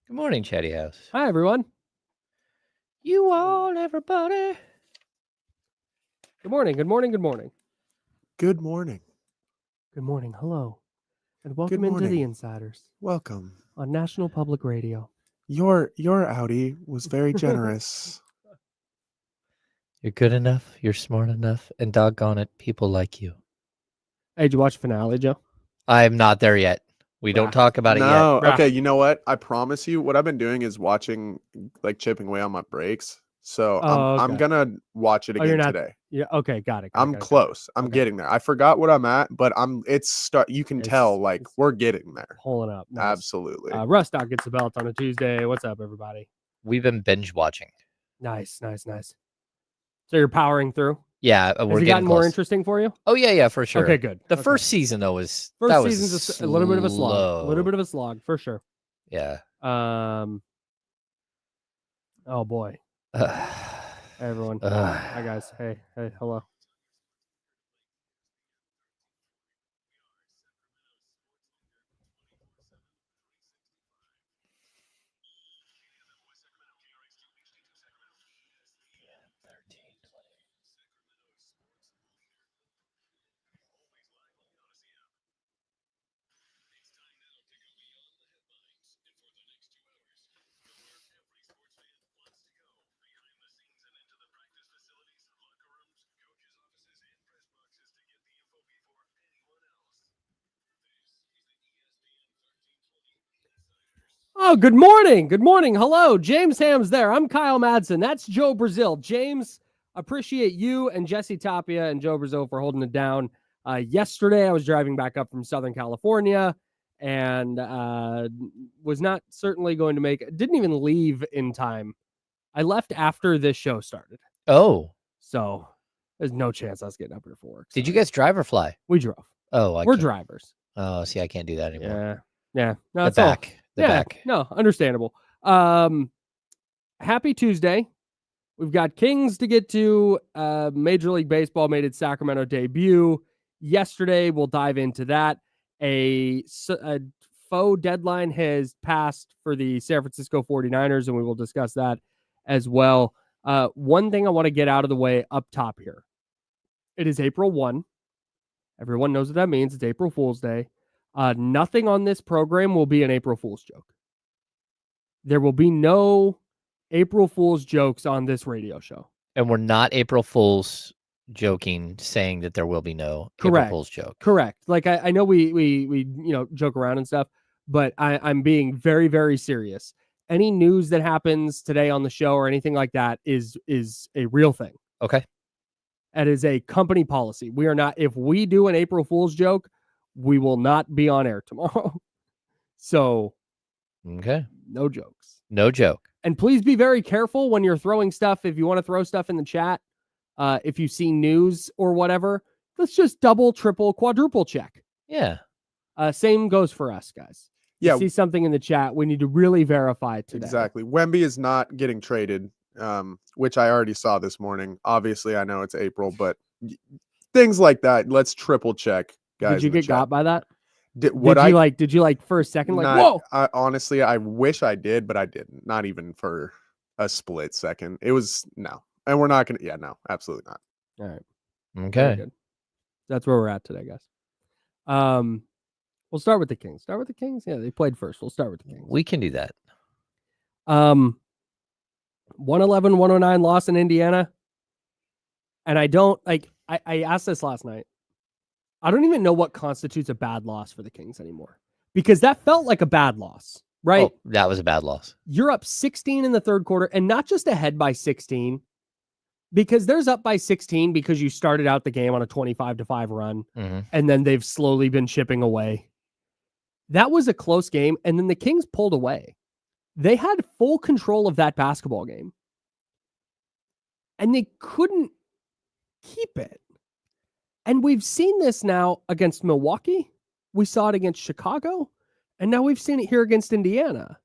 Good morning, Chatty House. Hi, everyone. You all, everybody. Good morning. Good morning. Good morning. Good morning. Good morning. Hello. And Good welcome into the morning. Insiders Welcome. on National Public Radio. Your Audi was very generous. You're good enough, you're smart enough, and doggone it, people like you. Hey, did you watch the finale, Joe? I'm not there yet. We don't talk about it yet. No, Rah. okay, you know what? I promise you, what I've been doing is watching, like chipping away on my breaks. So I'm okay. gonna watch it Oh, you're again not- today. Yeah. Okay. Got it. I'm close. I'm Okay. getting there. I forgot what I'm at, but you can tell like it's we're getting there. pulling up. Nice. Absolutely. Rustock gets the belt on a Tuesday. What's up, everybody? We've been binge watching. Nice. So you're powering through? Yeah, Has we're it getting gotten more close. interesting for you? Oh, yeah, for sure. Okay, good. The Okay. first season, though, was First season's just a little bit of a slog. A little bit of a slog, for sure. Yeah. Oh, boy. Hey, everyone. Hi, guys. Hey, hello. Oh, good morning. Good morning. Hello. James Ham's there. I'm Kyle Madsen. That's Joe Brazil. James, appreciate you and Jesse Tapia and Joe Brazil for holding it down. Yesterday, I was driving back up from Southern California and was not certainly going to didn't even leave in time. I left after this show started. Oh. So there's no chance I was getting up here for work. Did you guys drive or fly? We drove. Oh, we're drivers. Oh, see, I can't do that anymore. Yeah. No, the back. The back. No, understandable. Happy Tuesday. We've got Kings to get to. Major League Baseball made its Sacramento debut yesterday. We'll dive into that. A faux deadline has passed for the San Francisco 49ers, and we will discuss that as well. One thing I want to get out of the way up top here. It is April 1. Everyone knows what that means. It's April Fool's Day. Nothing on this program will be an April Fool's joke. There will be no April Fool's jokes on this radio show. And we're not April Fool's joking, saying that there will be no April Fool's joke. Correct. Like I know we joke around and stuff, but I'm being very, very serious. Any news that happens today on the show or anything like that is a real thing. Okay. That is a company policy. We are not, if we do an April Fool's joke, we will not be on air tomorrow. So, okay. No jokes. No joke. And please be very careful when you're throwing stuff. If you want to throw stuff in the chat, if you see news or whatever, let's just double, triple, quadruple check. Yeah. Same goes for us, guys. Yeah. You see something in the chat, we need to really verify it today. Exactly. Wemby is not getting traded, which I already saw this morning. Obviously, I know it's April, but things like that, let's triple check, guys. Did you get got by that? Did you like for a second, like, whoa? Honestly, I wish I did, but I didn't. Not even for a split second. It was no. And we're not going to, no, absolutely not. All right. Okay. That's where we're at today, guys. We'll start with the Kings. Yeah, they played first. We'll start with the Kings. We can do that. 111-109 loss in Indiana. And I asked this last night. I don't even know what constitutes a bad loss for the Kings anymore, because that felt like a bad loss, right? Oh, that was a bad loss. You're up 16 in the third quarter, and not just ahead by 16, because there's up by 16 because you started out the game on a 25-5 run, and then they've slowly been chipping away. That was a close game, and then the Kings pulled away. They had full control of that basketball game, and they couldn't keep it. And we've seen this now against Milwaukee. We saw it against Chicago. And now we've seen it here against Indiana.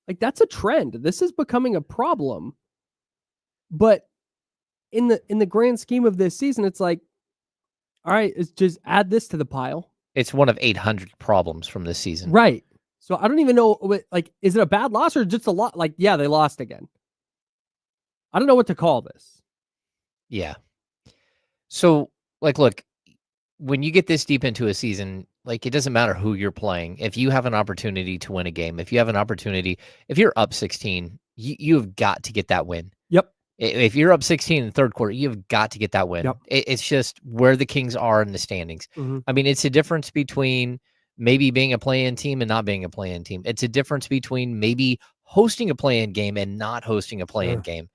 Like, that's a trend. This is becoming a problem. But in the grand scheme of this season, it's like, all right, it's just add this to the pile. It's one of 800 problems from this season. Right. So I don't even know, like, is it a bad loss or just a lot? Like, yeah, they lost again. I don't know what to call this. Yeah. So, like, look, when you get this deep into a season, like, it doesn't matter who you're playing. If you have an opportunity to win a game, if you have an opportunity, if you're up 16, you've got to get that win. Yep. If you're up 16 in the third quarter, you've got to get that win. Yep. It's just where the Kings are in the standings. Mhm. I mean, it's a difference between maybe being a play-in team and not being a play-in team. It's a difference between maybe hosting a play-in game and not hosting a play-in game.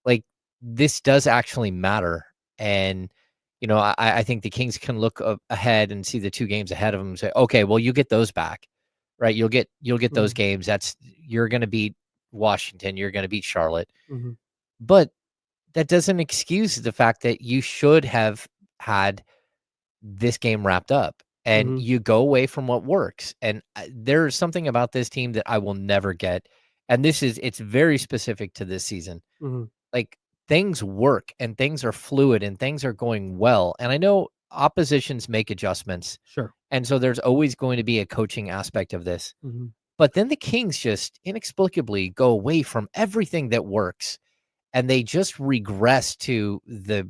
Like, this does actually matter. And, you know, I think the Kings can look ahead and see the 2 games ahead of them and say, okay, well, you get those back, right? You'll get those games. You're going to beat Washington. You're going to beat Charlotte. Mhm. But that doesn't excuse the fact that you should have had this game wrapped up, and Mhm. you go away from what works. And there's something about this team that I will never get. And it's very specific to this season. Mhm. Like, things work and things are fluid and things are going well. And I know oppositions make adjustments. Sure. And so there's always going to be a coaching aspect of this. Mhm. But then the Kings just inexplicably go away from everything that works, and they just regress to the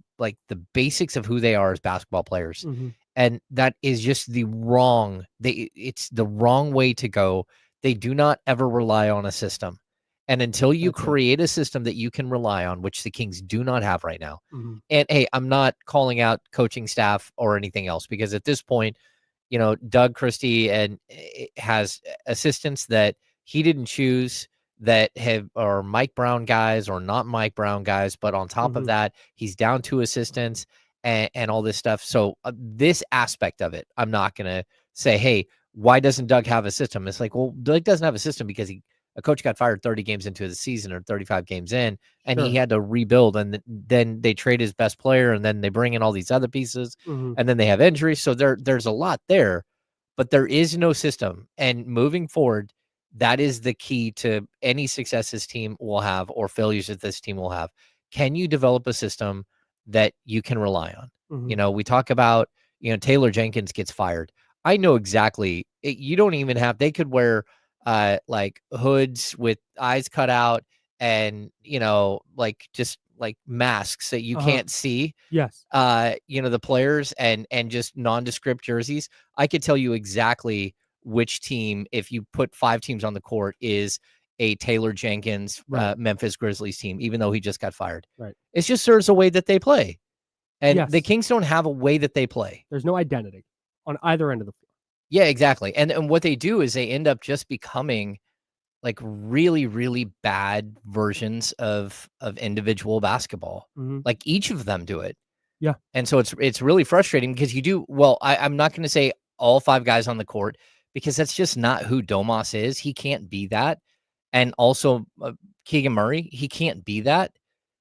basics of who they are as basketball players. Mhm. And that is just it's the wrong way to go. They do not ever rely on a system. And until you That's it. create a system that you can rely on, which the Kings do not have right now. Mhm. And hey, I'm not calling out coaching staff or anything else, because at this point, you know, Doug Christie has assistants that he didn't choose, that are Mike Brown guys or not Mike Brown guys. But on top of Mhm. that, he's down 2 assistants and all this stuff. So this aspect of it, I'm not going to say, hey, why doesn't Doug have a system? It's like, well, Doug doesn't have a system because a coach got fired 30 games into the season or 35 games in, and he Sure. had to rebuild. And then they trade his best player, and then they bring in all these other pieces, Mhm. and then they have injuries. So there's a lot there, but there is no system. And moving forward, that is the key to any success this team will have or failures that this team will have. Can you develop a system that you can rely on? Mhm. You know, we talk about, you know, Taylor Jenkins gets fired. I know exactly. You don't even have, they could wear like hoods with eyes cut out and, you know, like just like masks that you can't see, Yes. you know, the players and just nondescript jerseys. I could tell you exactly which team, if you put 5 teams on the court, is a Taylor Jenkins Right. Memphis Grizzlies team, even though he just got fired. Right. It's just there's a way that they play. And the Yes. Kings don't have a way that they play. There's no identity on either end of the floor. Yeah, exactly. And what they do is they end up just becoming like really, really bad versions of individual basketball. Mhm. Like, each of them do it. Yeah. And so it's really frustrating because you do well. I'm not going to say all 5 guys on the court, because that's just not who Domas is. He can't be that. And also Keegan Murray, he can't be that,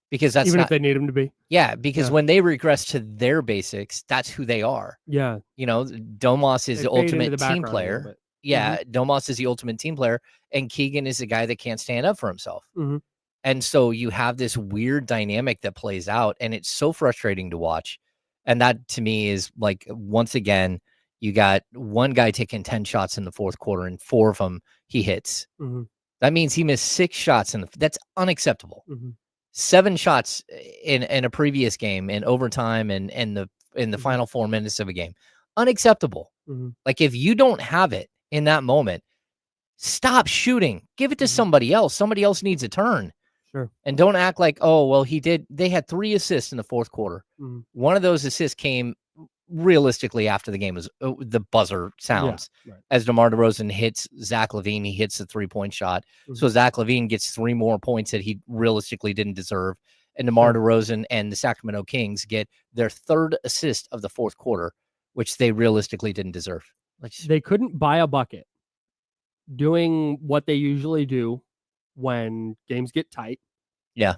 because that's Even not. if they need him to be. Yeah, because Yeah. when they regress to their basics, that's who they are. Yeah. You know, Domas is They the fade into ultimate the team background a little player. bit. Yeah, Domas is the ultimate team player, and Keegan is the guy that can't stand up for himself. Mhm. And so you have this weird dynamic that plays out, and it's so frustrating to watch. And that to me is like, once again, you got one guy taking 10 shots in the fourth quarter, and 4 of them he hits. Mhm. That means he missed 6 shots that's unacceptable. Mhm. 7 shots in a previous game in overtime and in the Mhm. final 4 minutes of a game. Unacceptable. Mhm. Like, if you don't have it in that moment, stop shooting. Give it to Mhm. somebody else. Somebody else needs a turn. Sure. And don't act like, oh, well, they had 3 assists in the fourth quarter. Mhm. One of those assists came realistically after the game was the buzzer sounds. Yeah, right. As DeMar DeRozan hits Zach LaVine, he hits the 3-point shot. So Zach LaVine gets 3 more points that he realistically didn't deserve. And DeMar DeRozan and the Sacramento Kings get their 3rd assist of the fourth quarter, which they realistically didn't deserve. They couldn't buy a bucket doing what they usually do when games get tight. Yeah.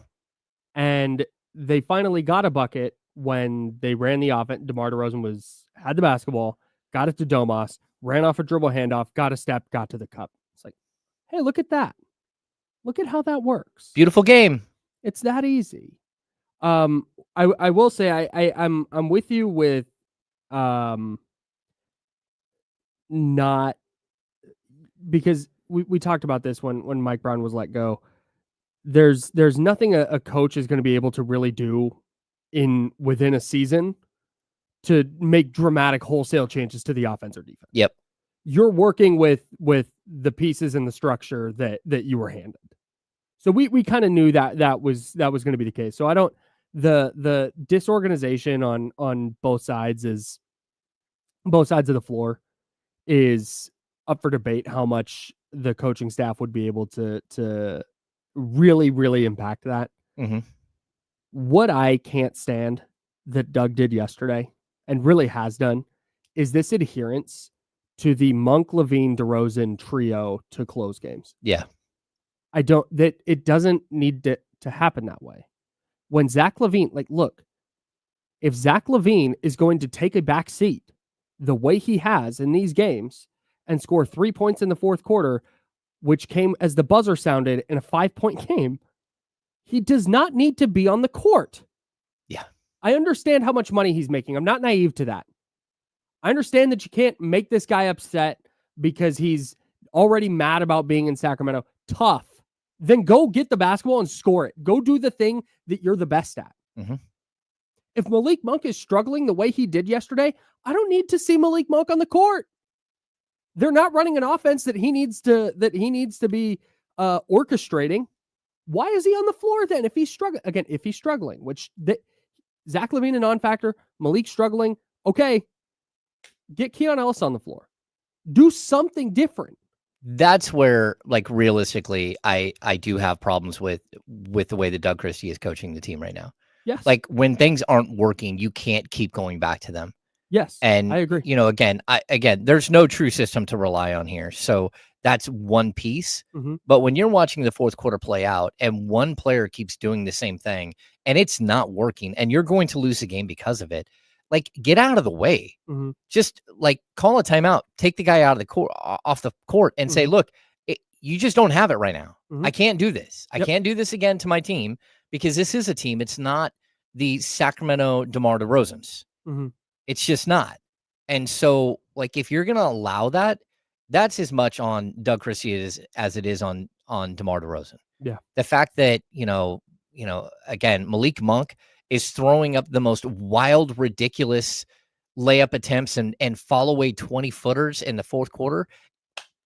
And they finally got a bucket when they ran the offense. DeMar DeRozan had the basketball, got it to Domas, ran off a dribble handoff, got a step, got to the cup. It's like, hey, look at that. Look at how that works. Beautiful game. It's that easy. I will say I'm with you with not because we talked about this when Mike Brown was let go. There's nothing a coach is going to be able to really do within a season to make dramatic wholesale changes to the offense or defense. Yep. You're working with the pieces and the structure that you were handed. So we kind of knew that was going to be the case. So I don't, the disorganization on both sides of the floor is up for debate how much the coaching staff would be able to really, really impact that. Mm-hmm. What I can't stand that Doug did yesterday and really has done is this adherence to the Monk, Levine, DeRozan trio to close games. Yeah. It doesn't need to happen that way. When Zach LaVine, look, if Zach LaVine is going to take a back seat the way he has in these games and score 3 points in the fourth quarter, which came as the buzzer sounded in a 5-point game, he does not need to be on the court. Yeah. I understand how much money he's making. I'm not naive to that. I understand that you can't make this guy upset because he's already mad about being in Sacramento. Tough. Then go get the basketball and score it. Go do the thing that you're the best at. Mm-hmm. If Malik Monk is struggling the way he did yesterday, I don't need to see Malik Monk on the court. They're not running an offense that he needs to be orchestrating. Why is he on the floor then? If he's struggling, which Zach LaVine a non-factor, Malik struggling, okay, get Keon Ellis on the floor. Do something different. That's where, realistically, I do have problems with the way that Doug Christie is coaching the team right now. Yes. When things aren't working, you can't keep going back to them. Yes. And I agree. Again, there's no true system to rely on here. So that's one piece. Mm-hmm. But when you're watching the fourth quarter play out and one player keeps doing the same thing and it's not working and you're going to lose the game because of it, get out of the way. Mm-hmm. Just call a timeout, take the guy out of the court, off the court, and say, look, you just don't have it right now. Mm-hmm. I can't do this. Yep. I can't do this again to my team because this is a team. It's not the Sacramento DeMar DeRozans. Mm-hmm. It's just not. And so, if you're going to allow that, that's as much on Doug Christie as it is on DeMar DeRozan. Yeah. The fact that, again, Malik Monk is throwing up the most wild, ridiculous layup attempts and fall away 20-footers in the fourth quarter.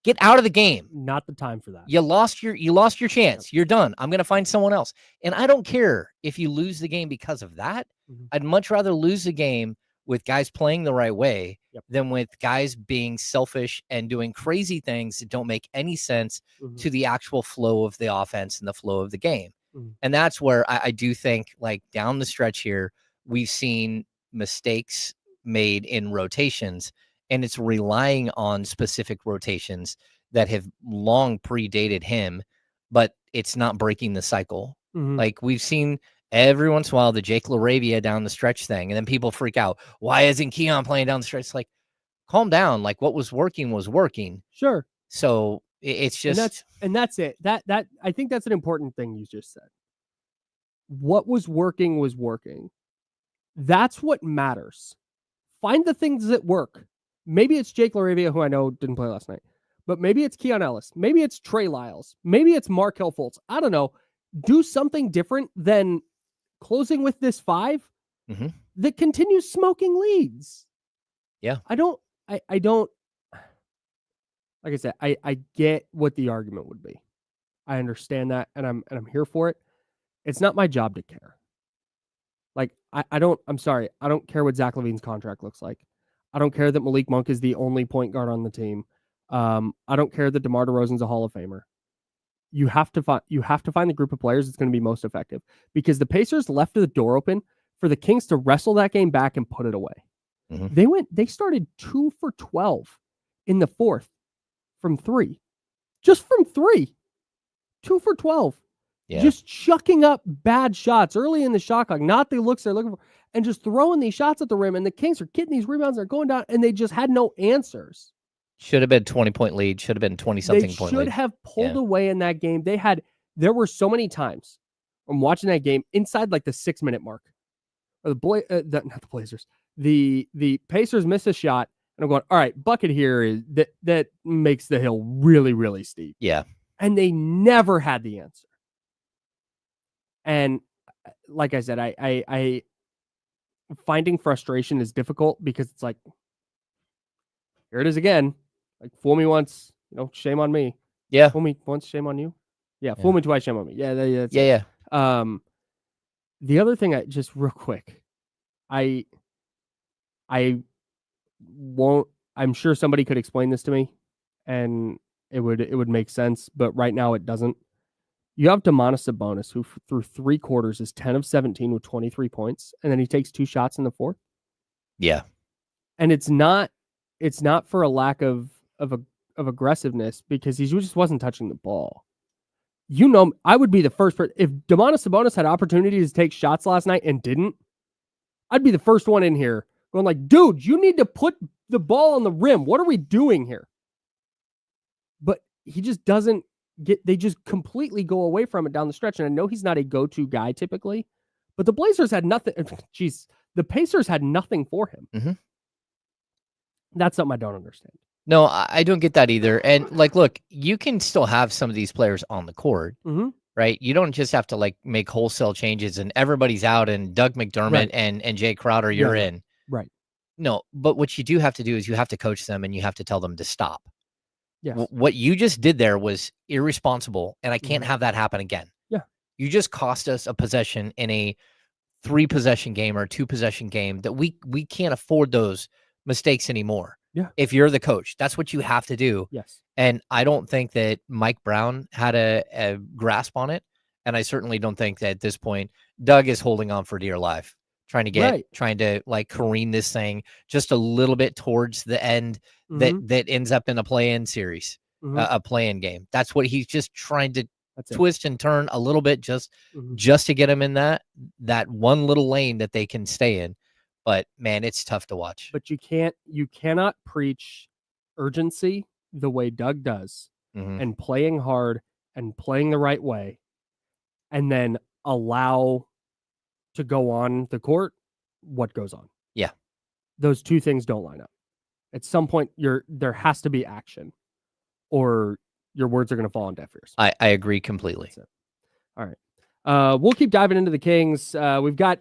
Get out of the game. Not the time for that. You lost your chance. Yep. You're done. I'm going to find someone else. And I don't care if you lose the game because of that. Mm-hmm. I'd much rather lose the game with guys playing the right way than with guys being selfish and doing crazy things that don't make any sense to the actual flow of the offense and the flow of the game. Mm-hmm. And that's where I do think, down the stretch here, we've seen mistakes made in rotations, and it's relying on specific rotations that have long predated him, but it's not breaking the cycle. Mm-hmm. We've seen every once in a while the Jake LaRavia down the stretch thing, and then people freak out. Why isn't Keon playing down the stretch? Calm down. What was working was working. Sure. So it's just, and that's it. That I think that's an important thing you just said. What was working was working. That's what matters. Find the things that work. Maybe it's Jake LaRavia, who I know didn't play last night, but maybe it's Keon Ellis. Maybe it's Trey Lyles. Maybe it's Markelle Fultz. I don't know. Do something different than closing with this 5 that continues smoking leads. Yeah. I don't, like I said, I get what the argument would be. I understand that, and I'm here for it. It's not my job to care. I'm sorry. I don't care what Zach LaVine's contract looks like. I don't care that Malik Monk is the only point guard on the team. I don't care that DeMar DeRozan's a Hall of Famer. You have to find the group of players that's going to be most effective, because the Pacers left the door open for the Kings to wrestle that game back and put it away. Mm-hmm. They started 2 for 12 in the fourth from 3, just from 3, 2 for 12. Yeah. Just chucking up bad shots early in the shot clock, not the looks they're looking for, and just throwing these shots at the rim. And the Kings are getting these rebounds, they're going down, and they just had no answers. Should have been 20-point lead. Should have been 20-something point lead. They should have pulled away in that game. There were so many times I'm watching that game inside the 6-minute mark. Or not the Blazers. The Pacers miss a shot, And I'm going, all right, bucket here is that makes the hill really, really steep. Yeah. And they never had the answer. And like I said, I finding frustration is difficult because it's like, here it is again. Like, fool me once, shame on me. Yeah. Fool me once, shame on you. Yeah, fool me twice, shame on me. Yeah, that's it. Yeah. The other thing, just real quick, I won't. I'm sure somebody could explain this to me, and it would make sense. But right now, it doesn't. You have Domantas Sabonis, who through 3 quarters is 10 of 17 with 23 points, and then he takes 2 shots in the fourth. Yeah. And it's not for a lack of aggressiveness, because he just wasn't touching the ball. I would be the first person. If Domantas Sabonis had opportunities to take shots last night and didn't, I'd be the first one in here going like, dude, you need to put the ball on the rim. What are we doing here? But he just doesn't they just completely go away from it down the stretch. And I know he's not a go-to guy typically, but the Blazers had nothing. Jeez, the Pacers had nothing for him. Mm-hmm. That's something I don't understand. No, I don't get that either. And look, you can still have some of these players on the court, right? You don't just have to make wholesale changes and everybody's out and Doug McDermott and Jay Crowder, you're in. Right. No, but what you do have to do is you have to coach them and you have to tell them to stop. Yes. What you just did there was irresponsible, and I can't have that happen again. Yeah. You just cost us a possession in a 3-possession game or a 2-possession game that we can't afford those mistakes anymore. Yeah. If you're the coach, that's what you have to do. Yes. And I don't think that Mike Brown had a grasp on it. And I certainly don't think that at this point, Doug is holding on for dear life, trying to careen this thing just a little bit towards the end that ends up in a play-in series, a play-in game. That's what he's just trying to twist and turn a little bit just to get him in that one little lane that they can stay in. But man, it's tough to watch. But you cannot preach urgency the way Doug does, and playing hard and playing the right way, and then allow to go on the court what goes on. Yeah. Those two things don't line up. At some point, there has to be action, or your words are going to fall on deaf ears. I agree completely. All right. We'll keep diving into the Kings. We've got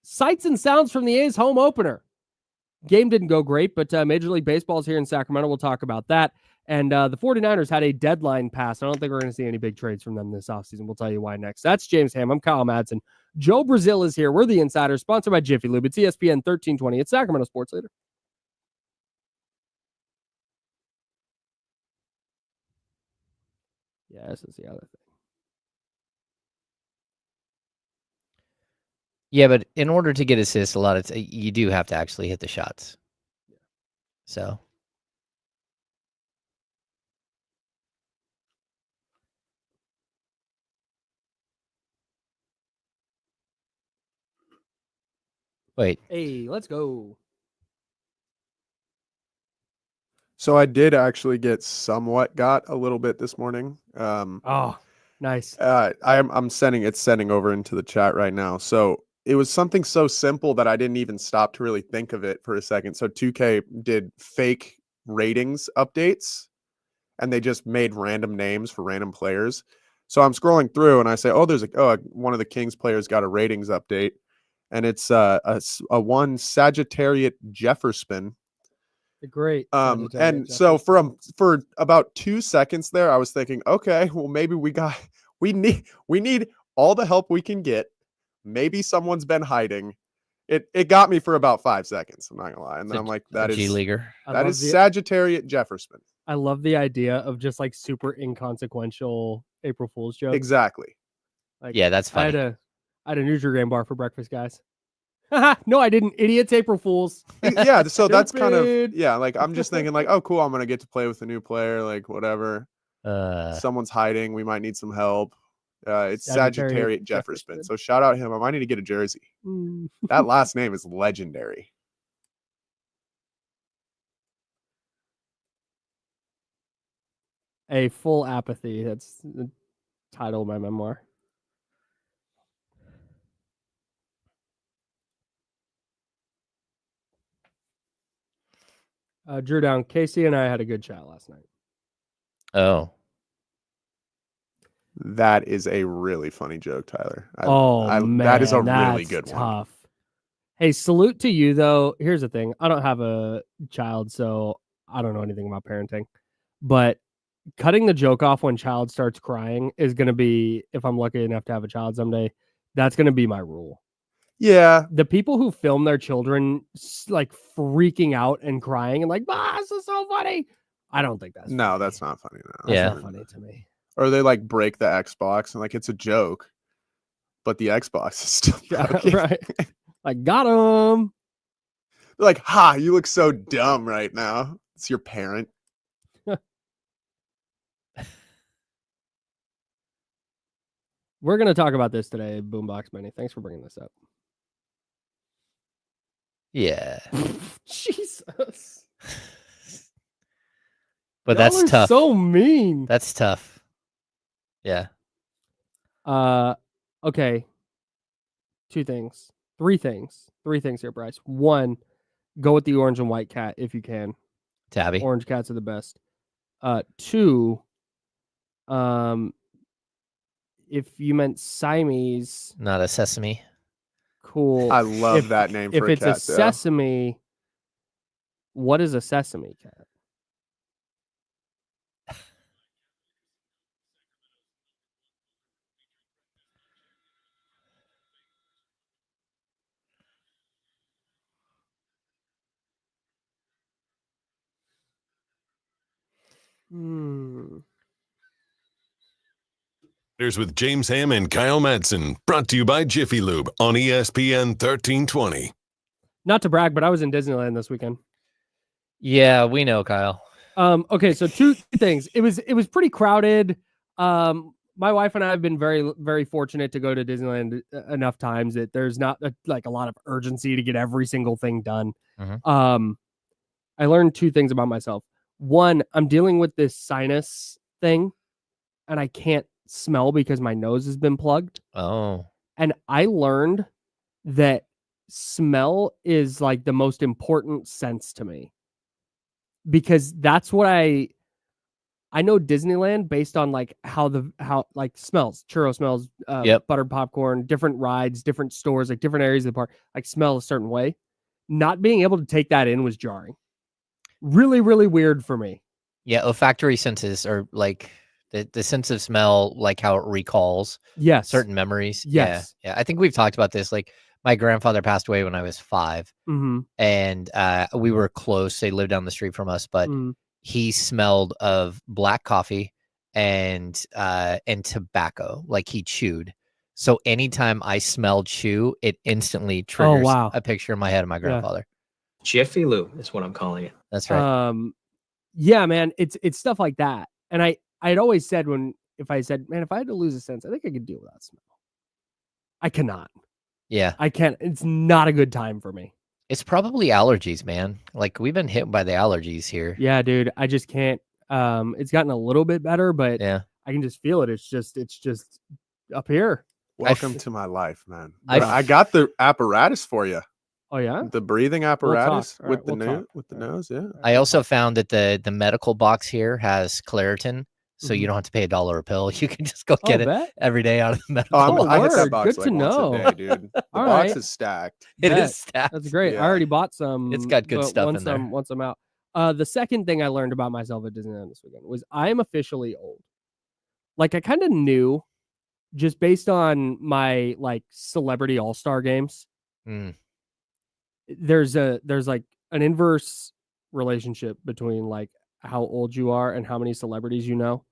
sights and sounds from the A's home opener. Game didn't go great, but Major League Baseball's here in Sacramento. We'll talk about that. And the 49ers had a deadline pass. I don't think we're going to see any big trades from them this offseason. We'll tell you why next. That's James Ham. I'm Kyle Madsen. Joe Brazil is here. We're the Insiders, sponsored by Jiffy Lube. It's ESPN 1320. It's Sacramento Sports Leader. Yeah, this is the other thing. Yeah, but in order to get assists, you do have to actually hit the shots. So. Wait. Hey, let's go. So I did actually got a little bit this morning. Oh, nice. I'm sending over into the chat right now. So it was something so simple that I didn't even stop to really think of it for a second. So 2K did fake ratings updates, and they just made random names for random players. So I'm scrolling through and I say, one of the Kings players got a ratings update, and it's a one Sagittarius Jefferson. Great. And so for about 2 seconds there, I was thinking, okay, well, maybe we need all the help we can get. Maybe someone's been hiding. It got me for about 5 seconds. I'm not gonna lie. And then I'm like, that is G-leaguer. That is Sagittarius Jefferson. I love the idea of just super inconsequential April Fool's jokes. Exactly. Yeah, that's funny. I had a Nutri-Grain bar for breakfast, guys. No, I didn't. Idiots, April Fools. Yeah, so that's kind of, I'm just thinking oh, cool, I'm going to get to play with a new player, whatever. Someone's hiding. We might need some help. It's Sagittarius Jefferson. So shout out him. I might need to get a jersey. That last name is legendary. A full apathy. That's the title of my memoir. Drew down. Casey and I had a good chat last night. Oh. That is a really funny joke, Tyler. Man, that is a really good tough. one. Hey, salute to you though. Here's the thing. I don't have a child, so I don't know anything about parenting. But cutting the joke off when child starts crying is going to be, if I'm lucky enough to have a child someday, that's going to be my rule. Yeah. The people who film their children like freaking out and crying and like, this is so funny. I don't think that's funny. That's not funny. No. That's Yeah. not funny to me. Or they like break the Xbox and like it's a joke, but the Xbox is still broken. Right. Like, got him. They're like, ha, you look so dumb right now. It's your parent. We're going to talk about this today, Boombox Mini. Thanks for bringing this up. Yeah. Jesus. But Y'all that's are tough. so mean. That's tough. Yeah. Okay. Three things here, Bryce. One, go with the orange and white cat if you can. Tabby. Orange cats are the best. Two, if you meant Siamese, Not a sesame. cool. I love that name for if a it's cat. a sesame, what is a sesame cat? Here's with James Ham and Kyle Madsen, brought to you by Jiffy Lube on ESPN 1320. Not to brag, but I was in Disneyland this weekend. Yeah, we know, Kyle. Okay, so two things. It was pretty crowded. My wife and I have been very, very fortunate to go to Disneyland enough times that there's not like a lot of urgency to get every single thing done. Mm-hmm. I learned two things about myself. One, I'm dealing with this sinus thing, and I can't smell because my nose has been plugged. Oh. And I learned that smell is like the most important sense to me, because that's what I know Disneyland based on like how like smells, churro smells, buttered popcorn, different rides, different stores, like different areas of the park, like smell a certain way. Not being able to take that in was jarring. Really, really weird for me. Yeah, olfactory senses are like the sense of smell, like how it recalls certain memories. Yes. Yeah. I think we've talked about this. Like my grandfather passed away when I was 5, and we were close. They lived down the street from us, but he smelled of black coffee and tobacco, like he chewed. So anytime I smelled chew, it instantly triggers a picture in my head of my grandfather. Jiffy Lube is what I'm calling it. That's right. Yeah, man, it's stuff like that. And I'd always said if I had to lose a sense, I think I could deal with that smell. I cannot. Yeah. I can't. It's not a good time for me. It's probably allergies, man. Like we've been hit by the allergies here. Yeah, dude. I just can't. It's gotten a little bit better, but yeah, I can just feel it. It's just up here. Welcome to my life, man. I got the apparatus for you. Oh yeah, the breathing apparatus with the nose. Yeah. I also found that the medical box here has Claritin, so you don't have to pay $1 a pill. You can just go get it every day out of the medical box. I hit that box good to know, once a day, dude. The box is stacked. It is stacked. That's great. Yeah. I already bought some. It's got good stuff in there. Once I'm out. The second thing I learned about myself at Disneyland this weekend was I am officially old. Like I kind of knew, just based on my like celebrity all-star games. There's like an inverse relationship between like how old you are and how many celebrities you know,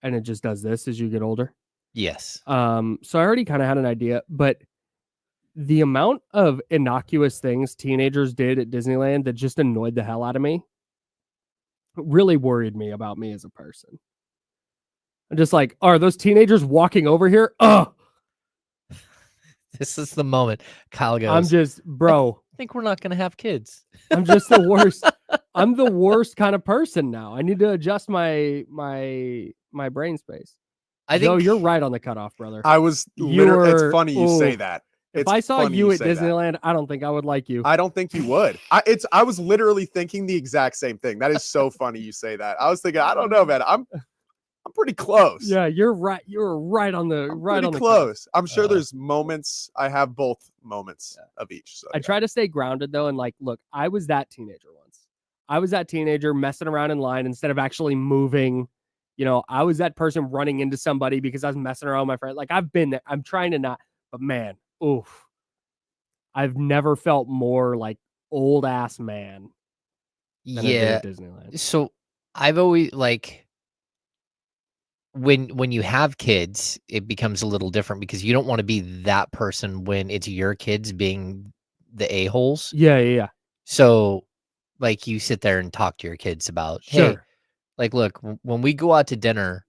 and it just does this as you get older. Yes. So I already kind of had an idea, but the amount of innocuous things teenagers did at Disneyland that just annoyed the hell out of me really worried me about me as a person. I'm just like, are those teenagers walking over here? Ugh. This is the moment Kyle goes, I'm just, bro. I think we're not going to have kids. I'm just the worst. I'm the worst kind of person now. I need to adjust my brain space. I think you're right on the cutoff, brother. I was literally, it's funny you say that. If I saw funny you at say that. Disneyland, I don't think I would like you. I don't think you would. I was literally thinking the exact same thing. That is so funny you say that. I was thinking, I don't know, man. I'm pretty close. Yeah, you're right. You're right on the I'm right pretty on the close. cusp. I'm sure there's moments. I have both moments of each. So I try to stay grounded though, and like, look, I was that teenager once. I was that teenager messing around in line instead of actually moving. You know, I was that person running into somebody because I was messing around with my friend. Like, I've been there. I'm trying to not, but man, oof. I've never felt more like old ass man than I did Yeah. at Disneyland. So I've always like when you have kids, it becomes a little different because you don't want to be that person when it's your kids being the a-holes. Yeah. So like you sit there and talk to your kids about, hey, Sure. like, look, when we go out to dinner,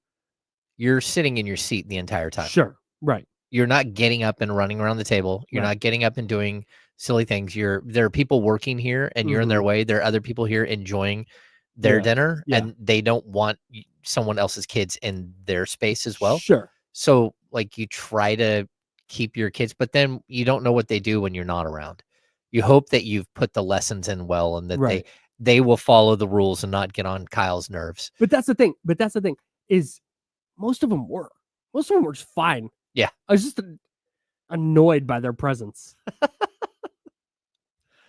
you're sitting in your seat the entire time. Sure. Right. You're not getting up and running around the table. You're Right. not getting up and doing silly things. There are people working here and you're in their way. There are other people here enjoying their dinner and they don't want someone else's kids in their space as well. Sure. So like you try to keep your kids, but then you don't know what they do when you're not around. You hope that you've put the lessons in well and that they will follow the rules and not get on Kyle's nerves. But that's the thing. Is most of them were. Most of them were just fine. Yeah. I was just annoyed by their presence.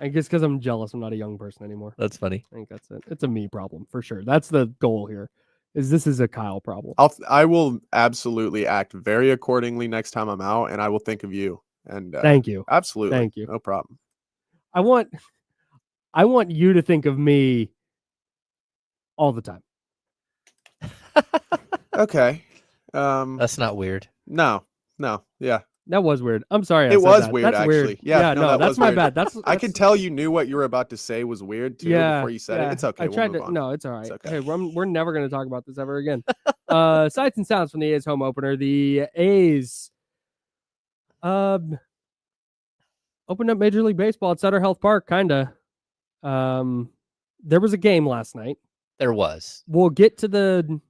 I guess because I'm jealous I'm not a young person anymore. That's funny. I think that's it. It's a me problem for sure. That's the goal here. This is a Kyle problem. I will absolutely act very accordingly next time I'm out, and I will think of you. And thank you. Absolutely. Thank you. No problem. I want you to think of me all the time. Okay. That's not weird. No. Yeah. That was weird. I'm sorry. It was that. weird, That's actually. Weird. Yeah, no, that's my weird. bad. That's I could tell you knew what you were about to say was weird too before you said it. It's okay. I tried we'll move to. on. No, it's all right. It's okay. Hey, we're never going to talk about this ever again. Sights and sounds from the A's home opener. The A's opened up Major League Baseball at Sutter Health Park, kinda. There was a game last night. There was. We'll get to the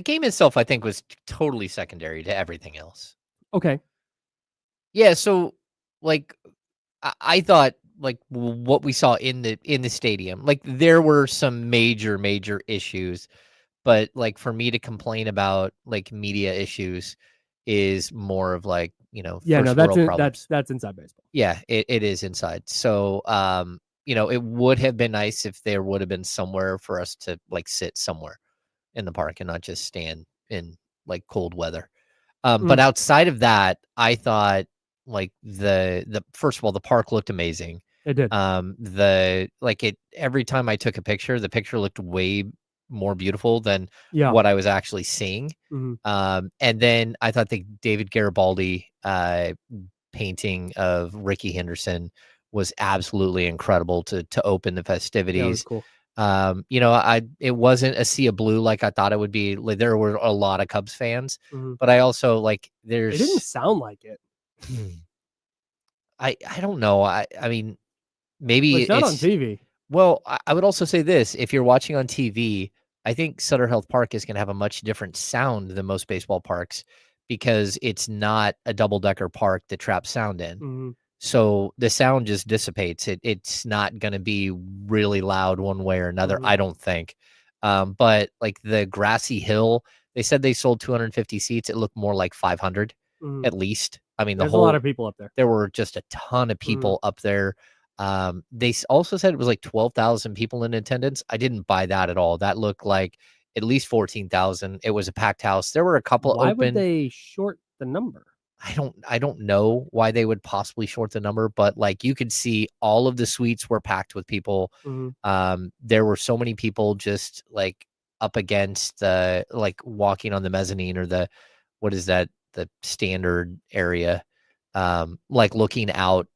game itself, I think, was totally secondary to everything else. Okay. Yeah, so like I thought like what we saw in the stadium, like there were some major issues, but like for me to complain about like media issues is more of like, that's inside baseball. Yeah, it is inside. So it would have been nice if there would have been somewhere for us to like sit somewhere in the park and not just stand in like cold weather. But outside of that, I thought like the first of all, the park looked amazing. It did. Every time I took a picture, the picture looked way more beautiful than what I was actually seeing. And then I thought the David Garibaldi painting of Ricky Henderson was absolutely incredible to open the festivities. Yeah, it was cool. It wasn't a sea of blue like I thought it would be. Like, there were a lot of Cubs fans, but I also like It didn't sound like it. I don't know. I mean, maybe it's not on TV. Well, I would also say this: if you're watching on TV, I think Sutter Health Park is going to have a much different sound than most baseball parks because it's not a double-decker park that traps sound in. So the sound just dissipates. It's not going to be really loud one way or another, I don't think. But like the grassy hill, they said they sold 250 seats. It looked more like 500 at least. I mean, there's a lot of people up there. There were just a ton of people up there. They also said it was like 12,000 people in attendance. I didn't buy that at all. That looked like at least 14,000. It was a packed house. There were a couple Why open. would they short the number? I don't know why they would possibly short the number, but like you could see all of the suites were packed with people. There were so many people just like up against the like walking on the mezzanine or the standard area, like looking out.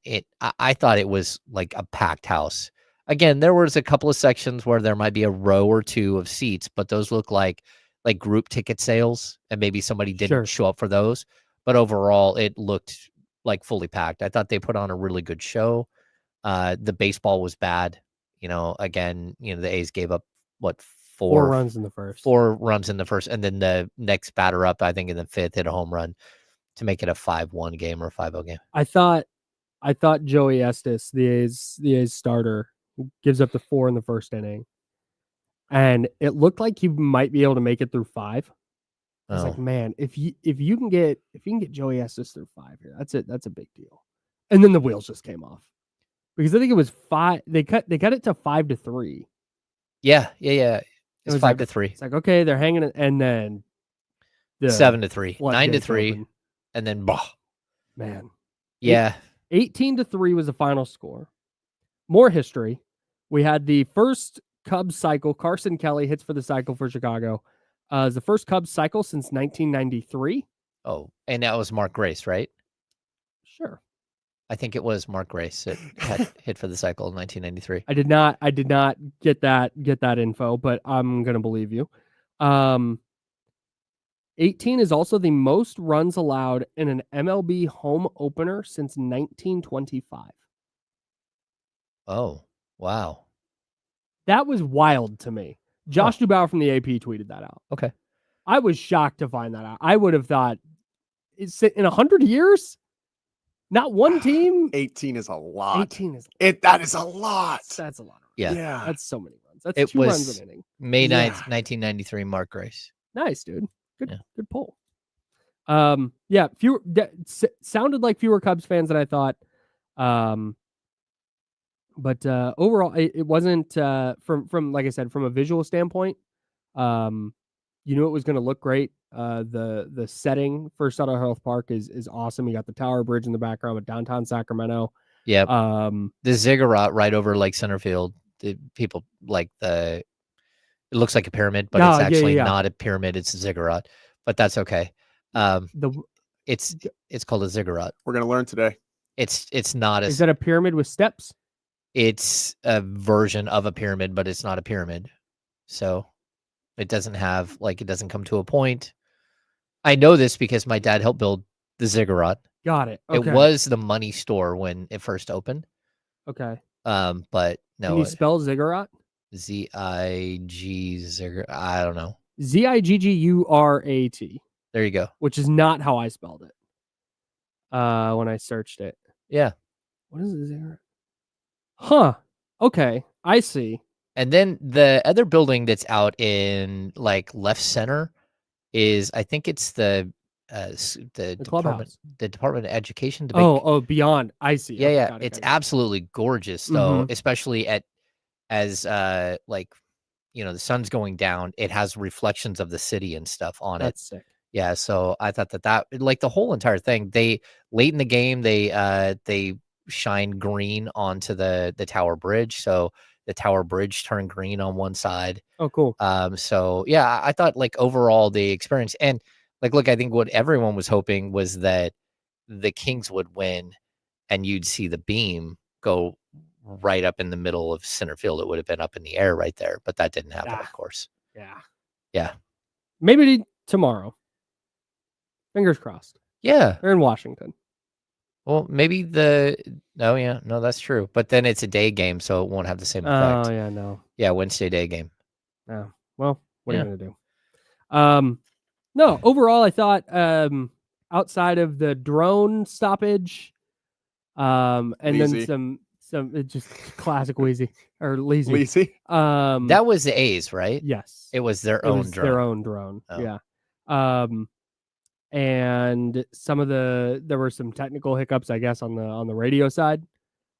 I thought it was like a packed house. Again, there was a couple of sections where there might be a row or two of seats, but those look like group ticket sales, and maybe somebody didn't show up for those. But overall, it looked like fully packed. I thought they put on a really good show. The baseball was bad. Again, the A's gave up four runs in the first. 4 runs in the first, and then the next batter up, I think in the 5th, hit a home run to make it a 5-1 game or 5-0 game. I thought I thought Joey Estes, the A's starter, gives up the 4 in the first inning, and it looked like he might be able to make it through 5. I was like, man, if you can get Joey Estes through 5 here, that's a big deal. And then the wheels just came off because I think it was 5. They cut it to 5-3. Yeah. It's 5-3. It's like, okay, they're hanging it, and then 7-3, floodgates 9-3, open. and then bah. Man. Yeah. 18-3 was the final score. More history. We had the first Cubs cycle. Carson Kelly hits for the cycle for Chicago. It's the first Cubs cycle since 1993. Oh, and that was Mark Grace, right? Sure. I think it was Mark Grace that had hit for the cycle in 1993. I did not get that info, but I'm gonna believe you. 18 is also the most runs allowed in an MLB home opener since 1925. Oh, wow. That was wild to me. Josh Dubauer from the AP tweeted that out. Okay. I was shocked to find that out. I would have thought, in 100 years, not one team. 18 is a lot. 18 is that is a lot. That's a lot. Yeah. That's so many runs. That's 2 runs an inning. May 9th, 1993, Mark Grace. Nice, dude. Good pull. Sounded like fewer Cubs fans than I thought. But overall, it wasn't from like I said, from a visual standpoint. You knew it was going to look great. The setting for Sutter Health Park is awesome. You got the Tower Bridge in the background with downtown Sacramento. Yeah. The ziggurat right over like center field. The people like it looks like a pyramid, but it's actually not a pyramid. It's a ziggurat, but that's okay. It's called a ziggurat. We're gonna learn today. It's not. Is that a pyramid with steps? It's a version of a pyramid, but it's not a pyramid. So it doesn't come to a point. I know this because my dad helped build the ziggurat. Got it. Okay. It was the money store when it first opened. Okay. But no. Can you spell ziggurat? Z-I-G ziggurat. I don't know. Ziggurat. There you go. Which is not how I spelled it. When I searched it. Yeah. What is a ziggurat? Huh. Okay. I see. And then the other building that's out in like left center is, I think it's the Department of Education. Beyond. I see. Yeah. Got it. Absolutely gorgeous though, especially as the sun's going down. It has reflections of the city and stuff on That's it. Sick. Yeah. So I thought that like the whole entire thing, late in the game, they shine green onto the Tower Bridge. So the Tower Bridge turned green on one side. Oh, cool. So yeah, I thought like overall the experience, and like, look, I think what everyone was hoping was that the Kings would win and you'd see the beam go right up in the middle of center field. It would have been up in the air right there, but that didn't happen, of course. Yeah. Maybe tomorrow. Fingers crossed. Yeah. They're in Washington. Well, maybe no, that's true. But then it's a day game, so it won't have the same effect. Oh, yeah, no. Yeah, Wednesday day game. Oh, well, what are you going to do? No, overall, I thought outside of the drone stoppage, and Lazy. then some just classic Wheezy or Lazy. Lazy. That was the A's, right? Yes. It was their own drone. Their own drone. Oh. Yeah. And there were some technical hiccups, I guess, on the radio side.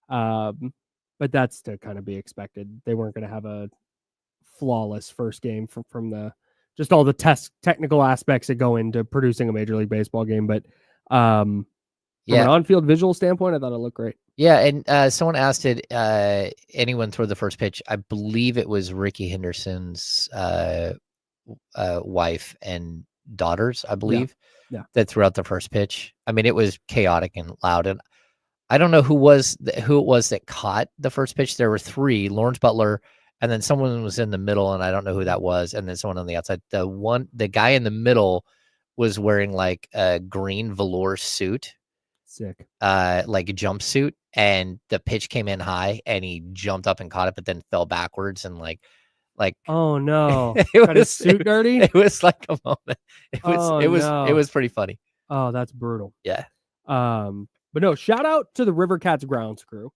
But that's to kind of be expected. They weren't going to have a flawless first game from the just all the technical aspects that go into producing a Major League Baseball game. But from an on-field visual standpoint, I thought it looked great. Yeah, and someone asked, did anyone throw the first pitch? I believe it was Ricky Henderson's wife and daughters, I believe, that threw out the first pitch. I mean, it was chaotic and loud, and I don't know who it was that caught the first pitch. There were 3, Lawrence Butler, and then someone was in the middle, and I don't know who that was, and then someone on the outside. The guy in the middle was wearing like a green velour suit. Sick. Like a jumpsuit, and the pitch came in high, and he jumped up and caught it, but then fell backwards and like oh no, got his suit dirty. It was like a moment. It was pretty funny. Oh, that's brutal. Yeah. But no, shout out to the River Cats grounds crew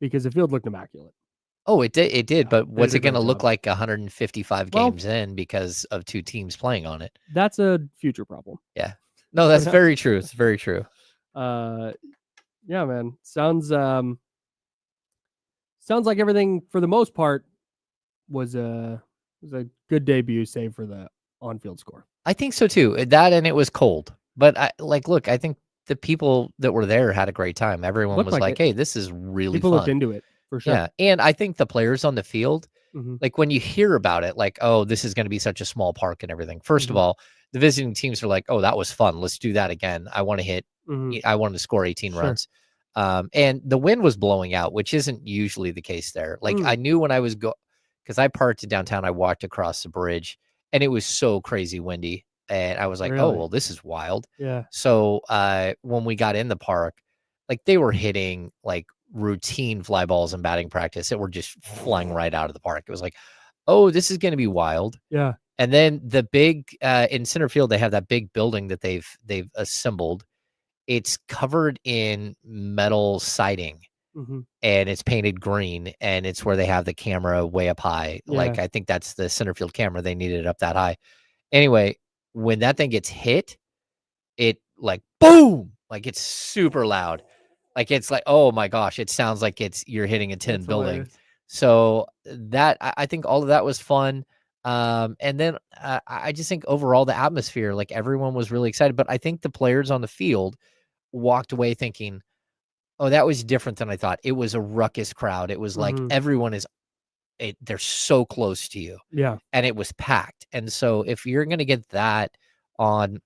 because the field looked immaculate. Oh, it did. It did. Yeah, But they what's did a it going to great look job. like 155 Well- games in because of 2 teams playing on it? That's a future problem. Yeah. No, that's now- very true. It's very true. Yeah, man. Sounds like everything for the most part was a good debut, save for the on-field score. I think so too. That and it was cold. But look, I think the people that were there had a great time. Everyone Looked was like like, it. "Hey, this is really People fun." looked into it for sure. Yeah. And I think the players on the field, Mhm. like when you hear about it, like, oh, this is going to be such a small park and everything. First of Mhm. all, the visiting teams are like, oh, that was fun. Let's do that again. I want to hit, Mhm. I wanted to score 18 Sure. runs. And the wind was blowing out, which isn't usually the case there. Like I knew when I was because I parked to downtown, I walked across the bridge and it was so crazy windy. And I was like, oh, Really? well, this is wild. Yeah. So when we got in the park, like they were hitting like routine fly balls in batting practice that were just flying right out of the park. It was like, oh, this is going to be wild. Yeah. And then the big in center field, they have that big building that they've assembled. It's covered in metal siding Mhm. and it's painted green, and it's where they have the camera way up high. Like Yeah. I think that's the center field camera. They needed it up that high. Anyway, when that thing gets hit, it like boom, like it's super loud. Like it's like, oh my gosh, it sounds like you're hitting a tin That's building. hilarious. So that I think all of that was fun. And then I just think overall the atmosphere, like everyone was really excited. But I think the players on the field walked away thinking, oh, that was different than I thought. It was a ruckus crowd. It was like Mhm. everyone they're so close to you, Yeah. and it was packed. And so if you're going to get that on,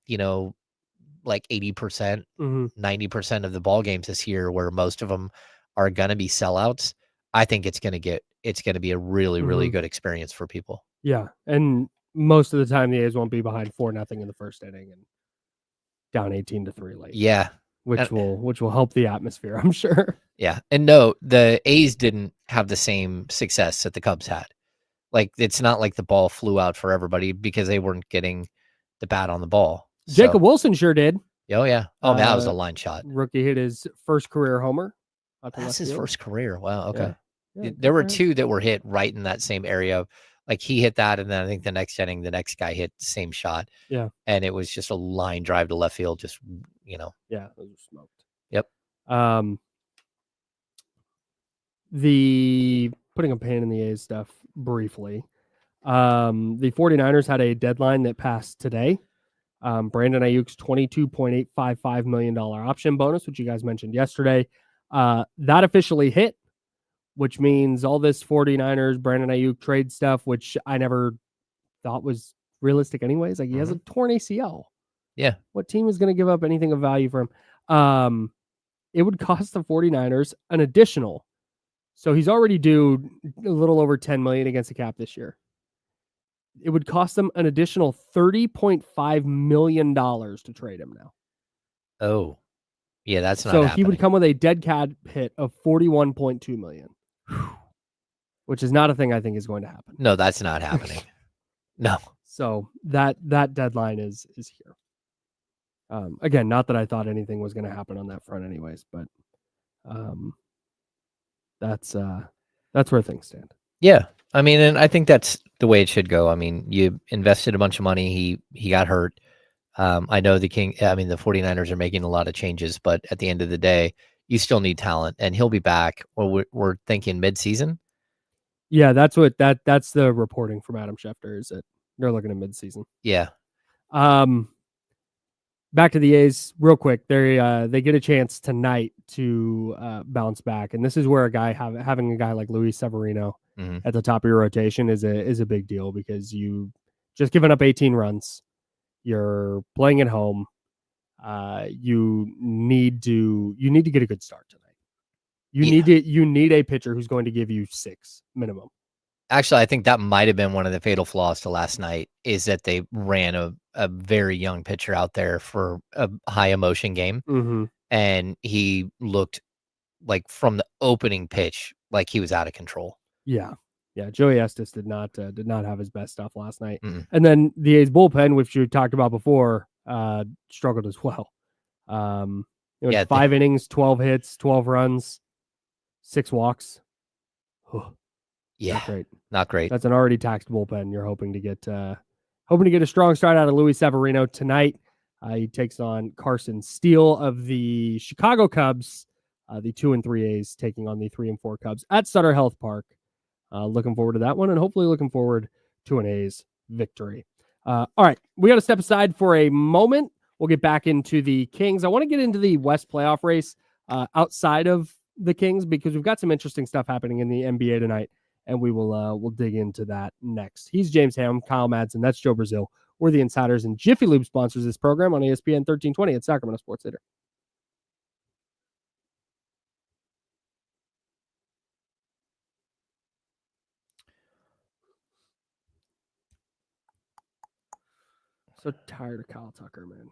like 80%, Mhm. 90% of the ball games this year, where most of them are going to be sellouts, I think it's going to be a really, really Mhm. good experience for people. Yeah. And most of the time the A's won't be behind 4-0 in the first inning and down 18-3 late. Yeah. Which will help the atmosphere, I'm sure. Yeah. And no, the A's didn't have the same success that the Cubs had. Like, it's not like the ball flew out for everybody because they weren't getting the bat on the ball. Jacob Wilson sure did. Oh, yeah. Oh, man, that was a Uh, line shot. Rookie hit his first career homer. out to That's left his field. first career. Wow. Okay. Yeah. Yeah, There good were for him. 2 that were hit right in that same area. Like he hit that, and then I think the next inning, the next guy hit the same shot. Yeah. And it was just a line drive to left field. Just, Yeah, those were smoked. Yep. The putting a pin in the A's stuff briefly. The 49ers had a deadline that passed today. Brandon Ayuk's $22.855 million option bonus, which you guys mentioned yesterday, that officially hit, which means all this 49ers, Brandon Ayuk trade stuff, which I never thought was realistic anyways. Like he has a torn ACL. Yeah. What team is going to give up anything of value for him? It would cost the 49ers an additional. So he's already due a little over $10 million against the cap this year. It would cost them an additional $30.5 million to trade him now. Oh, yeah, that's not So happening. he would come with a dead cap hit of $41.2 million, which is not a thing I think is going to happen. No, that's not happening. No. So that deadline is here. Again, not that I thought anything was going to happen on that front anyways, but that's where things stand. Yeah. I mean, and I think that's the way it should go. I mean, you invested a bunch of money. He got hurt. I know the 49ers are making a lot of changes, but at the end of the day, you still need talent, and he'll be back. Well, we're thinking mid-season. Yeah, that's the reporting from Adam Schefter is that they're looking at mid-season. Yeah. Back to the A's real quick. They get a chance tonight to bounce back, and this is where having a guy like Luis Severino at the top of your rotation is a big deal because you just given up 18 runs. You're playing at home. You need to get a good start tonight. You need a pitcher who's going to give you 6 minimum. Actually, I think that might have been one of the fatal flaws to last night is that they ran a very young pitcher out there for a high emotion game. Mm-hmm. And he looked like from the opening pitch, like he was out of control. Yeah. Yeah. Joey Estes did not have his best stuff last night. Mm-mm. And then the A's bullpen, which you talked about before, struggled as well. He went Yeah, 5 innings, 12 hits, 12 runs, 6 walks. Yeah, Not great. not great. That's an already taxed bullpen. You're hoping to get a strong start out of Luis Severino tonight. He takes on Carson Steele of the Chicago Cubs, the 2-3 A's taking on the 3-4 Cubs at Sutter Health Park. Looking forward to that one, and hopefully looking forward to an A's victory. All right, we got to step aside for a moment. We'll get back into the Kings. I want to get into the West playoff race outside of the Kings because we've got some interesting stuff happening in the NBA tonight. And we will we'll dig into that next. He's James Ham, Kyle Madsen. That's Joe Brazil. We're the Insiders, and Jiffy Lube sponsors this program on ESPN 1320 at Sacramento Sports Leader. So tired of Kyle Tucker, man.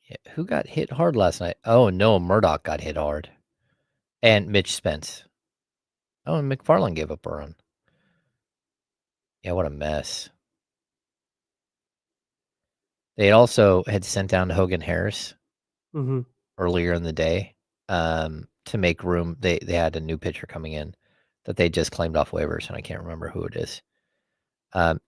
Yeah, who got hit hard last night? Oh, no, Murdoch got hit hard. And Mitch Spence. Oh, and McFarland gave up a run. Yeah, what a mess. They also had sent down Hogan Harris earlier in the day to make room. They had a new pitcher coming in that they just claimed off waivers, and I can't remember who it is.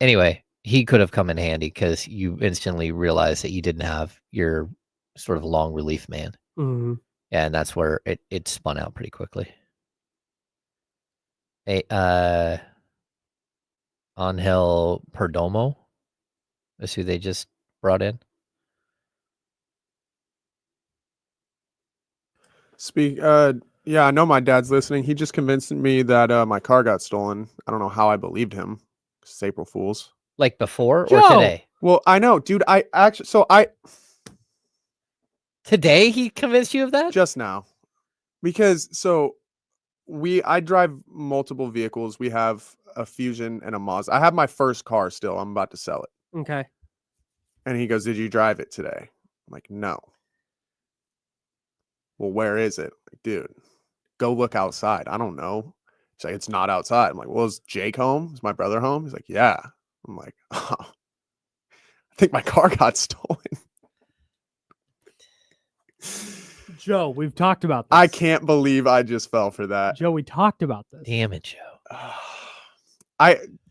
Anyway, he could have come in handy because you instantly realize that you didn't have your sort of long relief man. And that's where it spun out pretty quickly. Hey, Angel Perdomo is who they just brought in. Yeah, I know my dad's listening. He just convinced me that my car got stolen. I don't know how I believed him. It's April Fools. Like before Joe! Or today? Well, I know, dude. Today he convinced you of that? Just now. Because I drive multiple vehicles. We have a Fusion and a Mazda. I have my first car still. I'm about to sell it. Okay. And he goes, "Did you drive it today?" I'm like, "No." Well, where is it? Like, dude, go look outside. I don't know. He's like, "It's not outside." I'm like, "Well, is Jake home? Is my brother home?" He's like, "Yeah." I'm like, "Oh, I think my car got stolen." Joe, we've talked about this. I can't believe I just fell for that. Joe, we talked about this. Damn it, Joe.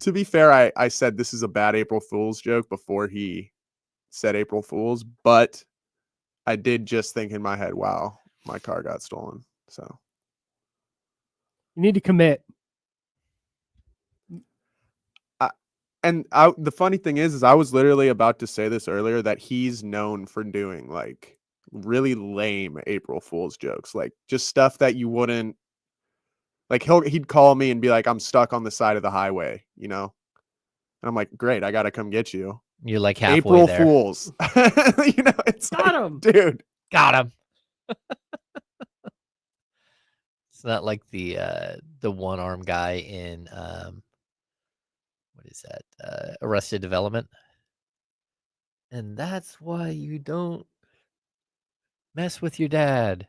To be fair, I said this is a bad April Fool's joke before he said April Fool's, but I did just think in my head, wow, my car got stolen. So you need to commit. The funny thing is I was literally about to say this earlier that he's known for doing like really lame April Fool's jokes, like just stuff that you wouldn't like. He'd call me and be like, "I'm stuck on the side of the highway," you know, and I'm like, "Great, I gotta come get you." You're like halfway April there. Fools. You know, it's Got him, dude. Got him. It's not like the one-arm guy in what is that? Arrested Development. And that's why you don't mess with your dad.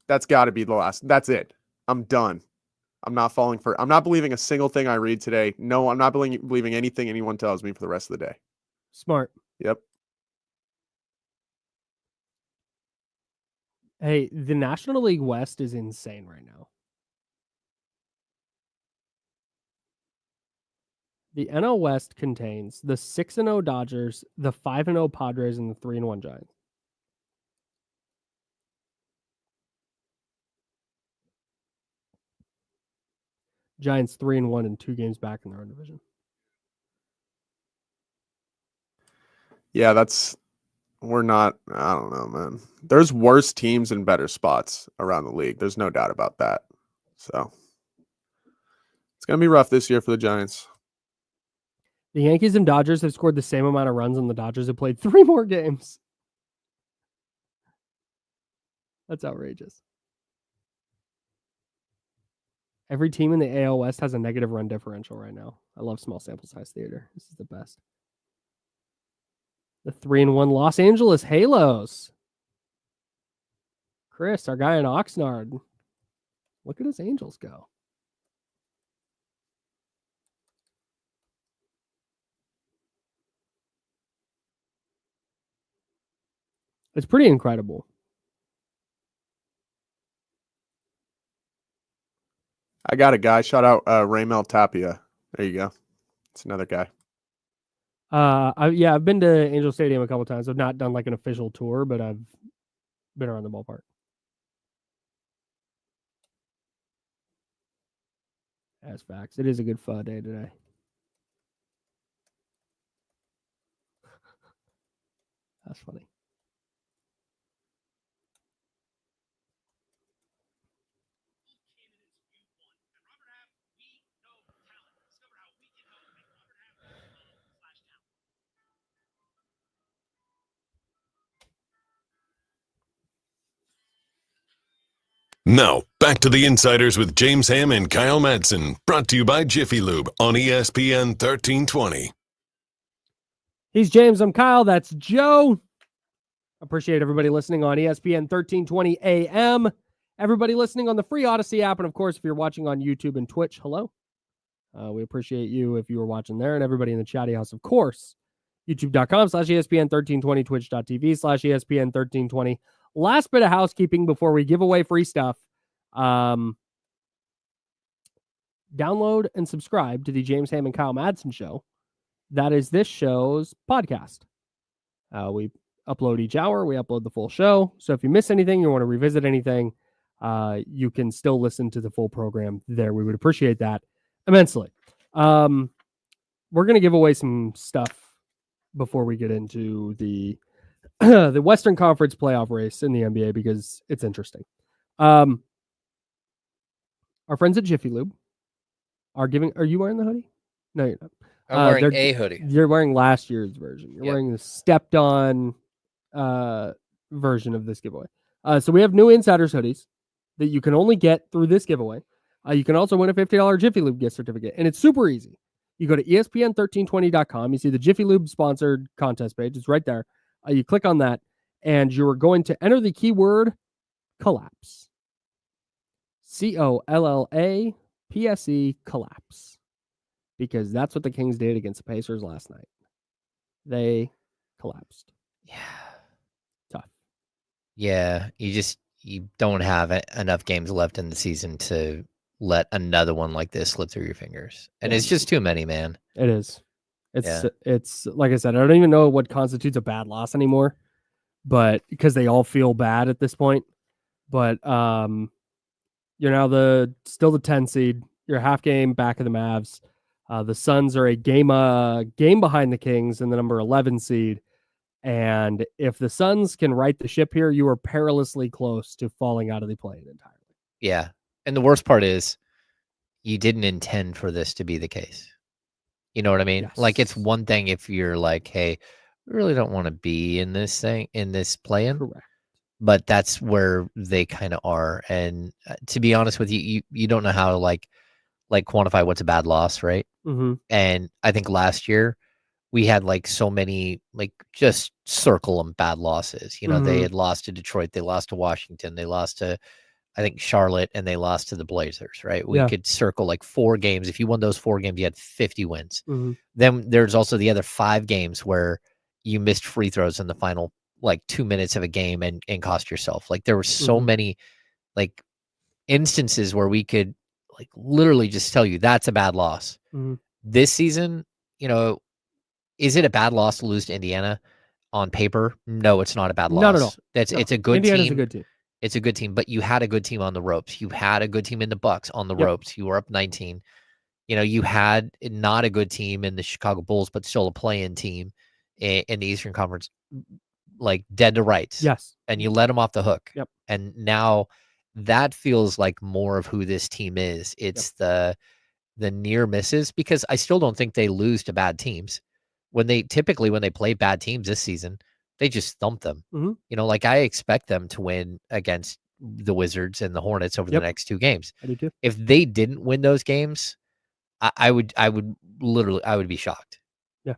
That's got to be the last. That's it. I'm done. I'm not believing a single thing I read today. No, I'm not believing anything anyone tells me for the rest of the day. Smart. Yep. Hey, the National League West is insane right now. The NL West contains the 6-0 Dodgers, the 5-0 Padres, and the 3-1 Giants. Giants 3-1 and 2 games back in their own division. Yeah, we're not, I don't know, man. There's worse teams and better spots around the league. There's no doubt about that. So it's going to be rough this year for the Giants. The Yankees and Dodgers have scored the same amount of runs, and the Dodgers have played 3 more games. That's outrageous. Every team in the AL West has a negative run differential right now. I love small sample size theater. This is the best. The 3-1 Los Angeles Halos. Chris, our guy in Oxnard. Look at his Angels go. It's pretty incredible. I got a guy. Shout out Raymel Tapia. There you go. It's another guy. I've been to Angel Stadium a couple times. I've not done like an official tour, but I've been around the ballpark. That's facts. It is a good fun day today. That's funny. Now, back to the Insiders with James Ham and Kyle Madsen, brought to you by Jiffy Lube on ESPN 1320. He's James. I'm Kyle. That's Joe. Appreciate everybody listening on ESPN 1320 AM. Everybody listening on the free Odyssey app. And of course, if you're watching on YouTube and Twitch, hello. We appreciate you if you were watching there, and everybody in the chatty house, of course. YouTube.com/ESPN1320, Twitch.tv/ESPN1320. Last bit of housekeeping before we give away free stuff. Download and subscribe to the James Ham and Kyle Madsen show. That is this show's podcast. We upload each hour. We upload the full show. So if you miss anything, you want to revisit anything, you can still listen to the full program there. We would appreciate that immensely. We're going to give away some stuff before we get into the the Western Conference playoff race in the NBA because it's interesting. Our friends at Jiffy Lube are giving. Are you wearing the hoodie? No, you're not. I'm wearing a hoodie. You're wearing last year's version. You're Yep. wearing the stepped on version of this giveaway. So we have new Insiders hoodies that you can only get through this giveaway. You can also win a $50 Jiffy Lube gift certificate, and it's super easy. You go to ESPN1320.com. You see the Jiffy Lube sponsored contest page. It's right there. You click on that, and you're going to enter the keyword collapse. COLLAPSE, collapse. Because that's what the Kings did against the Pacers last night. They collapsed. Yeah. Tough. Yeah. You don't have enough games left in the season to let another one like this slip through your fingers. And it's just too many, man. It is. It's like I said, I don't even know what constitutes a bad loss anymore, but because they all feel bad at this point. But you're now still the 10 seed. You're a half game back of the Mavs. The Suns are a game behind the Kings and the number 11 seed. And if the Suns can right the ship here, you are perilously close to falling out of the play-in entirely. Yeah. And the worst part is you didn't intend for this to be the case. You know what I mean? Yes. Like, it's one thing if you're like, hey, we really don't want to be in this play-in. Correct. But that's where they kind of are. And to be honest with you, you don't know how to like quantify what's a bad loss, right? Mm-hmm. And I think last year we had like so many like just circle them bad losses. You know, they had lost to Detroit, they lost to Washington, they lost to I think Charlotte, and they lost to the Blazers, right? We could circle like 4 games. If you won those 4 games, you had 50 wins. Mm-hmm. Then there's also the other 5 games where you missed free throws in the final like 2 minutes of a game and cost yourself. Like there were so many like instances where we could like literally just tell you that's a bad loss. Mm-hmm. This season, you know, is it a bad loss to lose to Indiana on paper? No, it's not a bad loss. Not at all. It's a good Indiana's team. a good team. It's a good team, but you had a good team on the ropes. You had a good team in the Bucks on the ropes. You were up 19. You know, you had not a good team in the Chicago Bulls, but still a play-in team in the Eastern Conference, like dead to rights. Yes. And you let them off the hook. Yep. And now that feels like more of who this team is. It's the near misses, because I still don't think they lose to bad teams. When they play bad teams this season, they just thump them. Mm-hmm. You know, like I expect them to win against the Wizards and the Hornets over the next 2 games. I do too. If they didn't win those games, I would be shocked. Yeah.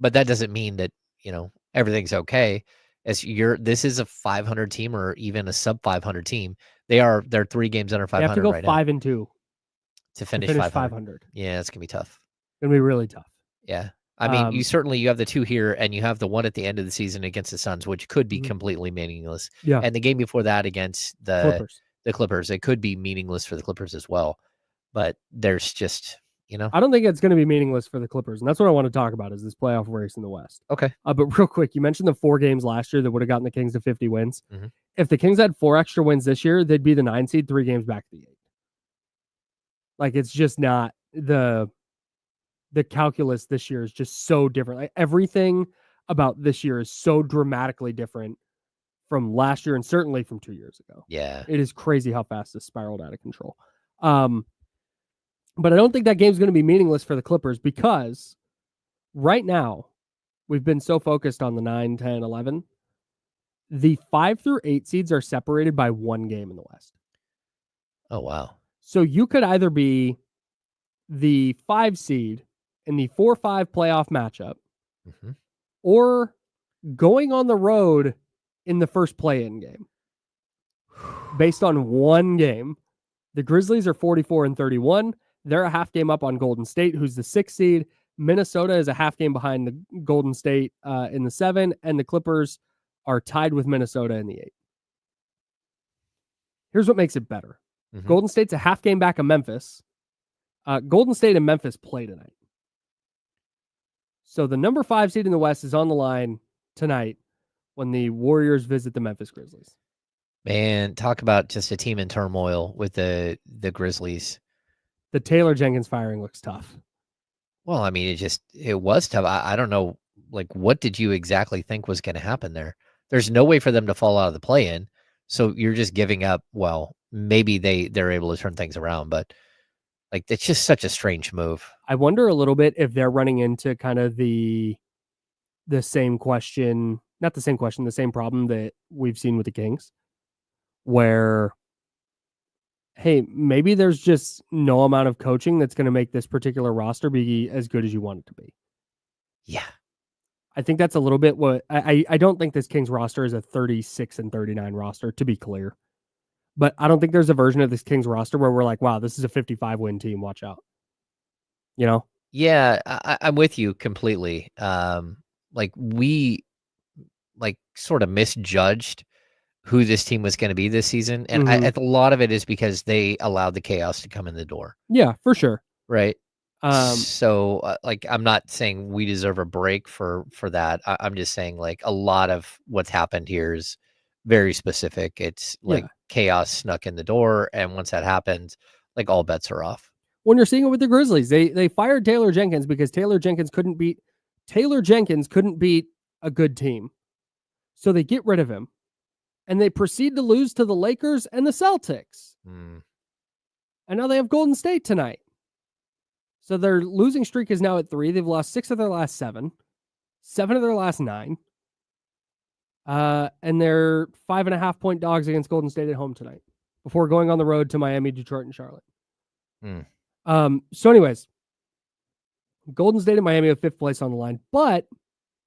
But that doesn't mean that, you know, everything's okay. This is a 500 team or even a sub 500 team. They're 3 games under 500 You have to go right 5-2 to finish 500. Yeah, it's gonna be tough. It's gonna be really tough. Yeah. I mean, you have the 2 here, and you have the one at the end of the season against the Suns, which could be completely meaningless. Yeah. And the game before that against the Clippers, it could be meaningless for the Clippers as well. But there's just, I don't think it's going to be meaningless for the Clippers, and that's what I want to talk about is this playoff race in the West. Okay. But real quick, you mentioned the 4 games last year that would have gotten the Kings to 50 wins. Mhm. If the Kings had 4 extra wins this year, they'd be the 9 seed, 3 games back to the 8. Like, it's just not the calculus this year is just so different. Like, everything about this year is so dramatically different from last year and certainly from 2 years ago. Yeah. It is crazy how fast this spiraled out of control. But I don't think that game's going to be meaningless for the Clippers because right now we've been so focused on the 9, 10, 11. The 5 through 8 seeds are separated by 1 game in the West. Oh, wow. So you could either be the 5 seed in the 4-5 playoff matchup or going on the road in the first play-in game based on 1 game. The Grizzlies are 44-31. They're a half game up on Golden State, who's the 6th seed. Minnesota is a half game behind the Golden State in the 7, and the Clippers are tied with Minnesota in the 8. Here's what makes it better. Golden State's a half game back of Memphis. Golden State and Memphis play tonight. So the number 5 seed in the West is on the line tonight when the Warriors visit the Memphis Grizzlies. Man, talk about just a team in turmoil with the Grizzlies. The Taylor Jenkins firing looks tough. Well, I mean, it was tough. I don't know, like, what did you exactly think was going to happen there? There's no way for them to fall out of the play-in, so you're just giving up. Well, maybe they're able to turn things around, but like, it's just such a strange move. I wonder a little bit if they're running into kind of the same question, not the same question, the same problem that we've seen with the Kings, where, hey, maybe there's just no amount of coaching that's going to make this particular roster be as good as you want it to be. Yeah. I think that's a little bit what I don't think this Kings roster is a 36-39 roster, to be clear. But I don't think there's a version of this Kings roster where we're like, wow, this is a 55-win team. Watch out. You know? Yeah, I'm with you completely. Like, we sort of misjudged who this team was going to be this season. And a lot of it is because they allowed the chaos to come in the door. Yeah, for sure. Right. So I'm not saying we deserve a break for that. I'm just saying, like, a lot of what's happened here is very specific. It's like chaos snuck in the door. And once that happens, like, all bets are off. When you're seeing it with the Grizzlies, they fired Taylor Jenkins because Taylor Jenkins couldn't beat a good team. So they get rid of him. And they proceed to lose to the Lakers and the Celtics. And now they have Golden State tonight. So their losing streak is now at 3. They've lost 6 of their last 7. 7 of their last 9. And they're 5.5-point dogs against Golden State at home tonight before going on the road to Miami, Detroit, and Charlotte. So anyways, Golden State and Miami have 5th place on the line. But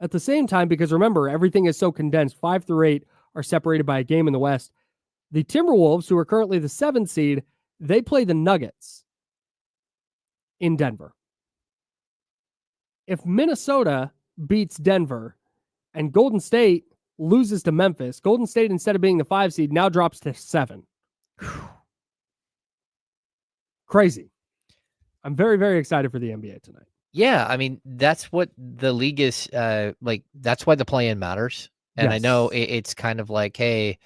at the same time, because remember, everything is so condensed, 5 through 8 are separated by a game in the West. The Timberwolves, who are currently the 7th seed, they play the Nuggets in Denver. If Minnesota beats Denver and Golden State loses to Memphis, Golden State, instead of being the 5 seed, now drops to 7. Crazy. I'm very, very excited for the NBA tonight. Yeah, I mean, that's what the league is like. That's why the play-in matters. And I know it's kind of like, hey,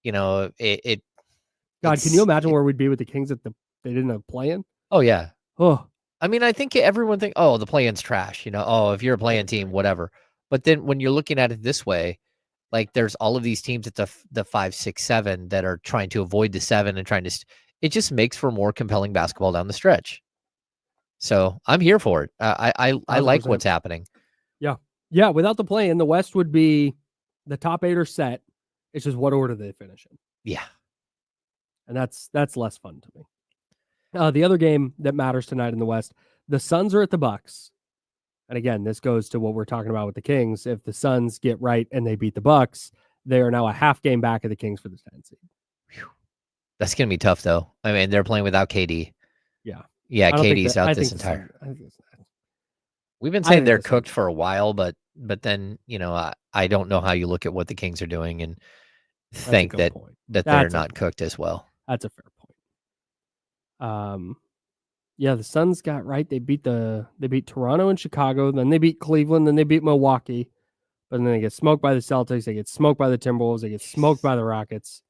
you know, God, can you imagine where we'd be with the Kings if they didn't have play-in? Oh, yeah. Oh, I mean, I think everyone thinks, oh, the play-in's trash. You know, oh, if you're a play-in team, whatever. But then when you're looking at it this way, like, there's all of these teams at the 5, 6, 7 that are trying to avoid the 7 and trying to. It just makes for more compelling basketball down the stretch. So I'm here for it. I like what's happening. Yeah. Without the play-in, the West would be the top 8 are set. It's just what order they finish in. Yeah. And that's less fun to me. The other game that matters tonight in the West, the Suns are at the Bucks. And again, this goes to what we're talking about with the Kings. If the Suns get right and they beat the Bucks, they are now a half game back of the Kings for the 10 seed. That's going to be tough, though. I mean, they're playing without KD. Yeah. Yeah, KD's out this entire. We've been I saying think they're the Suns cooked are for a while, but then I don't know how you look at what the Kings are doing and That's a think good that point. they're That's a not point. cooked as well. That's a fair point. Yeah, the Suns got right. They beat Toronto and Chicago, then they beat Cleveland, then they beat Milwaukee, but then they get smoked by the Celtics, they get smoked by the Timberwolves, they get smoked by the Rockets.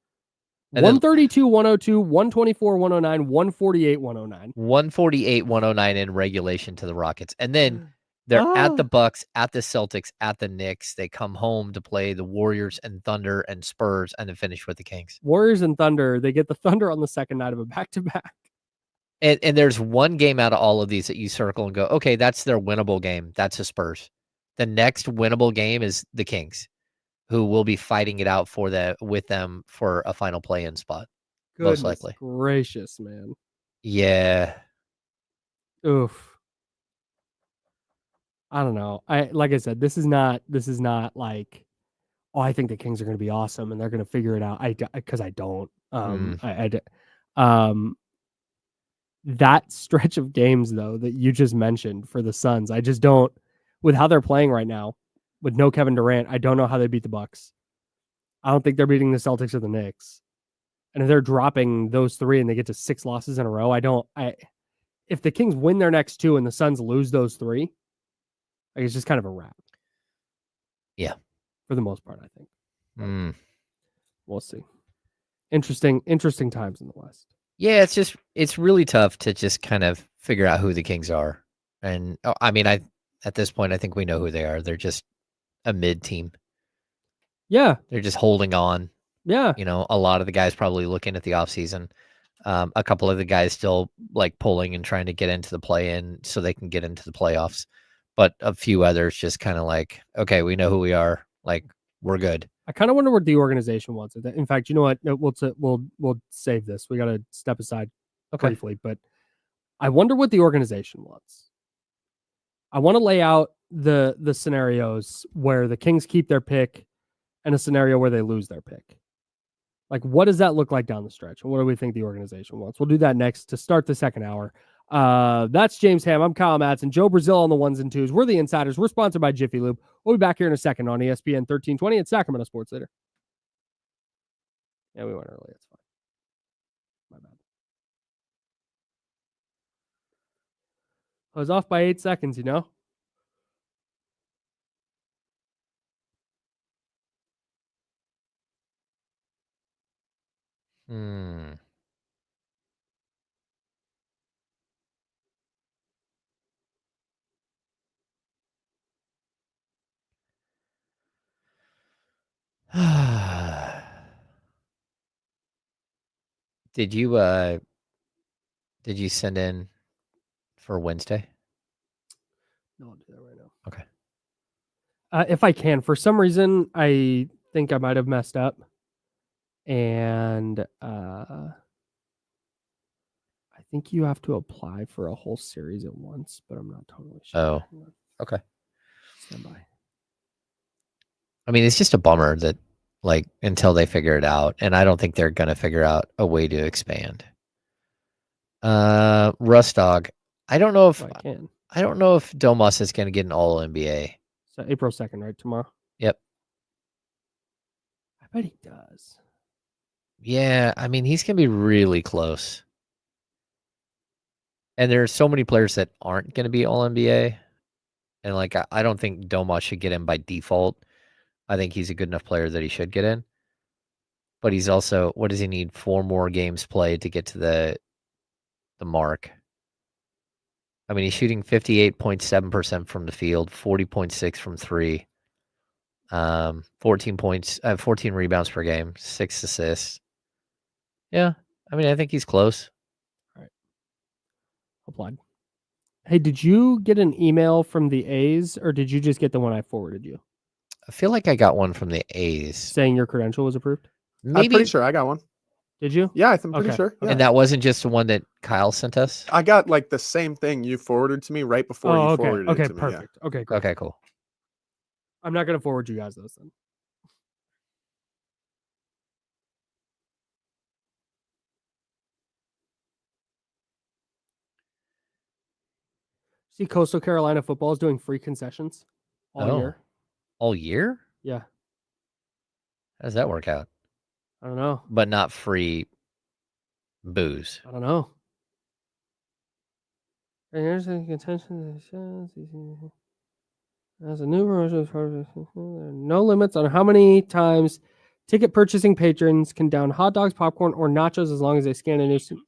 And then 132-102, 124-109, 148-109. 148-109 in regulation to the Rockets. And then they're at the Bucks, at the Celtics, at the Knicks. They come home to play the Warriors and Thunder and Spurs and then finish with the Kings. Warriors and Thunder, they get the Thunder on the second night of a back-to-back. And there's one game out of all of these that you circle and go, okay, that's their winnable game. That's the Spurs. The next winnable game is the Kings, who will be fighting it out with them for a final play-in spot. Goodness most likely. gracious, man. Yeah. Oof. I don't know. Like I said, this is not like, oh, I think the Kings are going to be awesome and they're going to figure it out. Because I don't. That stretch of games though that you just mentioned for the Suns, I just don't. With how they're playing right now, with no Kevin Durant, I don't know how they beat the Bucks. I don't think they're beating the Celtics or the Knicks. And if they're dropping those three and they get to 6 losses in a row, if the Kings win their next 2 and the Suns lose those 3, like it's just kind of a wrap. Yeah. For the most part, I think. Mm. We'll see. Interesting times in the West. Yeah, it's really tough to just kind of figure out who the Kings are. And I mean, at this point, I think we know who they are. They're just a mid team. Yeah. They're just holding on. Yeah. A lot of the guys probably looking at the offseason. A couple of the guys still like pulling and trying to get into the play-in so they can get into the playoffs. But a few others just kind of like, okay, we know who we are. Like, we're good. I kind of wonder what the organization wants. In fact, you know what? We'll save this. We got to step aside briefly, but I wonder what the organization wants. I want to lay out the scenarios where the Kings keep their pick and a scenario where they lose their pick. Like, what does that look like down the stretch? And what do we think the organization wants? We'll do that next to start the second hour. That's James Ham. I'm Kyle Matson. Joe Brazil on the ones and twos. We're the Insiders. We're sponsored by Jiffy Lube. We'll be back here in a second on ESPN 1320 at Sacramento Sports Leader. Yeah, we went early. That's fine. My bad. I was off by 8 seconds, you know? Did you send in for Wednesday? No, I'll do that right now. Okay. If I can, for some reason, I think I might have messed up. And I think you have to apply for a whole series at once, but I'm not totally sure. Oh, okay. Stand by. I mean, it's just a bummer that, like, until they figure it out, and I don't think they're going to figure out a way to expand. Russ Dog. I don't know if Domas is going to get an All NBA. So April 2nd, right? Tomorrow? Yep. I bet he does. Yeah, I mean, he's going to be really close. And there are so many players that aren't going to be All NBA. And, like, I don't think Domas should get in by default. I think he's a good enough player that he should get in. But he's also, what does he need? 4 more games played to get to the mark. I mean, he's shooting 58.7% from the field, 40.6 from 3, 14 rebounds per game, 6 assists. Yeah, I mean, I think he's close. All right. Applied. Hey, did you get an email from the A's or did you just get the one I forwarded you? I feel like I got one from the A's. Saying your credential was approved? I'm pretty sure I got one. Did you? Yeah, I'm pretty sure. Yeah. And that wasn't just the one that Kyle sent us? I got like the same thing you forwarded to me right before you forwarded it to me. Okay, perfect. Yeah. Okay, great. Okay, cool. I'm not going to forward you guys those then. See, Coastal Carolina football is doing free concessions all year. All year? Yeah. How does that work out? I don't know. But not free booze. I don't know. And here's the contention. As a new no limits on how many times ticket purchasing patrons can down hot dogs, popcorn, or nachos as long as they scan an instant.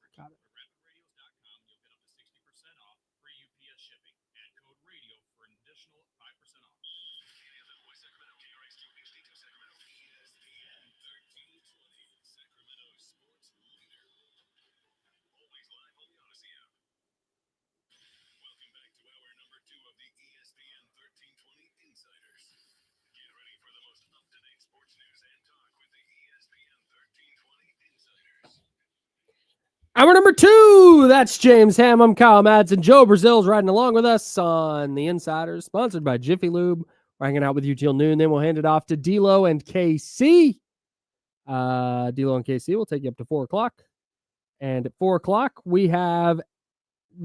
Hour number 2, that's James Ham. I'm Kyle Madsen. Joe Brazil's riding along with us on The Insiders, sponsored by Jiffy Lube. We're hanging out with you till noon, then we'll hand it off to D'Lo and KC. D'Lo and KC will take you up to 4 o'clock. And at 4 o'clock, we have what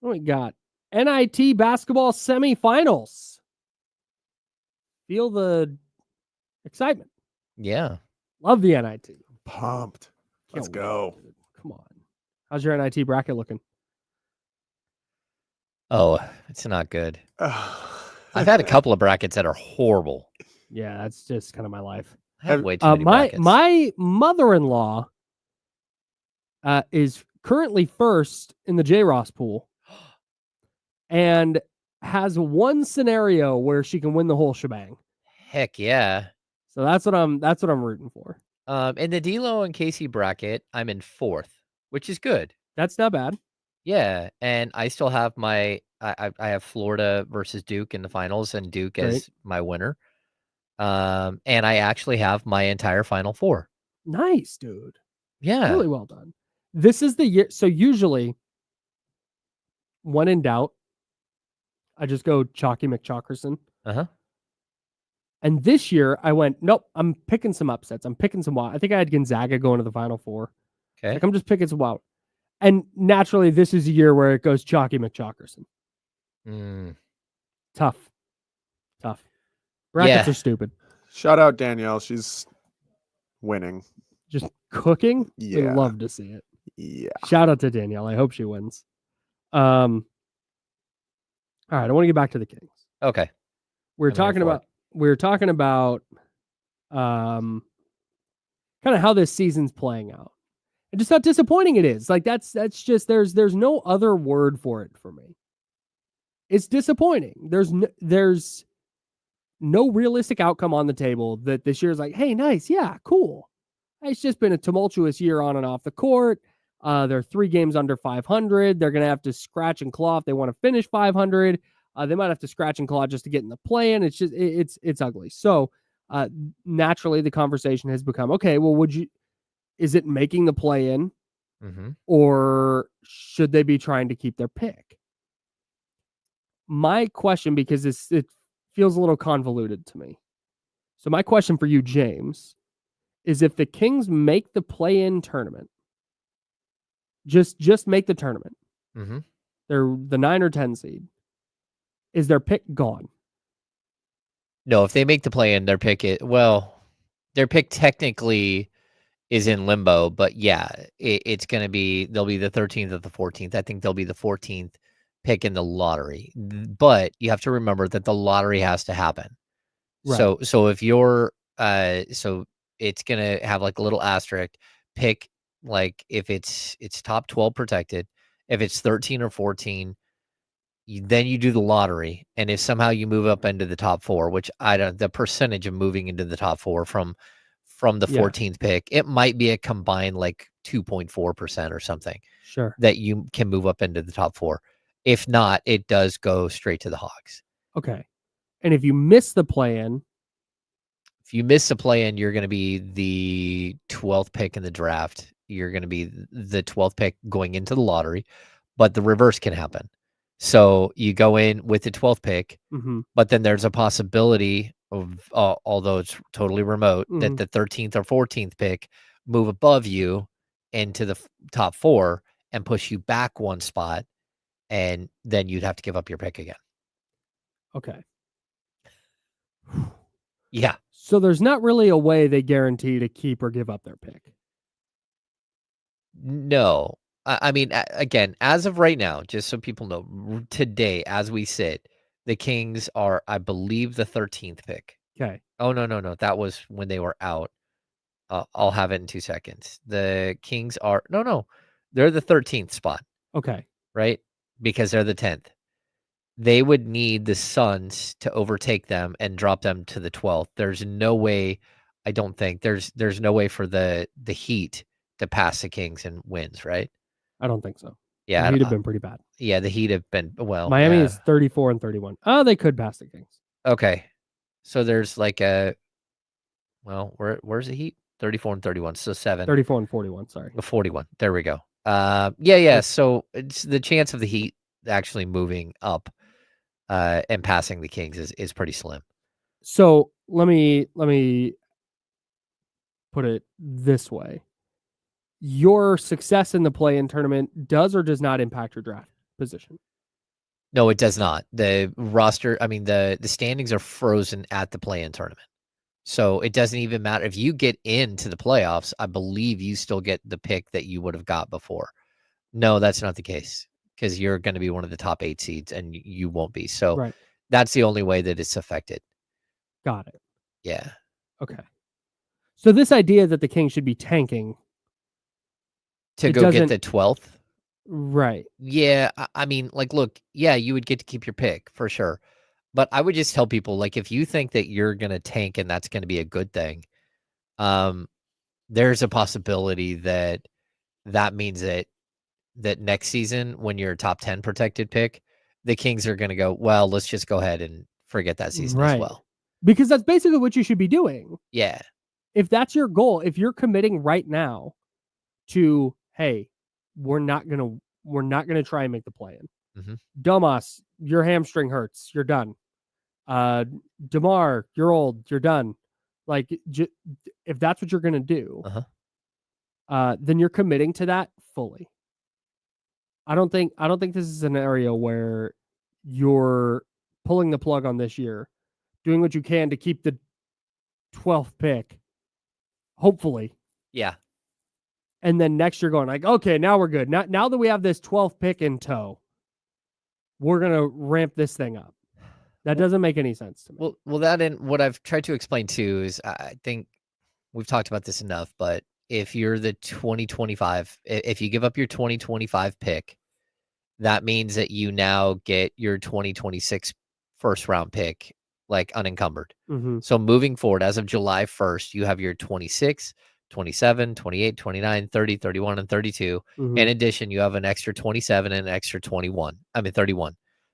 we got? NIT basketball semifinals. Feel the excitement. Yeah. Love the NIT. Pumped. Let's go. Dude. Come on. How's your NIT bracket looking? Oh, it's not good. I've had a couple of brackets that are horrible. Yeah, that's just kind of my life. I have way too many brackets. My mother-in-law is currently first in the J-Ross pool and has one scenario where she can win the whole shebang. Heck yeah. So that's what I'm rooting for. In the D'Lo and Casey bracket, I'm in 4th, which is good. That's not bad. Yeah, and I still have I have Florida versus Duke in the finals, and Duke as my winner. And I actually have my entire Final Four. Nice, dude. Yeah. Really well done. This is the year. So usually, when in doubt, I just go Chalky McChalkerson. Uh-huh. And this year, I went, nope, I'm picking some upsets. I'm picking some wild. I think I had Gonzaga going to the Final Four. Okay. Like, I'm just picking some wild. And naturally, this is a year where it goes Chalky McChalkerson. Tough. Brackets are stupid. Shout out Danielle. She's winning. Just cooking. Yeah. We love to see it. Yeah. Shout out to Danielle. I hope she wins. All right. I want to get back to the Kings. Okay. We're talking about kind of how this season's playing out. And just how disappointing it is. Like that's just there's no other word for it for me. It's disappointing. There's no realistic outcome on the table that this year is like, hey, nice, yeah, cool. It's just been a tumultuous year on and off the court. They're 3 games under 500. They're gonna have to scratch and claw if they want to finish 500. They might have to scratch and claw just to get in the play-in. It's just it's ugly. So naturally, the conversation has become, okay, well, is it making the play-in, or should they be trying to keep their pick? My question, because it feels a little convoluted to me. So my question for you, James, is if the Kings make the play-in tournament, just make the tournament. They're the 9 or 10 seed. Is their pick gone? No, if they make the play-in, their pick technically is in limbo, but yeah, it's going to be, they'll be the 13th or the 14th. I think they'll be the 14th pick in the lottery, but you have to remember that the lottery has to happen. Right. So if you're, so it's going to have like a little asterisk pick, like if it's top 12 protected, if it's 13 or 14, then you do the lottery. And if somehow you move up into the top 4, which the percentage of moving into the top 4 from the 14th pick, it might be a combined like 2.4% or something. Sure. That you can move up into the top 4. If not, it does go straight to the Hawks. Okay. And if you miss the play-in? If you miss the play-in, you're going to be the 12th pick in the draft. You're going to be the 12th pick going into the lottery, but the reverse can happen. So you go in with the 12th pick, but then there's a possibility of, although it's totally remote, that the 13th or 14th pick move above you into the top 4 and push you back one spot. and then you'd have to give up your pick again. Okay. Yeah. So there's not really a way they guarantee to keep or give up their pick. No. I mean, again, as of right now, just so people know, today, as we sit, the Kings are, I believe, the 13th pick. Okay. Oh, no. That was when they were out. I'll have it in 2 seconds. The Kings are, no. They're the 13th spot, Okay. right? Because they're the 10th. They would need the Suns to overtake them and drop them to the 12th. There's no way, I don't think, there's no way for the Heat to pass the Kings and wins, right? I don't think so. Yeah. The Heat have been pretty bad. Yeah, the Heat have been, well. Miami is 34 and 31. Oh, they could pass the Kings. Okay. So there's like where's the Heat? 34 and 31. So 7. 34 and 41, sorry. 41. There we go. Yeah. So it's the chance of the Heat actually moving up and passing the Kings is pretty slim. So let me put it this way. Your success in the play-in tournament does or does not impact your draft position? No, it does not. The roster, I mean, the standings are frozen at the play-in tournament. So it doesn't even matter. If you get into the playoffs, I believe you still get the pick that you would have got before. No, that's not the case, because you're going to be one of the top 8 seeds and you won't be. So that's the only way that it's affected. Got it. Yeah. Okay. So this idea that the Kings should be tanking to go get the 12th. Right. Yeah. I mean, like, look, yeah, you would get to keep your pick for sure. But I would just tell people, like, if you think that you're going to tank and that's going to be a good thing, there's a possibility that means that next season, when you're a top 10 protected pick, the Kings are going to go, well, let's just go ahead and forget that season as well. Because that's basically what you should be doing. Yeah. If that's your goal, if you're committing right now to, hey, we're not gonna try and make the play-in. Mm-hmm. Domas, your hamstring hurts. You're done. DeMar, you're old. You're done. Like, if that's what you're gonna do, then you're committing to that fully. I don't think this is an area where you're pulling the plug on this year, doing what you can to keep the 12th pick. Hopefully. Yeah. And then next year going like, okay, now we're good. Now that we have this 12th pick in tow, we're going to ramp this thing up. That doesn't make any sense to me. Well, that and what I've tried to explain too is I think we've talked about this enough, but if you're the 2025, if you give up your 2025 pick, that means that you now get your 2026 first round pick like unencumbered. Mm-hmm. So moving forward, as of July 1st, you have your 26, 27, 28, 29, 30, 31, and 32. Mm-hmm. In addition, you have an extra 27 and an extra 31.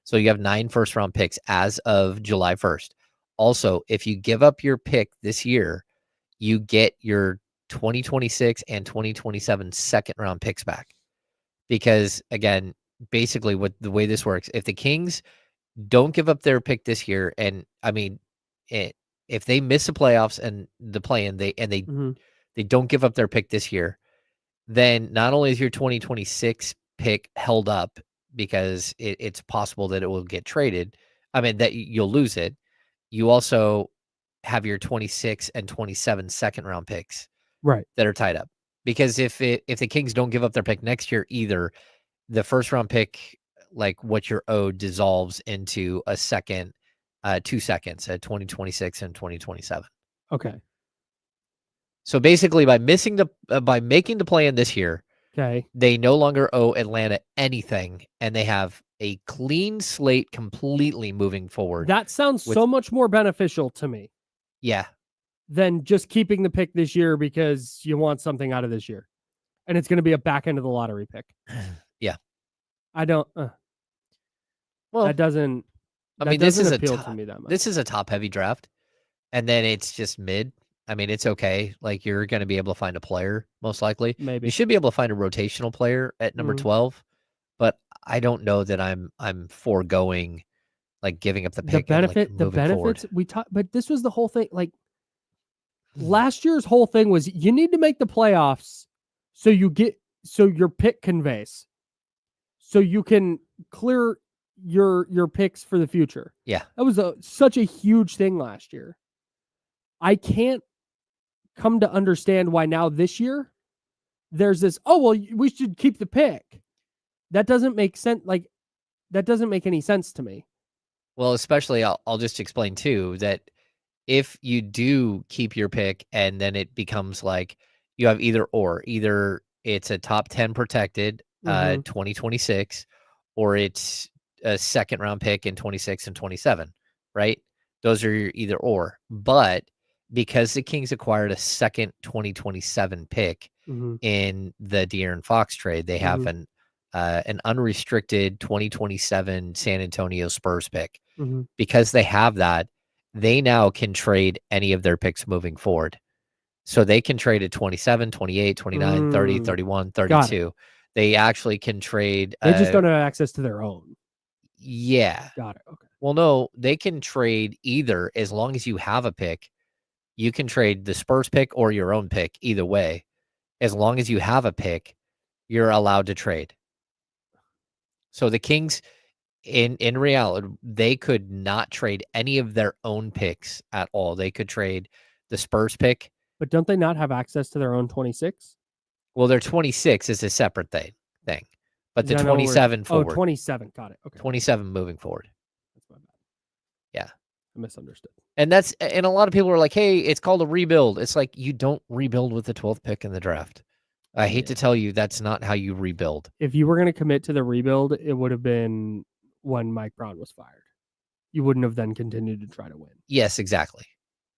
So you have 9 first round picks as of July 1st. Also, if you give up your pick this year, you get your 2026 and 2027 second round picks back. Because again, basically what the way this works, if the Kings don't give up their pick this year, and I mean, if they miss the playoffs and the play-in, they don't give up their pick this year, then not only is your 2026 pick held up because it's possible that it will get traded, I mean, that you'll lose it, you also have your 26 and 27 second round picks that are tied up. Because if the Kings don't give up their pick next year either, the first round pick, like what you're owed, dissolves into a second, 2 seconds at 2026 and 2027. Okay. So basically, by making the play-in this year, they no longer owe Atlanta anything, and they have a clean slate completely moving forward. That sounds so much more beneficial to me. Yeah. Than just keeping the pick this year because you want something out of this year, and it's going to be a back end of the lottery pick. Yeah. I don't. Well, that doesn't. I mean, this is appeal to me that much. This is a top-heavy draft, and then it's just mid. I mean, it's okay. Like, you're going to be able to find a player, most likely. Maybe you should be able to find a rotational player at number 12, but I don't know that I'm foregoing, like, giving up the pick. The benefits we talked, but this was the whole thing. Like, last year's whole thing was you need to make the playoffs so your pick conveys, so you can clear your picks for the future. Yeah. That was such a huge thing last year. I can't come to understand why now this year there's this, oh, well, we should keep the pick. That doesn't make sense. Like, that doesn't make any sense to me. Well, especially I'll just explain too that if you do keep your pick and then it becomes like you have either it's a top 10 protected 2026 or it's a second round pick in 26 and 27, right? Those are your either or. But because the Kings acquired a second 2027 pick in the De'Aaron Fox trade, they have an unrestricted 2027 San Antonio Spurs pick. Because they have that, they now can trade any of their picks moving forward. So they can trade at 27, 28, 29, 30, 31, 32. They actually can trade. They just don't have access to their own. Yeah. Got it. Okay. Well, no, they can trade either. As long as you have a pick, you can trade the Spurs pick or your own pick either way. As long as you have a pick, you're allowed to trade. So the Kings, in reality, they could not trade any of their own picks at all. They could trade the Spurs pick. But don't they not have access to their own 26? Well, their 26 is a separate thing. But the 27 forward. 27. Got it. Okay. 27 moving forward. That's my bad. Yeah. I misunderstood. And a lot of people are like, hey, it's called a rebuild. It's like, you don't rebuild with the 12th pick in the draft. I hate to tell you, that's not how you rebuild. If you were going to commit to the rebuild, it would have been when Mike Brown was fired. You wouldn't have then continued to try to win. Yes, exactly.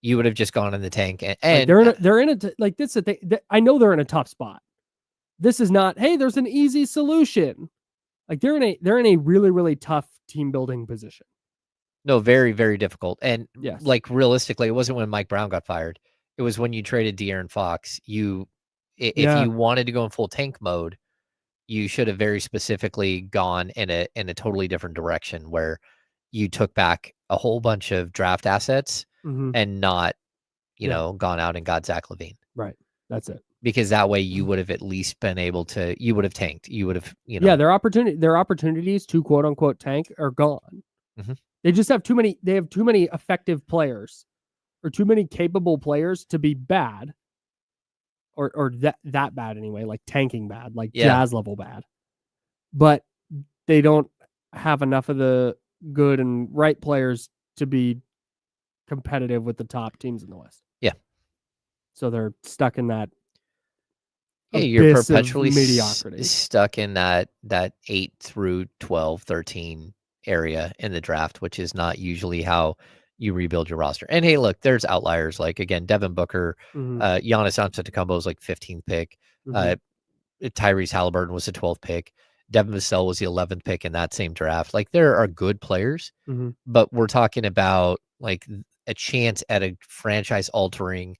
You would have just gone in the tank. And like they're in a like this. I know they're in a tough spot. This is not, hey, there's an easy solution. Like they're in a really, really tough team building position. No, very, very difficult. And yes, like realistically, it wasn't when Mike Brown got fired. It was when you traded De'Aaron Fox. If you wanted to go in full tank mode, you should have very specifically gone in a totally different direction where you took back a whole bunch of draft assets and not, gone out and got Zach LaVine. Right. That's it. Because that way you would have at least been able to, you would have tanked. You would have, Yeah, their opportunities to quote unquote tank are gone. They just have too many effective players or too many capable players to be bad. Or that bad anyway, like tanking bad, like Jazz level bad. But they don't have enough of the good and right players to be competitive with the top teams in the West. Yeah. So they're stuck in that. Yeah, you're perpetually mediocrity. Stuck in that 8 through 12, 13 area in the draft, which is not usually how you rebuild your roster. And hey, look, there's outliers. Like again, Devin Booker, Giannis Antetokounmpo was like 15th pick. Tyrese Halliburton was the 12th pick. Devin Vassell was the 11th pick in that same draft. Like there are good players, but we're talking about like a chance at a franchise altering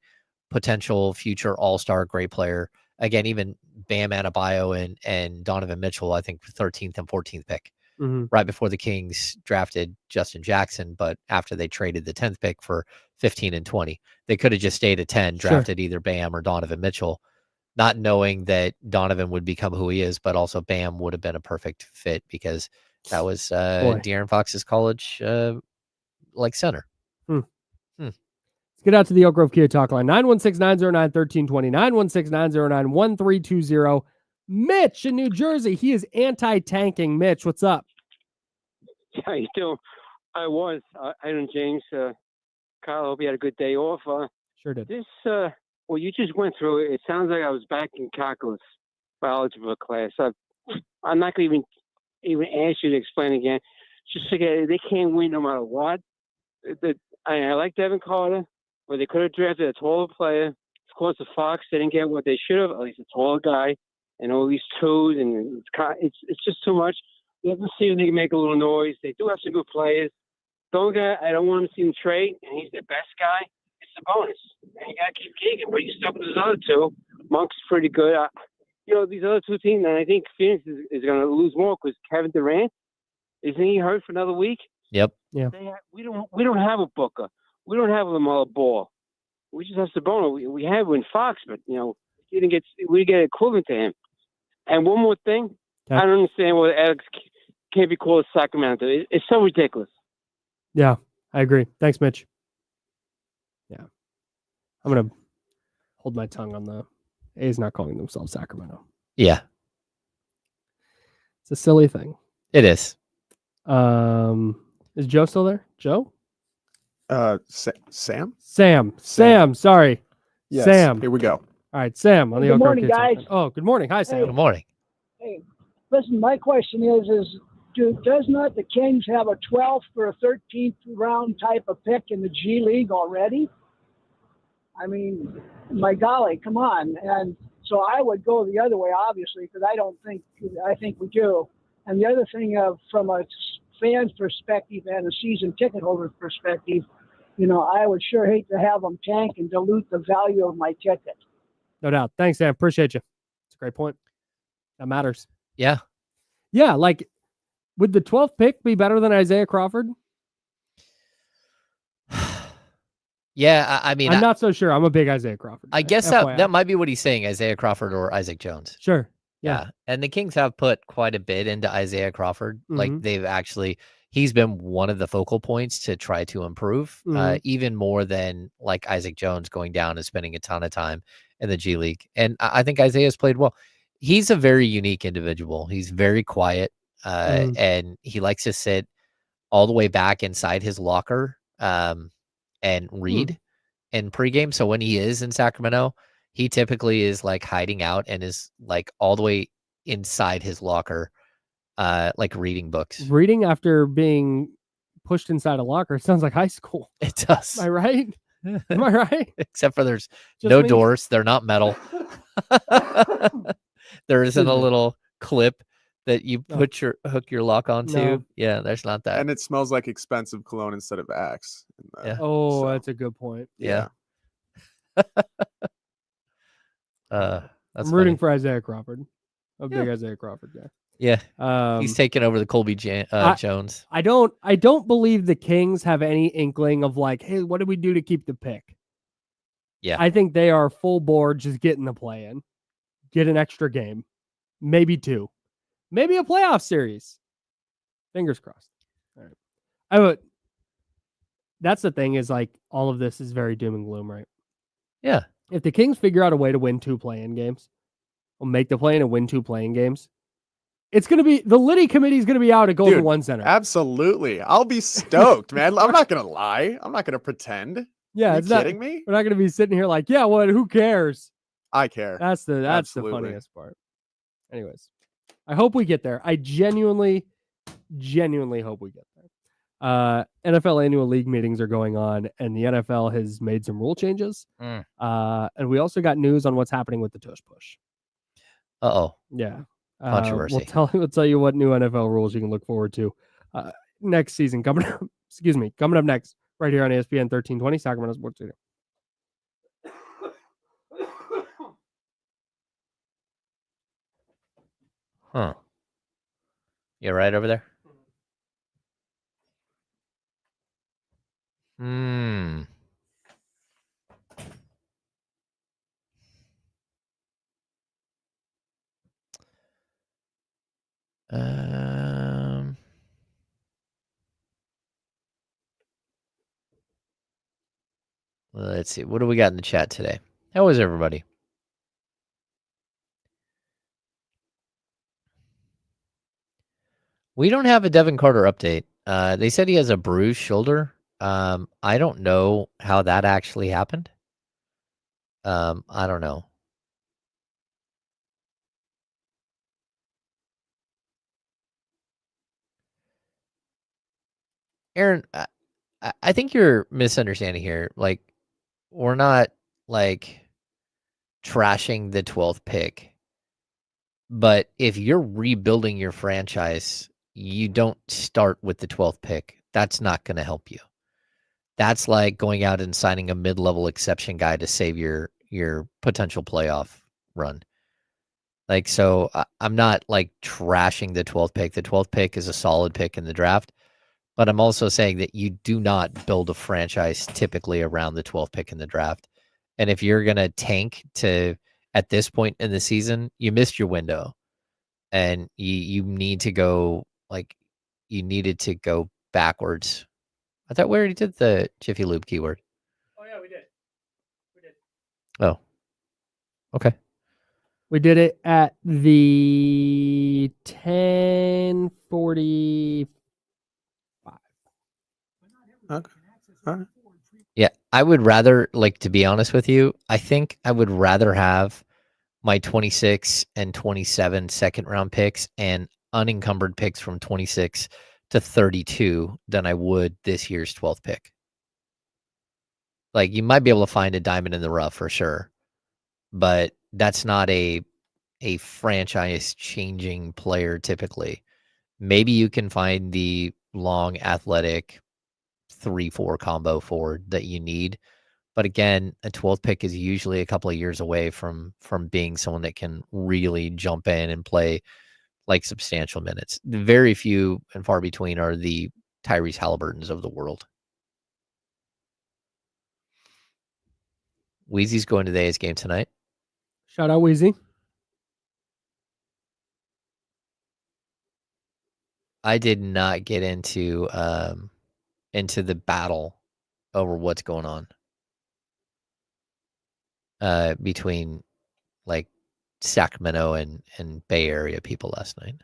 potential future all-star great player. Again, even Bam Adebayo and Donovan Mitchell, I think 13th and 14th pick. Right before the Kings drafted Justin Jackson, but after they traded the 10th pick for 15 and 20, they could have just stayed at 10, drafted either Bam or Donovan Mitchell, not knowing that Donovan would become who he is, but also Bam would have been a perfect fit because that was De'Aaron Fox's college center. Let's get out to the Oak Grove Kia Talk line. 916-909-1320, 916-909-1320. Mitch in New Jersey. He is anti-tanking. Mitch, what's up? How you doing? I was. I and James. Kyle, hope you had a good day off. Sure did. This, well, you just went through it. It sounds like I was back in calculus biology class. I'm not going to even ask you to explain again. Just forget it. They can't win no matter what. I like Devin Carter, but they could have drafted a taller player. Of course, the Fox, they didn't get what they should have, at least a taller guy. And all these twos, and it's just too much. Let them see if they can make a little noise. They do have some good players. I don't want to see him trade, and he's the best guy. It's a bonus. And you got to keep Keegan, but you stuck with those other two. Monk's pretty good. These other two teams, and I think Phoenix is going to lose more because Kevin Durant, isn't he hurt for another week? Yep. Yeah. We don't have a Booker. We don't have a Lamar Ball. We just have Sabonis. We have him in Fox, but we didn't get equivalent to him. And one more thing, I don't understand what Alex can't be called Sacramento. It's so ridiculous. Yeah, I agree. Thanks, Mitch. Yeah. I'm going to hold my tongue on the A's not calling themselves Sacramento. Yeah, It's a silly thing. it is. Is Joe still there? Joe? Sam? Sam. Sorry. Yes, Sam. here we go. All right, Sam on the Good Elk morning, Grove Kids guys. Hotline. Oh, good morning. Hi, Sam. Good morning. Hey, listen, my question is does not the Kings have a 12th or a 13th round type of pick in the G League already? I mean, my golly, come on. And so I would go the other way, obviously, because I think we do. And the other thing, from a fan's perspective and a season ticket holder's perspective, I would sure hate to have them tank and dilute the value of my ticket. No doubt. Thanks, Sam. Appreciate you. It's a great point. That matters. Yeah. Yeah, like, would the 12th pick be better than Isaiah Crawford? Yeah, I mean, I'm not so sure. I'm a big Isaiah Crawford I guy, guess FYI. that might be what he's saying, Isaiah Crawford or Isaac Jones. Sure. Yeah. And the Kings have put quite a bit into Isaiah Crawford. Like Mhm. he's been one of the focal points to try to improve, Mhm. even more than like Isaac Jones going down and spending a ton of time in the G League. And I think Isaiah's played well. He's a very unique individual. He's very quiet, and he likes to sit all the way back inside his locker and read in pregame. So when he is in Sacramento, he typically is like hiding out and is like all the way inside his locker, like reading books. Reading after being pushed inside a locker sounds like high school. It does. Am I right? Am I right? Except for there's Just no me? doors. They're not metal. There isn't a Excuse me. little clip that you No. hook your lock onto. No. Yeah, there's not that. And it smells like expensive cologne instead of Axe. Yeah. Oh, So, that's a good point. Yeah. That's I'm rooting funny. for Isaiah Crawford. I'm a Yeah. big Isaiah Crawford guy. Yeah, he's taking over the Colby Jones. I don't believe the Kings have any inkling of like, hey, what do we do to keep the pick? Yeah. I think they are full board just getting the play in. Get an extra game. Maybe 2. Maybe a playoff series. Fingers crossed. All right. That's the thing is like all of this is very doom and gloom, right? Yeah. If the Kings figure out a way to win 2 play-in games, or make the play-in and win 2 play-in games, it's going to be the Liddy committee is going to be out at Golden Dude, One Center. Absolutely. I'll be stoked, man. I'm not going to lie. I'm not going to pretend. Yeah, Are it's you not, kidding me? we're not going to be sitting here like, yeah, what? Who cares? I care. That's the Absolutely. funniest part. Anyways, I hope we get there. I genuinely hope we get there. NFL annual league meetings are going on, and the NFL has made some rule changes. And we also got news on what's happening with the tush push. Uh-oh. Yeah. Controversy. We'll tell you what new NFL rules you can look forward to next season coming up. Coming up next, right here on ESPN 1320, Sacramento Sports Studio. Huh. You right over there? Hmm. Let's see. What do we got in the chat today? How is everybody? We don't have a Devin Carter update. They said he has a bruised shoulder. I don't know how that actually happened. I don't know. Aaron, I think you're misunderstanding here. Like, we're not like trashing the 12th pick. But if you're rebuilding your franchise, you don't start with the 12th pick. That's not going to help you. That's like going out and signing a mid-level exception guy to save your potential playoff run. Like, so I'm not like trashing the 12th pick. The 12th pick is a solid pick in the draft. But I'm also saying that you do not build a franchise typically around the 12th pick in the draft. And if you're going to tank at this point in the season, you missed your window. And you need to go, like, you needed to go backwards. I thought we already did the Jiffy Lube keyword. Oh yeah, we did. Oh, okay. We did it at the 10:45. Okay. All right. Yeah, I would rather, like, to be honest with you, I think I would rather have my 26 and 27 second round picks and unencumbered picks from 26 to 32 than I would this year's 12th pick. Like, you might be able to find a diamond in the rough for sure, but that's not a franchise changing player typically. Maybe you can find the long athletic 3-4 combo forward that you need. But again, a 12th pick is usually a couple of years away from being someone that can really jump in and play like substantial minutes. Very few and far between are the Tyrese Halliburtons of the world. Wheezy's going to the A's game tonight. Shout out Wheezy. I did not get into the battle over what's going on between like Sacramento and Bay Area people last night.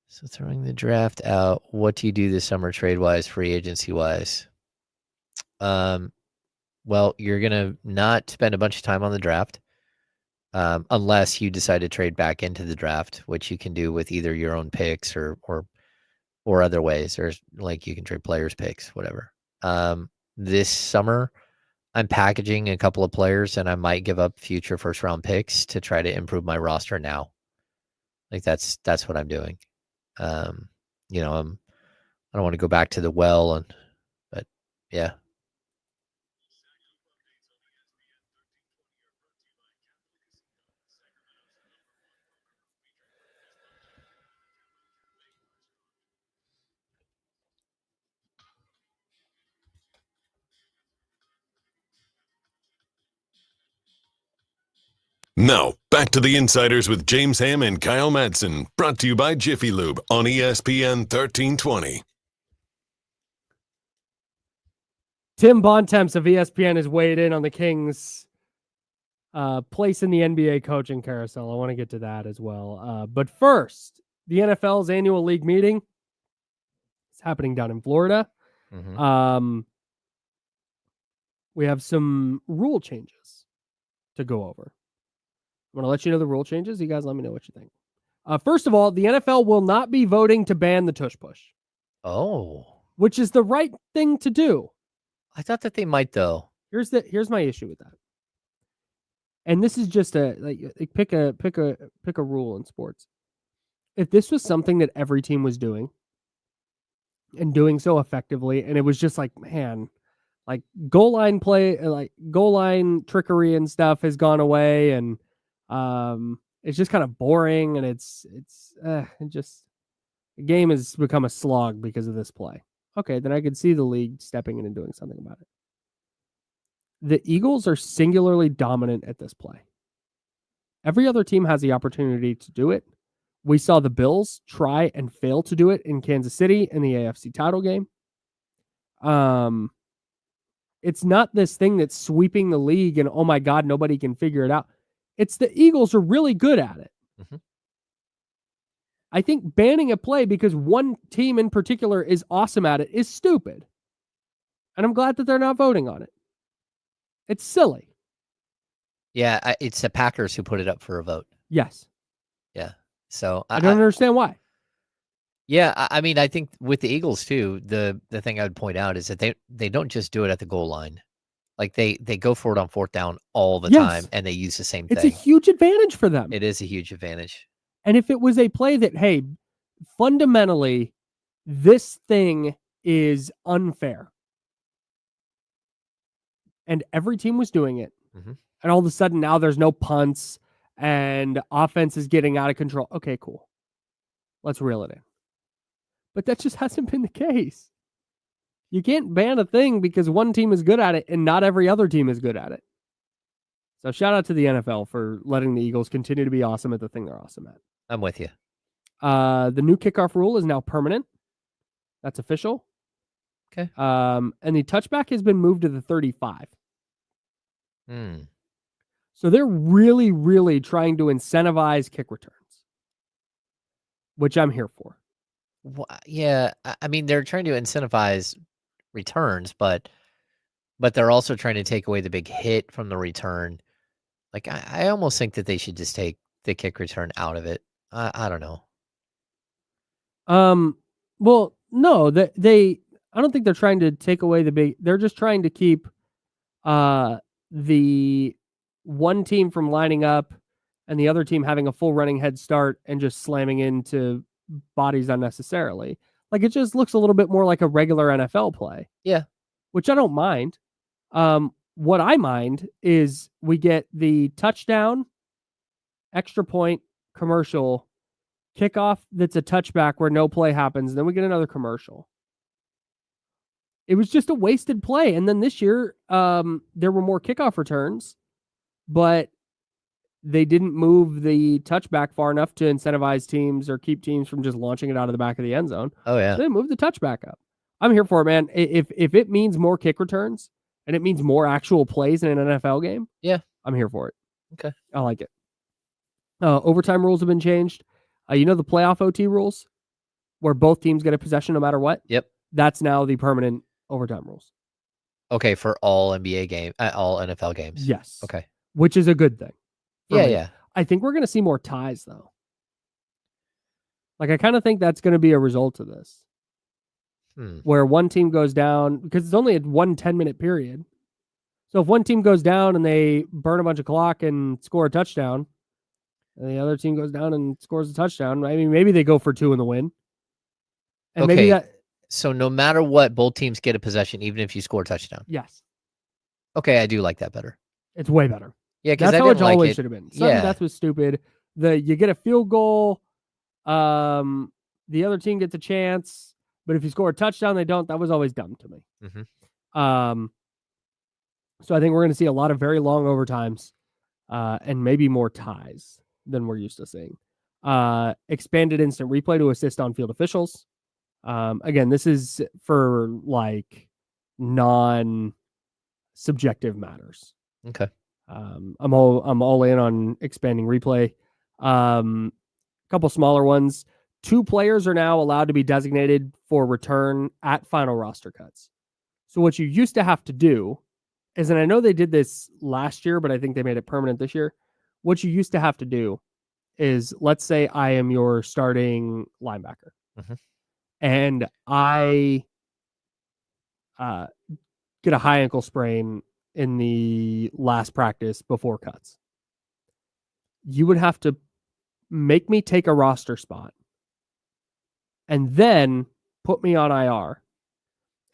So throwing the draft out, what do you do this summer trade-wise, free agency-wise? Well, you're going to not spend a bunch of time on the draft unless you decide to trade back into the draft, which you can do with either your own picks or other ways. There's like you can trade players' picks, whatever. This summer, I'm packaging a couple of players and I might give up future first round picks to try to improve my roster now. Like that's what I'm doing. I don't want to go back to the well but yeah. Now, back to the Insiders with James Ham and Kyle Madsen, brought to you by Jiffy Lube on ESPN 1320. Tim Bontemps of ESPN has weighed in on the Kings' place in the NBA coaching carousel. I want to get to that as well. But first, the NFL's annual league meeting is happening down in Florida. Mm-hmm. We have some rule changes to go over. I'm going to let you know the rule changes. You guys let me know what you think. First of all, the NFL will not be voting to ban the tush push. Oh. Which is the right thing to do. I thought that they might though. Here's my issue with that. And this is just pick a rule in sports. If this was something that every team was doing and doing so effectively, and it was just like, man, like goal line play, like goal line trickery and stuff has gone away, and it's just kind of boring, and the game has become a slog because of this play. Okay, then I could see the league stepping in and doing something about it. The Eagles are singularly dominant at this play. Every other team has the opportunity to do it. We saw the Bills try and fail to do it in Kansas City in the AFC title game. It's not this thing that's sweeping the league and, oh my God, nobody can figure it out. It's the Eagles are really good at it. Mm-hmm. I think banning a play because one team in particular is awesome at it is stupid. And I'm glad that they're not voting on it. It's silly. Yeah, it's the Packers who put it up for a vote. Yes. Yeah. So I don't understand why. Yeah, I mean, I think with the Eagles too, the thing I would point out is that they don't just do it at the goal line. Like they go for it on fourth down all the time, and they use the same thing. It's a huge advantage for them. It is a huge advantage. And if it was a play that, hey, fundamentally, this thing is unfair, and every team was doing it, and all of a sudden now there's no punts and offense is getting out of control. Okay, cool. Let's reel it in. But that just hasn't been the case. You can't ban a thing because one team is good at it and not every other team is good at it. So shout out to the NFL for letting the Eagles continue to be awesome at the thing they're awesome at. I'm with you. The new kickoff rule is now permanent. That's official. Okay. And the touchback has been moved to the 35. So they're really, really trying to incentivize kick returns, which I'm here for. Well, yeah, I mean, they're trying to incentivize returns, but they're also trying to take away the big hit from the return. Like, I almost think that they should just take the kick return out of it. I don't know. Well, no, I don't think they're trying to take away the big. They're just trying to keep the one team from lining up and the other team having a full running head start and just slamming into bodies unnecessarily. Like, it just looks a little bit more like a regular NFL play. Yeah. Which I don't mind. What I mind is we get the touchdown, extra point, commercial, kickoff that's a touchback where no play happens, and then we get another commercial. It was just a wasted play. And then this year, there were more kickoff returns, but they didn't move the touchback far enough to incentivize teams or keep teams from just launching it out of the back of the end zone. Oh, yeah. So they moved the touchback up. I'm here for it, man. If it means more kick returns and it means more actual plays in an NFL game, yeah, I'm here for it. Okay. I like it. Overtime rules have been changed. You know the playoff OT rules where both teams get a possession no matter what? Yep. That's now the permanent overtime rules. Okay, for all NBA game, all NFL games. Yes. Okay. Which is a good thing. Yeah, yeah. I think we're going to see more ties, though. Like, I kind of think that's going to be a result of this. Where one team goes down, because it's only a 1 10-minute period. So if one team goes down and they burn a bunch of clock and score a touchdown, and the other team goes down and scores a touchdown, I mean, maybe they go for 2 in the win. And okay. maybe that. So no matter what, both teams get a possession, even if you score a touchdown. Yes. Okay, I do like that better. It's way better. Yeah, because that's how it always should have been. Sudden Yeah. death was stupid. You get a field goal. The other team gets a chance, but if you score a touchdown, they don't. That was always dumb to me. So I think we're going to see a lot of very long overtimes, and maybe more ties than we're used to seeing. Expanded instant replay to assist on-field officials. Again, this is for like non-subjective matters. Okay. I'm all in on expanding replay. Couple smaller ones. 2 players are now allowed to be designated for return at final roster cuts. So what you used to have to do is, and I know they did this last year, but I think they made it permanent this year. What you used to have to do is, let's say I am your starting linebacker, and I get a high ankle sprain in the last practice before cuts. You would have to make me take a roster spot and then put me on IR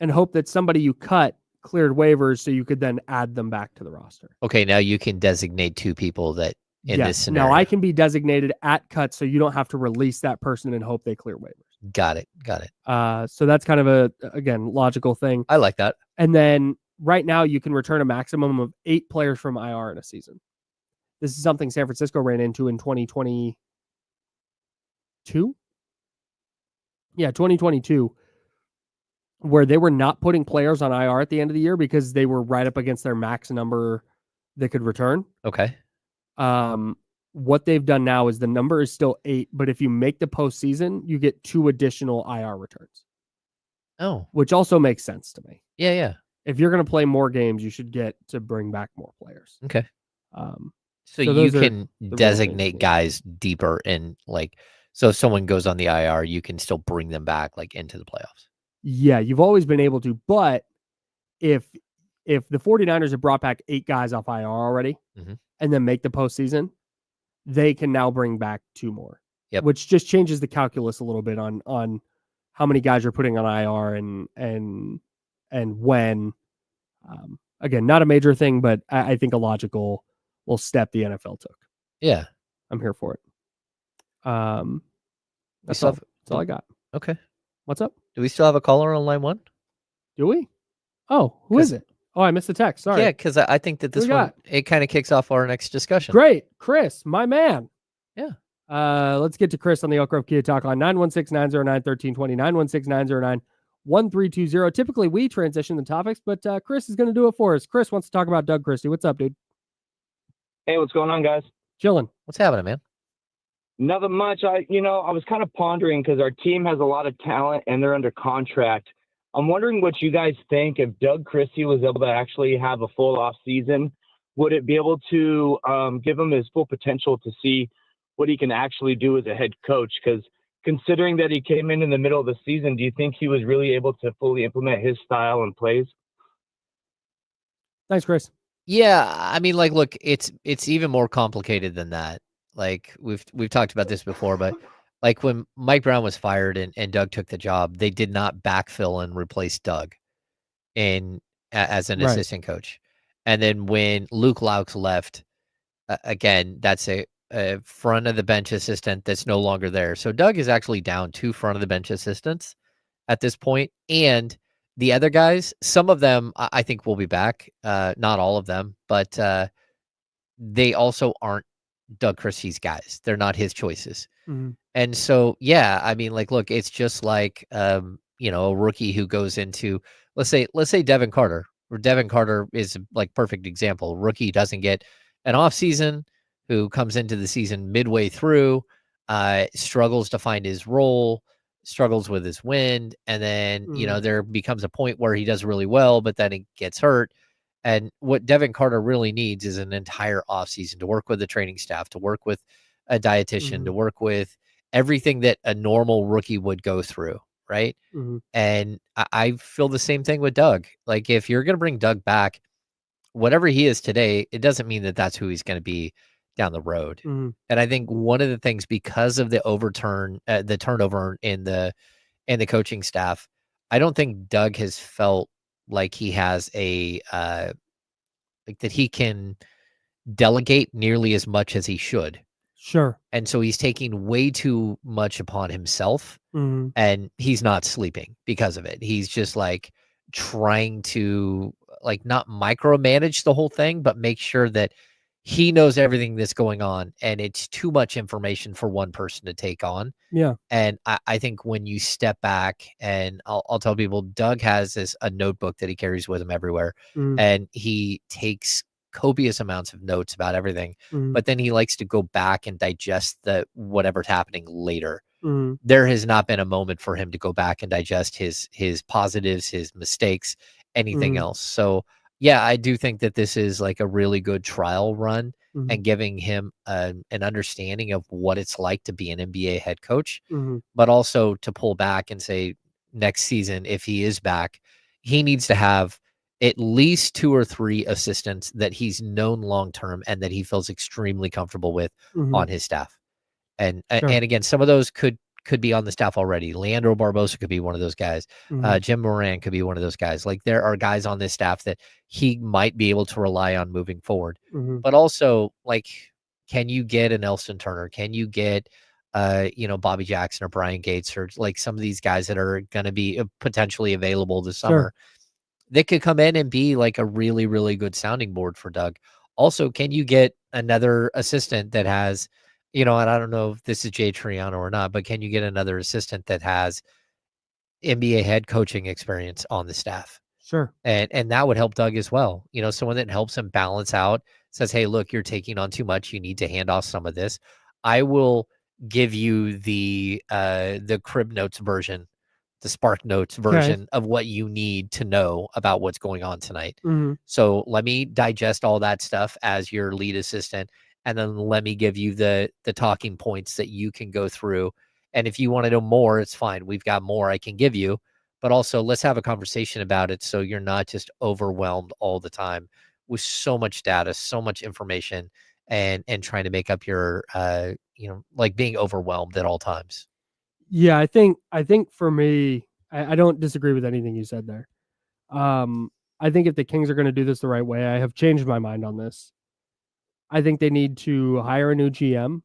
and hope that somebody you cut cleared waivers so you could then add them back to the roster. Okay, now you can designate 2 people that in this scenario. Now I can be designated at cut so you don't have to release that person and hope they clear waivers. Got it. So that's kind of a, again, logical thing. I like that. And then right now you can return a maximum of 8 players from IR in a season. This is something San Francisco ran into in 2022. Yeah, 2022, where they were not putting players on IR at the end of the year because they were right up against their max number they could return. Okay. What they've done now is the number is still 8, but if you make the postseason, you get 2 additional IR returns. Oh. Which also makes sense to me. Yeah, yeah. If you're going to play more games, you should get to bring back more players. Okay. So you those are can designate guys deeper in, like, so if someone goes on the IR, you can still bring them back, like, into the playoffs. Yeah, you've always been able to, but if the 49ers have brought back 8 guys off IR already and then make the postseason, they can now bring back 2 more. Yep. Which just changes the calculus a little bit on how many guys you're putting on IR and when. Again, not a major thing, but I think a logical step the NFL took. Yeah. I'm here for it. That's all I got. Okay. What's up? Do we still have a caller on line 1? Do we? Oh, who is it? Oh, I missed the text. Sorry. Yeah, because I think that this one, it kind of kicks off our next discussion. Great. Chris, my man. Yeah. Let's get to Chris on the Elk Grove Kia Talk line, 916-909-1320, 916-909-1320. Typically, we transition the topics, but Chris is going to do it for us. Chris wants to talk about Doug Christie. What's up, dude? Hey, what's going on, guys? Chilling. What's happening, man? Nothing much. I was kind of pondering because our team has a lot of talent and they're under contract. I'm wondering what you guys think if Doug Christie was able to actually have a full off season. Would it be able to give him his full potential to see what he can actually do as a head coach? Because considering that he came in the middle of the season, do you think he was really able to fully implement his style and plays? Thanks, Chris. Yeah, I mean, like, look, it's even more complicated than that. Like we've talked about this before, but like when Mike Brown was fired and Doug took the job, they did not backfill and replace Doug as an assistant coach. And then when Luke Laux left, again, that's a front of the bench assistant that's no longer there. So Doug is actually down 2 front of the bench assistants at this point. And the other guys, some of them I think will be back. Not all of them, but they also aren't Doug Christie's guys. They're not his choices. Mm-hmm. And so, yeah, I mean, like, look, it's just like, a rookie who goes into, let's say Devin Carter, where Devin Carter is like perfect example. Rookie doesn't get an off season, who comes into the season midway through, struggles to find his role, struggles with his wind. And then, there becomes a point where he does really well, but then he gets hurt. And what Devin Carter really needs is an entire offseason to work with the training staff, to work with a dietitian, to work with everything that a normal rookie would go through, right? And I feel the same thing with Doug. Like, if you're going to bring Doug back, whatever he is today, it doesn't mean that that's who he's going to be down the road. And I think one of the things, because of the turnover in the coaching staff, I don't think Doug has felt like he has that he can delegate nearly as much as he should. Sure. And so he's taking way too much upon himself, and he's not sleeping because of it. He's just like trying to not micromanage the whole thing, but make sure that he knows everything that's going on, and it's too much information for one person to take on. Yeah. And I think when you step back, and I'll tell people, Doug has a notebook that he carries with him everywhere, and he takes copious amounts of notes about everything, but then he likes to go back and digest whatever's happening later. There has not been a moment for him to go back and digest his positives, his mistakes, anything else. So yeah, I do think that this is like a really good trial run and giving him an understanding of what it's like to be an NBA head coach, but also to pull back and say next season, if he is back, he needs to have at least 2 or 3 assistants that he's known long-term and that he feels extremely comfortable with on his staff. And again, some of those could be on the staff already. Leandro Barbosa could be one of those guys. Jim Moran could be one of those guys. Like, there are guys on this staff that he might be able to rely on moving forward. But also, like, can you get an Elston Turner? Can you get, Bobby Jackson or Brian Gates, or like some of these guys that are going to be potentially available this summer that could come in and be like a really, really good sounding board for Doug. Also, can you get another assistant that has, and I don't know if this is Jay Triano or not, but can you get another assistant that has NBA head coaching experience on the staff? Sure. And that would help Doug as well. Someone that helps him balance out, says, hey, look, you're taking on too much. You need to hand off some of this. I will give you the Crib Notes version, the Spark Notes version of what you need to know about what's going on tonight. So let me digest all that stuff as your lead assistant, and then let me give you the talking points that you can go through. And if you want to know more, it's fine. We've got more I can give you, but also let's have a conversation about it, so you're not just overwhelmed all the time with so much data, so much information, and trying to make up your, like being overwhelmed at all times. Yeah, I think for me, I don't disagree with anything you said there. I think if the Kings are going to do this the right way, I have changed my mind on this. I think they need to hire a new GM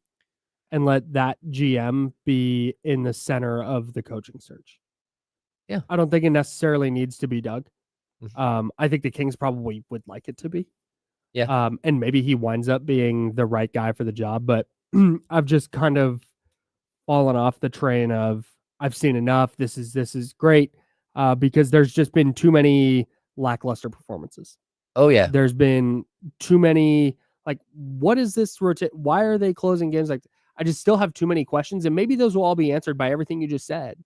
and let that GM be in the center of the coaching search. Yeah. I don't think it necessarily needs to be Doug. I think the Kings probably would like it to be. Yeah. And maybe he winds up being the right guy for the job, but I've just kind of fallen off the train of I've seen enough. This is great because there's just been too many lackluster performances. Oh yeah. There's been too many. Like, what is this why are they closing games like? I just still have too many questions, and maybe those will all be answered by everything you just said.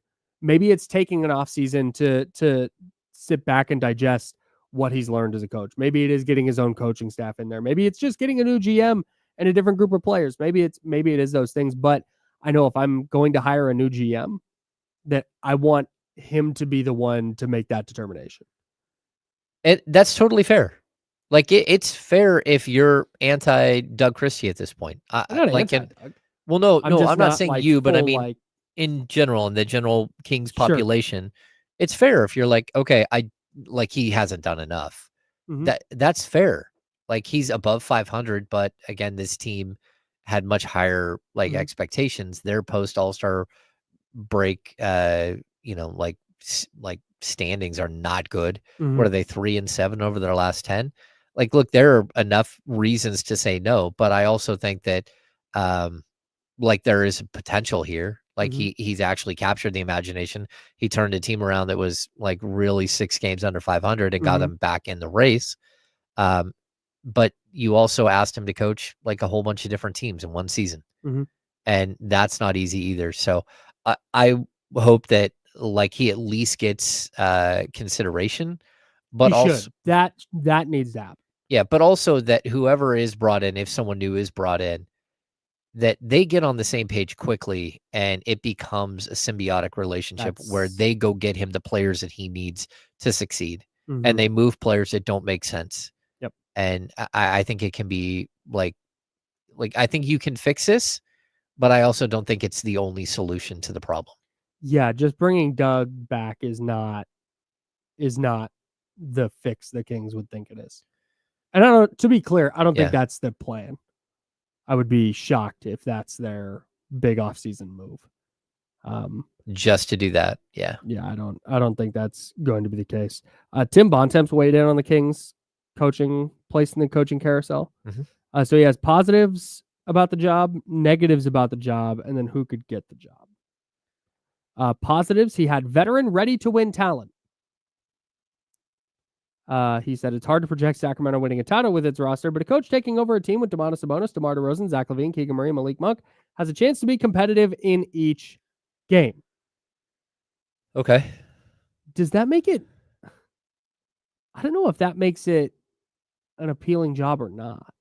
Maybe it's taking an off season to sit back and digest what he's learned as a coach. Maybe it is getting his own coaching staff in there. Maybe it's just getting a new GM and a different group of players. Maybe it is those things. But I know if I'm going to hire a new GM, that I want him to be the one to make that determination. That's totally fair. Like it's fair if you're anti Doug Christie at this point. I'm not saying like you, but I mean like, in general, in the general Kings Sure. population, it's fair if you're like, okay, he hasn't done enough. Mhm. That's fair. Like he's above 500, but again, this team had much higher Mhm. expectations. Their post All-Star break, like standings are not good. Mhm. What are they, 3-7 over their last 10? Like, look, there are enough reasons to say no, but I also think that, there is potential here. Like Mhm. he's actually captured the imagination. He turned a team around that was like really 6 games under 500 and got Mhm. them back in the race. But you also asked him to coach like a whole bunch of different teams in one season. Mhm. And that's not easy either. So I hope that like he at least gets consideration, but He also should. That needs to happen. yeah, but also that whoever is brought in, if someone new is brought in, that they get on the same page quickly and it becomes a symbiotic relationship where That's- they go get him the players that he needs to succeed. Mhm. And they move players that don't make sense. Yep. And I think it can be like I think you can fix this, but I also don't think it's the only solution to the problem. Yeah, just bringing Doug back is not the fix the Kings would think it is. And I don't, to be clear, I don't Yeah. think that's the plan. I would be shocked if that's their big offseason move. Just to do that. Yeah. Yeah, I don't think that's going to be the case. Tim Bontemps weighed in on the Kings coaching place in the coaching carousel. Mhm. So he has positives about the job, negatives about the job, and then who could get the job. Positives, he had veteran ready to win talent. He said it's hard to project Sacramento winning a title with its roster, but a coach taking over a team with Domantas Sabonis, DeMar DeRozan, Zach LaVine, Keegan Murray, and Malik Monk has a chance to be competitive in each game. Okay. Does that make it? I don't know if that makes it an appealing job or not.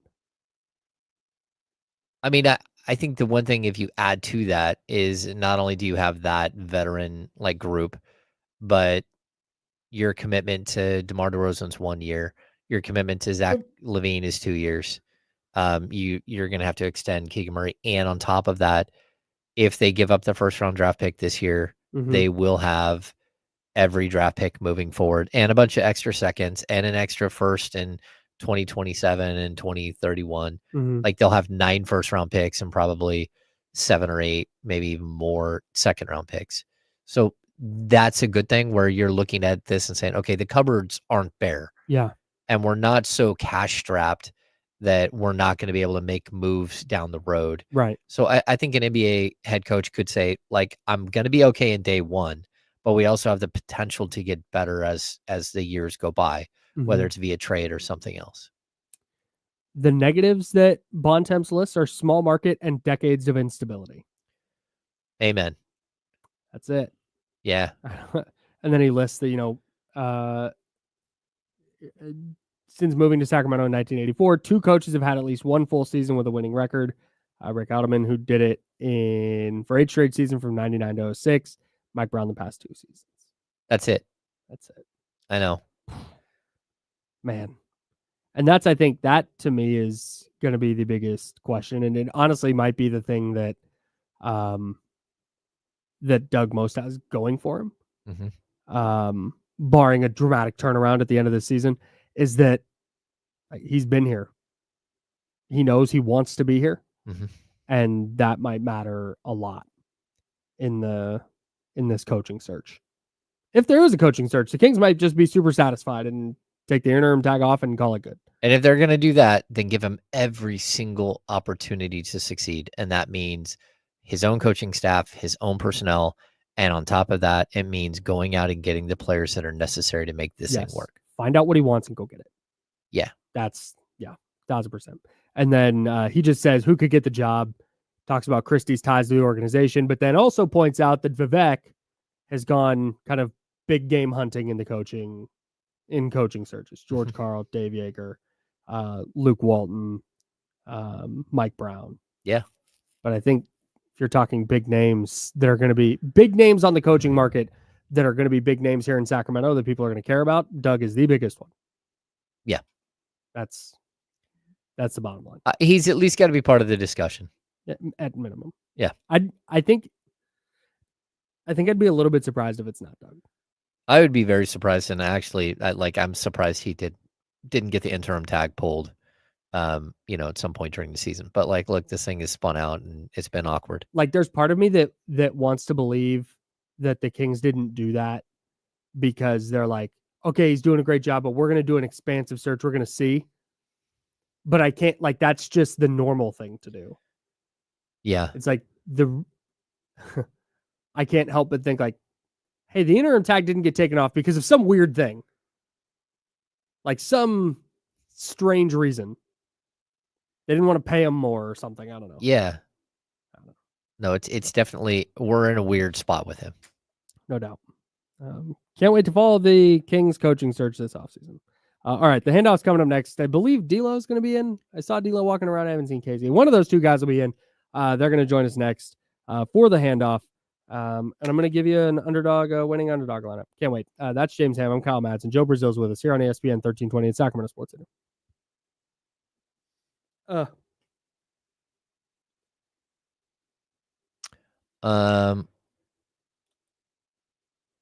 I mean, I think the one thing if you add to that is not only do you have that veteran like group, but your commitment to DeMar DeRozan's 1 year, your commitment to Zach LaVine is 2 years. You're going to have to extend Keegan Murray, and on top of that, if they give up the first round draft pick this year, they will have every draft pick moving forward and a bunch of extra seconds and an extra first in 2027 and 2031. Like they'll have 9 first round picks and probably 7 or 8, maybe even more second round picks. So that's a good thing where you're looking at this and saying, okay, the cupboards aren't bare. Yeah. And we're not so cash strapped that we're not going to be able to make moves down the road. Right. So I think an NBA head coach could say, like, I'm going to be okay in day one, but we also have the potential to get better as the years go by, whether it's via trade or something else. The negatives that Bontemps lists are small market and decades of instability. Amen. That's it. Yeah. And then he lists the, since moving to Sacramento in 1984, 2 coaches have had at least 1 full season with a winning record. Rick Alderman, who did it for 8 straight seasons from 99 to 06. Mike Brown the past 2 seasons. That's it. That's it. I know. Man. And that's, I think, that to me is going to be the biggest question. And it honestly might be the thing that that Doug most has going for him. Barring a dramatic turnaround at the end of the season, is that he's been here. He knows he wants to be here. And that might matter a lot in this coaching search. If there is a coaching search, the Kings might just be super satisfied and take the interim tag off and call it good. And if they're going to do that, then give him every single opportunity to succeed. And that means his own coaching staff, his own personnel. And on top of that, it means going out and getting the players that are necessary to make this thing work. Find out what he wants and go get it. Yeah. That's 1,000%. And then he just says who could get the job, talks about Christie's ties to the organization, but then also points out that Vivek has gone kind of big game hunting in coaching searches. George Karl, Dave Yeager, Luke Walton, Mike Brown. Yeah. But I think if you're talking big names that are going to be big names on the coaching market that are going to be big names here in Sacramento that people are going to care about, Doug is the biggest one. Yeah. That's the bottom line. He's at least got to be part of the discussion. At minimum. Yeah. I think I'd be a little bit surprised if it's not Doug. I would be very surprised, and actually, I'm surprised he didn't get the interim tag pulled, at some point during the season. But look, this thing is spun out, and it's been awkward. There's part of me that wants to believe that the Kings didn't do that because they're like, okay, he's doing a great job, but we're going to do an expansive search. We're going to see. But I can't, that's just the normal thing to do. Yeah. It's like I can't help but think hey, the interim tag didn't get taken off because of some weird thing. Some strange reason. They didn't want to pay him more or something. I don't know. Yeah. No, it's definitely, we're in a weird spot with him. No doubt. Can't wait to follow the Kings coaching search this offseason. All right, the handoff's coming up next. I believe D'Lo's going to be in. I saw D'Lo walking around. I haven't seen Casey. One of those two guys will be in. They're going to join us next for the handoff. And I'm going to give you an winning underdog lineup. Can't wait. That's James Ham. I'm Kyle Madsen. Joe Brazil's with us here on ESPN 1320 at Sacramento Sports Center.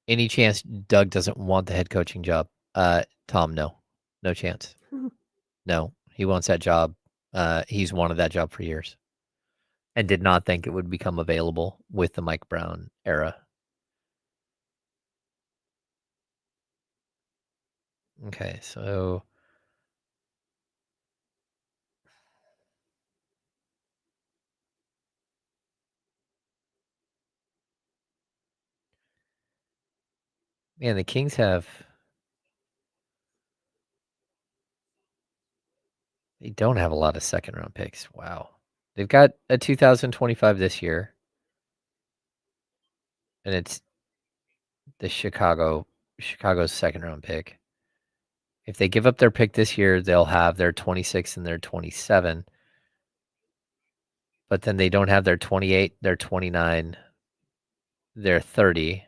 Any chance Doug doesn't want the head coaching job? Tom, no chance. No, he wants that job. He's wanted that job for years and did not think it would become available with the Mike Brown era. Okay, so man, the Kings they don't have a lot of second round picks. Wow. They've got a 2025 this year. And it's the Chicago's second round pick. If they give up their pick this year, they'll have their 26 and their 27. But then they don't have their 28, their 29, their 30,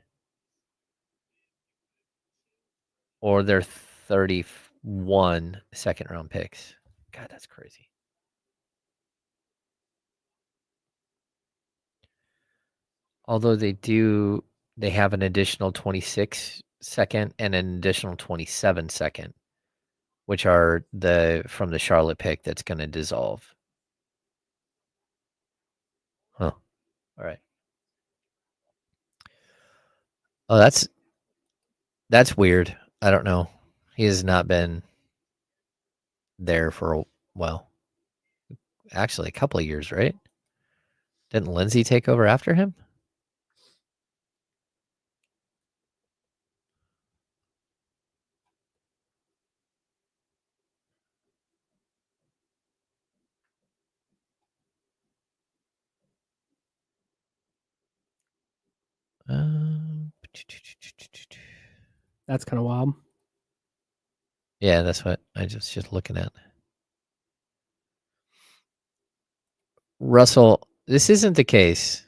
or their 31 second round picks. God, that's crazy. Although they have an additional 26 second and an additional 27 second, which are from the Charlotte pick that's going to dissolve. Huh. All right. Oh, that's weird. I don't know. He has not been there for actually a couple of years, right? Didn't Lindsay take over after him? That's kind of wild. Yeah, that's what I just looking at. Russell, this isn't the case.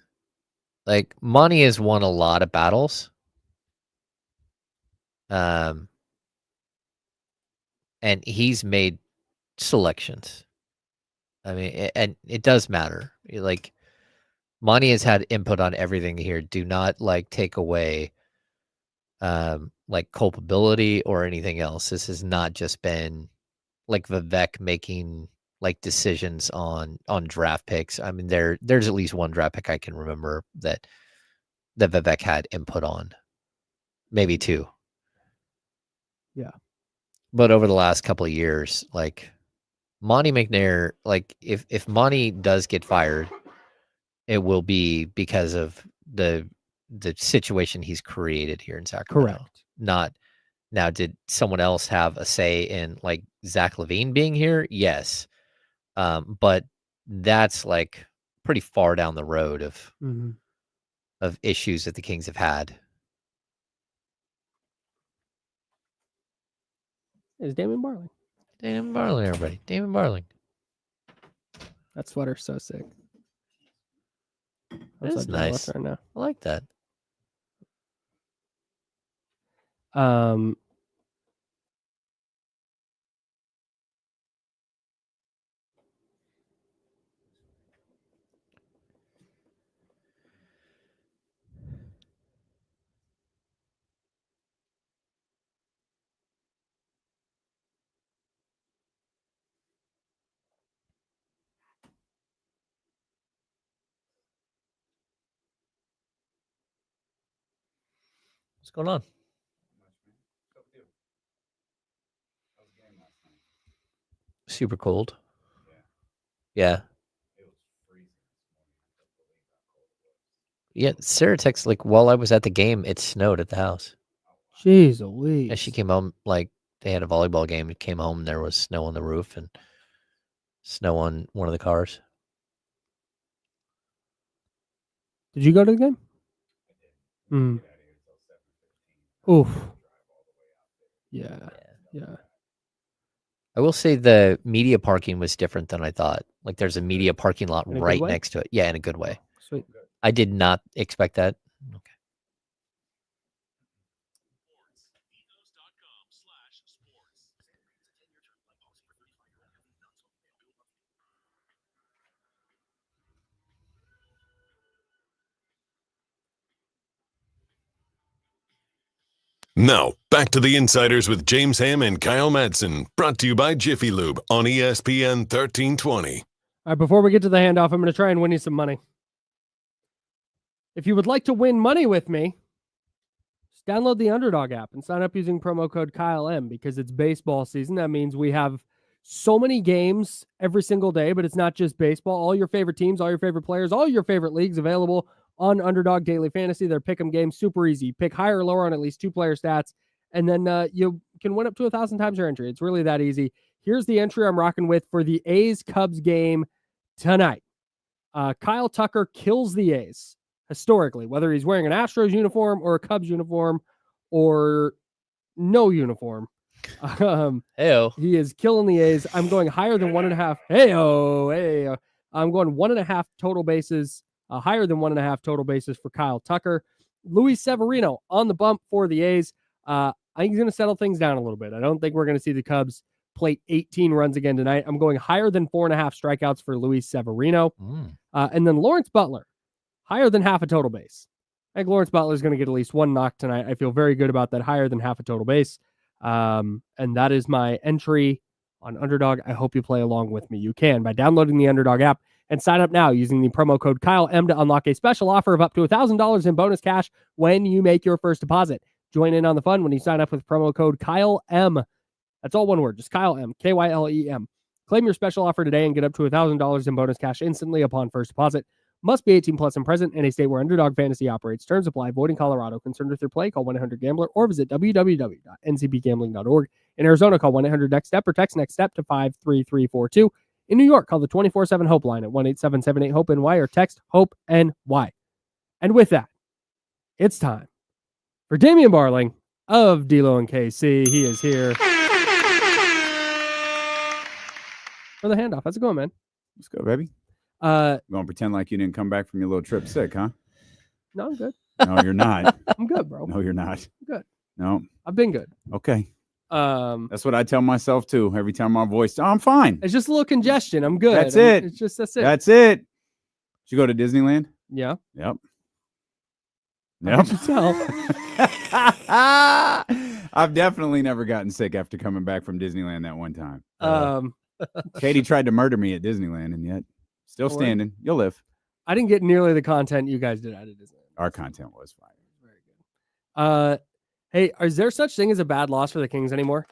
Monty has won a lot of battles. And he's made selections. I mean, and it does matter. Monty has had input on everything here. Do not take away culpability or anything else. This has not just been Vivek making decisions on draft picks. I mean, there's at least one draft pick I can remember that Vivek had input on. Maybe two. Yeah. But over the last couple of years, like Monty McNair, like if Monty does get fired, it will be because of the situation he's created here in Sacramento. Correct. Not now. Did someone else have a say in like Zach LaVine being here? Yes, but that's like pretty far down the road of issues that the Kings have had. It's Damon Barling. Damon Barling, everybody. Damon Barling. That sweater's so sick. That is nice. Right now. I like that. What's going on? Super cold. Yeah. Yeah, Sarah texted like while I was at the game, it snowed at the house. Jeez Louise. And she came home like they had a volleyball game. It came home and there was snow on the roof and snow on one of the cars. Did you go to the game? Oof. Yeah. I will say the media parking was different than I thought. Like there's a media parking lot right next to it. Yeah, in a good way. Sweet. I did not expect that. Okay. Now, back to the Insiders with James Ham and Kyle Madsen, brought to you by Jiffy Lube on ESPN 1320. All right, before we get to the handoff, I'm going to try and win you some money. If you would like to win money with me, just download the Underdog app and sign up using promo code KyleM because it's baseball season. That means we have so many games every single day, but it's not just baseball. All your favorite teams, all your favorite players, all your favorite leagues available on Underdog Daily Fantasy. Their pick'em games, super easy. Pick higher or lower on at least 2 player stats, and then you can win up to 1,000 times your entry. It's really that easy. Here's the entry I'm rocking with for the A's-Cubs game tonight. Kyle Tucker kills the A's, historically, whether he's wearing an Astros uniform or a Cubs uniform or no uniform. He is killing the A's. I'm going higher than 1.5. Hey-oh. I'm going 1.5 total bases. Higher than 1.5 total bases for Kyle Tucker. Luis Severino on the bump for the A's. I think he's going to settle things down a little bit. I don't think we're going to see the Cubs plate 18 runs again tonight. I'm going higher than 4.5 strikeouts for Luis Severino. And then Lawrence Butler, higher than half a total base. I think Lawrence Butler is going to get at least 1 knock tonight. I feel very good about that, higher than half a total base. And that is my entry on Underdog. I hope you play along with me. You can by downloading the Underdog app and sign up now using the promo code KyleM to unlock a special offer of up to $1,000 in bonus cash when you make your first deposit. Join in on the fun when you sign up with promo code KyleM. That's all one word, just KyleM, KYLEM. Claim your special offer today and get up to $1,000 in bonus cash instantly upon first deposit. Must be 18 plus and present in a state where Underdog Fantasy operates. Terms apply. Void in Colorado. Concerned with your play? Call 1-800-GAMBLER or visit www.ncbgambling.org. In Arizona, call 1-800-NEXT-STEP or text NEXT-STEP to 53342. In New York, call the 24/7 HOPE line at 1-877-8-HOPE-NY or text HOPE-NY. And with that, it's time for Damian Barling of D-Lo and KC. He is here for the handoff. How's it going, man? Let's go, baby. You gonna pretend like you didn't come back from your little trip sick, huh? No, I'm good. No, you're not. I'm good, bro. No, you're not. I'm good. No. I've been good. Okay. That's what I tell myself too. Every time my voice, I'm fine. It's just a little congestion. I'm good. That's it. That's it. That's it. Did you go to Disneyland? Yeah. Yep. Yep. I've definitely never gotten sick after coming back from Disneyland that one time. Katie tried to murder me at Disneyland, and yet still standing. You'll live. I didn't get nearly the content you guys did out of Disneyland. Our content was fire. Very good. Hey, is there such thing as a bad loss for the Kings anymore?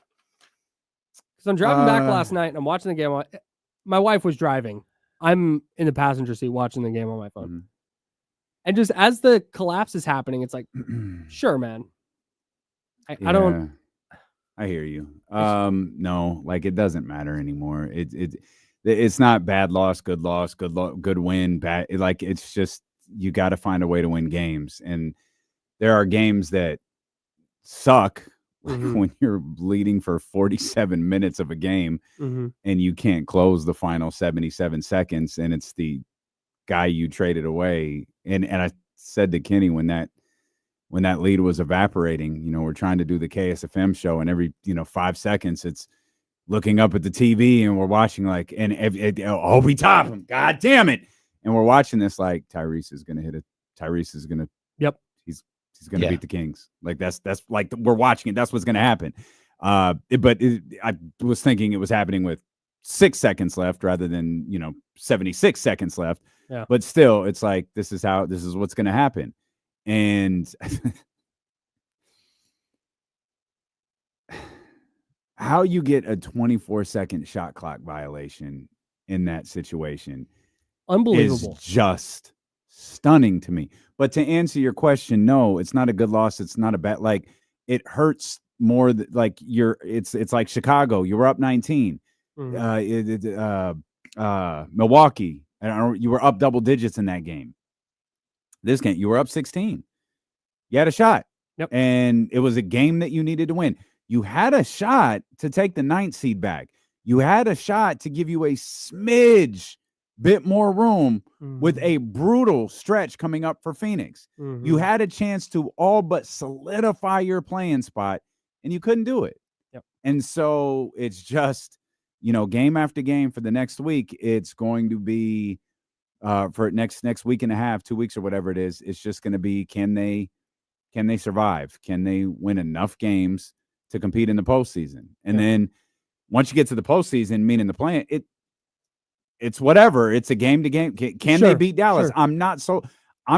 So I'm driving back last night and I'm watching the game. My wife was driving. I'm in the passenger seat watching the game on my phone. And just as the collapse is happening, it's like, sure, man. I don't. I hear you. No, like it doesn't matter anymore. It's not bad loss, good win, bad. Like it's just you got to find a way to win games, and there are games that suck when you're leading for 47 minutes of a game and you can't close the final 77 seconds, and it's the guy you traded away. And I said to Kenny when that lead was evaporating, we're trying to do the KSFM show, and every 5 seconds it's looking up at the TV and we're watching like, we top him, god damn it, and we're watching this like Tyrese is gonna hit it. Tyrese is gonna he's gonna beat the Kings. Like that's like we're watching it. That's what's gonna happen. I was thinking it was happening with 6 seconds left rather than 76 seconds left. Yeah. But still, it's like this is what's gonna happen. And how you get a 24-second shot clock violation in that situation, unbelievable, is just stunning to me. But to answer your question, no, it's not a good loss. It's not a bad, like it hurts more. Like it's like Chicago. You were up 19. Milwaukee. You were up double digits in that game. This game, you were up 16. You had a shot. Yep. And it was a game that you needed to win. You had a shot to take the 9th seed back. You had a shot to give you a smidge bit more room with a brutal stretch coming up for Phoenix. You had a chance to all but solidify your playing spot, and you couldn't do it. Yep. And so it's just, game after game for the next week, it's going to be for next week and a half, 2 weeks or whatever it is. It's just going to be, can they survive? Can they win enough games to compete in the postseason? And then once you get to the postseason, meaning the play, it's whatever. It's a game to game. Can they beat Dallas? Sure. I'm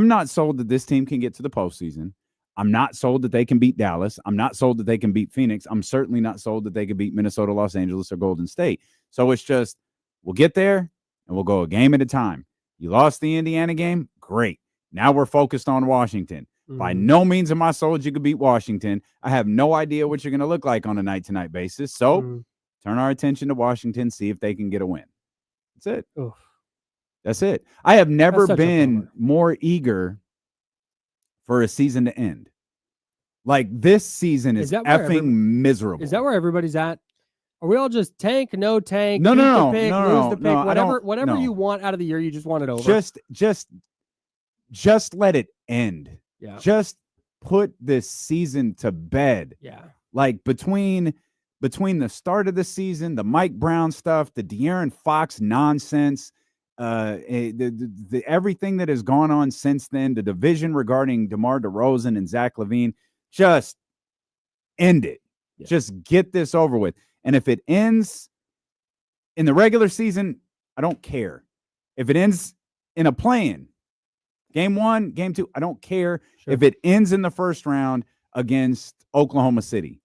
not sold that this team can get to the postseason. I'm not sold that they can beat Dallas. I'm not sold that they can beat Phoenix. I'm certainly not sold that they can beat Minnesota, Los Angeles, or Golden State. So it's just, we'll get there and we'll go a game at a time. You lost the Indiana game? Great. Now we're focused on Washington. By no means am I sold you could beat Washington. I have no idea what you're going to look like on a night-to-night basis. So turn our attention to Washington, see if they can get a win. That's it. Oof. That's it. I have never been more eager for a season to end. Like, this season is effing miserable. Is that where everybody's at? Are we all just tank, no tank, no, lose no, the pick, no, lose the pick, no, whatever you want out of the year, you just want it over? Just let it end. Yeah. Just put this season to bed. Yeah. Like between the start of the season, the Mike Brown stuff, the De'Aaron Fox nonsense, the everything that has gone on since then, the division regarding DeMar DeRozan and Zach LaVine, just end it. Yeah. Just get this over with. And if it ends in the regular season, I don't care. If it ends in a play-in, game 1, game 2, I don't care. Sure. If it ends in the first round against Oklahoma City.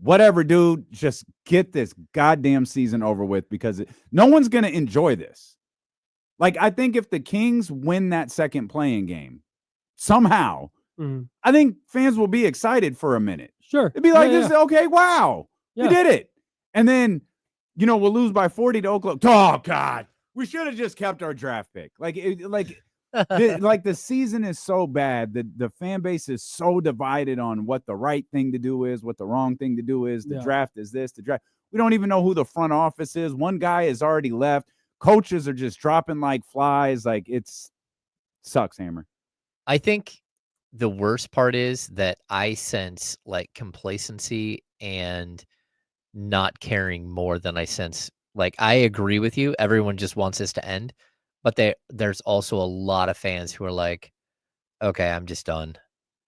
Whatever, dude, just get this goddamn season over with, because no one's going to enjoy this. Like, I think if the Kings win that second play-in game, somehow, I think fans will be excited for a minute. Sure. It'd be like, okay, wow, we did it. And then, we'll lose by 40 to Oklahoma. Oh, God, we should have just kept our draft pick. Like the season is so bad that the fan base is so divided on what the right thing to do is, what the wrong thing to do is. The draft is this, the draft. We don't even know who the front office is. One guy has already left. Coaches are just dropping like flies. Like, sucks, Hammer. I think the worst part is that I sense like complacency and not caring more than I sense. Like, I agree with you. Everyone just wants this to end. But there's also a lot of fans who are like, okay, I'm just done.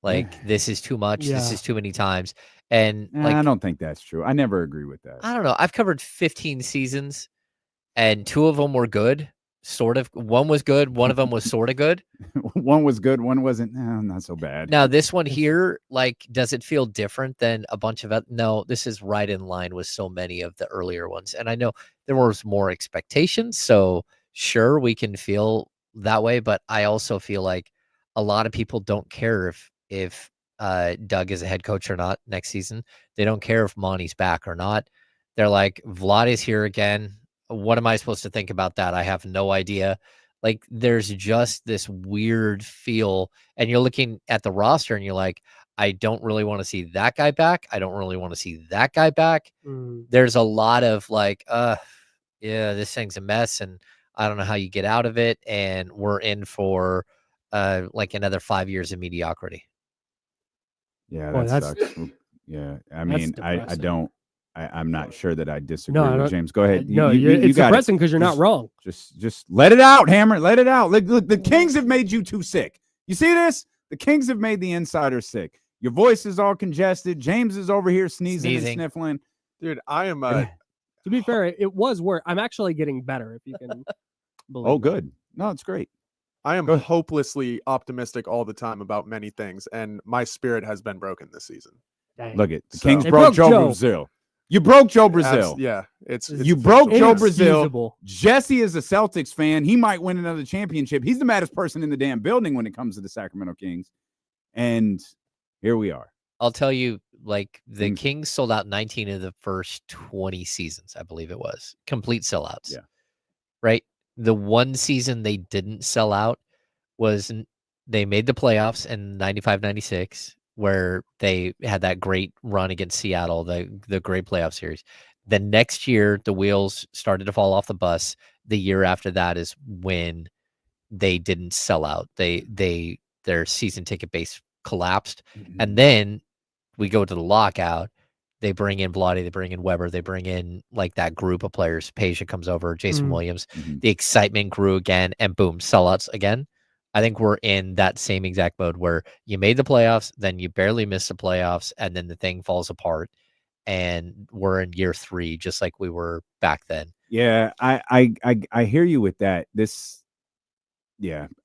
Like, this is too much. Yeah. This is too many times. And I don't think that's true. I never agree with that. I don't know. I've covered 15 seasons and 2 of them were good. sort of. One was good. One of them was sort of good. One was good. One wasn't. Not so bad. Now this one here, like, does it feel different than a bunch of no, this is right in line with so many of the earlier ones. And I know there was more expectations, so sure we can feel that way, but I also feel like a lot of people don't care if Doug is a head coach or not next season. They don't care if Monty's back or not. They're like, Vlad is here again. What am I supposed to think about that? I have no idea. Like, there's just this weird feel, and you're looking at the roster and you're like, I don't really want to see that guy back. I don't really want to see that guy back. There's a lot of like, yeah, this thing's a mess and I don't know how you get out of it. And we're in for like another 5 years of mediocrity. Yeah, Boy, that that's- sucks. Yeah, I mean, I depressing. don't. I'm not sure that I disagree No, with James. Go ahead. No, you it's got depressing because you're not wrong. Just let it out, Hammer. Let it out. Look, the Kings have made you too sick. You see this? The Kings have made the insiders sick. Your voice is all congested. James is over here sneezing. And sniffling. Dude, I am. To be fair, it was worse. I'm actually getting better, if you can believe. Oh, good. No, it's great. I am hopelessly optimistic all the time about many things, and my spirit has been broken this season. Dang. Look, the So- Kings They broke broke Joe Joe. Brazil. You broke Joe Brazil. Yeah, it's You broke official. Joe Brazil. Inexcusable. Jesse is a Celtics fan. He might win another championship. He's the maddest person in the damn building when it comes to the Sacramento Kings. And here we are. I'll tell you, like, the Kings sold out 19 of the first 20 seasons, I believe it was. Complete sellouts. Yeah. Right? The one season they didn't sell out was they made the playoffs in 95-96, where they had that great run against Seattle, the great playoff series. The next year, the wheels started to fall off the bus. The year after that is when they didn't sell out. Their season ticket base collapsed. And then we go to the lockout. They bring in Vlade, they bring in Weber, they bring in like that group of players. Peja comes over, Jason Williams. The excitement grew again, and boom, sellouts again. I think we're in that same exact mode where you made the playoffs, then you barely missed the playoffs, and then the thing falls apart. And we're in year 3, just like we were back then. Yeah, I hear you with that.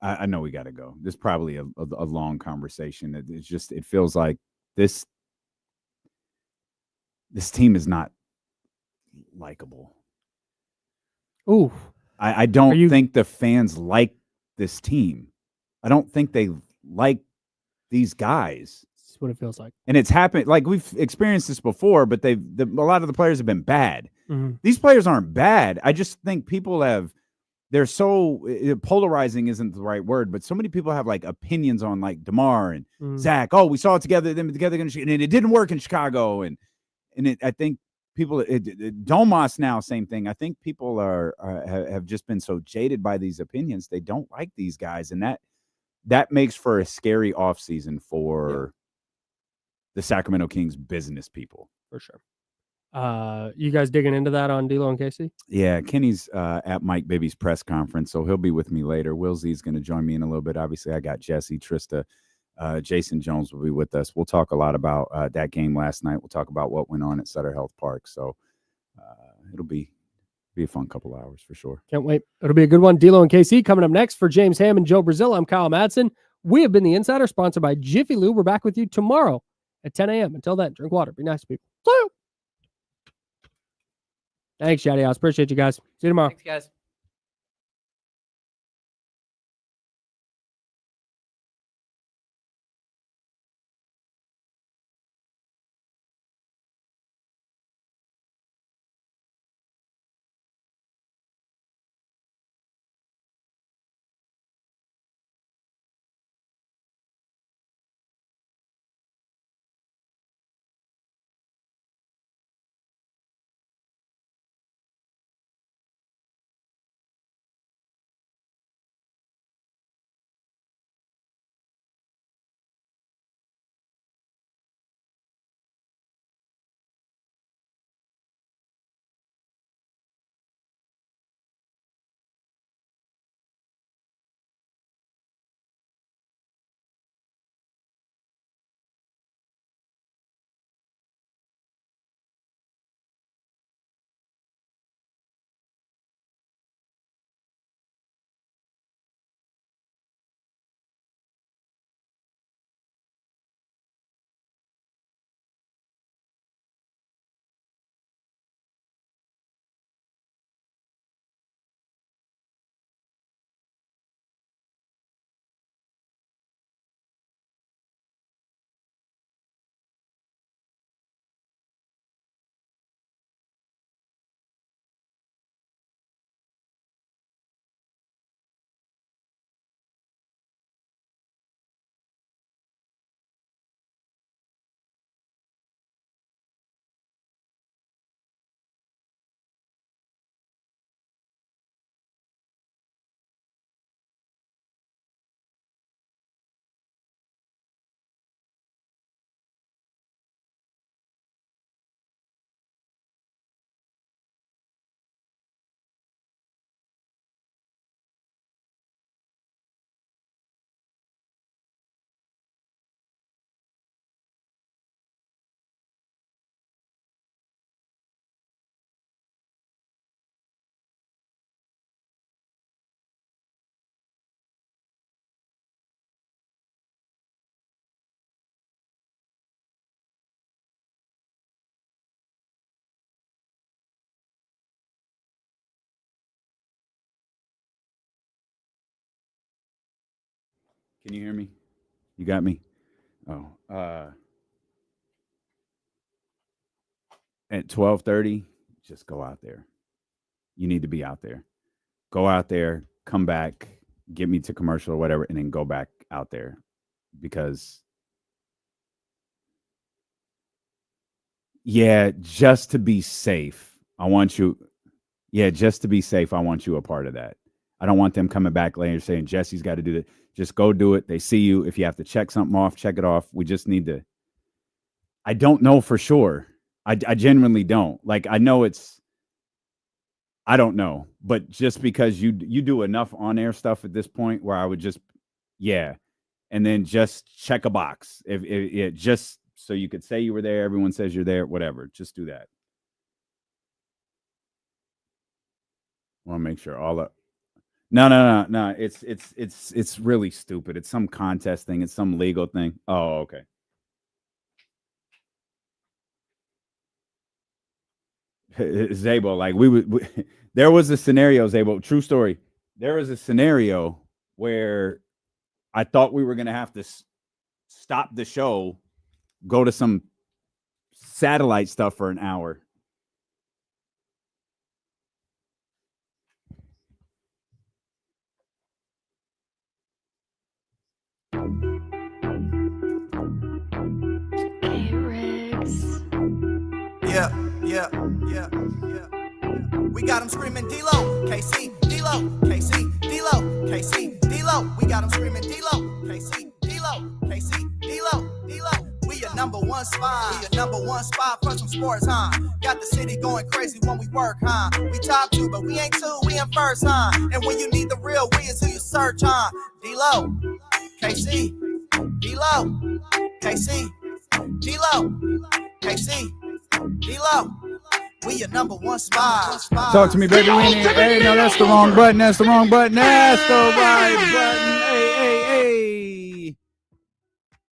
I know we got to go. This is probably a long conversation. It's just, it feels like this team is not likable. Ooh. I don't think the fans like this team. I don't think they like these guys. That's what it feels like. And it's happened. Like, we've experienced this before, but a lot of the players have been bad. Mhm. These players aren't bad. I just think people they're so polarizing isn't the right word, but so many people have like opinions on like DeMar and Zach. Oh, we saw it together, them together, and it didn't work in Chicago. And I think people, Domas now, same thing. I think people have just been so jaded by these opinions. They don't like these guys. And that makes for a scary offseason for the Sacramento Kings business people. For sure. You guys digging into that on D'Lo and Casey? Yeah, Kenny's at Mike Bibby's press conference, so he'll be with me later. Will Z's going to join me in a little bit. Obviously, I got Jesse, Trysta, Jason Jones will be with us. We'll talk a lot about that game last night. We'll talk about what went on at Sutter Health Park. So it'll be a fun couple hours for sure. Can't wait. It'll be a good one. D'Lo and KC coming up next. For James Ham and Joe Brazil, I'm Kyle Madsen. We have been the Insider, sponsored by Jiffy Lube. We're back with you tomorrow at 10 a.m. Until then, drink water. Be nice to people. See you. Thanks, Shouty House. Appreciate you guys. See you tomorrow. Thanks, guys. Can you hear me? You got me? Oh, at 12:30, just go out there. You need to be out there. Go out there, come back, get me to commercial or whatever, and then go back out there. Because, just to be safe, I want you. Yeah, just to be safe, I want you a part of that. I don't want them coming back later saying, Jesse's got to do that. Just go do it. They see you. If you have to check something off, check it off. We just need to. I don't know for sure. I genuinely don't. Like, I know I don't know. But just because you do enough on-air stuff at this point where I would just, and then just check a box. If just so you could say you were there, everyone says you're there, whatever. Just do that. I want to make sure all up. No. It's really stupid. It's some contest thing. It's some legal thing. Oh, okay. Zabo, like there was a scenario, Zabo, true story. There was a scenario where I thought we were going to have to stop the show, go to some satellite stuff for an hour. Yeah. We got them screaming D-Lo, KC, D-Lo, KC, D-Lo, KC, D-Lo. We got them screaming D-Lo, KC, D-Lo, KC, D-Lo, D-Lo. We your number one spot. We your number one spot for some sports, huh? Got the city going crazy when we work, huh? We top 2, but we ain't 2, we in first, huh? And when you need the real, we is who you search, huh? D-Lo, KC, D-Lo, KC, D-Lo, KC, D-Lo. We your number one spot. Talk to me, baby. Hey, no, that's the wrong button. That's the wrong button. That's the right button. Hey.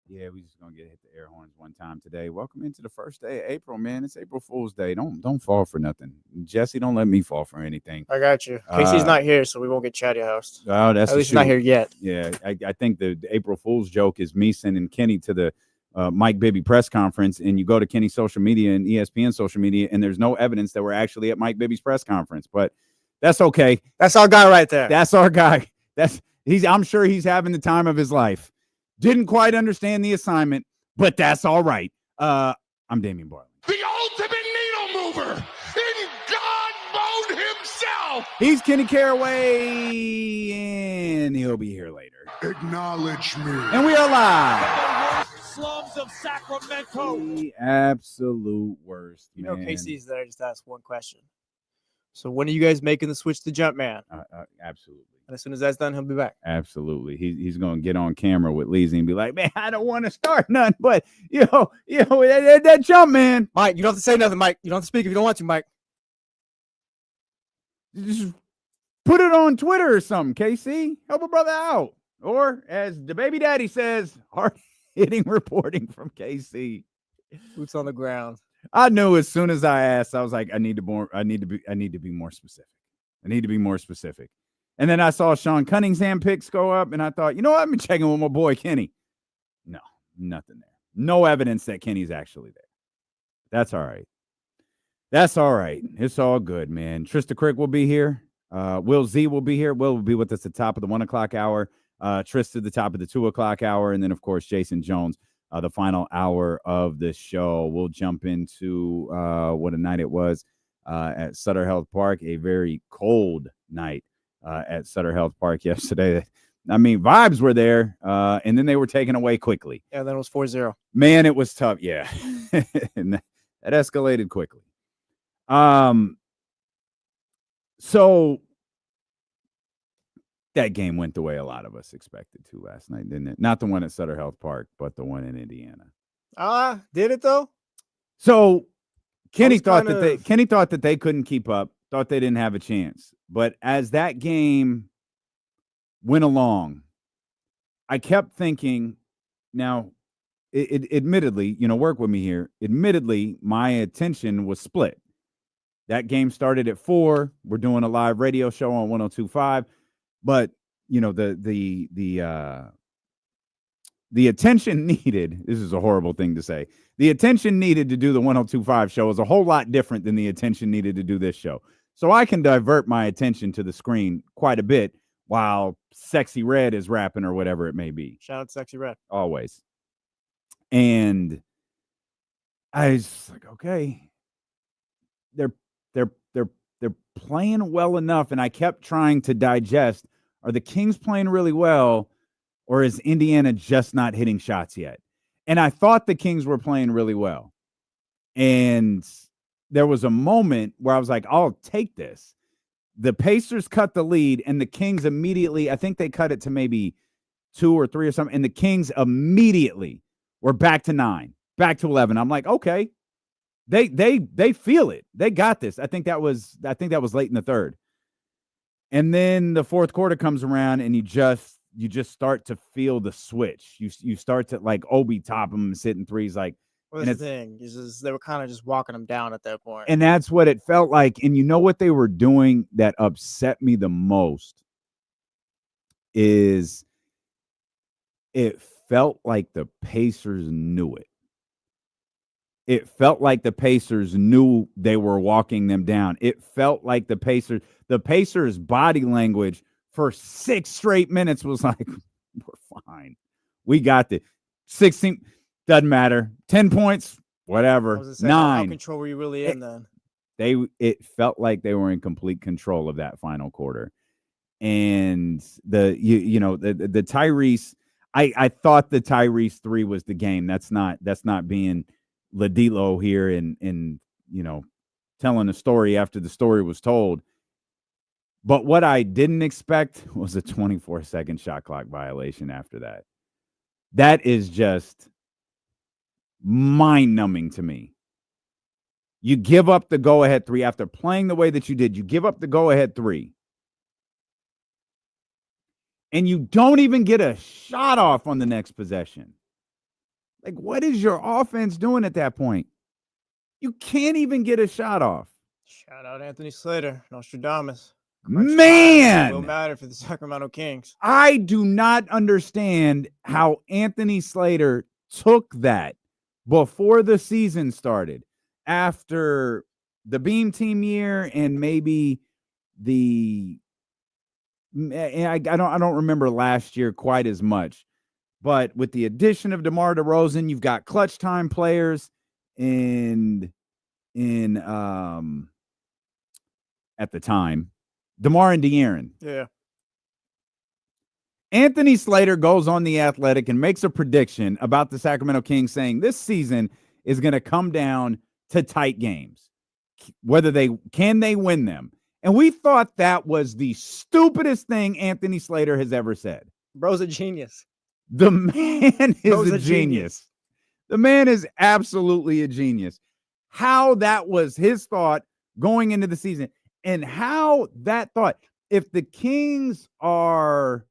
Yeah, we just gonna hit the air horns one time today. Welcome into the first day of April, man. It's April Fool's Day. Don't fall for nothing. Jesse, don't let me fall for anything. I got you. Casey's not here, so we won't get chatty housed. Oh, that's at least not here yet. Yeah, I think the April Fool's joke is me sending Kenny to the Mike Bibby press conference, and you go to Kenny's social media and ESPN social media, and there's no evidence that we're actually at Mike Bibby's press conference. But that's okay. That's our guy right there. That's our guy. I'm sure he's having the time of his life. Didn't quite understand the assignment, but that's all right. I'm Damian Barley. The ultimate needle mover in God mode himself. He's Kenny Caraway, and he'll be here later. Acknowledge me. And we are live. Slums of Sacramento. The absolute worst. You know, Casey's there. Just ask one question. So when are you guys making the switch to Jumpman? Absolutely. And as soon as that's done, he'll be back. Absolutely. He's going to get on camera with Leezy and be like, man, I don't want to start none, but that Jumpman. Mike, you don't have to say nothing, Mike. You don't have to speak if you don't want to, Mike. Just put it on Twitter or something, KC. Help a brother out. Or as the baby daddy says, hard-hitting reporting from KC. Boots on the ground. I knew as soon as I asked, I was like, I need to be more specific. I need to be more specific. And then I saw Sean Cunningham picks go up, and I thought, you know what? I've been checking with my boy Kenny. No, nothing there. No evidence that Kenny's actually there. That's all right. That's all right. It's all good, man. Trysta Krick will be here. Will Z will be here. Will be with us at the top of the 1 o'clock hour. Trysta the top of the 2 o'clock hour. And then, of course, Jason Jones, the final hour of the show. We'll jump into what a night it was at Sutter Health Park, a very cold night at Sutter Health Park yesterday. I mean, vibes were there, and then they were taken away quickly. Yeah, then it was 4-0. Man, it was tough. Yeah. And that escalated quickly. So that game went the way a lot of us expected to last night, didn't it? Not the one at Sutter Health Park, but the one in Indiana. Did it though? So Kenny thought that they couldn't keep up, thought they didn't have a chance. But as that game went along, I kept thinking, now, admittedly, work with me here. Admittedly, my attention was split. That game started at 4. We're doing a live radio show on 102.5. But, the the attention needed, this is a horrible thing to say, the attention needed to do the 102.5 show is a whole lot different than the attention needed to do this show. So I can divert my attention to the screen quite a bit while Sexy Red is rapping or whatever it may be. Shout out to Sexy Red. Always. And I was like, okay, they're playing well enough. And I kept trying to digest, are the Kings playing really well, or is Indiana just not hitting shots yet? And I thought the Kings were playing really well. And there was a moment where I was like, I'll take this. The Pacers cut the lead, and the Kings immediately, I think they cut it to maybe 2 or 3 or something, and the Kings immediately were back to 9, back to 11. I'm like, okay, they feel it. They got this. I think that was late in the third. And then the fourth quarter comes around, and you just start to feel the switch. You start to, like, Obi top them and hitting threes, like. Well, that's the thing is they were kind of just walking them down at that point. And that's what it felt like. And you know what they were doing that upset me the most is it felt like the Pacers knew it. It felt like the Pacers knew they were walking them down. It felt like the Pacers' body language for 6 straight minutes was like, we're fine. We got this. 16, doesn't matter. 10 points, whatever. 9. How control were you really in then? It felt like they were in complete control of that final quarter. And the Tyrese, I thought the Tyrese 3 was the game. That's not being Ladilo here and telling a story after the story was told. But what I didn't expect was a 24-second shot clock violation after that. That is just mind-numbing to me. You give up the go-ahead 3 after playing the way that you did. You give up the go-ahead 3. And you don't even get a shot off on the next possession. Like, what is your offense doing at that point? You can't even get a shot off. Shout out Anthony Slater, Nostradamus. Man! It will matter for the Sacramento Kings. I do not understand how Anthony Slater took that before the season started, after the Beam Team year and maybe I don't remember last year quite as much, but with the addition of DeMar DeRozan, you've got clutch time players in at the time, DeMar and De'Aaron. Yeah. Anthony Slater goes on The Athletic and makes a prediction about the Sacramento Kings, saying this season is going to come down to tight games, whether they win them. And we thought that was the stupidest thing Anthony Slater has ever said. Bro's a genius. The man is a genius. The man is absolutely a genius. How that was his thought going into the season, and how that thought, if the Kings are,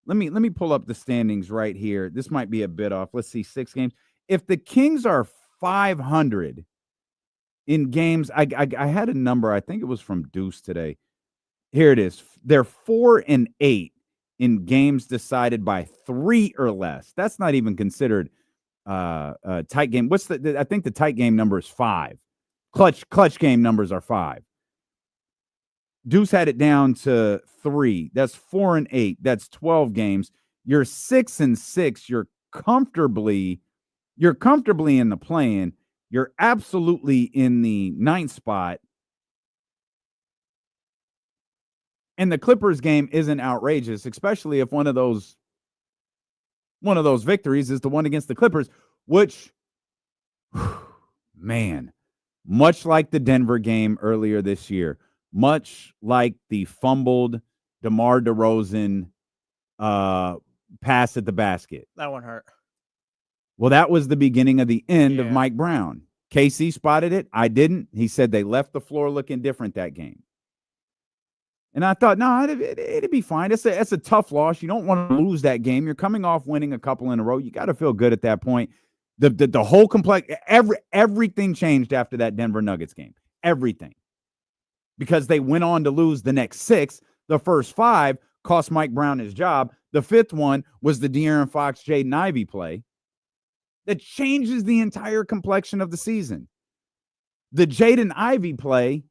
let me pull up the standings right here. This might be a bit off. Let's see, 6 games. If the Kings are 500 in games, I had a number. I think it was from Deuce today. Here it is. They're 4-8 in games decided by 3 or less. That's not even considered a tight game. I think the tight game number is 5. Clutch game numbers are 5. Deuce had it down to 3. That's 4-8. That's 12 games. You're 6-6. You're comfortably in the play-in. You're absolutely in the 9th spot. And the Clippers game isn't outrageous, especially if one of those victories is the one against the Clippers, which, man, much like the Denver game earlier this year, much like the fumbled DeMar DeRozan pass at the basket. That one hurt. Well, that was the beginning of the end of Mike Brown. KC spotted it. I didn't. He said they left the floor looking different that game. And I thought, no, it'd be fine. It's a tough loss. You don't want to lose that game. You're coming off winning a couple in a row. You got to feel good at that point. The whole complex, everything changed after that Denver Nuggets game. Everything. Because they went on to lose the next 6. The first 5, cost Mike Brown his job. The fifth one was the De'Aaron Fox, Jaden Ivey play that changes the entire complexion of the season. The Jaden Ivey play,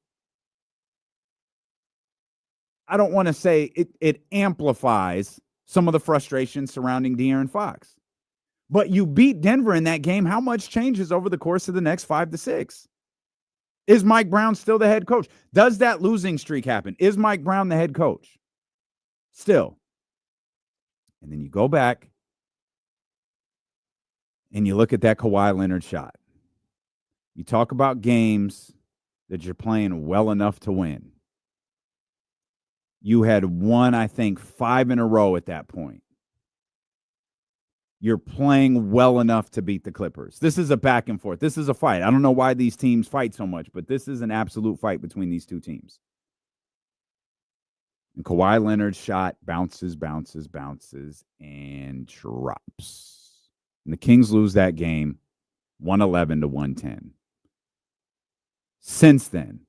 I don't want to say it amplifies some of the frustration surrounding De'Aaron Fox. But you beat Denver in that game. How much changes over the course of the next 5 to 6? Is Mike Brown still the head coach? Does that losing streak happen? Is Mike Brown the head coach? Still. And then you go back and you look at that Kawhi Leonard shot. You talk about games that you're playing well enough to win. You had won, I think, 5 in a row at that point. You're playing well enough to beat the Clippers. This is a back and forth. This is a fight. I don't know why these teams fight so much, but this is an absolute fight between these two teams. And Kawhi Leonard's shot bounces, and drops. And the Kings lose that game 111 to 110. Since then,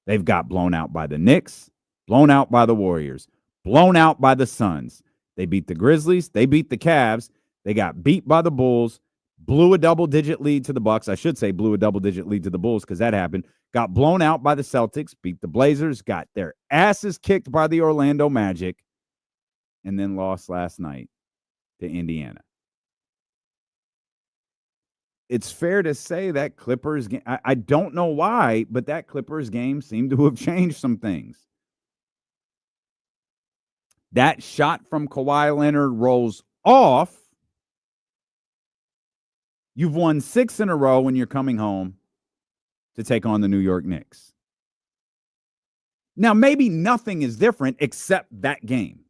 they've got blown out by the Knicks, blown out by the Warriors, blown out by the Suns. They beat the Grizzlies. They beat the Cavs. They got beat by the Bulls, blew a double-digit lead to the Bucks. I should say blew a double-digit lead to the Bulls because that happened. Got blown out by the Celtics, beat the Blazers, got their asses kicked by the Orlando Magic, and then lost last night to Indiana. It's fair to say that Clippers game, I don't know why, but that Clippers game seemed to have changed some things. That shot from Kawhi Leonard rolls off. You've won 6 in a row when you're coming home to take on the New York Knicks. Now, maybe nothing is different except that game.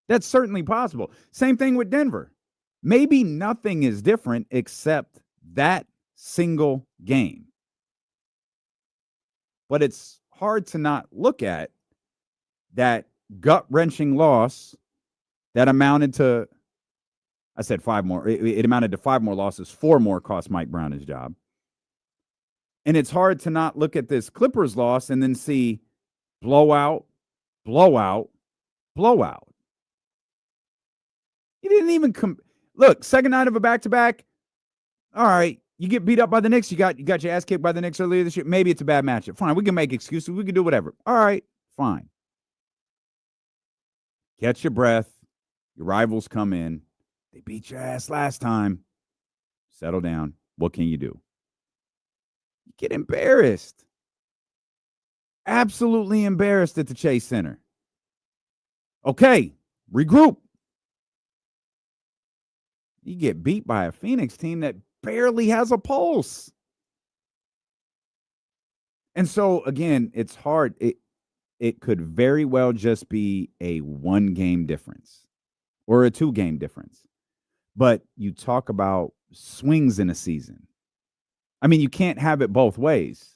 That's certainly possible. Same thing with Denver. Maybe nothing is different except that single game. But it's hard to not look at that gut-wrenching loss that amounted to, I said 5 more. It amounted to 5 more losses. 4 more cost Mike Brown his job. And it's hard to not look at this Clippers loss and then see blowout, blowout, blowout. He didn't even look, second night of a back-to-back. All right, you get beat up by the Knicks. You got your ass kicked by the Knicks earlier this year. Maybe it's a bad matchup. Fine, we can make excuses. We can do whatever. All right, fine. Catch your breath. Your rivals come in. They beat your ass last time. Settle down. What can you do? You get embarrassed. Absolutely embarrassed at the Chase Center. Okay, regroup. You get beat by a Phoenix team that barely has a pulse. And so, again, it's hard. It could very well just be a 1-game difference or a 2-game difference. But you talk about swings in a season. I mean, you can't have it both ways.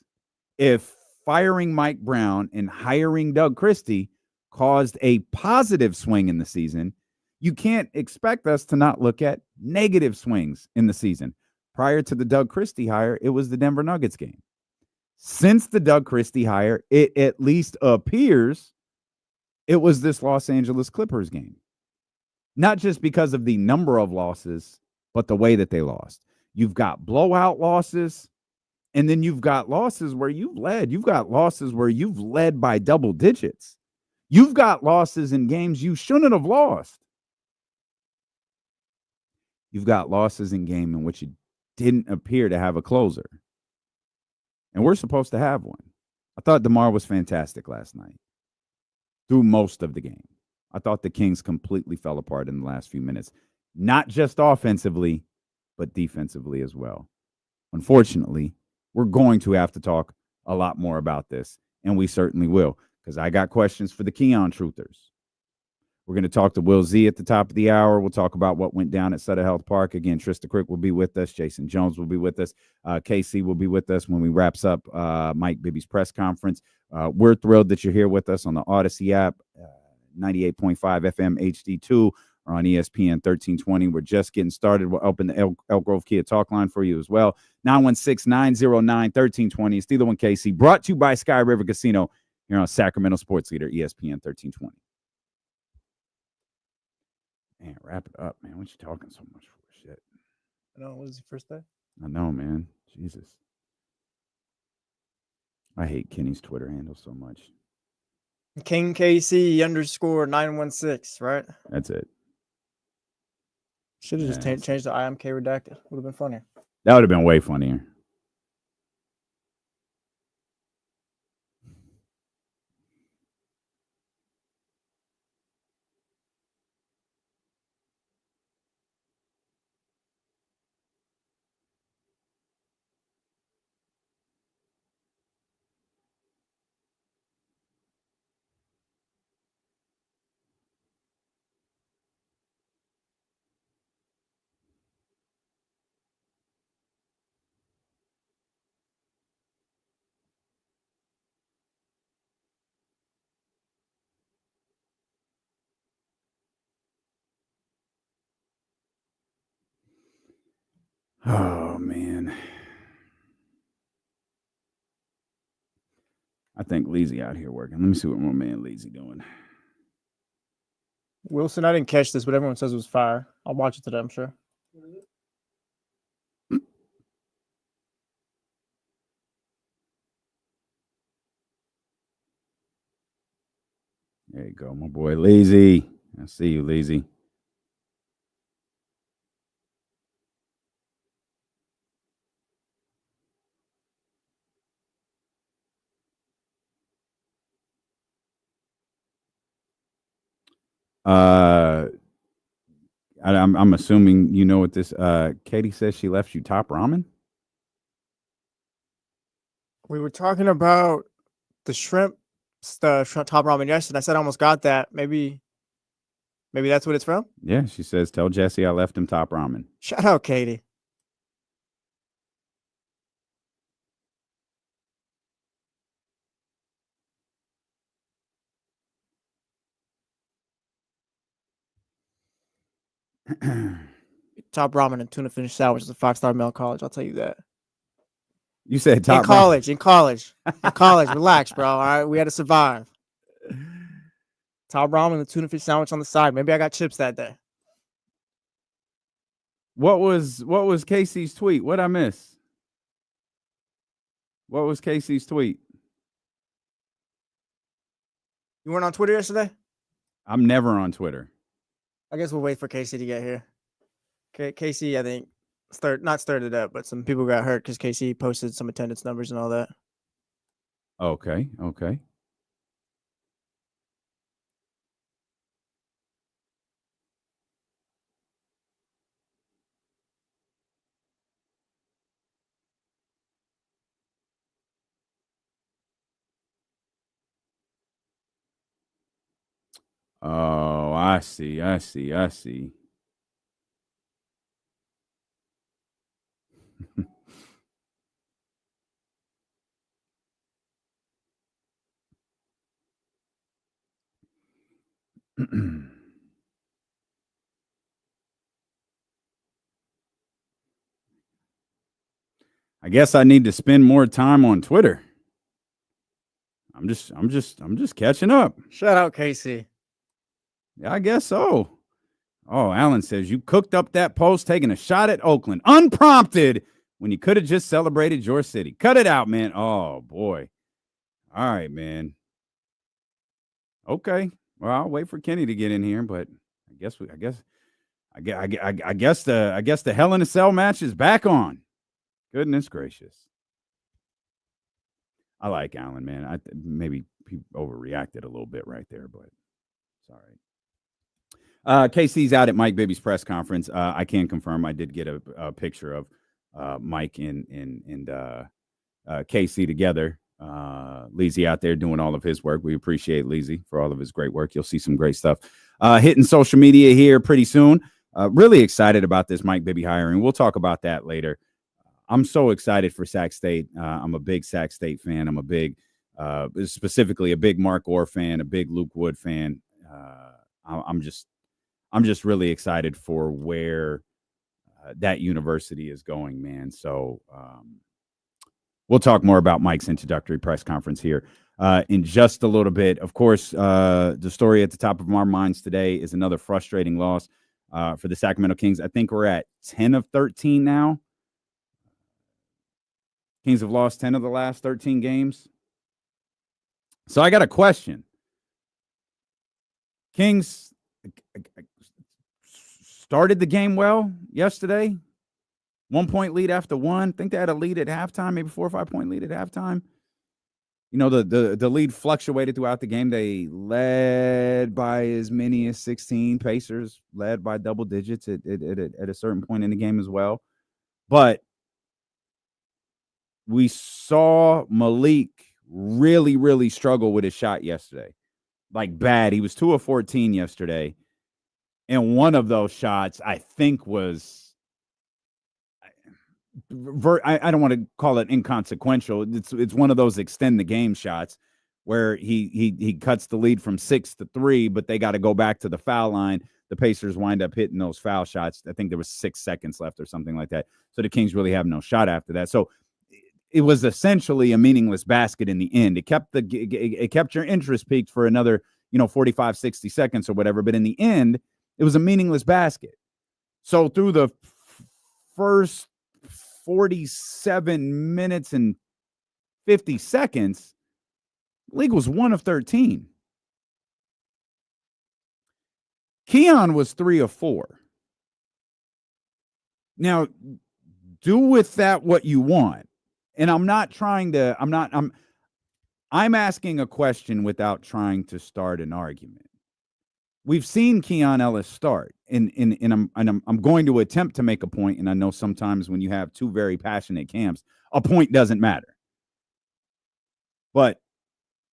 If firing Mike Brown and hiring Doug Christie caused a positive swing in the season, you can't expect us to not look at negative swings in the season. Prior to the Doug Christie hire, it was the Denver Nuggets game. Since the Doug Christie hire, it at least appears it was this Los Angeles Clippers game. Not just because of the number of losses, but the way that they lost. You've got blowout losses, and then you've got losses where you've led. You've got losses where you've led by double digits. You've got losses in games you shouldn't have lost. You've got losses in games in which you didn't appear to have a closer. And we're supposed to have one. I thought DeMar was fantastic last night through most of the game. I thought the Kings completely fell apart in the last few minutes, not just offensively, but defensively as well. Unfortunately, we're going to have to talk a lot more about this, and we certainly will, because I got questions for the Keon Truthers. We're going to talk to Will Z at the top of the hour. We'll talk about what went down at Sutter Health Park. Again, Trysta Krick will be with us. Jason Jones will be with us. KC will be with us when we wraps up Mike Bibby's press conference. We're thrilled that you're here with us on the Odyssey app, 98.5 FM HD2 or on ESPN 1320. We're just getting started. We'll open the Elk Grove Kia talk line for you as well. 916-909-1320. It's the one KC, brought to you by Sky River Casino here on Sacramento Sports Leader, ESPN 1320. Man, wrap it up, man. What you talking so much for? Shit. I know. What is your first day? I know, man. Jesus. I hate Kenny's Twitter handle so much. King KC _916, right? That's it. Should have just changed the IMK redacted. Would have been funnier. That would have been way funnier. Oh, man. I think Leezy out here working. Let me see what my man Leezy doing. Wilson, I didn't catch this, but everyone says it was fire. I'll watch it today, I'm sure. There you go, my boy Leezy. I see you, Leezy. I'm assuming you know what this. Katie says she left you top ramen. We were talking about the shrimp top ramen yesterday. I said I almost got that. Maybe that's what it's from. Yeah, she says tell Jesse I left him top ramen. Shout out, Katie. Top ramen and tuna fish sandwich is a 5-star meal in college. I'll tell you that. You said top in college. Relax, bro. All right, we had to survive. Top ramen and the tuna fish sandwich on the side. Maybe I got chips that day. What was Casey's tweet? What'd I miss? What was Casey's tweet? You weren't on Twitter yesterday? I'm never on Twitter. I guess we'll wait for Casey to get here. Casey, I think, not stirred it up, but some people got hurt because Casey posted some attendance numbers and all that. Okay. Oh, I see. I guess I need to spend more time on Twitter. I'm just catching up. Shout out, Casey. Yeah, I guess so. Oh, Alan says you cooked up that post taking a shot at Oakland unprompted when you could have just celebrated your city. Cut it out, man. Oh boy. All right, man. Okay. Well, I'll wait for Kenny to get in here, but I guess the Hell in a Cell match is back on. Goodness gracious. I like Alan, man. Maybe he overreacted a little bit right there, but it's all right. KC's out at Mike Bibby's press conference. I can confirm I did get a picture of Mike and KC together. Leezy out there doing all of his work. We appreciate Leezy for all of his great work. You'll see some great stuff hitting social media here pretty soon. Really excited about this Mike Bibby hiring. We'll talk about that later. I'm so excited for Sac State. I'm a big Sac State fan. I'm a big, specifically a big Mark Orr fan, a big Luke Wood fan. I'm just really excited for where that university is going, man. So we'll talk more about Mike's introductory press conference here in just a little bit. Of course, the story at the top of our minds today is another frustrating loss for the Sacramento Kings. I think we're at 10 of 13 now. Kings have lost 10 of the last 13 games. So I got a question. Kings started the game well yesterday. 1 point lead after one. I think they had a lead at halftime, maybe 4 or 5 point lead at halftime. You know, the lead fluctuated throughout the game. They led by as many as 16. Pacers led by double digits at a certain point in the game as well. But we saw Malik really, really struggle with his shot yesterday. Like bad. He was 2 of 14 yesterday. And one of those shots, I think, was I don't want to call it inconsequential. It's one of those extend the game shots where he cuts the lead from 6 to 3, but they got to go back to the foul line. The Pacers wind up hitting those foul shots. I think there was 6 seconds left or something like that. So the Kings really have no shot after that. So it was essentially a meaningless basket in the end. It kept your interest peaked for another, 45, 60 seconds or whatever. But in the end, it was a meaningless basket. So through the first 47 minutes and 50 seconds, league was 1 of 13. Keon was 3 of 4. Now, do with that what you want. And I'm asking a question without trying to start an argument. We've seen Keon Ellis start, and I'm going to attempt to make a point, and I know sometimes when you have two very passionate camps, a point doesn't matter. But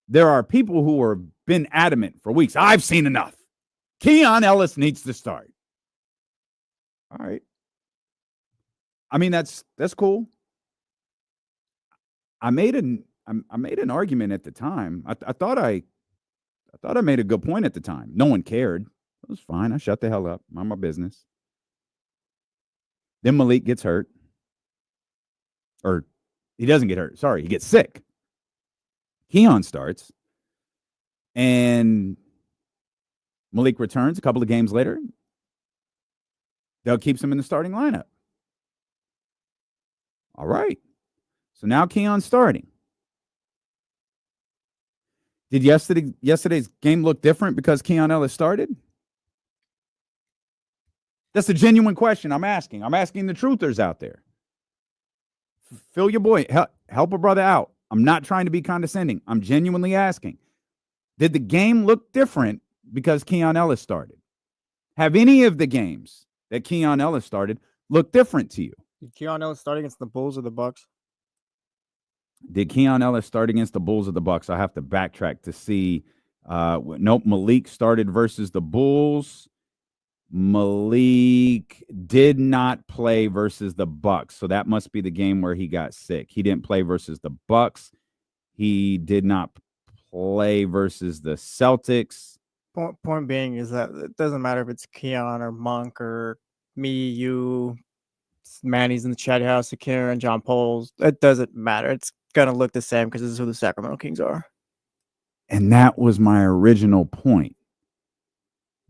there are people who have been adamant for weeks. I've seen enough. Keon Ellis needs to start. All right. I mean, that's cool. I made an argument at the time. I thought I made a good point at the time. No one cared. It was fine. I shut the hell up. Mind my business. Then Malik gets hurt. Or he doesn't get hurt. Sorry, he gets sick. Keon starts. And Malik returns a couple of games later. Doug keeps him in the starting lineup. All right. So now Keon's starting. Did yesterday's game look different because Keon Ellis started? That's a genuine question I'm asking. I'm asking the truthers out there. Fill your boy. Help a brother out. I'm not trying to be condescending. I'm genuinely asking. Did the game look different because Keon Ellis started? Have any of the games that Keon Ellis started look different to you? Did Keon Ellis start against the Bulls or the Bucks? Did Keon Ellis start against the Bulls or the Bucks? I have to backtrack to see. Nope, Malik started versus the Bulls. Malik did not play versus the Bucks, so that must be the game where he got sick. He didn't play versus the Bucks. He did not play versus the Celtics. Point being is that it doesn't matter if it's Keon or Monk or me, you, Manny's in the chat house, Akira and John Poles. It doesn't matter. It's going to look the same because this is who the Sacramento Kings are. And that was my original point.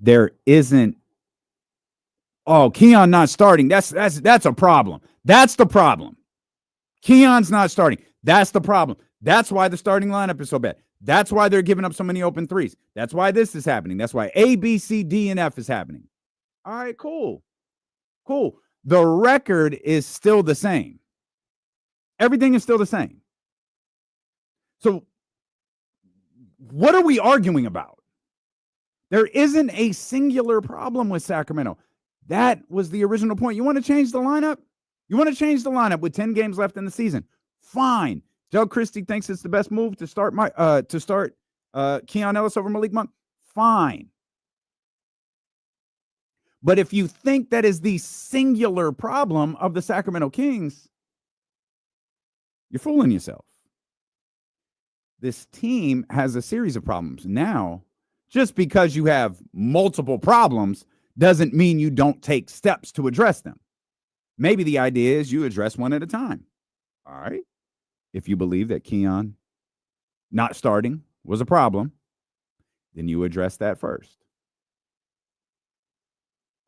There isn't, Keon not starting. That's a problem. That's the problem. Keon's not starting. That's the problem. That's why the starting lineup is so bad. That's why they're giving up so many open threes. That's why this is happening. That's why A, B, C, D, and F is happening. All right, cool. The record is still the same. Everything is still the same. So what are we arguing about? There isn't a singular problem with Sacramento. That was the original point. You want to change the lineup? You want to change the lineup with 10 games left in the season? Fine. Doug Christie thinks it's the best move to start Keon Ellis over Malik Monk. Fine. But if you think that is the singular problem of the Sacramento Kings, you're fooling yourself. This team has a series of problems. Now, just because you have multiple problems doesn't mean you don't take steps to address them. Maybe the idea is you address one at a time. All right. If you believe that Keon not starting was a problem, then you address that first.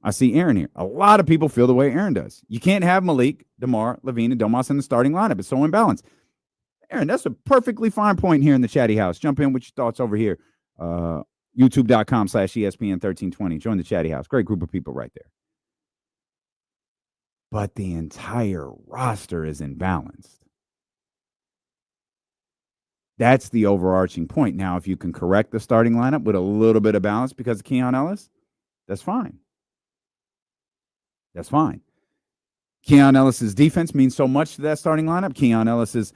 I see Aaron here. A lot of people feel the way Aaron does. You can't have Malik, DeMar, Levine, and Domas in the starting lineup. It's so imbalanced. Aaron, that's a perfectly fine point here in the chatty house. Jump in with your thoughts over here. YouTube.com/ESPN1320. Join the chatty house. Great group of people right there. But the entire roster is imbalanced. That's the overarching point. Now, if you can correct the starting lineup with a little bit of balance because of Keon Ellis, that's fine. That's fine. Keon Ellis's defense means so much to that starting lineup. Keon Ellis's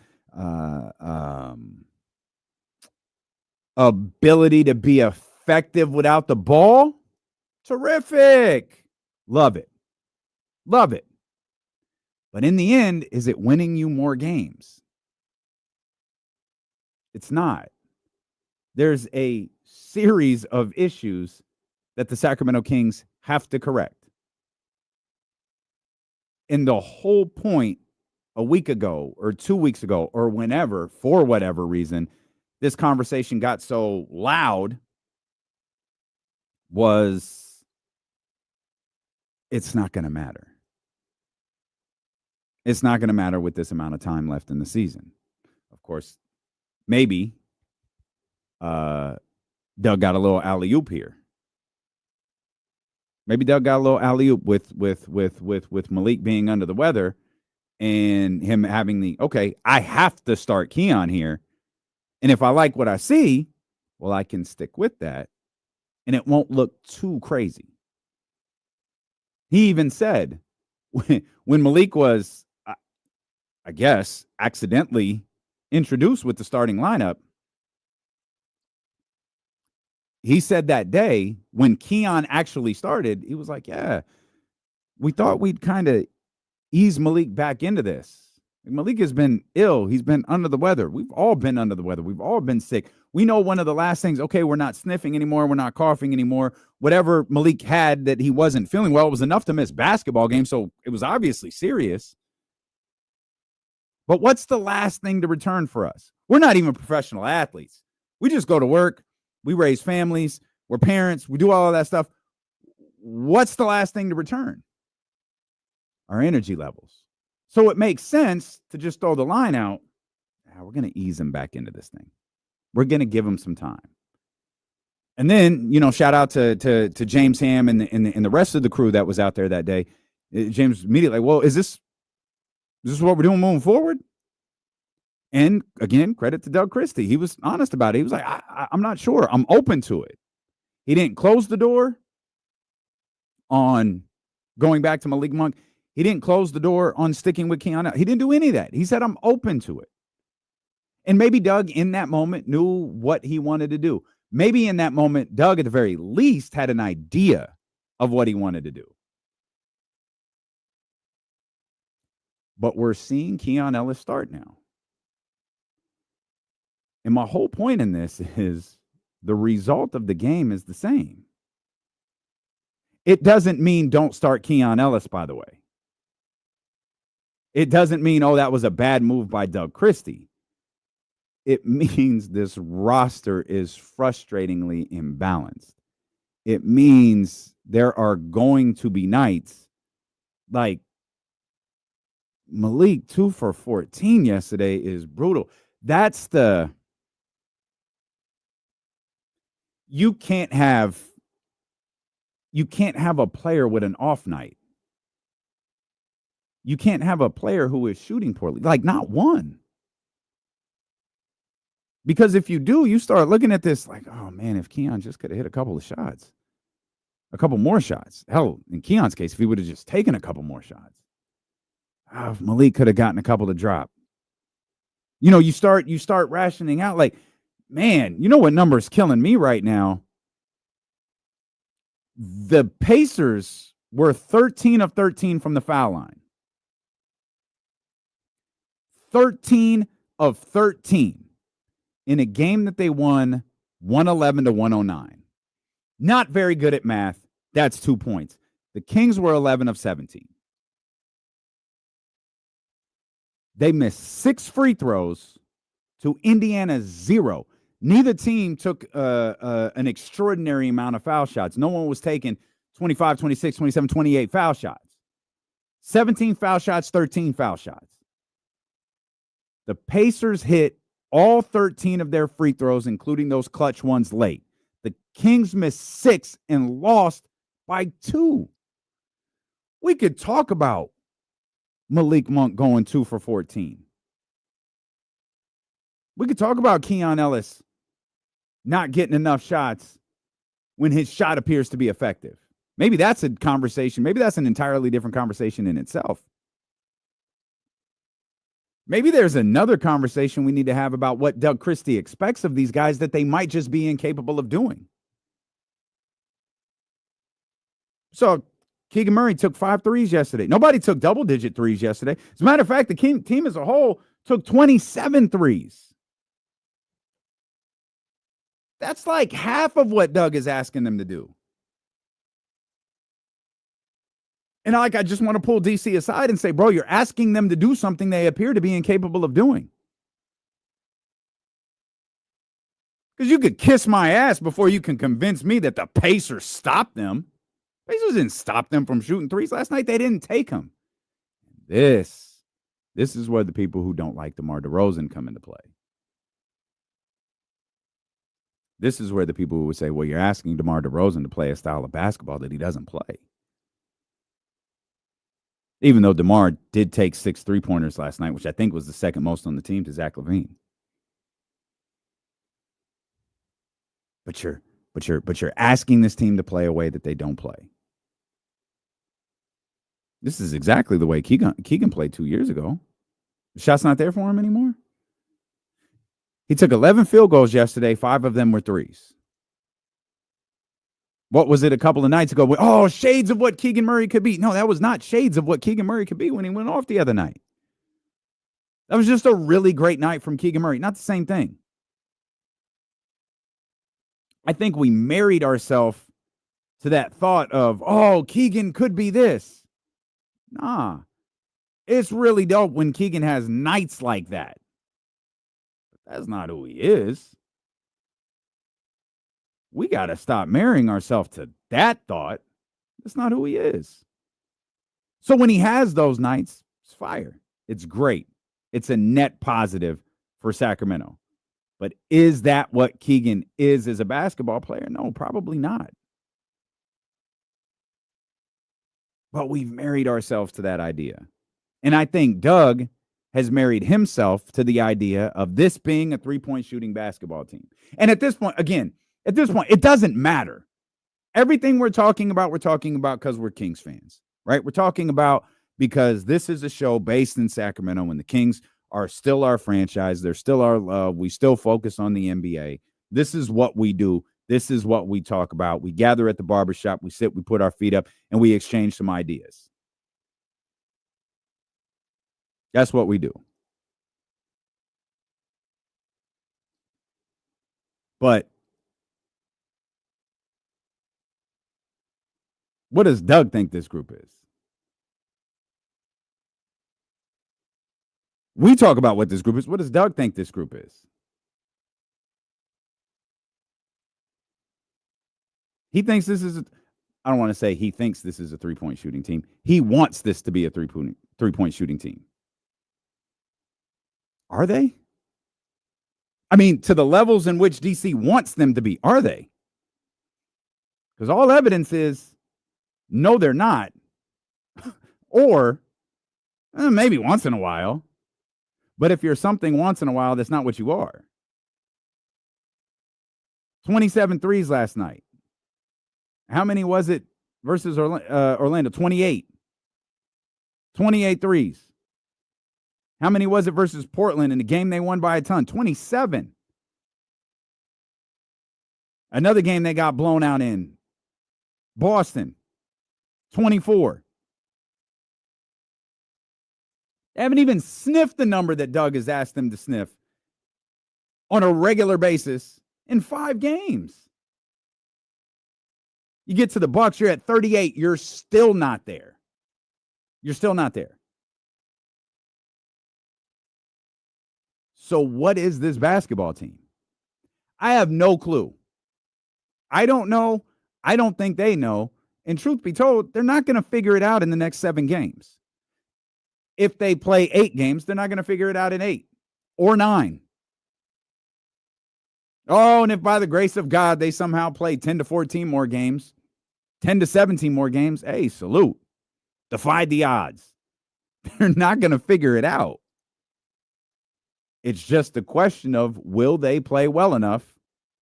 ability to be effective without the ball, terrific. Love it. Love it. But in the end, is it winning you more games? It's not. There's a series of issues that the Sacramento Kings have to correct. And the whole point a week ago or 2 weeks ago or whenever, for whatever reason, this conversation got so loud was it's not going to matter. It's not going to matter with this amount of time left in the season. Of course, maybe Doug got a little alley-oop here. Maybe Doug got a little alley-oop with Malik being under the weather and him having I have to start Keon here. And if I like what I see, well, I can stick with that. And it won't look too crazy. He even said when Malik was, I guess, accidentally introduced with the starting lineup, he said that day when Keon actually started, he was like, yeah, we thought we'd kind of ease Malik back into this. Malik has been ill. He's been under the weather. We've all been under the weather. We've all been sick. We know one of the last things, okay, we're not sniffing anymore. We're not coughing anymore. Whatever Malik had that he wasn't feeling well, it was enough to miss basketball games, so it was obviously serious. But what's the last thing to return for us? We're not even professional athletes. We just go to work. We raise families. We're parents. We do all of that stuff. What's the last thing to return? Our energy levels. So it makes sense to just throw the line out. We're going to ease him back into this thing. We're going to give him some time. And then, shout out to James Ham and the rest of the crew that was out there that day. James immediately, well, is this what we're doing moving forward? And again, credit to Doug Christie. He was honest about it. He was like, I'm not sure. I'm open to it. He didn't close the door on going back to Malik Monk. He didn't close the door on sticking with Keon. He didn't do any of that. He said, I'm open to it. And maybe Doug in that moment knew what he wanted to do. Maybe in that moment, Doug at the very least had an idea of what he wanted to do. But we're seeing Keon Ellis start now. And my whole point in this is the result of the game is the same. It doesn't mean don't start Keon Ellis, by the way. It doesn't mean, that was a bad move by Doug Christie. It means this roster is frustratingly imbalanced. It means there are going to be nights like Malik 2 for 14 yesterday is brutal. That's you can't have a player with an off night. You can't have a player who is shooting poorly, like not one. Because if you do, you start looking at this like, oh man, if Keon just could have hit a couple of shots, a couple more shots. Hell, in Keon's case, if he would have just taken a couple more shots, if Malik could have gotten a couple to drop. You start rationing out like, man, you know what number is killing me right now? The Pacers were 13 of 13 from the foul line. 13 of 13 in a game that they won 111 to 109. Not very good at math. That's 2 points. The Kings were 11 of 17. They missed 6 free throws to Indiana's 0. Neither team took an extraordinary amount of foul shots. No one was taking 25, 26, 27, 28 foul shots. 17 foul shots, 13 foul shots. The Pacers hit all 13 of their free throws, including those clutch ones late. The Kings missed 6 and lost by 2. We could talk about Malik Monk going 2 for 14. We could talk about Keon Ellis not getting enough shots when his shot appears to be effective. Maybe that's a conversation. Maybe that's an entirely different conversation in itself. Maybe there's another conversation we need to have about what Doug Christie expects of these guys that they might just be incapable of doing. So Keegan Murray took 5 threes yesterday. Nobody took double-digit threes yesterday. As a matter of fact, the team as a whole took 27 threes. That's like half of what Doug is asking them to do. And I just want to pull DC aside and say, bro, you're asking them to do something they appear to be incapable of doing. Because you could kiss my ass before you can convince me that the Pacers stopped them. Pacers didn't stop them from shooting threes last night. They didn't take them. This is where the people who don't like DeMar DeRozan come into play. This is where the people who would say, well, you're asking DeMar DeRozan to play a style of basketball that he doesn't play. Even though DeMar did take 6 3-pointers last night, which I think was the second most on the team to Zach LaVine. But you're asking this team to play a way that they don't play. This is exactly the way Keegan played 2 years ago. The shot's not there for him anymore. He took 11 field goals yesterday. 5 of them were threes. What was it a couple of nights ago? Oh, shades of what Keegan Murray could be. No, that was not shades of what Keegan Murray could be when he went off the other night. That was just a really great night from Keegan Murray. Not the same thing. I think we married ourselves to that thought of, oh, Keegan could be this. Nah. It's really dope when Keegan has nights like that. But that's not who he is. We got to stop marrying ourselves to that thought. That's not who he is. So when he has those nights, it's fire. It's great. It's a net positive for Sacramento. But is that what Keegan is as a basketball player? No, probably not. But we've married ourselves to that idea. And I think Doug has married himself to the idea of this being a three-point shooting basketball team. And at this point, again, it doesn't matter. Everything we're talking about because we're Kings fans, right? We're talking about because this is a show based in Sacramento and the Kings are still our franchise. They're still our love. We still focus on the NBA. This is what we do. This is what we talk about. We gather at the barbershop. We sit, we put our feet up, and we exchange some ideas. That's what we do. But what does Doug think this group is? We talk about what this group is. What does Doug think this group is? He thinks this is I don't want to say he thinks this is a three-point shooting team. He wants this to be a three-point shooting team. Are they? I mean, to the levels in which DC wants them to be, are they? Because all evidence is no, they're not. Or maybe once in a while. But if you're something once in a while, that's not what you are. 27 threes last night. How many was it versus Orlando? 28. 28 threes. How many was it versus Portland in the game they won by a ton? 27. Another game they got blown out in. Boston. 24. They haven't even sniffed the number that Doug has asked them to sniff on a regular basis in 5 games. You get to the Bucks, you're at 38. You're still not there. You're still not there. So what is this basketball team? I have no clue. I don't know. I don't think they know. And truth be told, they're not going to figure it out in the next 7 games. If they play 8 games, they're not going to figure it out in 8 or 9. Oh, and if by the grace of God they somehow play 10 to 14 more games, 10 to 17 more games, hey, salute. Defy the odds. They're not going to figure it out. It's just a question of, will they play well enough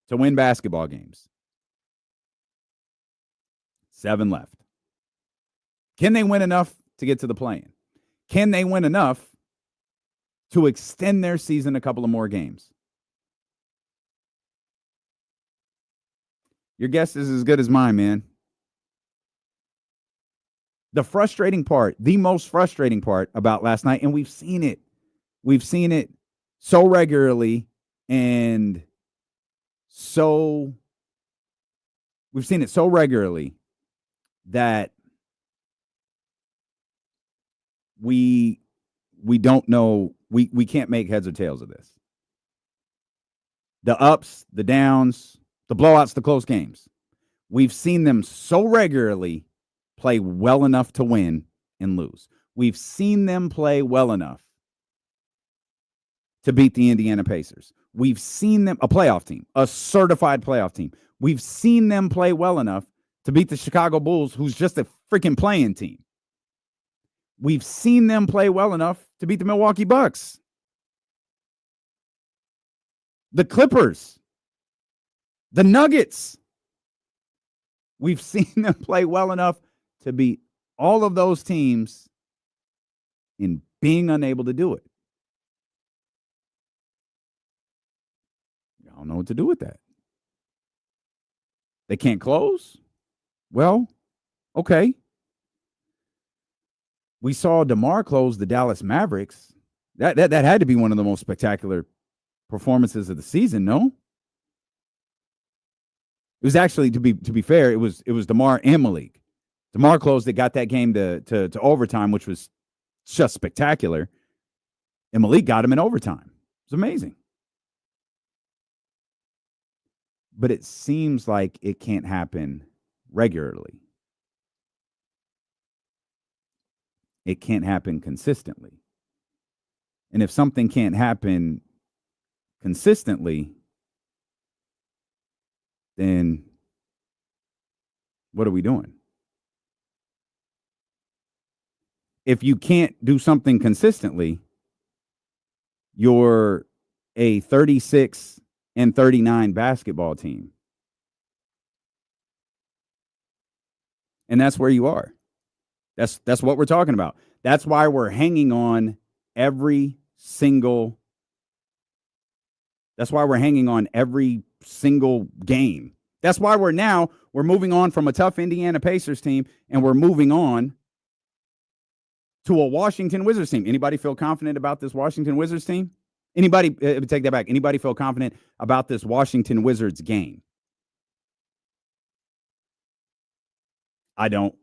to win basketball games? 7 left. Can they win enough to get to the play-in? Can they win enough to extend their season a couple of more games? Your guess is as good as mine, man. The frustrating part, the most frustrating part about last night, and we've seen it so regularly, and we've seen it so regularly that we don't know, we can't make heads or tails of this. The ups, the downs, the blowouts, the close games. We've seen them so regularly play well enough to win and lose. We've seen them play well enough to beat the Indiana Pacers. We've seen them, a playoff team, a certified playoff team. We've seen them play well enough to beat the Chicago Bulls, who's just a freaking playing team. We've seen them play well enough to beat the Milwaukee Bucks, the Clippers, the Nuggets. We've seen them play well enough to beat all of those teams in being unable to do it. I don't know what to do with that. They can't close? Well, okay. We saw DeMar close the Dallas Mavericks. That had to be one of the most spectacular performances of the season, no? It was actually, to be fair, it was DeMar and Malik. DeMar closed it, got that game to overtime, which was just spectacular. And Malik got him in overtime. It was amazing. But it seems like it can't happen regularly. It can't happen consistently. And if something can't happen consistently, then what are we doing? If you can't do something consistently, you're a 36-39 basketball team. And that's where you are. That's what we're talking about. That's why we're hanging on every single game. That's why we're moving on from a tough Indiana Pacers team, and we're moving on to a Washington Wizards team. Anybody feel confident about this Washington Wizards team? Anybody, take that back. Anybody feel confident about this Washington Wizards game? I don't.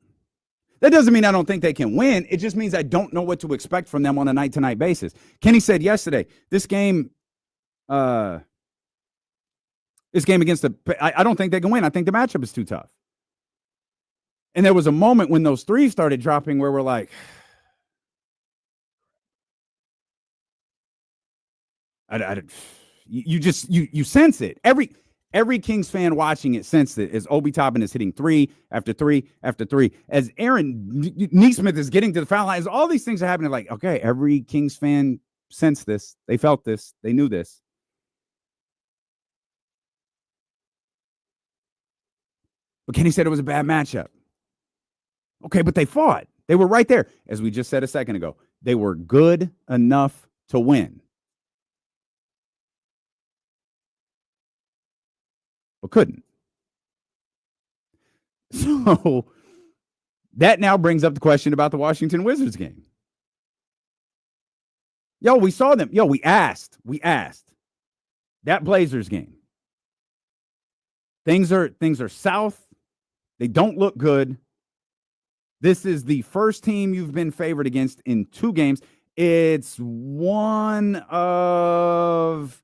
That doesn't mean I don't think they can win. It just means I don't know what to expect from them on a night-to-night basis. Kenny said yesterday, this game against I don't think they can win. I think the matchup is too tough. And there was a moment when those threes started dropping where we're like, you sense it. Every Kings fan watching it sensed it as Obi Toppin is hitting 3 after 3 after 3. As Aaron Nesmith is getting to the foul line, as all these things are happening, like, okay, every Kings fan sensed this. They felt this. They knew this. But Kenny said it was a bad matchup. Okay, but they fought. They were right there. As we just said a second ago, they were good enough to win. But couldn't. So that now brings up the question about the Washington Wizards game. We saw them. We asked that Blazers game. Things are south. They don't look good. This is the first team you've been favored against in 2 games. It's one of,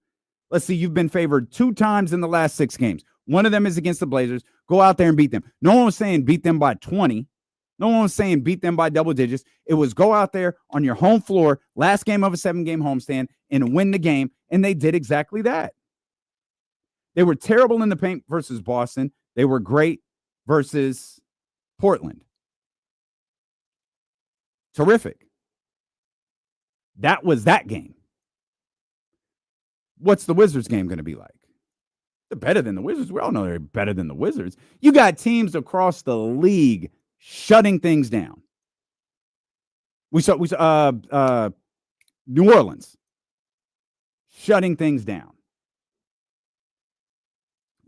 let's see, you've been favored 2 times in the last 6 games. One of them is against the Blazers. Go out there and beat them. No one was saying beat them by 20. No one was saying beat them by double digits. It was go out there on your home floor, last game of a 7-game homestand, and win the game. And they did exactly that. They were terrible in the paint versus Boston. They were great versus Portland. Terrific. That was that game. What's the Wizards game going to be like? They're better than the Wizards. We all know they're better than the Wizards. You got teams across the league shutting things down. We saw New Orleans shutting things down.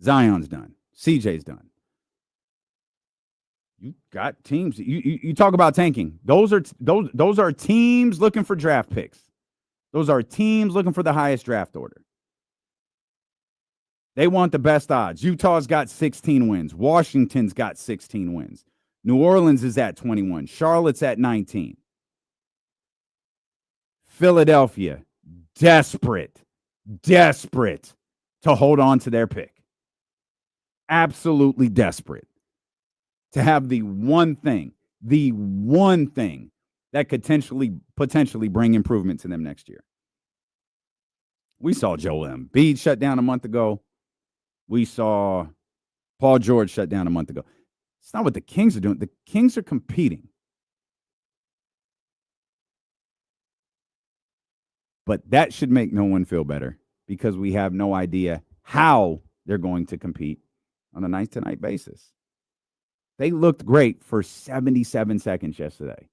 Zion's done. CJ's done. You got teams. You talk about tanking. Those are teams looking for draft picks. Those are teams looking for the highest draft order. They want the best odds. Utah's got 16 wins. Washington's got 16 wins. New Orleans is at 21. Charlotte's at 19. Philadelphia, desperate to hold on to their pick. Absolutely desperate to have the one thing that could potentially bring improvement to them next year. We saw Joel Embiid shut down a month ago. We saw Paul George shut down a month ago. It's not what the Kings are doing. The Kings are competing. But that should make no one feel better because we have no idea how they're going to compete on a night-to-night basis. They looked great for 77 seconds yesterday.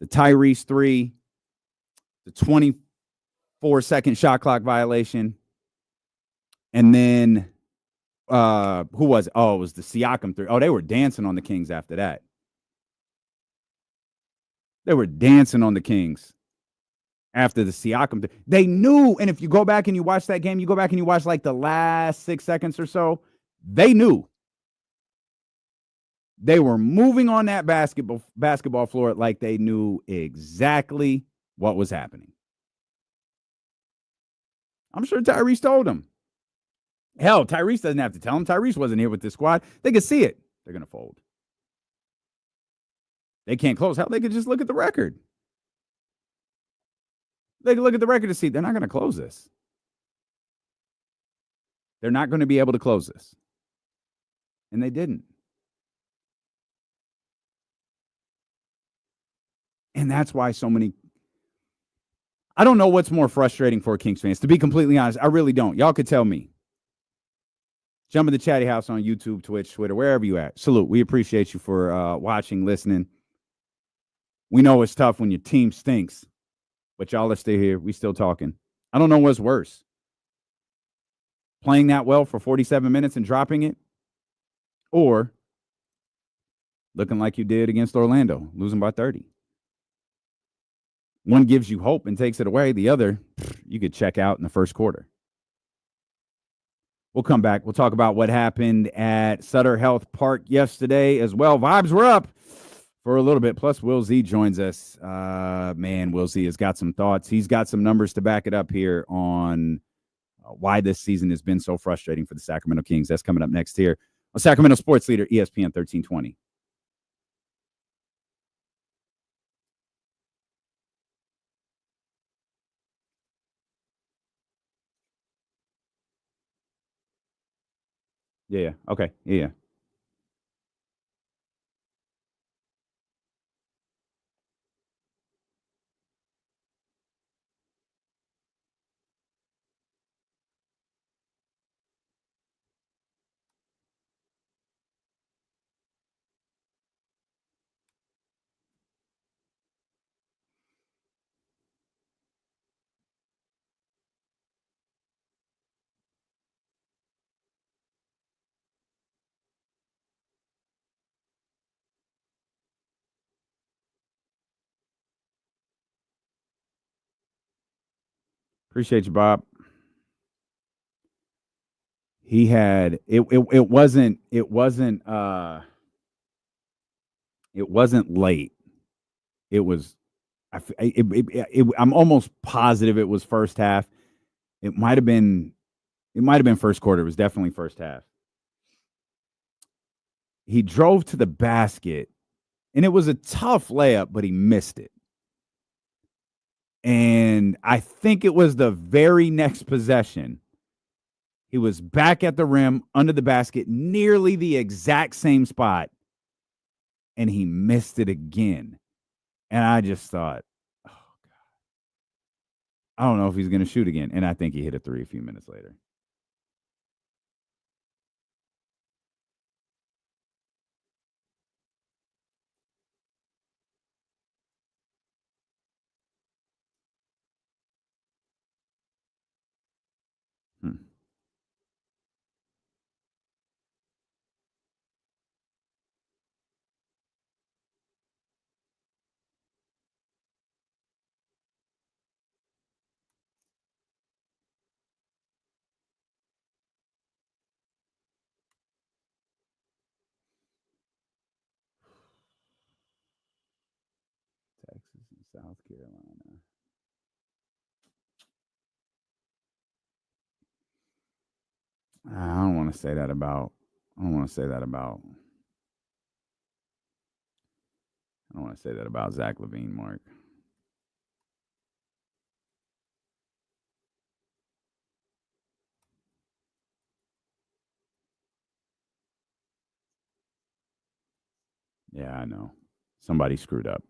The Tyrese 3, the 24-second shot clock violation, and then who was it? Oh, it was the Siakam 3. Oh, they were dancing on the Kings after that. They were dancing on the Kings after the Siakam 3. They knew, and if you go back and you watch that game, you go back and you watch like the last 6 seconds or so, they knew. They were moving on that basketball floor like they knew exactly what was happening. I'm sure Tyrese told them. Hell, Tyrese doesn't have to tell them. Tyrese wasn't here with this squad. They could see it. They're going to fold. They can't close. Hell, they could just look at the record. They could look at the record to see they're not going to close this. They're not going to be able to close this. And they didn't. And that's why so many. I don't know what's more frustrating for Kings fans. To be completely honest, I really don't. Y'all could tell me. Jump in the chatty house on YouTube, Twitch, Twitter, wherever you at. Salute. We appreciate you for watching, listening. We know it's tough when your team stinks, but y'all are still here. We still talking. I don't know what's worse. Playing that well for 47 minutes and dropping it, or looking like you did against Orlando, losing by 30. One gives you hope and takes it away. The other, you could check out in the first quarter. We'll come back. We'll talk about what happened at Sutter Health Park yesterday as well. Vibes were up for a little bit. Plus, Will Z joins us. Man, Will Z has got some thoughts. He's got some numbers to back it up here on why this season has been so frustrating for the Sacramento Kings. That's coming up next here on Sacramento Sports Leader, ESPN 1320. Yeah. Okay. Yeah. Appreciate you, Bob. He had it wasn't late. It was I'm almost positive it was first half. It might have been first quarter. It was definitely first half. He drove to the basket, and it was a tough layup, but he missed it. And I think it was the very next possession. He was back at the rim, under the basket, nearly the exact same spot, and he missed it again. And I just thought, oh, God. I don't know if he's going to shoot again. And I think he hit a three a few minutes later. Texas and South Carolina. I don't want to say that about. I don't want to say that about Zach LaVine, Mark. Yeah, I know. Somebody screwed up.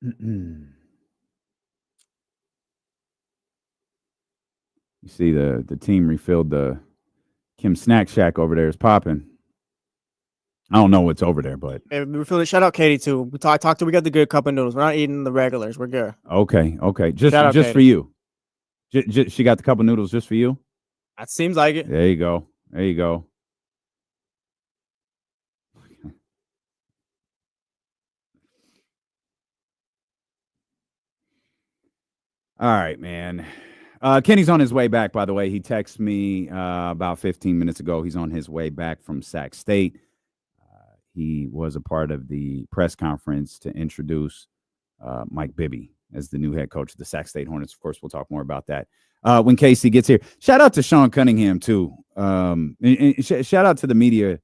You see the team refilled the Kim Snack Shack over there is popping. I don't know what's over there, but Hey, we feel it. Shout out Katie too. We talked to. We got the good cup of noodles. We're not eating the regulars. We're good. okay. Just Shout out for Katie. you. She got the cup of noodles just for you. That seems like it. There you go. All right, man. Kenny's on his way back, by the way. He texted me about 15 minutes ago. He's on his way back from Sac State. He was a part of the press conference to introduce Mike Bibby as the new head coach of the Sac State Hornets. Of course, we'll talk more about that when Casey gets here. Shout out to Sean Cunningham, too. And shout out to the media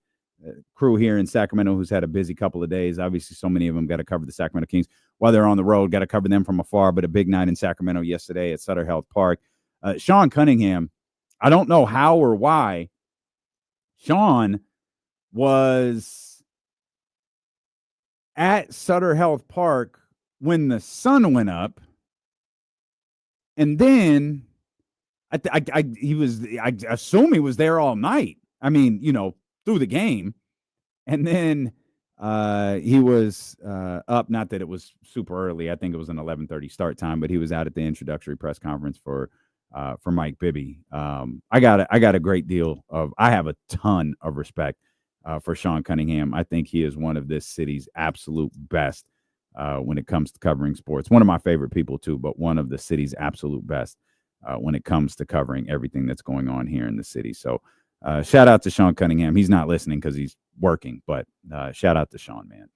crew here in Sacramento who's had a busy couple of days. Obviously, so many of them got to cover the Sacramento Kings while they're on the road, got to cover them from afar, but a big night in Sacramento yesterday at Sutter Health Park. Sean Cunningham, I don't know how or why, Sean was at Sutter Health Park when the sun went up, and then I assume he was there all night. I mean, through the game, and then he was up. Not that it was super early. I think it was an 11:30 start time, but he was out at the introductory press conference for Mike Bibby. I got a great deal of. I have a ton of respect for Sean Cunningham. I think he is one of this city's absolute best when it comes to covering sports. One of my favorite people too, but one of the city's absolute best when it comes to covering everything that's going on here in the city. So shout out to Sean Cunningham. He's not listening because he's working, but shout out to Sean, man.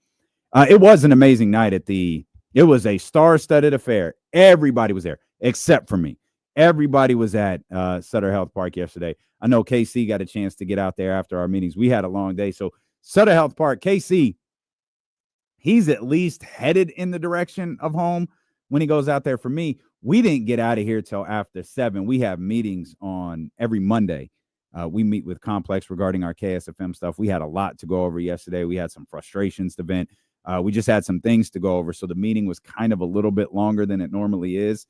It was an amazing night it was a star-studded affair. Everybody was there except for me. Everybody was at Sutter Health Park yesterday. I know KC got a chance to get out there after our meetings. We had a long day. So Sutter Health Park, KC, he's at least headed in the direction of home when he goes out there. For me, we didn't get out of here till after 7. We have meetings on every Monday. We meet with Complex regarding our KSFM stuff. We had a lot to go over yesterday. We had some frustrations to vent. We just had some things to go over. So the meeting was kind of a little bit longer than it normally is.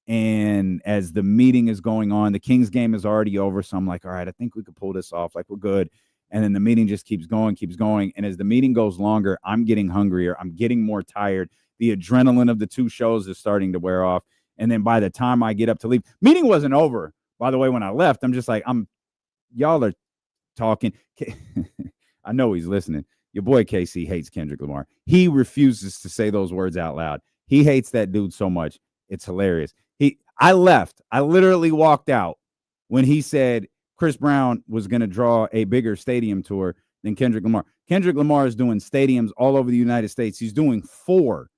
And as the meeting is going on, the Kings game is already over. So I'm like, all right, I think we could pull this off. Like, we're good. And then the meeting just keeps going. And as the meeting goes longer, I'm getting hungrier. I'm getting more tired. The adrenaline of the two shows is starting to wear off. And then by the time I get up to leave, meeting wasn't over. By the way, when I left, I'm just like, y'all are talking. I know he's listening. Your boy KC hates Kendrick Lamar. He refuses to say those words out loud. He hates that dude so much. It's hilarious. I left. I literally walked out when he said Chris Brown was going to draw a bigger stadium tour than Kendrick Lamar. Kendrick Lamar is doing stadiums all over the United States. He's doing 4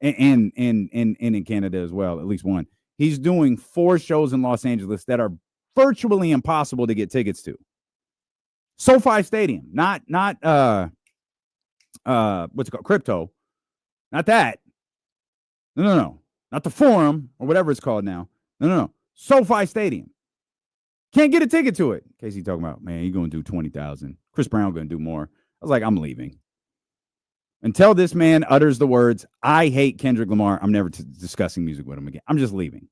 and in Canada as well, at least 1. He's doing 4 shows in Los Angeles that are virtually impossible to get tickets to. SoFi Stadium, not what's it called? Crypto. Not that. No. Not the Forum or whatever it's called now. No. SoFi Stadium. Can't get a ticket to it. Casey talking about, man, you're going to do 20,000. Chris Brown going to do more. I was like, I'm leaving. Until this man utters the words, I hate Kendrick Lamar, I'm never discussing music with him again. I'm just leaving.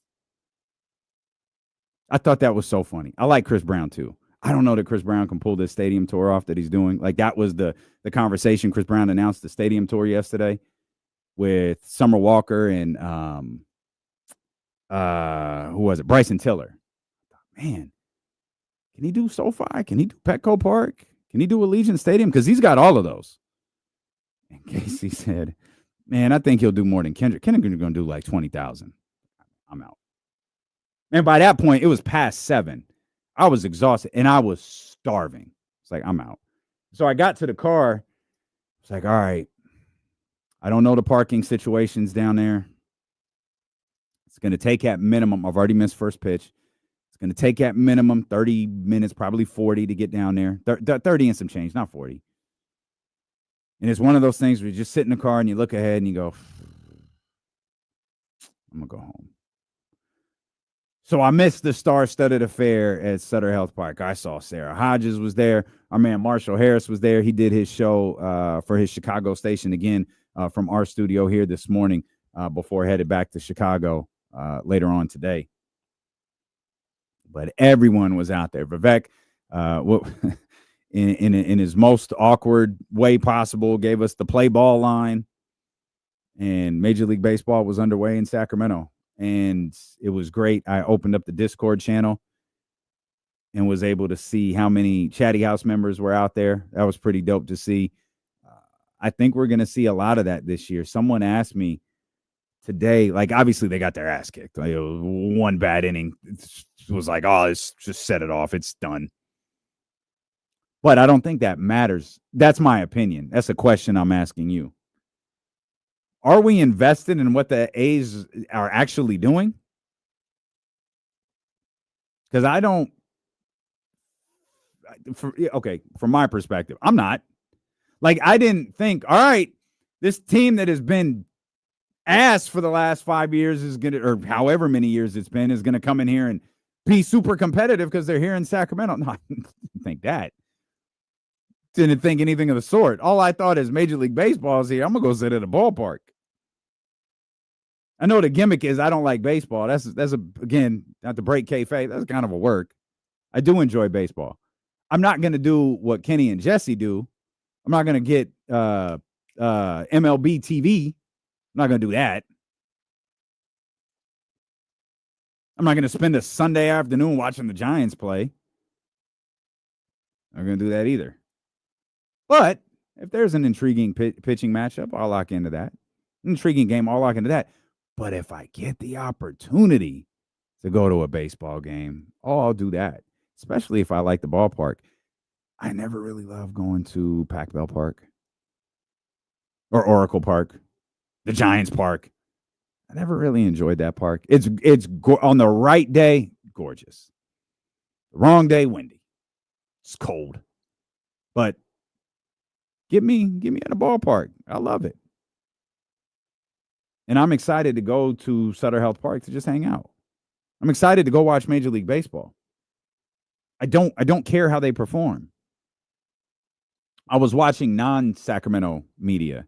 I thought that was so funny. I like Chris Brown, too. I don't know that Chris Brown can pull this stadium tour off that he's doing. Like, that was the conversation. Chris Brown announced the stadium tour yesterday with Summer Walker and who was it? Bryson Tiller. Man, can he do SoFi? Can he do Petco Park? Can he do Allegiant Stadium? Because he's got all of those. And Casey said, man, I think he'll do more than Kendrick. Kendrick's going to do like 20,000. I'm out. And by that point, it was past 7. I was exhausted, and I was starving. It's like, I'm out. So I got to the car. It's like, all right, I don't know the parking situations down there. It's going to take at minimum, I've already missed first pitch. It's going to take at minimum 30 minutes, probably 40 to get down there. 30 and some change, not 40. And it's one of those things where you just sit in the car and you look ahead and you go, I'm going to go home. So I missed the star-studded affair at Sutter Health Park. I saw Sarah Hodges was there. Our man Marshall Harris was there. He did his show for his Chicago station again from our studio here this morning before headed back to Chicago later on today. But everyone was out there. Vivek, in his most awkward way possible, gave us the play ball line. And Major League Baseball was underway in Sacramento. And it was great. I opened up the Discord channel and was able to see how many Chatty House members were out there. That was pretty dope to see. I think we're going to see a lot of that this year. Someone asked me today, like, obviously they got their ass kicked. Like, one bad inning. It was like, oh, let's just set it off. It's done. But I don't think that matters. That's my opinion. That's a question I'm asking you. Are we invested in what the A's are actually doing? Because I don't. From my perspective, I'm not. Like, I didn't think, all right, this team that has been ass for the last 5 years is going to, or however many years it's been, is going to come in here and be super competitive because they're here in Sacramento. No, I didn't think that. Didn't think anything of the sort. All I thought is Major League Baseball is here. I'm going to go sit at a ballpark. I know the gimmick is I don't like baseball. That's again, not to break kayfabe, that's kind of a work. I do enjoy baseball. I'm not going to do what Kenny and Jesse do. I'm not going to get MLB TV. I'm not going to do that. I'm not going to spend a Sunday afternoon watching the Giants play. I'm not going to do that either. But if there's an intriguing pitching matchup, I'll lock into that. Intriguing game, I'll lock into that. But if I get the opportunity to go to a baseball game, I'll do that, especially if I like the ballpark. I never really loved going to Pac Bell Park or Oracle Park, the Giants Park. I never really enjoyed that park. It's on the right day, gorgeous. The wrong day, windy. It's cold. But get me at a ballpark. I love it. And I'm excited to go to Sutter Health Park to just hang out. I'm excited to go watch Major League Baseball. I don't care how they perform. I was watching non-Sacramento media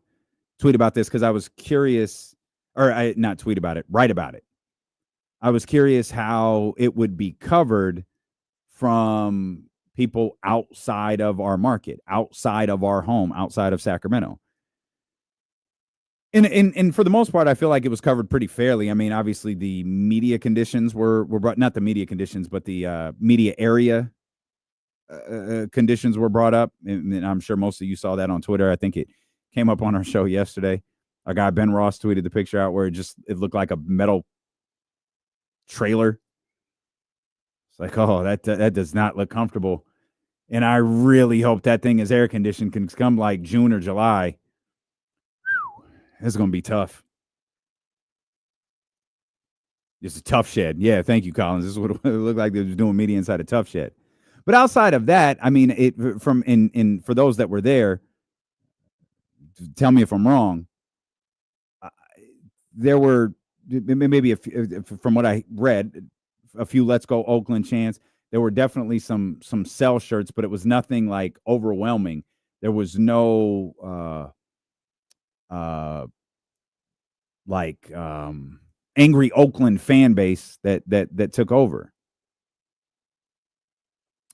tweet about this because I was curious, or not tweet about it, write about it. I was curious how it would be covered from people outside of our market, outside of our home, outside of Sacramento. And for the most part, I feel like it was covered pretty fairly. I mean, obviously the media conditions were brought, not the media conditions, but the media area conditions were brought up. And I'm sure most of you saw that on Twitter. I think it came up on our show yesterday. Our guy Ben Ross tweeted the picture out where it looked like a metal trailer. It's like, oh, that does not look comfortable. And I really hope that thing is air conditioned. Can come like June or July. It's going to be tough. It's a tough shed. Yeah, thank you, Collins. This is what it looked like they was doing media inside a tough shed. But outside of that, I mean, it from in for those that were there, tell me if I'm wrong. There were maybe from what I read, a few "Let's Go Oakland" chants. There were definitely some sell shirts, but it was nothing like overwhelming. There was no angry Oakland fan base that took over.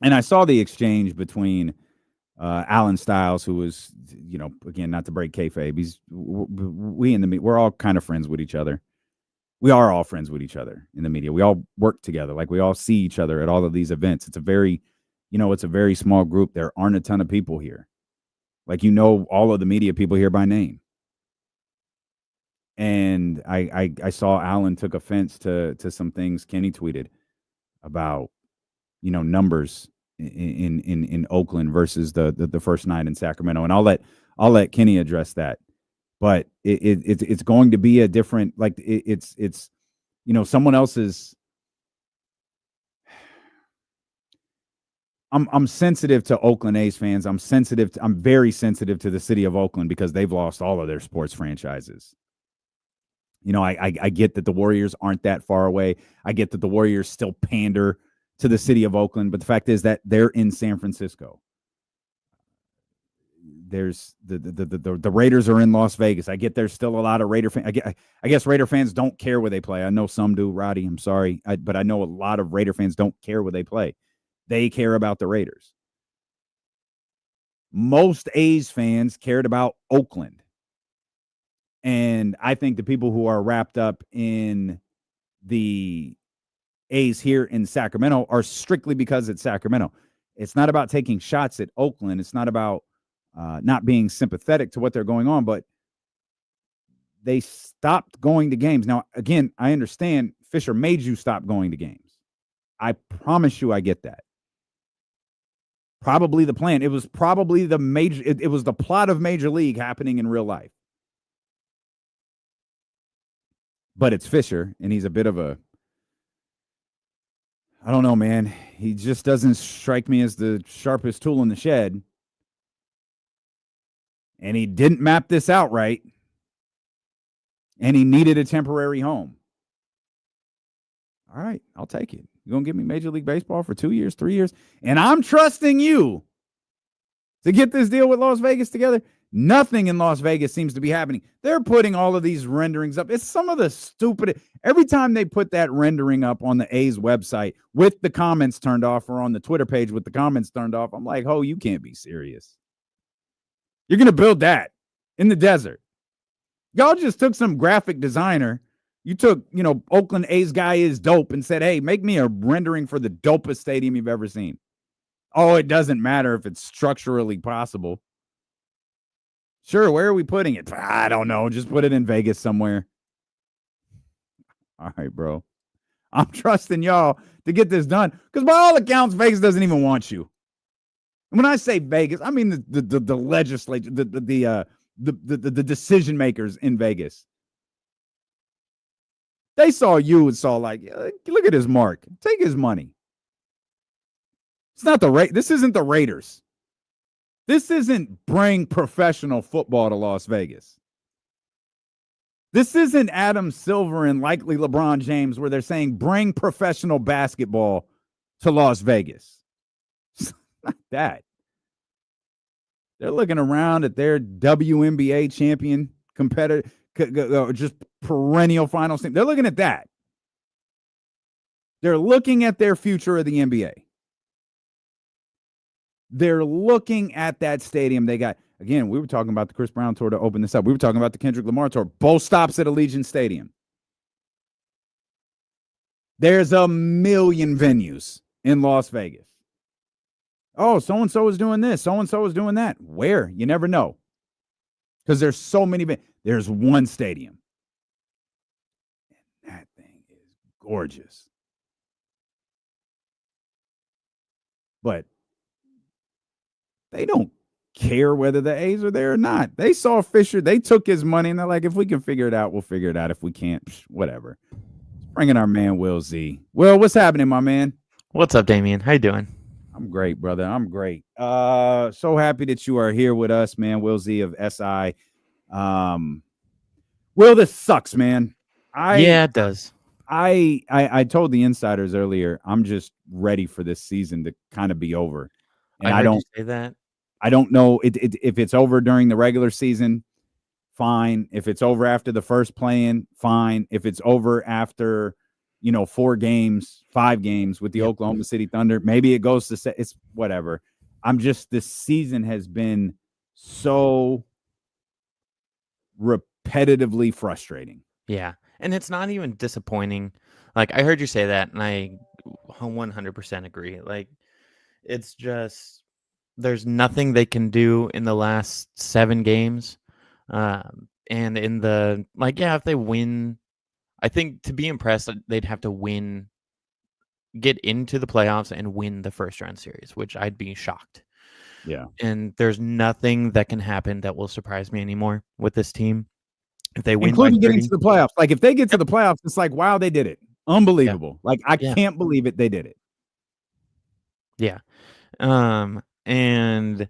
And I saw the exchange between Alan Stiles, who was, again, not to break kayfabe, we're all kind of friends with each other. We are all friends with each other in the media. We all work together. Like, we all see each other at all of these events. It's a very small group. There aren't a ton of people here. Like, all of the media people here by name. And I saw Alan took offense to some things Kenny tweeted about, numbers in Oakland versus the first night in Sacramento. And I'll let Kenny address that. But it's going to be a different, like, it's someone else's. I'm sensitive to Oakland A's fans. I'm very sensitive to the city of Oakland because they've lost all of their sports franchises. I get that the Warriors aren't that far away. I get that the Warriors still pander to the city of Oakland, but the fact is that they're in San Francisco. There's the Raiders are in Las Vegas. I get there's still a lot of Raider fans. I guess Raider fans don't care where they play. I know some do, Roddy. I'm sorry. But I know a lot of Raider fans don't care where they play. They care about the Raiders. Most A's fans cared about Oakland. And I think the people who are wrapped up in the A's here in Sacramento are strictly because it's Sacramento. It's not about taking shots at Oakland. It's not about not being sympathetic to what they're going on, but they stopped going to games. Now, again, I understand Fisher made you stop going to games. I promise you I get that. Probably the plan. It was probably it was the plot of Major League happening in real life. But it's Fisher, and he's a bit of a, I don't know, man. He just doesn't strike me as the sharpest tool in the shed. And he didn't map this out right. And he needed a temporary home. All right, I'll take it. You're going to give me Major League Baseball for 2 years, 3 years? And I'm trusting you to get this deal with Las Vegas together. Nothing in Las Vegas seems to be happening. They're putting all of these renderings up. It's some of the stupid. Every time they put that rendering up on the A's website with the comments turned off, or on the Twitter page with the comments turned off, I'm like, oh, you can't be serious. You're going to build that in the desert. Y'all just took some graphic designer. You took, Oakland A's guy is dope and said, hey, make me a rendering for the dopest stadium you've ever seen. Oh, it doesn't matter if it's structurally possible. Sure, where are we putting it? I don't know. Just put it in Vegas somewhere. All right, bro. I'm trusting y'all to get this done because by all accounts, Vegas doesn't even want you. And when I say Vegas, I mean the legislature, the decision makers in Vegas. They saw you and saw like, look at his mark. Take his money. It's not this isn't the Raiders. This isn't bring professional football to Las Vegas. This isn't Adam Silver and likely LeBron James where they're saying bring professional basketball to Las Vegas. It's not that. They're looking around at their WNBA champion competitor, just perennial finals team. They're looking at that. They're looking at their future of the NBA. They're looking at that stadium they got. Again, we were talking about the Chris Brown tour to open this up. We were talking about the Kendrick Lamar tour. Both stops at Allegiant Stadium. There's a million venues in Las Vegas. Oh, so-and-so is doing this. So-and-so is doing that. Where? You never know. Because there's so many. There's one stadium. And that thing is gorgeous. but they don't care whether the A's are there or not. They saw Fisher, they took his money, and they're like, if we can figure it out, we'll figure it out. If we can't, whatever. Bringing our man Will Z. Will, what's happening, my man? What's up, Damien? How you doing? I'm great, brother. I'm great. So happy that you are here with us, man. Will Z of SI. Will, this sucks, man. Yeah, it does. I told the insiders earlier, I'm just ready for this season to kind of be over. And I heard you say that. I don't know if it's over during the regular season, fine. If it's over after the first play-in, fine. If it's over after, 4 games, 5 games with the Oklahoma City Thunder, maybe it goes to it's whatever. This season has been so repetitively frustrating. Yeah. And it's not even disappointing. Like, I heard you say that, and I 100% agree. Like, it's just there's nothing they can do in the last 7 games. And in the, if they win, I think to be impressed, they'd have to get into the playoffs and win the first round series, which I'd be shocked. Yeah. And there's nothing that can happen that will surprise me anymore with this team. If they win, including getting to the playoffs. Like, if they get to the playoffs, it's like, wow, they did it. Unbelievable. Yeah. Like, I can't believe it. They did it. Yeah. And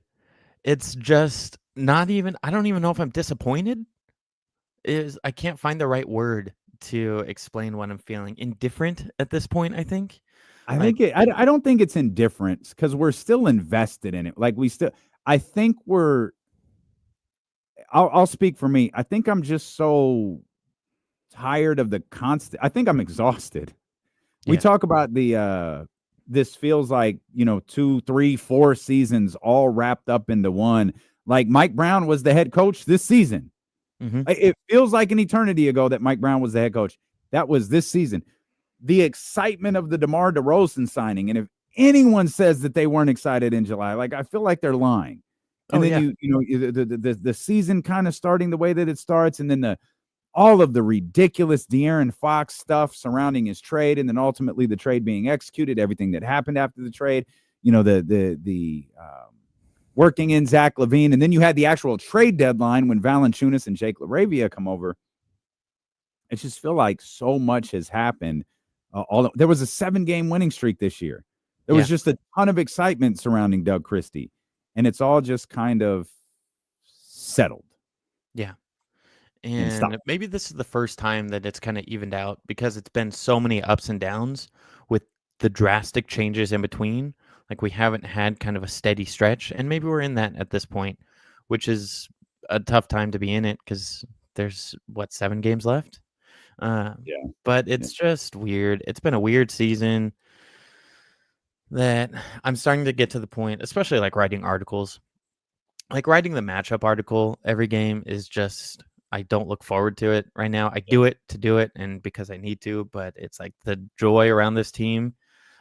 it's just not even, I don't even know if I'm disappointed. I can't find the right word to explain what I'm feeling. Indifferent at this point, I think. I don't think it's indifference, because we're still invested in it. Like, I think I'll speak for me. I think I'm just so tired of the constant. I think I'm exhausted. We talk about this feels like, 2, 3, 4 seasons all wrapped up into one. Like, Mike Brown was the head coach this season. Mm-hmm. It feels like an eternity ago that Mike Brown was the head coach. That was this season. The excitement of the DeMar DeRozan signing. And if anyone says that they weren't excited in July, like, I feel like they're lying. And then the season kind of starting the way that it starts, and then all of the ridiculous De'Aaron Fox stuff surrounding his trade, and then ultimately the trade being executed, everything that happened after the trade, the working in Zach LaVine, and then you had the actual trade deadline when Valanciunas and Jake LaRavia come over. I just feel like so much has happened. There was a 7-game winning streak this year. There was just a ton of excitement surrounding Doug Christie, and it's all just kind of settled. Yeah. And maybe this is the first time that it's kind of evened out, because it's been so many ups and downs with the drastic changes in between. Like, we haven't had kind of a steady stretch, and maybe we're in that at this point, which is a tough time to be in it, because there's 7 games left. But it's just weird. It's been a weird season that I'm starting to get to the point, especially like writing articles, like writing the matchup article every game is just, I don't look forward to it right now. I do it to do it, and because I need to, but it's like the joy around this team,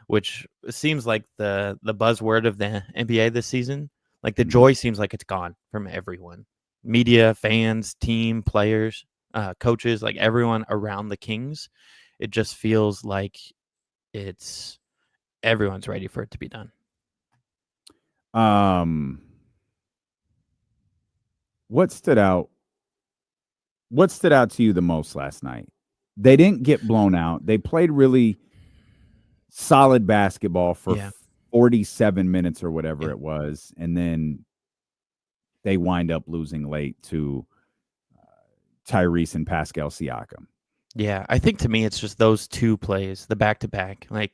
which seems like the buzzword of the NBA this season. Like, the joy seems like it's gone from everyone. Media, fans, team, players, coaches, like everyone around the Kings. It just feels like everyone's ready for it to be done. What stood out to you the most last night? They didn't get blown out. They played really solid basketball for 47 minutes or whatever it was, and then they wind up losing late to Tyrese and Pascal Siakam. Yeah, I think to me it's just those 2 plays, the back-to-back, like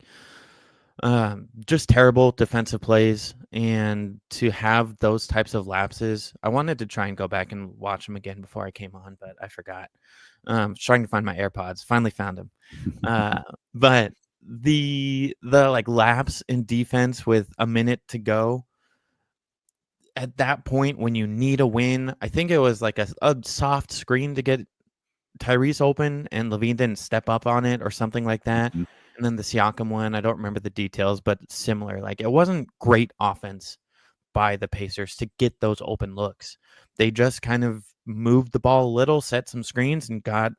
just terrible defensive plays, and to have those types of lapses. I wanted to try and go back and watch them again before I came on, but I forgot. Trying to find my AirPods, finally found them. But the like lapse in defense with a minute to go, at that point when you need a win, I think it was like a soft screen to get Tyrese open, and LaVine didn't step up on it or something like that. Mm-hmm. And then the Siakam one, I don't remember the details, but similar. Like, it wasn't great offense by the Pacers to get those open looks. They just kind of moved the ball a little, set some screens, and got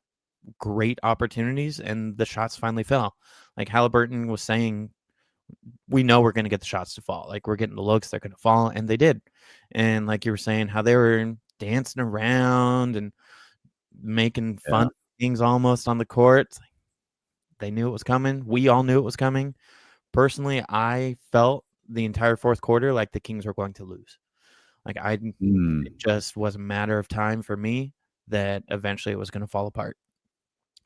great opportunities, and the shots finally fell. Like Halliburton was saying we know we're going to get the shots to fall. Like, we're getting the looks, they're going to fall, and they did. And like you were saying, how they were dancing around and making fun of things almost on the court. It's like, they knew it was coming. We all knew it was coming. Personally, I felt the entire fourth quarter like the Kings were going to lose. Like, it just was a matter of time for me that eventually it was going to fall apart.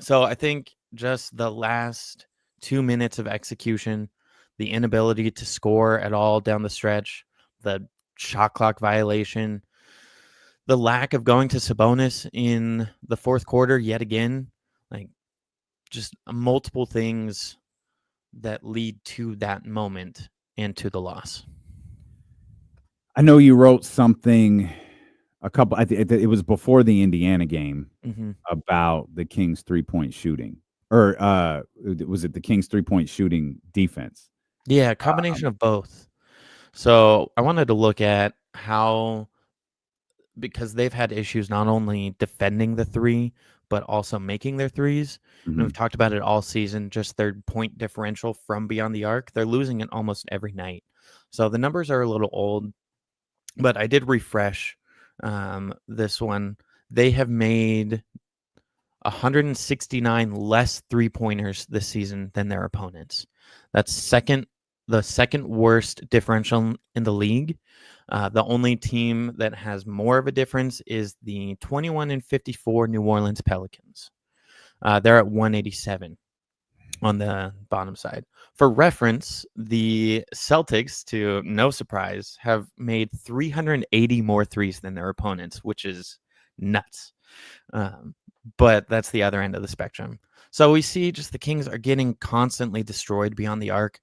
So I think just the last 2 minutes of execution, the inability to score at all down the stretch, the shot clock violation, the lack of going to Sabonis in the fourth quarter yet again, like, just multiple things that lead to that moment and to the loss. I know you wrote something it was before the Indiana game about the Kings 3-point shooting, or was it the Kings 3-point shooting defense? Yeah, a combination of both. So I wanted to look at how, because they've had issues not only defending the three, but also making their threes. And we've talked about it all season, just their point differential from beyond the arc. They're losing it almost every night. So the numbers are a little old, but I did refresh this one. They have made 169 less three-pointers this season than their opponents. That's the second worst differential in the league. The only team that has more of a difference is the 21-54 New Orleans Pelicans. They're at 187 on the bottom side. For reference, the Celtics, to no surprise, have made 380 more threes than their opponents, which is nuts. But that's the other end of the spectrum. So we see just the Kings are getting constantly destroyed beyond the arc.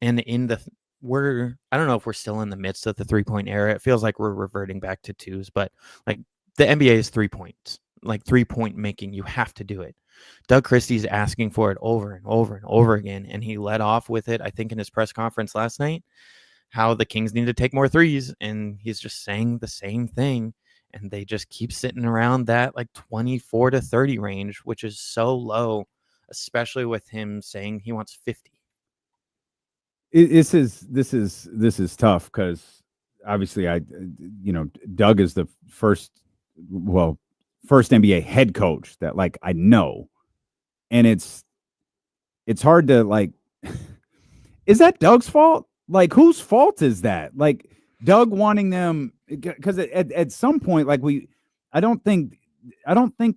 And I don't know if we're still in the midst of the 3-point era. It feels like we're reverting back to twos, but like, the NBA is 3 points, like 3-point making. You have to do it. Doug Christie's asking for it over and over and over again. And he led off with it, I think, in his press conference last night, how the Kings need to take more threes. And he's just saying the same thing. And they just keep sitting around that like 24 to 30 range, which is so low, especially with him saying he wants 50. This is tough because obviously Doug is the first NBA head coach that, like, I know, and it's hard to, like, is that Doug's fault? Like, whose fault is that? Like, Doug wanting them, because at some point, like, I don't think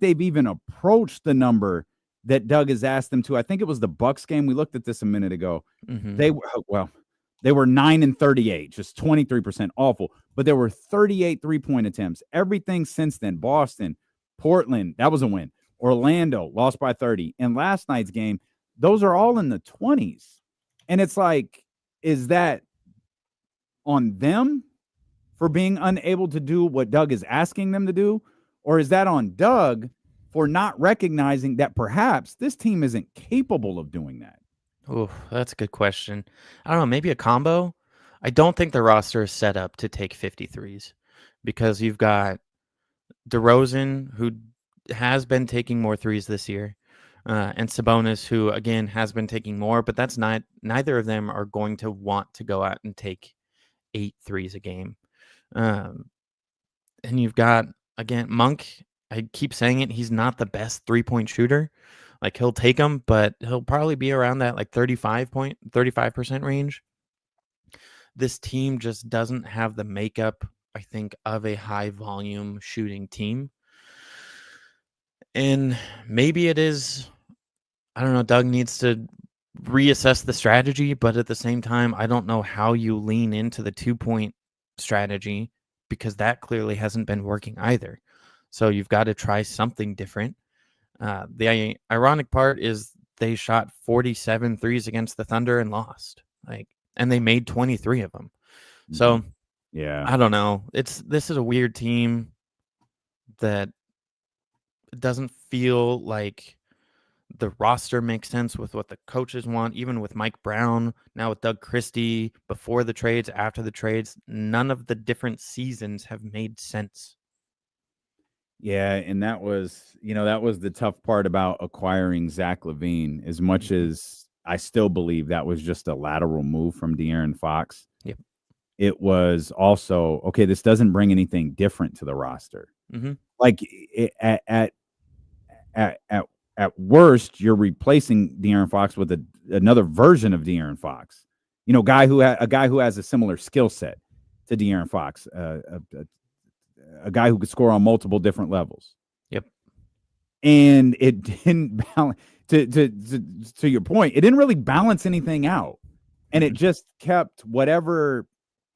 they've even approached the number that Doug has asked them to. I think it was the Bucks game. We looked at this a minute ago. They were 9-38, just 23%, awful. But there were 38 3-point attempts. Everything since then, Boston, Portland, that was a win. Orlando lost by 30. And last night's game, those are all in the 20s. And it's like, is that on them for being unable to do what Doug is asking them to do? Or is that on Doug for not recognizing that perhaps this team isn't capable of doing that? Oh, that's a good question. I don't know, maybe a combo. I don't think the roster is set up to take 53s because you've got DeRozan, who has been taking more threes this year, and Sabonis, who, again, has been taking more, but that's not, neither of them are going to want to go out and take 8 threes a game. And you've got, again, Monk. I keep saying it, he's not the best 3-point shooter. Like, he'll take them, but he'll probably be around that like 35% range. This team just doesn't have the makeup, I think, of a high volume shooting team. And maybe it is, I don't know, Doug needs to reassess the strategy, but at the same time, I don't know how you lean into the 2-point strategy because that clearly hasn't been working either. So you've got to try something different. The ironic part is they shot 47 threes against the Thunder and lost. And they made 23 of them. So yeah, I don't know. This is a weird team that doesn't feel like the roster makes sense with what the coaches want, even with Mike Brown, now with Doug Christie, before the trades, after the trades. None of the different seasons have made sense. Yeah, and that was the tough part about acquiring Zach LaVine. As much as I still believe that was just a lateral move from De'Aaron Fox. Yep. It was also, okay, this doesn't bring anything different to the roster. Mm-hmm. Like at worst, you're replacing De'Aaron Fox with another version of De'Aaron Fox. A guy who has a similar skill set to De'Aaron Fox, a guy who could score on multiple different levels. Yep. And it didn't balance. To your point, it didn't really balance anything out, and it just kept whatever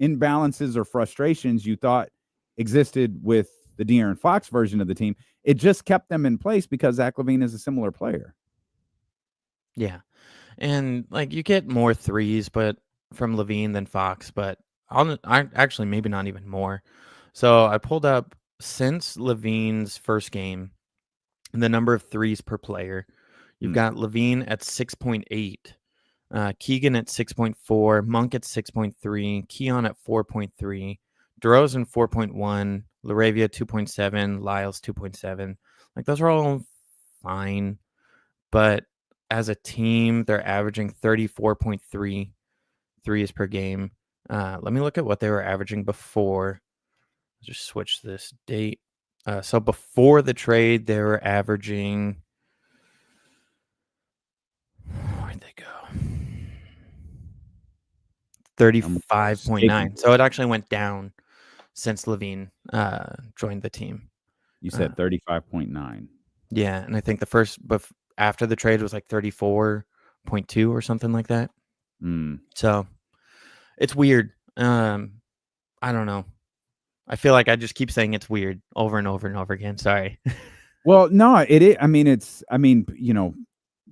imbalances or frustrations you thought existed with the De'Aaron Fox version of the team. It just kept them in place because Zach LaVine is a similar player. Yeah. And like you get more threes, but from LaVine than Fox, but I actually maybe not even more. So I pulled up since LaVine's first game, the number of threes per player. You've got LaVine at 6.8, Keegan at 6.4, Monk at 6.3, Keon at 4.3, DeRozan 4.1, Laravia 2.7, Lyles 2.7. Like those are all fine, but as a team, they're averaging 34.3 threes per game. Let me look at what they were averaging before. Just switch this date. So before the trade, they were averaging. Where'd they go? 35.9. So it actually went down since LaVine joined the team. You said 35.9. Yeah, and I think the first after the trade was like 34.2 or something like that. So it's weird. I don't know. I feel like I just keep saying it's weird over and over and over again. Sorry. Well, no, it is.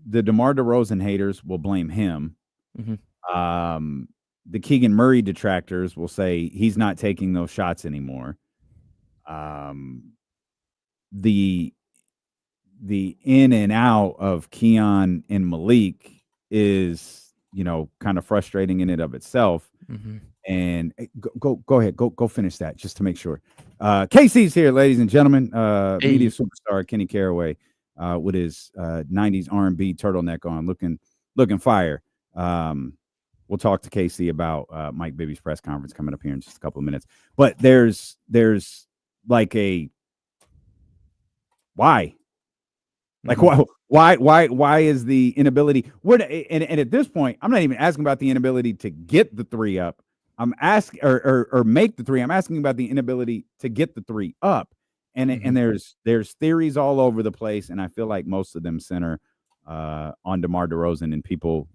The DeMar DeRozan haters will blame him. Mm-hmm. The Keegan Murray detractors will say he's not taking those shots anymore. The in and out of Keon and Malik is, kind of frustrating in and of itself. Mm-hmm. And go ahead, go finish that just to make sure. KC's here, ladies and gentlemen. Media superstar Kenny Caraway with his 90s R&B turtleneck on, looking fire. We'll talk to KC about Mike Bibby's press conference coming up here in just a couple of minutes. But there's like a why? Like why is the inability? And at this point, I'm not even asking about the inability to get the three up. I'm asking or make the three. I'm asking about the inability to get the three up. And there's theories all over the place, and I feel like most of them center on DeMar DeRozan and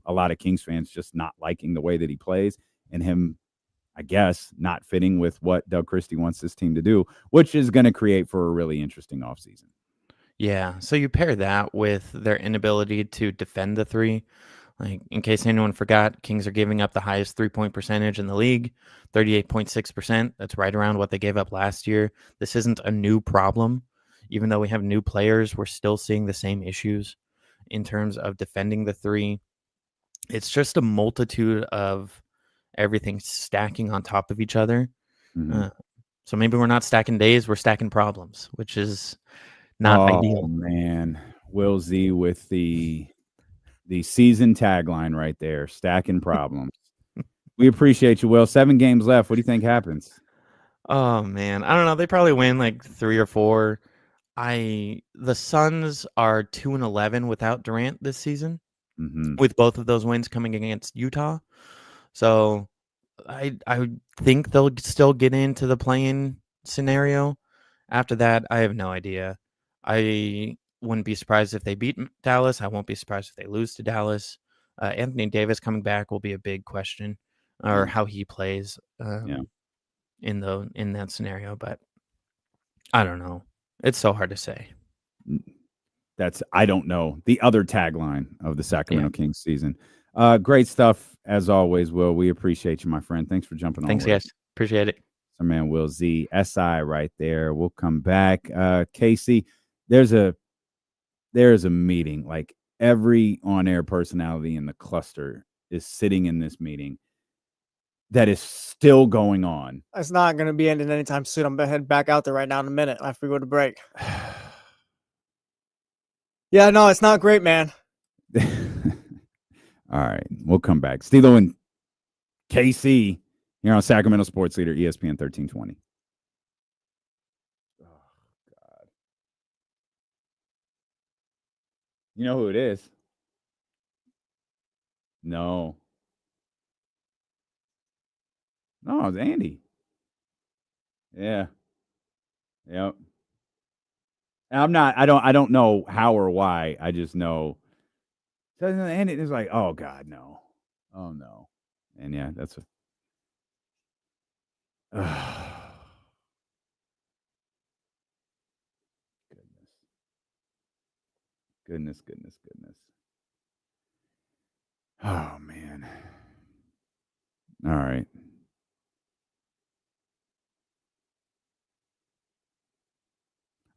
a lot of Kings fans just not liking the way that he plays, and him, I guess, not fitting with what Doug Christie wants this team to do, which is going to create for a really interesting offseason. Yeah, so you pair that with their inability to defend the three. Like, in case anyone forgot, Kings are giving up the highest three-point percentage in the league, 38.6%. That's right around what they gave up last year. This isn't a new problem. Even though we have new players, we're still seeing the same issues in terms of defending the three. It's just a multitude of everything stacking on top of each other. Mm-hmm. So maybe we're not stacking days, we're stacking problems, which is not ideal. Oh, man. Will Z with the season tagline right there, stacking problems. We appreciate you, Will. 7 games left. What do you think happens? Oh, man. I don't know. They probably win like 3 or 4. The Suns are 2-11 without Durant this season, with both of those wins coming against Utah. So I think they'll still get into the play-in scenario. After that, I have no idea. I wouldn't be surprised if they beat Dallas. I won't be surprised if they lose to Dallas. Anthony Davis coming back will be a big question, or how he plays in that scenario. But I don't know. It's so hard to say. That's I don't know. The other tagline of the Sacramento Kings season. Great stuff as always, Will. We appreciate you, my friend. Thanks for jumping on. Thanks, guys. Appreciate it. Our man Will Z, SI right there. We'll come back. Casey, there's a meeting. Like every on-air personality in the cluster is sitting in this meeting that is still going on. It's not going to be ending anytime soon. I'm going to head back out there right now in a minute after we go to break. Yeah, no, it's not great, man. All right, we'll come back. Stilo and KC here on Sacramento Sports Leader, ESPN 1320. Oh, God. You know who it is? No. No, it's Andy. Yeah. Yep. And I don't know how or why. I just know. And it's like, oh God, no. Oh no. And yeah, that's Goodness. Oh man. All right.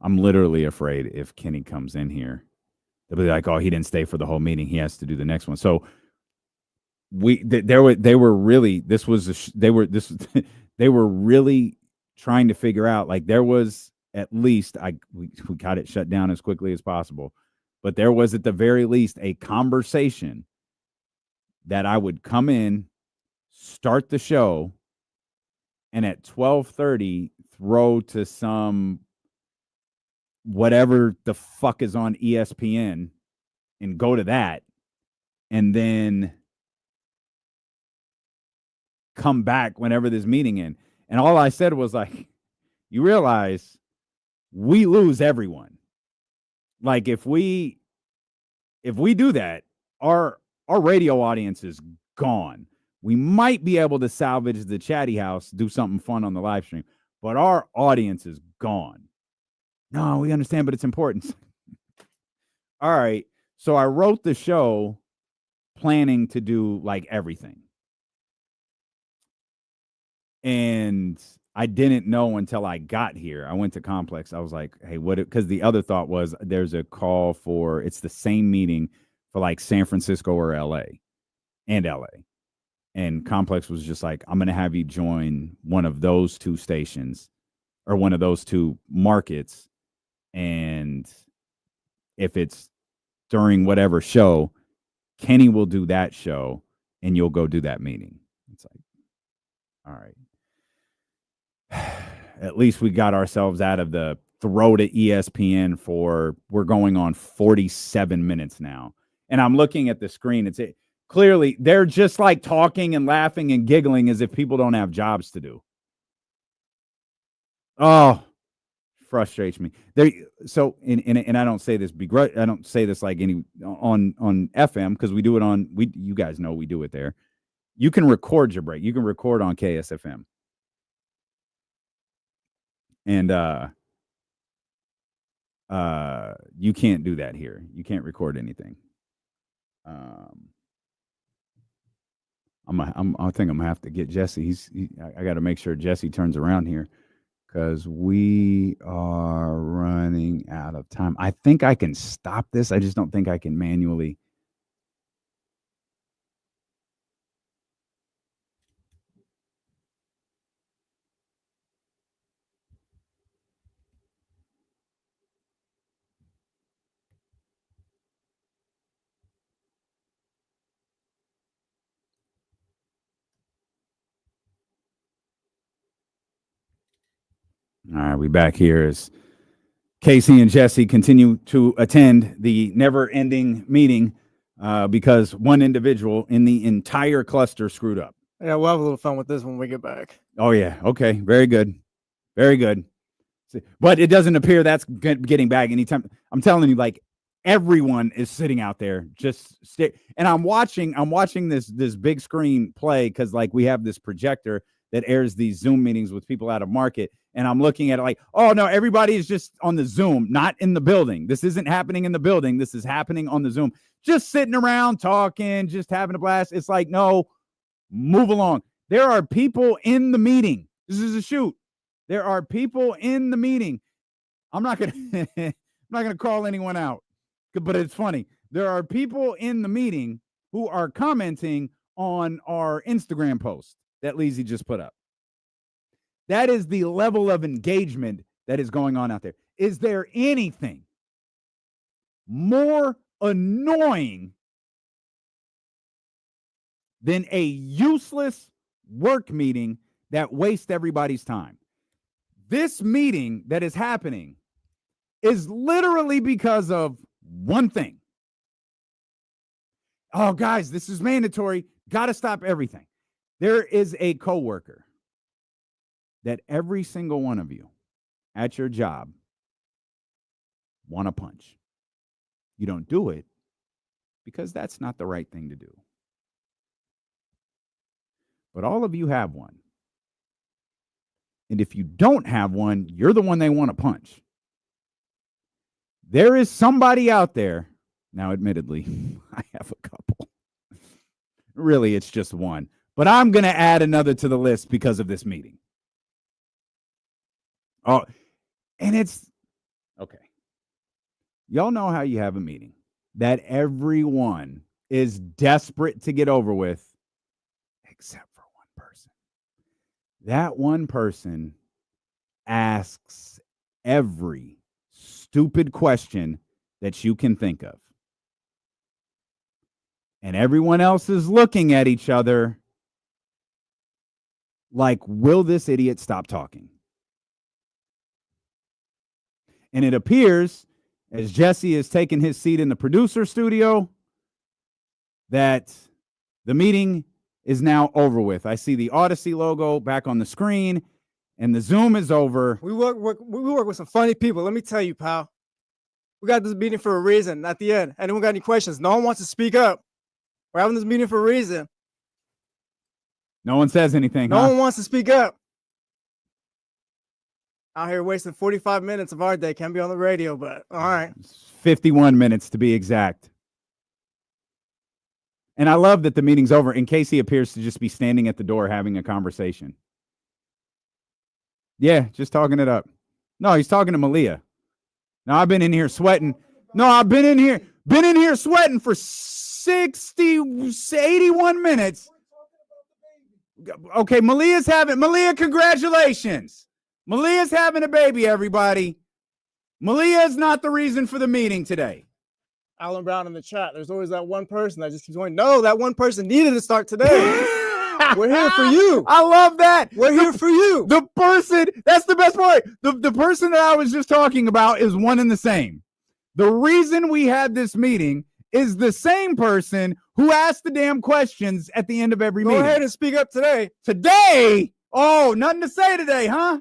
I'm literally afraid if Kenny comes in here, they'll be like, "Oh, he didn't stay for the whole meeting. He has to do the next one." So they were really they were really trying to figure out, like, there was at least we got it shut down as quickly as possible, but there was at the very least a conversation that I would come in, start the show, and at 12:30 throw to some whatever the fuck is on ESPN and go to that, and then come back whenever this meeting in. And all I said was, like, you realize we lose everyone. Like, if we do that, our radio audience is gone. We might be able to salvage the chatty house, do something fun on the live stream, but our audience is gone. No, we understand, but it's important. All right. So I wrote the show planning to do like everything. And I didn't know until I got here. I went to Complex. I was like, hey, what? Because the other thought was there's a call for, it's the same meeting for like San Francisco or LA. And Complex was just like, I'm going to have you join one of those two stations or one of those two markets. And if it's during whatever show, Kenny will do that show and you'll go do that meeting. It's like, all right. At least we got ourselves out of the throw to ESPN we're going on 47 minutes now. And I'm looking at the screen. It's clearly they're just like talking and laughing and giggling as if people don't have jobs to do. Oh, frustrates me. So I don't say this I don't say this like any on FM, because we do it you guys know we do it there. You can record your break. You can record on KSFM. And you can't do that here. You can't record anything. I think I'm gonna have to get Jesse. I got to make sure Jesse turns around here, because we are running out of time. I think I can stop this. I just don't think I can manually. All right, we back here as Casey and Jesse continue to attend the never-ending meeting because one individual in the entire cluster screwed up. Yeah, we'll have a little fun with this when we get back. Oh, yeah. Okay. Very good. Very good. But it doesn't appear that's getting back anytime. I'm telling you, like, everyone is sitting out there just and I'm watching this big screen play, because like we have this projector that airs these Zoom meetings with people out of market. And I'm looking at it like, oh, no, everybody is just on the Zoom, not in the building. This isn't happening in the building. This is happening on the Zoom. Just sitting around talking, just having a blast. It's like, no, move along. There are people in the meeting. This is a shoot. There are people in the meeting. I'm not gonna call anyone out, but it's funny. There are people in the meeting who are commenting on our Instagram post that Leezy just put up. That is the level of engagement that is going on out there. Is there anything more annoying than a useless work meeting that wastes everybody's time. This meeting that is happening is literally because of one thing. Oh, guys, this is mandatory. Got to stop everything. There is a coworker that every single one of you at your job want to punch. You don't do it because that's not the right thing to do. But all of you have one. And if you don't have one, you're the one they want to punch. There is somebody out there. Now, admittedly, I have a couple. Really, it's just one. But I'm going to add another to the list because of this meeting. Oh, and it's okay. Y'all know how you have a meeting that everyone is desperate to get over with, except for one person. That one person asks every stupid question that you can think of. And everyone else is looking at each other like, will this idiot stop talking? And it appears, as Jesse is taking his seat in the producer studio, that the meeting is now over with. I see the Odyssey logo back on the screen, and the Zoom is over. We work with some funny people. Let me tell you, pal. We got this meeting for a reason at the end. Anyone got any questions? No one wants to speak up. We're having this meeting for a reason. No one says anything. No one wants to speak up. Out here wasting 45 minutes of our day. Can't be on the radio, but all right. 51 minutes to be exact. And I love that the meeting's over, and Casey appears to just be standing at the door having a conversation. Yeah, just talking it up. No, he's talking to Malia. Now, I've been in here sweating. No, I've been in here sweating for 81 minutes. Okay, Malia, congratulations. Malia's having a baby, everybody. Malia is not the reason for the meeting today. Alan Brown in the chat. There's always that one person that just keeps going, no, that one person needed to start today. We're here for you. I love that. We're here for you. The person, that's the best part. The person that I was just talking about is one and the same. The reason we had this meeting is the same person who asked the damn questions at the end of every meeting. Go ahead and speak up today. Today? Oh, nothing to say today, huh?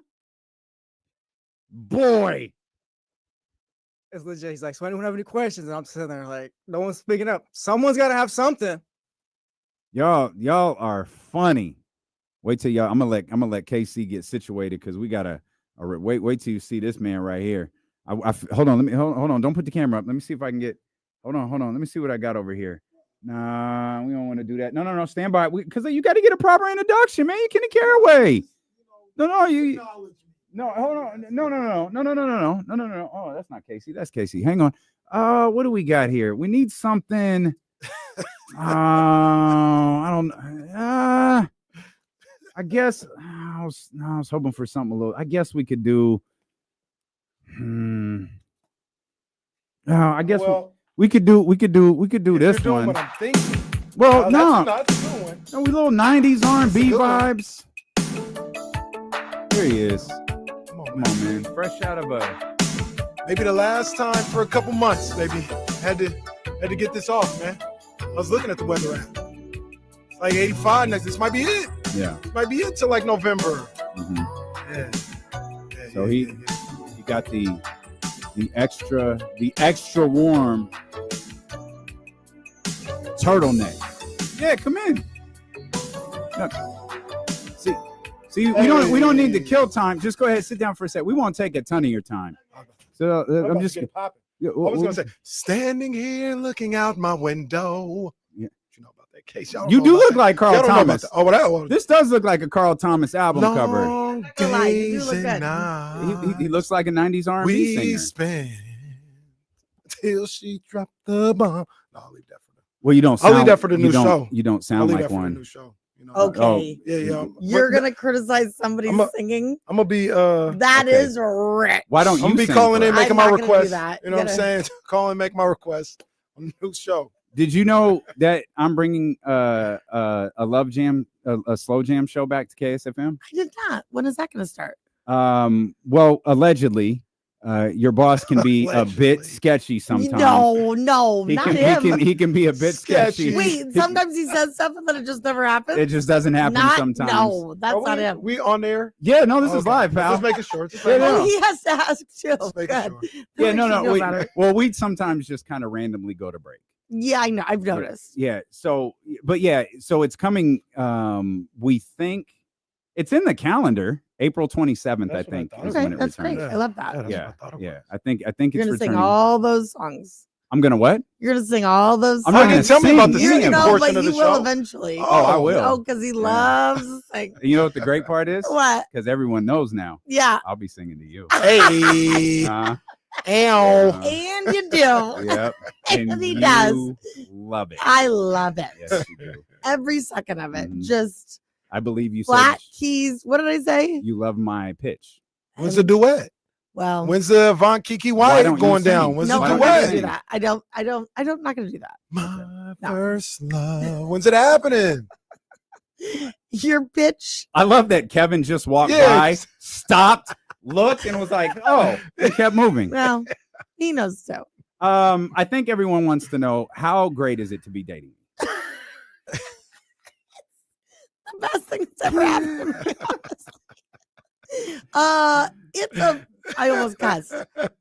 Boy. It's legit. He's like, so anyone have any questions? And I'm sitting there like, no one's speaking up. Someone's got to have something. Y'all are funny. Wait till y'all. I'm gonna let KC get situated because we gotta. Wait till you see this man right here. Hold on. Hold on. Don't put the camera up. Let me see if I can get. Hold on. Let me see what I got over here. Nah, we don't want to do that. No. Stand by. Because you got to get a proper introduction, man. You can't carry away. No. You. No. Hold on. No. Oh, that's not Casey. That's Casey. Hang on. What do we got here? We need something. I don't. I guess I was hoping for something a little. I guess we could do. I guess we could do this one. What I'm thinking. Well, no, we little 90s R&B vibes. There he is. Come on, man. Fresh out of maybe the last time for a couple months. Maybe had to get this off, man. I was looking at the weather app. It's like 85 next. This might be it. Yeah. This might be it till like November. Mm-hmm. Yeah. So he got the extra warm turtleneck. Yeah, come in. No. See, we don't need to kill time. Just go ahead, sit down for a sec. We won't take a ton of your time. So I'm just popping. I was gonna say, standing here looking out my window. Yeah, you know about that case. You do look like Carl Thomas. Oh, well, this does look like a Carl Thomas album cover. Long days and nights. He looks like a 90s R&B singer. We spent till she dropped the bomb. No, I'll leave that for them. Well, you don't. I'll leave that for the new show. You don't sound like one. For the new show. You know? Okay. Yeah. You're gonna criticize somebody singing. I'm gonna be. That is rich. Why don't you? I'm gonna be calling in, making my request. You know what I'm saying? Call and make my request on the new show. Did you know that I'm bringing a love jam, a slow jam show back to KSFM? I did not. When is that going to start? Well, allegedly, your boss can be a bit sketchy sometimes. No, he not can, him. He can be a bit sketchy. Wait, sometimes he says stuff and then it just never happens. It just doesn't happen sometimes. No, that's not him. We on there? Yeah, no, this is live, pal. Just making sure. He has to ask too. Making sure. Yeah, no. We sometimes just kind of randomly go to break. Yeah, I know. I've noticed. Yeah. So it's coming. We think it's in the calendar. April 27th, I think, is when it that's returns. great. I love that. Yeah. I think You're it's gonna returning. sing all those songs. I'm gonna what? You're gonna sing all those. I'm not gonna tell me about the singing portion but of the you will show. eventually. Oh, I will. Oh, because he loves to sing. You know what the great part is? What? Because everyone knows now. Yeah. I'll be singing to you. Hey. Uh, And you do. Yep. And he does. You love it. I love it. Yes, you do. Every second of it. Mhm. Just I believe you flat said keys. What did I say? you love my pitch. When's the duet? Well, When's the Von Kiki Wyatt don't you going sing? down? When's no, the I'm not gonna do duet? that. I don't. I'm not gonna do that. My first love. When's it happening? Your pitch. I love that Kevin just walked by, stopped, looked, and was like, "Oh," and kept moving. Well, he knows too. I think everyone wants to know how great is it to be dating? The best thing that's ever happened to me. Honestly. I almost cussed.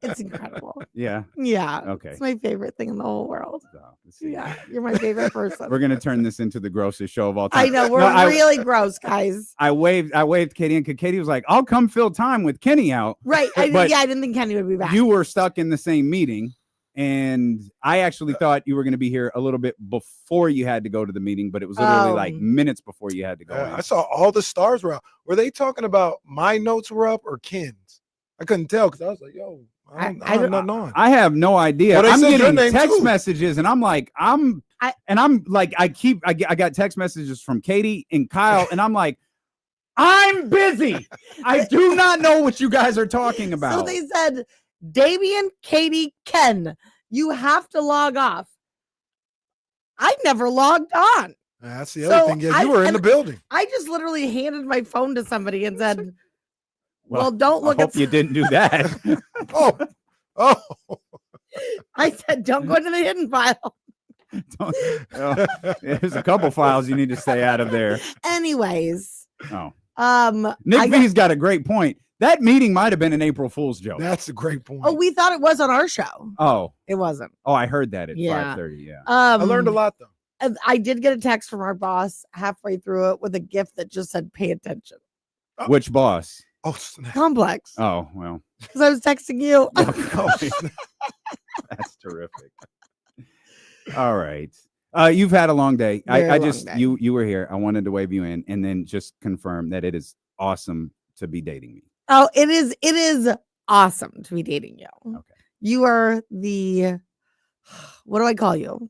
It's incredible. Yeah. Yeah. Okay. It's my favorite thing in the whole world. So, let's see. Yeah, you're my favorite person. We're gonna turn this into the grossest show of all time. I know we're really gross, guys. I waved Katie in because Katie was like, "I'll come fill time with Kenny out." Right. But I didn't think Kenny would be back. you were stuck in the same meeting, and I actually thought you were going to be here a little bit before you had to go to the meeting, but it was literally like minutes before you had to go. I saw all the stars were out. Were they talking about my notes were up or Ken's? I couldn't tell because I was like, "Yo, I have nothing on." I have no idea. Well, they I'm said your getting name text too. messages, and I'm like, I got text messages from Katie and Kyle, and I'm like, I'm busy. I do not know what you guys are talking about. So they said, Damian, Katie, Ken, you have to log off. I never logged on. That's the other thing. Yeah, you were in the building. I just literally handed my phone to somebody and said, well, don't look I hope you didn't do that. Oh. I said, don't go to the hidden file. There's a couple files you need to stay out of there. Anyways. Oh. Nick V's got a great point. That meeting might have been an April Fool's joke. That's a great point. Oh, we thought it was on our show. Oh. It wasn't. Oh, I heard that at Yeah. 5:30. Yeah. I learned a lot though. I did get a text from our boss halfway through it with a gift that just said, pay attention. Which boss? Oh, Complex. Oh, well. Because I was texting you. That's terrific. All right. You've had a long day. I just day. you were here. I wanted to wave you in and then just confirm that it is awesome to be dating me. Oh, it is awesome to be dating you. Okay. You are the, what do I call you?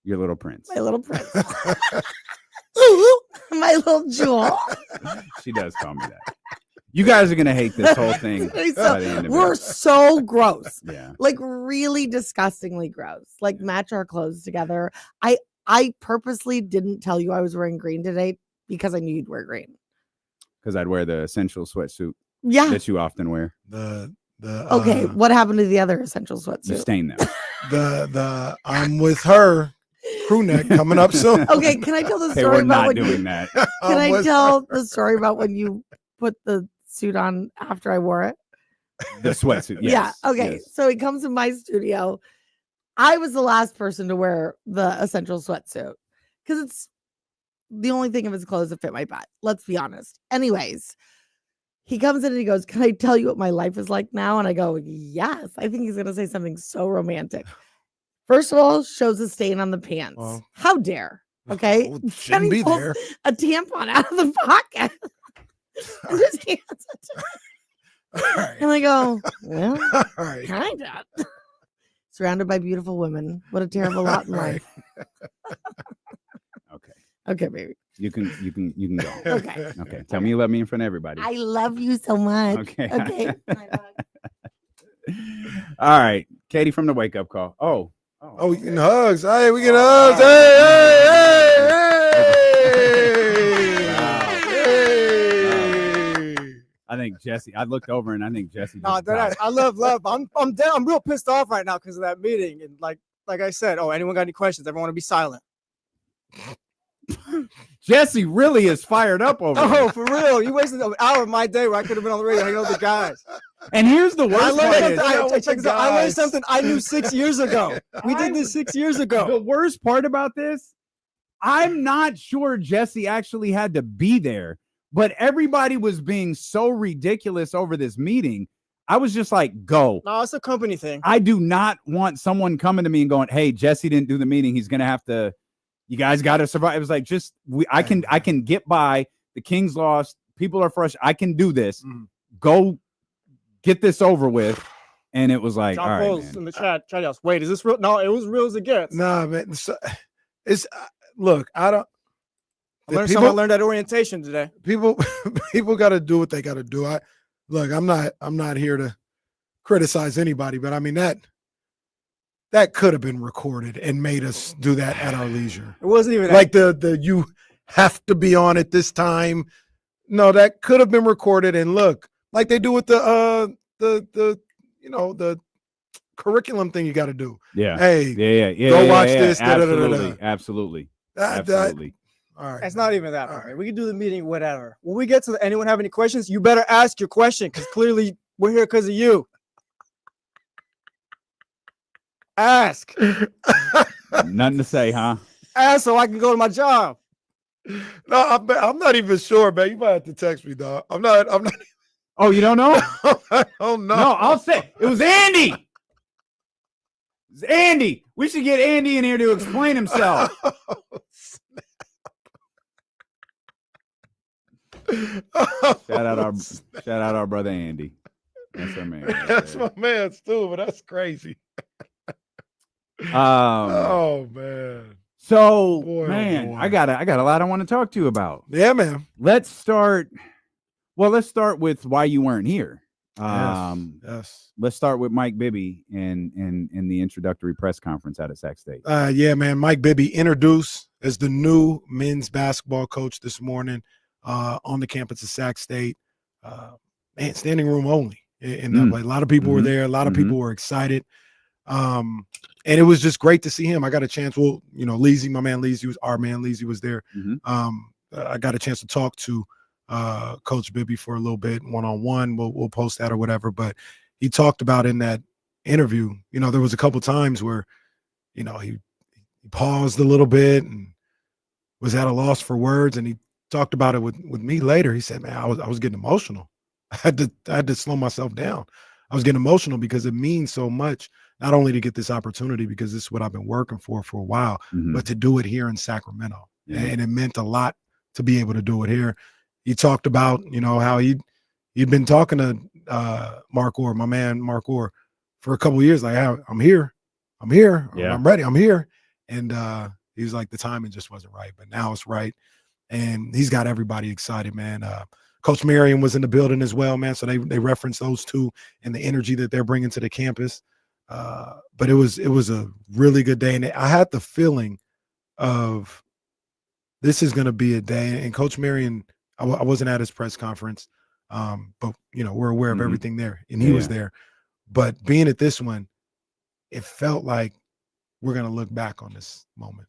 Your little prince. My little prince. Ooh, my little jewel. She does call me that. You guys are gonna hate this whole thing. By the end of We're it. so gross. Yeah. Like really disgustingly gross. Like match our clothes together. I purposely didn't tell you I was wearing green today because I knew you'd wear green. Because I'd wear the essential sweatsuit. Yeah. That you often wear. Okay, what happened to the other essential sweatsuit? You stain them. The I'm with her crew neck coming up soon. Okay, can I tell the Hey, story we're about not when doing you, that. Can I tell the story about when you put the suit on after I wore it? The sweatsuit. Yes. Yeah. Okay. Yes. So he comes in my studio. I was the last person to wear the essential sweatsuit because it's the only thing of his clothes that fit my butt. Let's be honest. Anyways, he comes in and he goes, "Can I tell you what my life is like now?" And I go, "Yes." I think he's going to say something so romantic. First of all, shows a stain on the pants. Well, how dare? Okay. shouldn't be pulls there. A tampon out of the pocket. And just hands it to me. And I go, well, right. kind of. Surrounded by beautiful women. What a terrible lot in life. Okay. Okay, baby. You can go. Okay. Okay. Tell me you love me in front of everybody. I love you so much. Okay. Okay. All right. Katie from the wake up call. Oh, Oh, we getting hugs. Hey, we getting hugs. Hey. I think Jesse. I looked over and I think Jesse. No, I love. I'm down. I'm real pissed off right now because of that meeting. And like I said, anyone got any questions? Everyone want to be silent. Jesse really is fired up over Oh, it. for real. You wasted an hour of my day where I could have been on the radio hanging out with the guys. And here's the worst part. I learned something I knew 6 years ago. We did this 6 years ago. The worst part about this, I'm not sure Jesse actually had to be there, but everybody was being so ridiculous over this meeting. I was just like, go. No, it's a company thing. I do not want someone coming to me and going, hey, Jesse didn't do the meeting. He's going to have to, you guys got to survive. It was like, I can get by. The Kings lost. People are frustrated. I can do this. Go get this over with. And it was like, John all right, Paul's in the chat house. Wait, is this real? No, it was real as it gets. Nah, man. It's look, I don't. I learned that orientation today. People got to do what they got to do. I'm not here to criticize anybody, but I mean that could have been recorded and made us do that at our leisure. It wasn't even like the you have to be on at this time. No, that could have been recorded and look like they do with the curriculum thing you got to do. Yeah. Hey, yeah. Go watch this. Absolutely. All right. It's not even that. Right. We can do the meeting, whatever. When we get to anyone have any questions, you better ask your question because clearly we're here because of you. Ask. Nothing to say, huh? Ask so I can go to my job. No, I'm not even sure, man. You might have to text me, dog. I'm not. Oh, you don't know? I don't know. No, I'll say it was Andy. It's Andy. We should get Andy in here to explain himself. Shout out our brother Andy. That's our man. That's my man too, but that's crazy. Oh man. So boy, man, I got a lot I want to talk to you about. Yeah, man. Let's start with why you weren't here. Yes. Let's start with Mike Bibby and the introductory press conference out at Sac State. Yeah, man. Mike Bibby introduced as the new men's basketball coach this morning on the campus of Sac State. Man, standing room only in that way. A lot of people were there. A lot of people were excited. And it was just great to see him. I got a chance. Well, Leezy, my man Leezy, Leezy was there. I got a chance to talk to Coach Bibby for a little bit, one-on-one. We'll post that or whatever. But he talked about in that interview, there was a couple times where, he paused a little bit and was at a loss for words. And he talked about it with me later. He said, man, I was getting emotional. I had to slow myself down. I was getting emotional because it means so much, not only to get this opportunity, because this is what I've been working for a while, but to do it here in Sacramento. Yeah. And it meant a lot to be able to do it here. He talked about, how he'd been talking to Mark Orr, my man Mark Orr, for a couple of years. Like, I'm here. Yeah. I'm ready. I'm here. And he was like, the timing just wasn't right, but now it's right. And he's got everybody excited, man. Coach Marion was in the building as well, man. So they referenced those two and the energy that they're bringing to the campus. But it was a really good day. And I had the feeling of this is going to be a day. And Coach Marion, I wasn't at his press conference, but, we're aware of everything there. And he was there. But being at this one, it felt like we're going to look back on this moment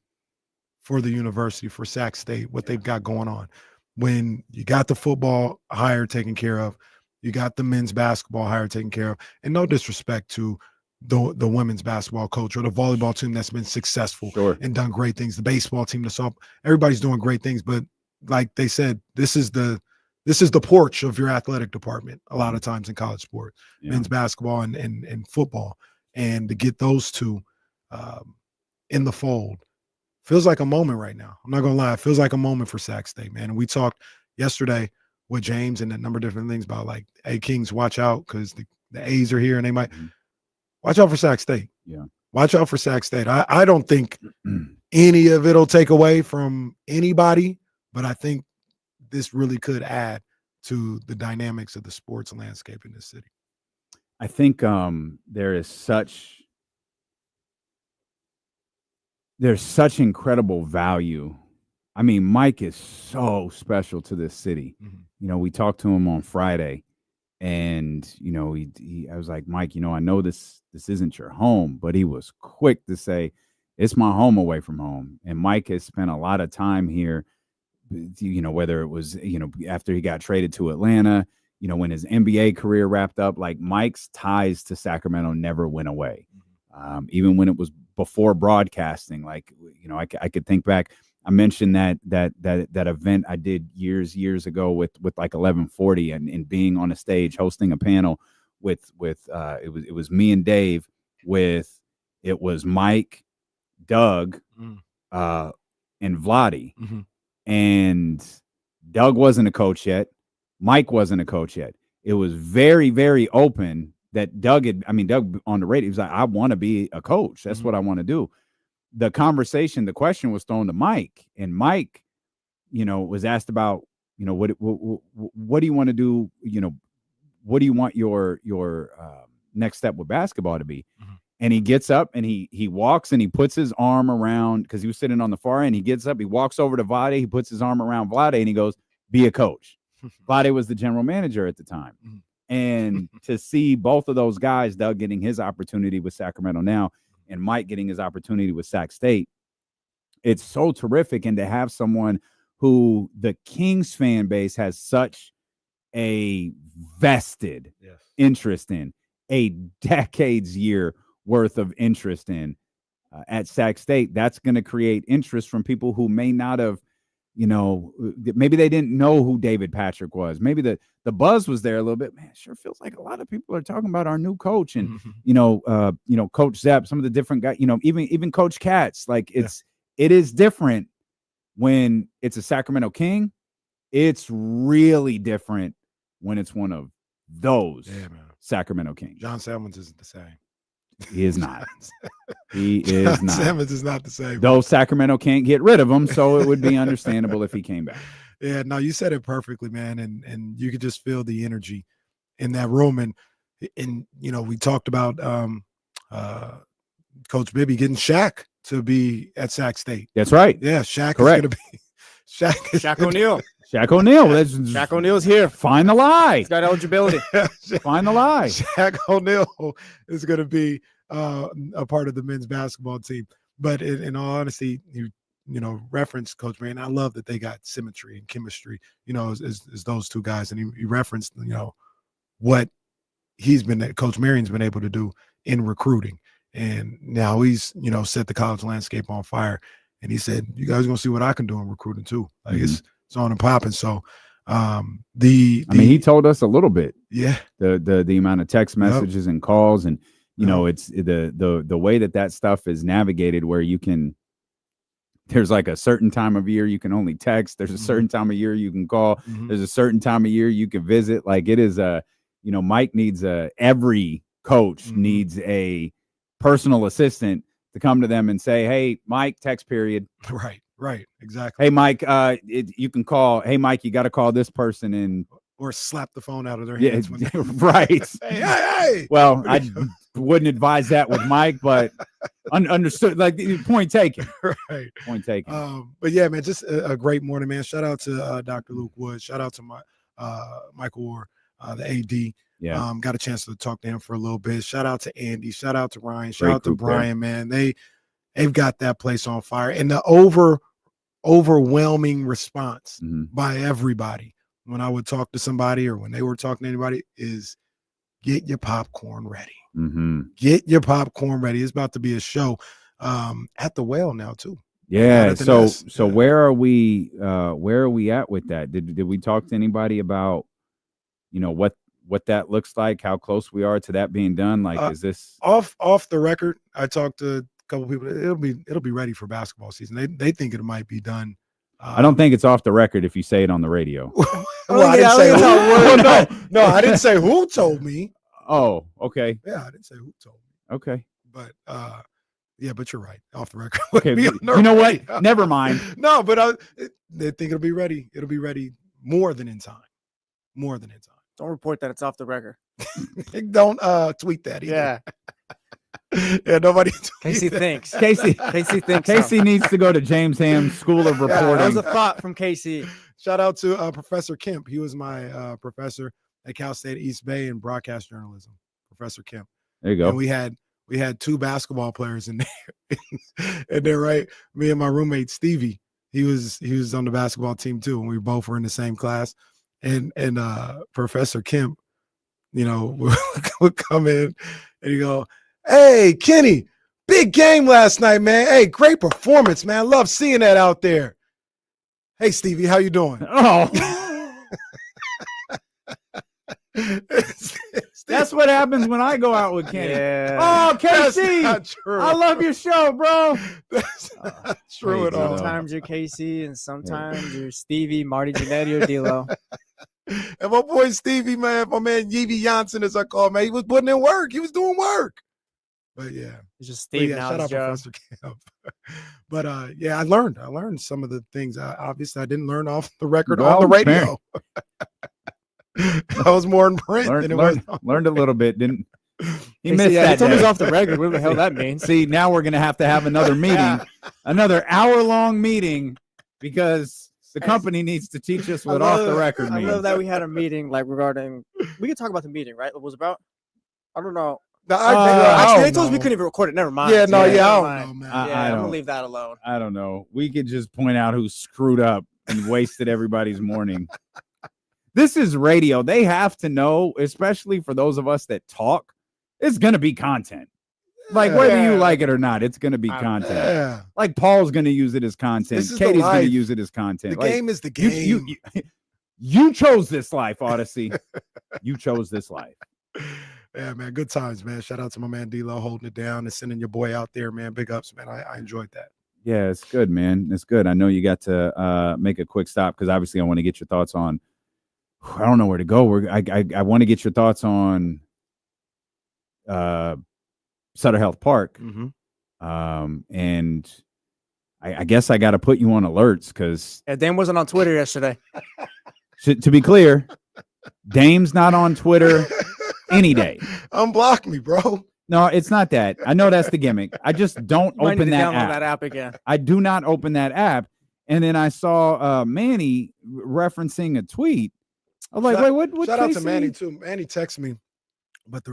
for the university, for Sac State, what they've got going on. When you got the football hire taken care of, you got the men's basketball hire taken care of, and no disrespect to the women's basketball coach or the volleyball team that's been successful and done great things, the baseball team, everybody's doing great things. But like they said, this is the porch of your athletic department a lot of times in college sport, men's basketball and football. And to get those two in the fold feels like a moment right now. I'm not going to lie. It feels like a moment for Sac State, man. And we talked yesterday with James and a number of different things about like, hey, Kings, watch out because the A's are here and they might watch out for Sac State. Yeah. Watch out for Sac State. I don't think any of it will take away from anybody, but I think this really could add to the dynamics of the sports landscape in this city. I think there is such there's such incredible value. I mean, Mike is so special to this city. You know, we talked to him on Friday, and you know, I was like, Mike, you know, I know this isn't your home, but he was quick to say, it's my home away from home. And Mike has spent a lot of time here, you know, whether it was, you know, after he got traded to Atlanta, you know, when his NBA career wrapped up, like Mike's ties to Sacramento never went away. Even when it was before broadcasting, like, you know, I could think back. I mentioned that event I did years ago with like 1140 and being on a stage hosting a panel with it was me and Dave it was Mike, Doug, and Vladi. And Doug wasn't a coach yet. Mike wasn't a coach yet. It was very, very open that Doug on the radio, he was like, I want to be a coach. That's what I want to do. The question was thrown to Mike, and Mike, you know, was asked about, you know, what do you want to do? You know, what do you want your next step with basketball to be? And he gets up and he walks and he puts his arm around, because he was sitting on the far end. He gets up, he walks over to Vlade, he puts his arm around Vlade, and he goes, be a coach. Vlade was the general manager at the time. And to see both of those guys, Doug getting his opportunity with Sacramento now, and Mike getting his opportunity with Sac State, it's so terrific. And to have someone who the Kings fan base has such a vested interest in, a decade's year worth of interest in at Sac State, that's going to create interest from people who may not have, you know, maybe they didn't know who David Patrick was. Maybe the buzz was there a little bit. Man, it sure feels like a lot of people are talking about our new coach and, you know, Coach Zepp, some of the different guys, you know, even Coach Katz. Like it is different when it's a Sacramento King. It's really different when it's one of those Sacramento Kings. John Salmons isn't the same. He is not. He is not. Salmons is not the same. Though Sacramento can't get rid of him, so it would be understandable if he came back. Yeah, no, you said it perfectly, man, and you could just feel the energy in that room. And you know, we talked about Coach Bibby getting Shaq to be at Sac State. That's right. Yeah, Shaq Correct. is going to be Shaq O'Neal. Shaq O'Neal. Shaq O'Neal's here. Find the lie. He's got eligibility. Find the lie. Shaq O'Neal is going to be a part of the men's basketball team. But in all honesty, you know, referenced Coach Marion. I love that they got symmetry and chemistry, you know, as those two guys. And he referenced, you know, what Coach Marion's been able to do in recruiting. And now he's, you know, set the college landscape on fire. And he said, you guys are going to see what I can do in recruiting too. Like it's on and popping. So I mean, he told us a little bit. Yeah. The amount of text messages and calls, and you know, it's the way that stuff is navigated, where you can, there's like a certain time of year you can only text. There's a certain time of year you can call. There's a certain time of year you can visit. Like it is you know, Mike needs every coach needs a personal assistant to come to them and say, hey, Mike, text period. Right. Exactly. Hey, Mike, you can call. Hey, Mike, you got to call this person and or slap the phone out of their hands. Right. Hey. Well, I wouldn't advise that with Mike, but understood. Like, point taken. Right. Point taken. But yeah, man, just a great morning, man. Shout out to Dr. Luke Wood. Shout out to Michael Orr, the AD. Yeah. Got a chance to talk to him for a little bit. Shout out to Andy. Shout out to Ryan. Shout out to Brian, man. They've got that place on fire. And the overwhelming response by everybody when I would talk to somebody or when they were talking to anybody is get your popcorn ready. Get your popcorn ready. It's about to be a show at the Well now too. Yeah. So where are we at with that? Did we talk to anybody about, you know, what that looks like, how close we are to that being done? Like, is this off the record? I talked to a couple people. It'll be ready for basketball season. They think it might be done. I don't think it's off the record if you say it on the radio. Well, I didn't say no, I didn't say who told me. Oh, okay. Yeah, I didn't say who told me. Okay. But yeah, but you're right. Off the record. Okay. You know what? Never mind. No, but they think it'll be ready. It'll be ready more than in time. More than in time. Don't report that it's off the record. Don't tweet that either. Yeah. Yeah, nobody. Casey thinks. Casey thinks. Casey needs to go to James Ham's School of Reporting. That was a thought from Casey. Shout out to Professor Kemp. He was my professor at Cal State East Bay in broadcast journalism. Professor Kemp. There you go. And we had 2 basketball players in there. And they're right. Me and my roommate Stevie. He was on the basketball team too, and we both were in the same class. And Professor Kemp, would come in and he'd go, "Hey, Kenny, big game last night, man. Hey, great performance, man. Love seeing that out there. Hey, Stevie, how you doing?" Oh. That's what happens when I go out with Kenny. Yeah. Oh, KC, That's not true. I love your show, bro. That's not true at all. Sometimes you're Casey, and sometimes you're Stevie, Marty Jannetty, or D'Lo. And my boy Stevie, man, my man Yevie Janssen, as I call him, man, he was putting in work. He was doing work. But yeah, It's just Steve now. shout out Professor Kemp. But I learned some of the things. Obviously, I didn't learn off the record on the radio. That was more in print than it was. Learned a little bit, didn't he? He Missed that. He told me day. it was off the record. What the hell that means? See, now we're gonna have to have another meeting, another hour-long meeting, because the company needs to teach us what off the record means. I love that we had a meeting regarding. We can talk about the meeting, right? What was about? I don't know. Actually, they told us we couldn't even record it. Never mind. Yeah, no, never I don't mind. know, man. I'm gonna leave that alone. I don't know. We could just point out who screwed up and wasted everybody's morning. This is radio. They have to know, especially for those of us that talk, it's going to be content. Like, whether you like it or not, it's going to be content. Yeah. Like, Paul's going to use it as content. Katie's going to use it as content. The game is the game. You chose this life, Odyssey. You chose this life. Yeah, man. Good times, man. Shout out to my man D-Lo holding it down and sending your boy out there, man. Big ups, man. I enjoyed that. Yeah, it's good, man. It's good. I know you got to make a quick stop because obviously I want to get your thoughts on. I don't know where to go. I want to get your thoughts on Sutter Health Park. Mm-hmm. And I guess I got to put you on alerts because Dame wasn't on Twitter yesterday. To be clear, Dame's not on Twitter any day. Unblock me, bro. No, it's not that. I know that's the gimmick. I just don't You might need open to that download app. that app again. I do not open that app. And then I saw Manny referencing a tweet. I was like, wait, what? Shout out to KC? Manny too. Manny texted me, but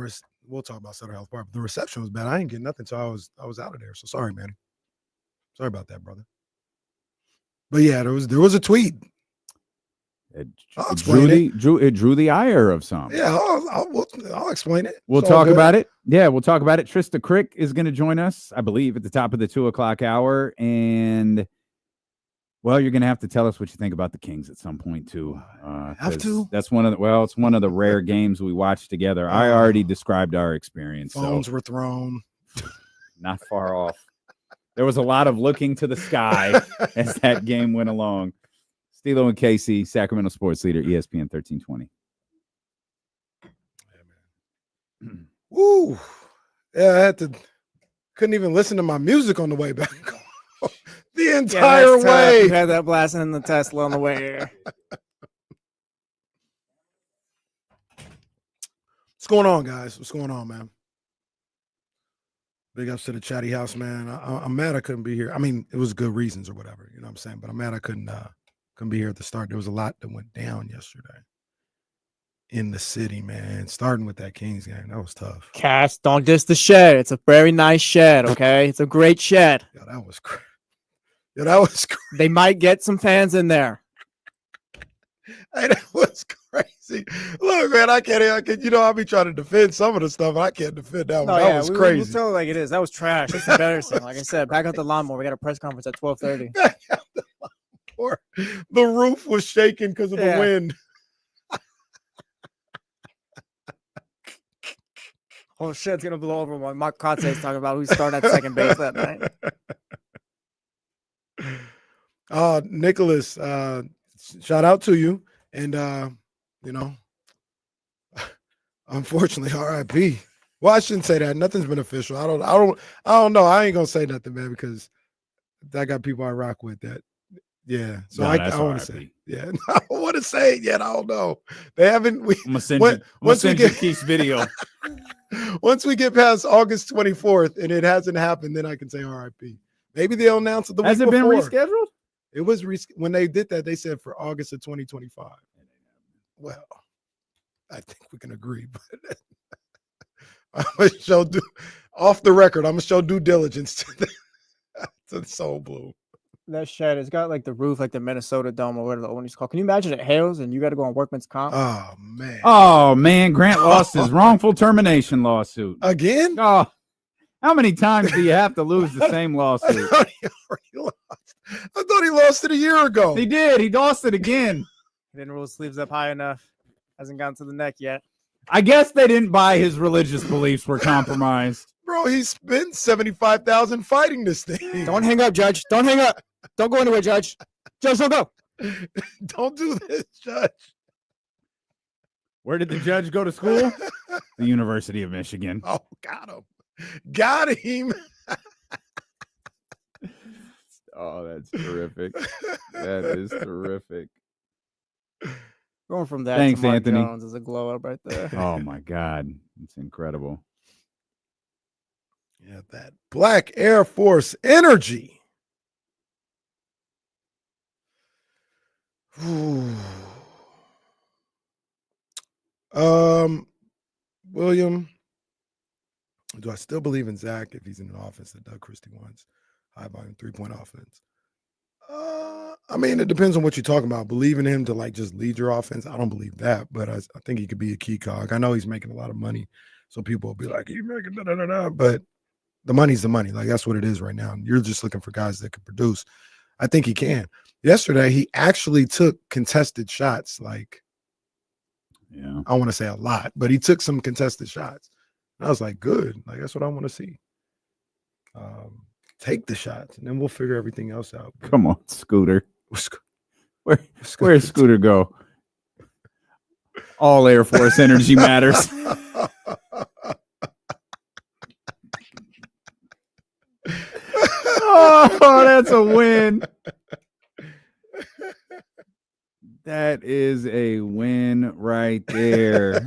we'll talk about Sutter Health Park. The reception was bad. I didn't get nothing until I was out of there. So sorry, Manny. Sorry about that, brother. But yeah, there was a tweet. It drew the ire of some. Yeah, I'll explain it. We'll It's all talk good. about it. Yeah, we'll talk about it. Trysta Krick is going to join us, I believe, at the top of the 2:00 hour. And well, you're going to have to tell us what you think about the Kings at some point too. Have to? That's it's one of the rare games we watched together. I already described our experience. Phones were thrown. Not far off. There was a lot of looking to the sky as that game went along. Stilo and Casey, Sacramento sports leader, ESPN 1320. Woo. Yeah, couldn't even listen to my music on the way back. The entire way. You had that blasting in the Tesla on the way here. What's going on, guys? What's going on, man? Big ups to the Chatty House, man. I'm mad I couldn't be here. I mean, it was good reasons or whatever, you know what I'm saying? But I'm mad I couldn't be here at the start. There was a lot that went down yesterday in the city, man. Starting with that Kings game. That was tough. Cass, don't diss the shed. It's a very nice shed, okay? It's a great shed. Yeah, that was crazy. Yeah, that was crazy. They might get some fans in there. Hey, that was crazy. Look, man, I can't, I'll be trying to defend some of the stuff, and I can't defend that one. That was crazy. We'll tell it like it is. That was trash. It's embarrassing. Like I said, back out the lawnmower. We got a press conference at 12:30. The roof was shaking because of the wind. Oh, shit, it's going to blow over when Mark Kotze is talking about who's starting at second base that night. Nicholas, shout out to you. And, unfortunately, RIP. Well, I shouldn't say that. Nothing's been official. I don't know. I ain't going to say nothing, man, because I got people I rock with that, Yeah. So No, I that's want to RIP. say, yeah, I don't want to say it yet. I don't know. They haven't. I'm gonna send you Keith's video. Once we get past August 24th and it hasn't happened, then I can say RIP. Maybe they'll announce it the Has week it been before. rescheduled? It was when they did that. They said for August of 2025. Well, I think we can agree, but I'm gonna show off the record. I'm gonna show due diligence to the Soul Blue. That shed, it's got like the roof, like the Minnesota Dome or whatever the one is called. Can you imagine it hails and you got to go on workman's comp? Oh man. Grant lost his wrongful termination lawsuit again. Oh, how many times do you have to lose the same lawsuit? I thought he lost it a year ago. He did. He lost it again. He didn't roll his sleeves up high enough. Hasn't gotten to the neck yet. I guess they didn't buy his religious beliefs were compromised. Bro, he spent $75,000 fighting this thing. Don't hang up, Judge. Don't hang up. Don't go anywhere, Judge. Judge, don't go. Don't do this, Judge. Where did the judge go to school? The University of Michigan. Oh, got him. Got him. Oh, that's terrific. That is terrific. Going from that Thanks, to Mark Anthony. Jones is a glow up right there. Oh my God. It's incredible. Yeah, that Black Air Force energy. Ooh. William, do I still believe in Zach if he's in an offense that Doug Christie wants? High volume 3-point offense. I mean, it depends on what you're talking about. Believing him to like just lead your offense, I don't believe that, but I think he could be a key cog. I know he's making a lot of money, so people will be like, "He's making da-da-da-da," but the money's the money. Like that's what it is right now. You're just looking for guys that can produce. I think he can. Yesterday, he actually took contested shots. Like, yeah, I want to say a lot, but he took some contested shots. And I was like, good. Like that's what I want to see. Take the shots, and then we'll figure everything else out. Come on, Scooter. Where's Scooter go? All Air Force energy matters. Oh, that's a win. That is a win right there.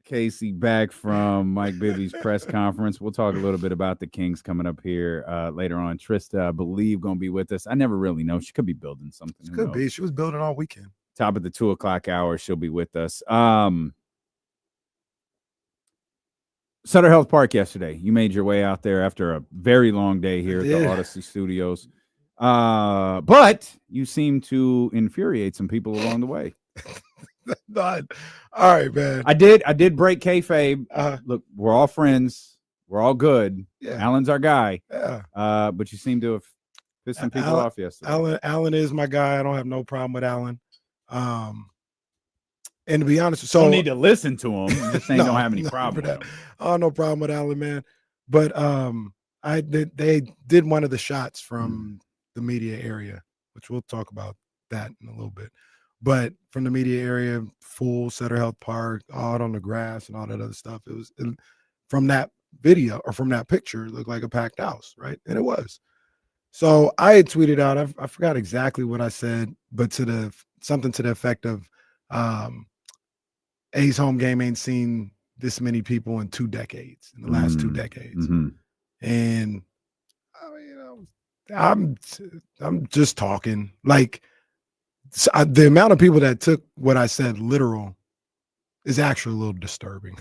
Casey back from Mike Bibby's press conference. We'll talk a little bit about the Kings coming up here later on. Trysta, I believe, going to be with us. I never really know. She could be building something. Who Could be. knows? She was building all weekend. Top of the 2:00 hour, she'll be with us. Sutter Health Park yesterday. You made your way out there after a very long day here at the Odyssey Studios. But you seem to infuriate some people along the way. All right, man. I did break kayfabe. Look, we're all friends. We're all good. Yeah. Alan's our guy. Yeah. But you seem to have pissed some people off yesterday. Alan is my guy. I don't have no problem with Alan. And to be honest, so don't need to listen to him. I'm just saying don't have any problem with him. Oh, no problem with Alan, man. But they did one of the shots from the media area, which we'll talk about that in a little bit. But from the media area, full Sutter Health Park, out on the grass and all that other stuff. From that video or from that picture, it looked like a packed house, right? And it was. So I had tweeted out, I forgot exactly what I said, but something to the effect of A's home game ain't seen this many people in 2 decades, in the last 2 decades. Mm-hmm. And I mean, I'm just talking like the amount of people that took what I said literal is actually a little disturbing.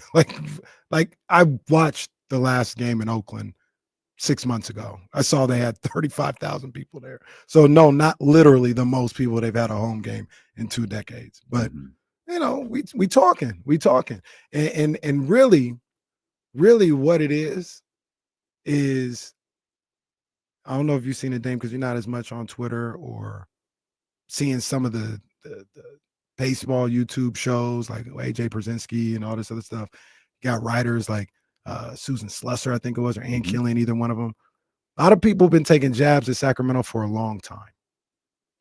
Like I watched the last game in Oakland 6 months ago. I saw they had 35,000 people there. So no, not literally the most people they've had a home game in 2 decades. But you know, we talking, and really what it is I don't know if you've seen it, Dame, because you're not as much on Twitter or seeing some of the baseball YouTube shows like AJ Przinsky and all this other stuff. You got writers like Susan Slusser, I think it was, or Ann Killian, either one of them. A lot of people have been taking jabs at Sacramento for a long time.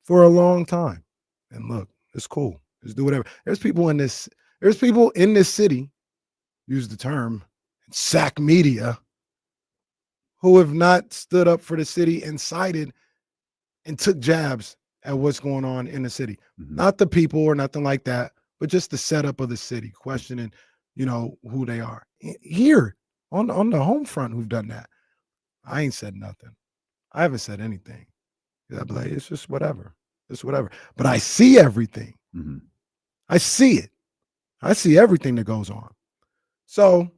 And look, it's cool. Just do whatever. There's people in this city, use the term, Sac media, who have not stood up for the city and sided and took jabs at what's going on in the city. Not the people or nothing like that, but just the setup of the city, questioning, who they are. Here on the home front, who've done that. I ain't said nothing. I haven't said anything. I'm like, it's just whatever. It's whatever. But I see everything. I see it. I see everything that goes on. So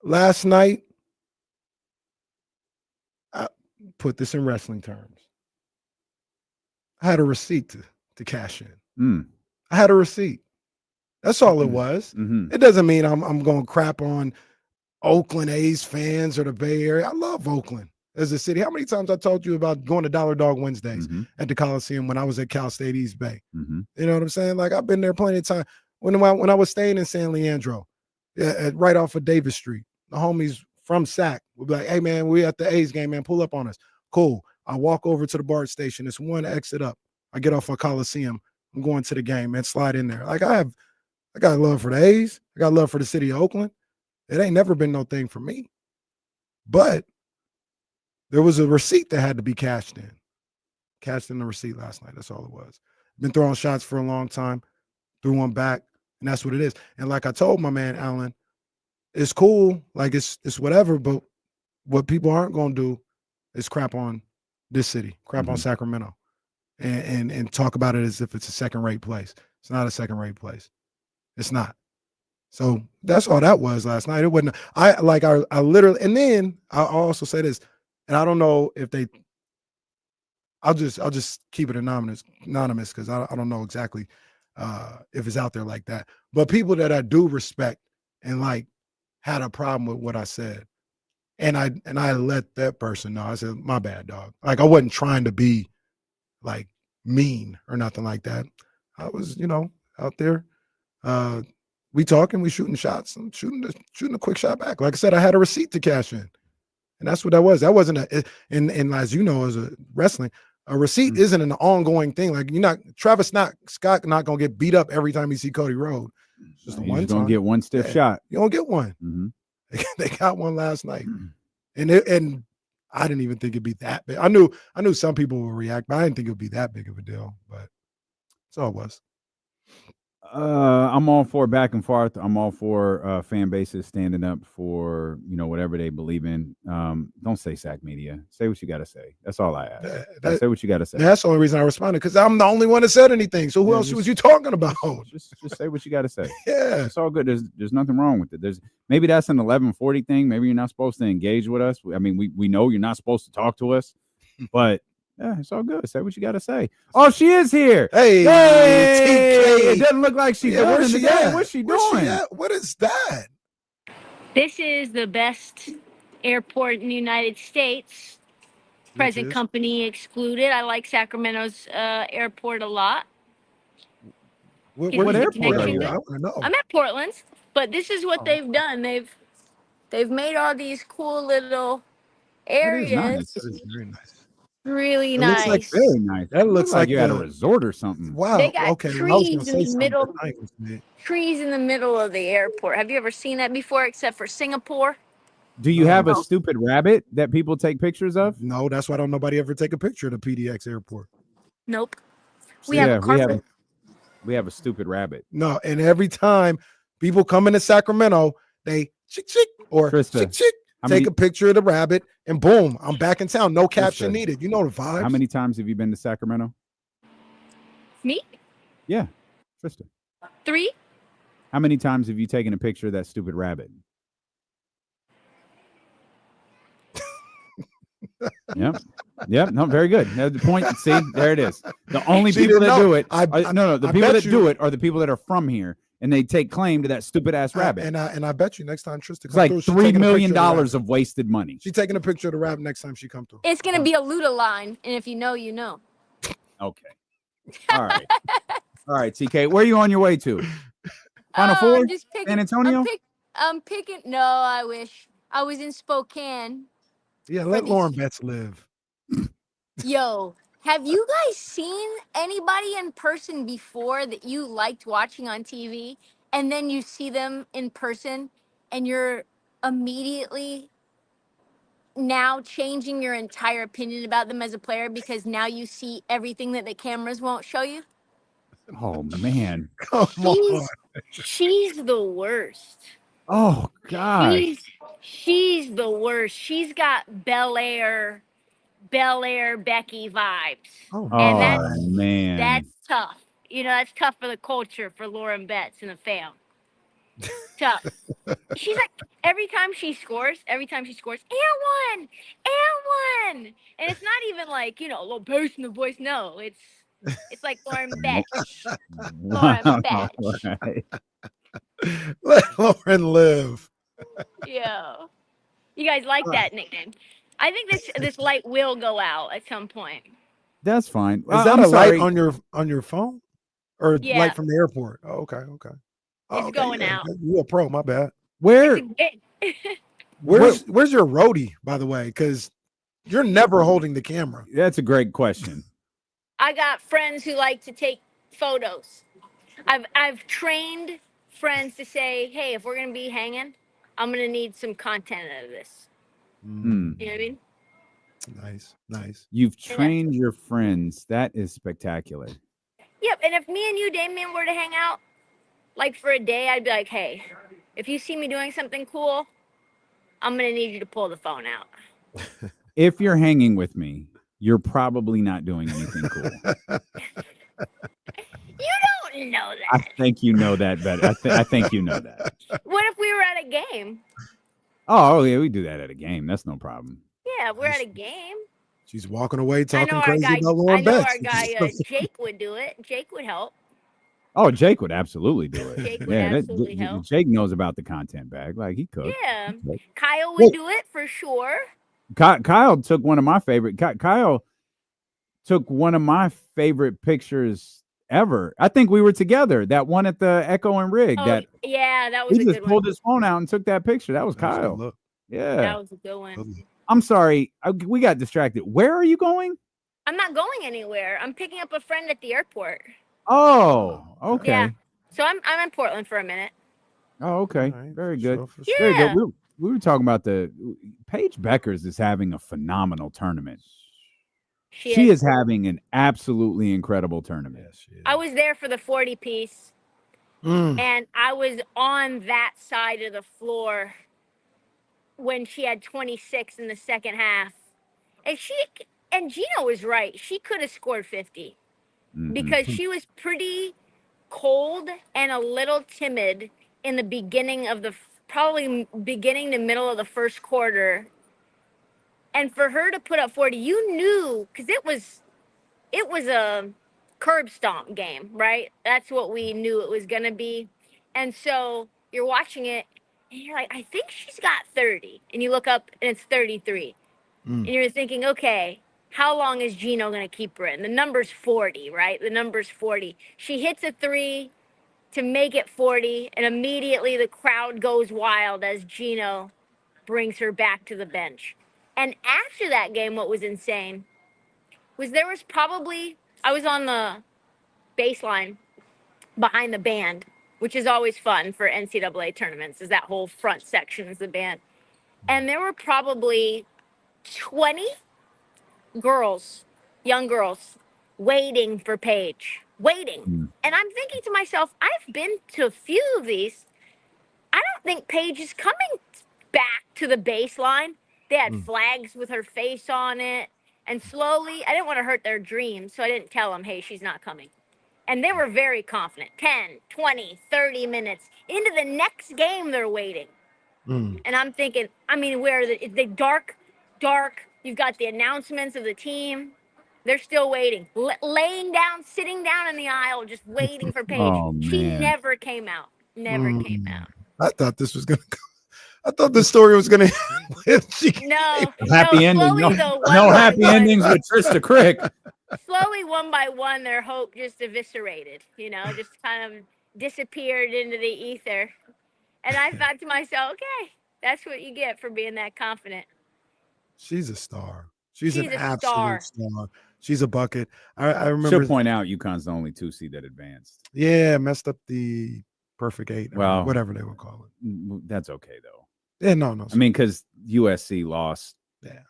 last night, I put this in wrestling terms. I had a receipt to cash in. I had a receipt. That's all it was. It doesn't mean I'm going to crap on Oakland A's fans or the Bay Area. I love Oakland as a city. How many times I told you about going to Dollar Dog Wednesdays at the Coliseum when I was at Cal State East Bay? You know what I'm saying? Like, I've been there plenty of time. When I was staying in San Leandro, right off of Davis Street, the homies from SAC would be like, hey, man, we at the A's game, man. Pull up on us. Cool. I walk over to the BART station. It's one exit up. I get off of Coliseum. I'm going to the game, man. Slide in there. Like, I got love for the A's. I got love for the city of Oakland. It ain't never been no thing for me. But there was a receipt that had to be cashed in. Cashed in the receipt last night. That's all it was. Been throwing shots for a long time. Threw one back, and that's what it is. And like I told my man Alan, it's cool. Like, it's whatever, but what people aren't going to do is crap on this city, crap on Sacramento, and talk about it as if it's a second-rate place. It's not a second-rate place. It's not. So that's all that was last night. It wasn't. I literally, and then I'll also say this, and I don't know if they. I'll just keep it anonymous because I don't know exactly if it's out there like that. But people that I do respect and like had a problem with what I said, and I let that person know. I said, my bad, dog. Like, I wasn't trying to be like mean or nothing like that. I was, out there. We talking, we shooting shots, and shooting a quick shot back. Like I said, I had a receipt to cash in, and that's what that was. That wasn't and as you know, as a wrestling, a receipt isn't an ongoing thing. Like, Travis Scott not gonna get beat up every time you see Cody Rhodes. Just the one time. Gonna get one stiff shot. You don't get one. They got one last night, and I didn't even think it'd be that big. I knew some people would react, but I didn't think it would be that big of a deal. But that's all it was. I'm all for back and forth. I'm all for fan bases standing up for whatever they believe in. Don't say Sac Media. Say what you got to say. That's all I ask. Say what you got to say. That's the only reason I responded, because I'm the only one that said anything. So who else was you talking about? Just say what you got to say. Yeah, it's all good. There's nothing wrong with it. Maybe that's an 1140 thing. Maybe you're not supposed to engage with us. I mean, we know you're not supposed to talk to us, but. Yeah, it's all good. Say what you got to say. Oh, she is here. Hey, TK. It doesn't look like she's where's she at? What's she doing? What is that? This is the best airport in the United States. Present company excluded. I like Sacramento's airport a lot. What airport are you at? I want to know. I'm at Portland's, but this is what they've done. They've made all these cool little areas. That is very nice. Really Looks nice. like very nice. That looks like you're at a resort or something. Wow. They got Okay. trees in the middle. Trees in the middle of the airport. Have you ever seen that before, except for Singapore? Do you have a stupid rabbit that people take pictures of? No, that's why don't nobody ever take a picture of the PDX airport. Nope. We have a carpet. We have a stupid rabbit. No, and every time people come into Sacramento, they chick or Trysta, chick. Take a picture of the rabbit, and boom, I'm back in town. No caption needed. You know the vibes. How many times have you been to Sacramento? Me? Yeah, Trysta. 3. How many times have you taken a picture of that stupid rabbit? Yep. No, very good. That's the point. See, there it is. The only people that do it, the people that do it are the people that are from here. And they take claim to that stupid ass rabbit. And I bet you next time Trysta it's like $3 million of wasted money. She's taking a picture of the rabbit next time she come through. It's gonna be a Luda line, and if you know, you know. Okay. All right. All right, TK. Where are you on your way to? Final Four? I'm just picking, San Antonio? I'm picking. No, I wish I was in Spokane. Yeah, let Lauren Betts live. Yo. Have you guys seen anybody in person before that you liked watching on TV, and then you see them in person and you're immediately now changing your entire opinion about them as a player because now you see everything that the cameras won't show you? Oh man. Come on. She's the worst. Oh gosh. She's the worst. She's got Bel Air Becky vibes. Oh, And man. that's tough. You know, that's tough for the culture for Lauren Betts and the fam. Tough. She's like, every time she scores, and one. And it's not even like, you know, a little burst in the voice. No, it's like Lauren Betts. Lauren Betts. Right. Let Lauren live. Yeah. You guys like that nickname. I think this light will go out at some point. That's fine. Is that I'm a sorry. light on your phone? Or Yeah. light from the airport? Oh, okay. Oh, It's going out. You a pro, my bad. Where's your roadie, by the way? Because you're never holding the camera. That's a great question. I got friends who like to take photos. I've trained friends to say, hey, if we're gonna be hanging, I'm gonna need some content out of this. You know what I mean? Nice. You've trained your friends. That is spectacular. Yep. And if me and you, Damien, were to hang out, like for a day, I'd be like, hey, if you see me doing something cool, I'm gonna need you to pull the phone out. If you're hanging with me, you're probably not doing anything cool. You don't know that. I think you know that better. I think you know that. What if we were at a game? Oh, yeah, we do that at a game. That's no problem. Yeah, we're at a game. She's walking away I talking know crazy about Lauren I know Betts. our guy Jake would do it. Jake would help. Oh, Jake would absolutely do it. Jake would absolutely help. Jake knows about the content bag. Like he could. Yeah. Kyle would do it for sure. Kyle took one of my favorite. Kyle took one of my favorite pictures ever. I think we were together. That one at the Echo and Rig. Oh, yeah, that was he a just good pulled one. his phone out and took that picture. That was Kyle. Yeah, That was a good one. I'm sorry, we got distracted. Where are you going? I'm not going anywhere. I'm picking up a friend at the airport. Oh, okay. Yeah. So I'm in Portland for a minute. Oh, okay. Very good. sure. Very Yeah. good. We were talking about Paige Beckers is having a phenomenal tournament. She is having an absolutely incredible tournament. I was there for the 40 piece, and I was on that side of the floor when she had 26 in the second half. And Gino was right. She could have scored 50 because she was pretty cold and a little timid in the beginning of probably beginning to middle of the first quarter. And for her to put up 40, you knew, because it was a curb stomp game, right? That's what we knew it was going to be. And so you're watching it, and you're like, I think she's got 30. And you look up, and it's 33. And you're thinking, okay, how long is Gino going to keep her in? The number's 40, right? The number's 40. She hits a 3 to make it 40, and immediately the crowd goes wild as Gino brings her back to the bench. And after that game, what was insane was I was on the baseline behind the band, which is always fun for NCAA tournaments, is that whole front section is the band. And there were probably 20 girls, young girls, waiting for Paige, waiting. And I'm thinking to myself, I've been to a few of these. I don't think Paige is coming back to the baseline. They had flags with her face on it. And slowly, I didn't want to hurt their dreams, so I didn't tell them, hey, she's not coming. And they were very confident. 10, 20, 30 minutes. Into the next game, they're waiting. And I'm thinking, where the dark, you've got the announcements of the team. They're still waiting. Laying down, sitting down in the aisle, just waiting for Paige. Oh, She man. never came out. Never came out. I thought this was gonna. I thought the story was gonna. No. Happy ending. Slowly, No, though, no one by happy one. endings with Trysta Krick. Slowly, one by one, their hope just eviscerated, just kind of disappeared into the ether. And I thought to myself, okay, that's what you get for being that confident. She's a star. She's an a absolute star. She's a bucket. I remember. She'll point out UConn's the only 2 seed that advanced. Yeah, messed up the perfect 8. Well, whatever they would call it. That's okay though. Yeah, no. I mean, because USC lost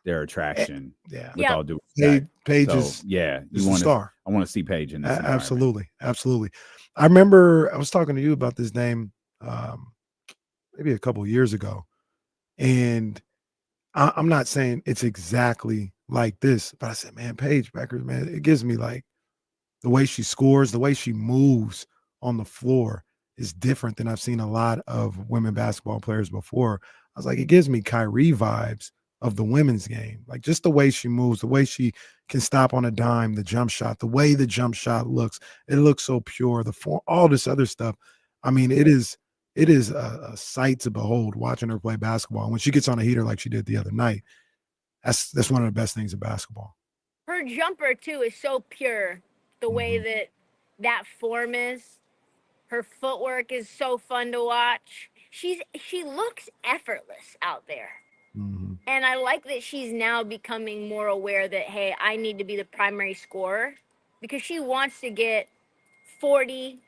their attraction. Yeah. With all due respect. Paige So, is yeah. is the star. I want to see Paige in this. Absolutely. I remember I was talking to you about this name maybe a couple years ago, and I'm not saying it's exactly like this, but I said, man, Paige Beckers, man, it gives me like the way she scores, the way she moves on the floor is different than I've seen a lot of women basketball players before. I was like, it gives me Kyrie vibes of the women's game. Like just the way she moves, the way she can stop on a dime, the jump shot, the way the jump shot looks, it looks so pure. The form, all this other stuff. I mean, it is a sight to behold watching her play basketball. And when she gets on a heater like she did the other night, that's one of the best things in basketball. Her jumper too is so pure. The way that form is, her footwork is so fun to watch. She looks effortless out there. And I like that she's now becoming more aware that, hey, I need to be the primary scorer, because she wants to get 40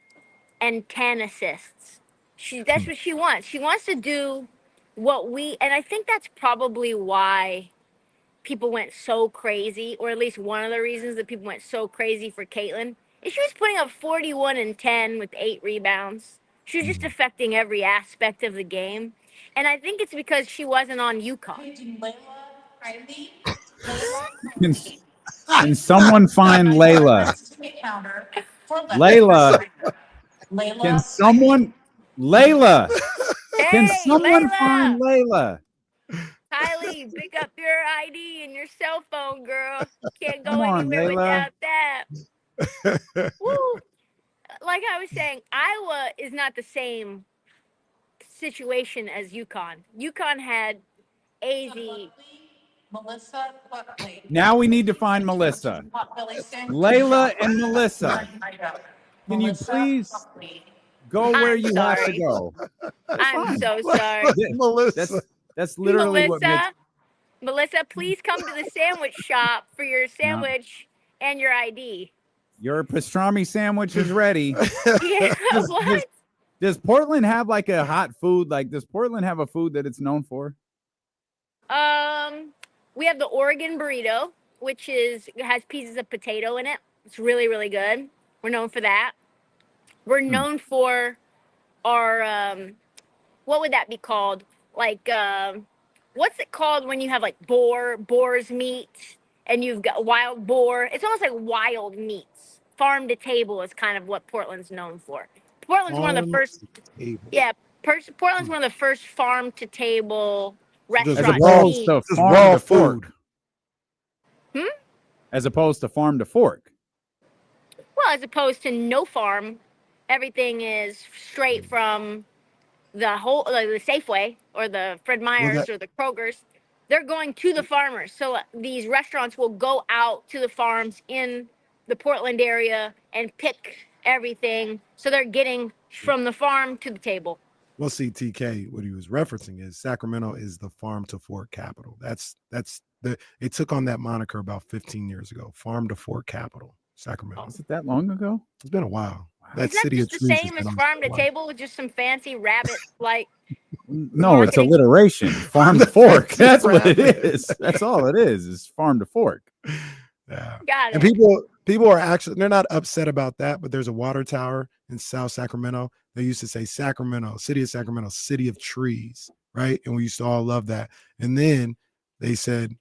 and 10 assists. That's what she wants. She wants to do and I think that's probably why people went so crazy, or at least one of the reasons that people went so crazy for Caitlin, is she was putting up 41 and 10 with 8 rebounds. She was just affecting every aspect of the game. And I think it's because she wasn't on UConn. Can someone find Layla? Layla. Can someone Can someone find Layla? Kylie, pick up your ID and your cell phone, girl. Can't go Come on, anywhere Layla. without that. Woo. Like I was saying, Iowa is not the same situation as UConn. UConn had AZ. Now we need to find Melissa. Layla and Melissa. Can you please go where you have to go? I'm so sorry. Melissa. That's literally what makes. Melissa, please come to the sandwich shop for your sandwich and your ID. Your pastrami sandwich is ready. Yeah, what? Does Portland have like a hot food? Like, does Portland have a food that it's known for? We have the Oregon burrito, which has pieces of potato in it. It's really, really good. We're known for that. We're known for our what would that be called? Like what's it called when you have like boar's meat and you've got wild boar? It's almost like wild meats. Farm to table is kind of what Portland's known for. Portland's one of the first. Portland's one of the first farm to table restaurants. As opposed to farm to fork. As opposed to farm to fork. Well, as opposed to no farm, everything is straight from the Safeway or the Fred Meyer's or the Kroger's. They're going to the farmers. So these restaurants will go out to the farms in the Portland area and pick everything. So they're getting from the farm to the table. Well, see, TK, what he was referencing is Sacramento is the farm to fork capital. It took on that moniker about 15 years ago. Farm to fork capital, Sacramento. Is it that long ago? It's been a while. That city of the same as farm to table with just some fancy rabbit like. No, it's alliteration. Farm to fork. That's what it is. That's all it is farm to fork. Yeah. Got it. And people are actually, they're not upset about that, but there's a water tower in South Sacramento. They used to say Sacramento, city of Sacramento, city of trees, right? And we used to all love that. And then they said,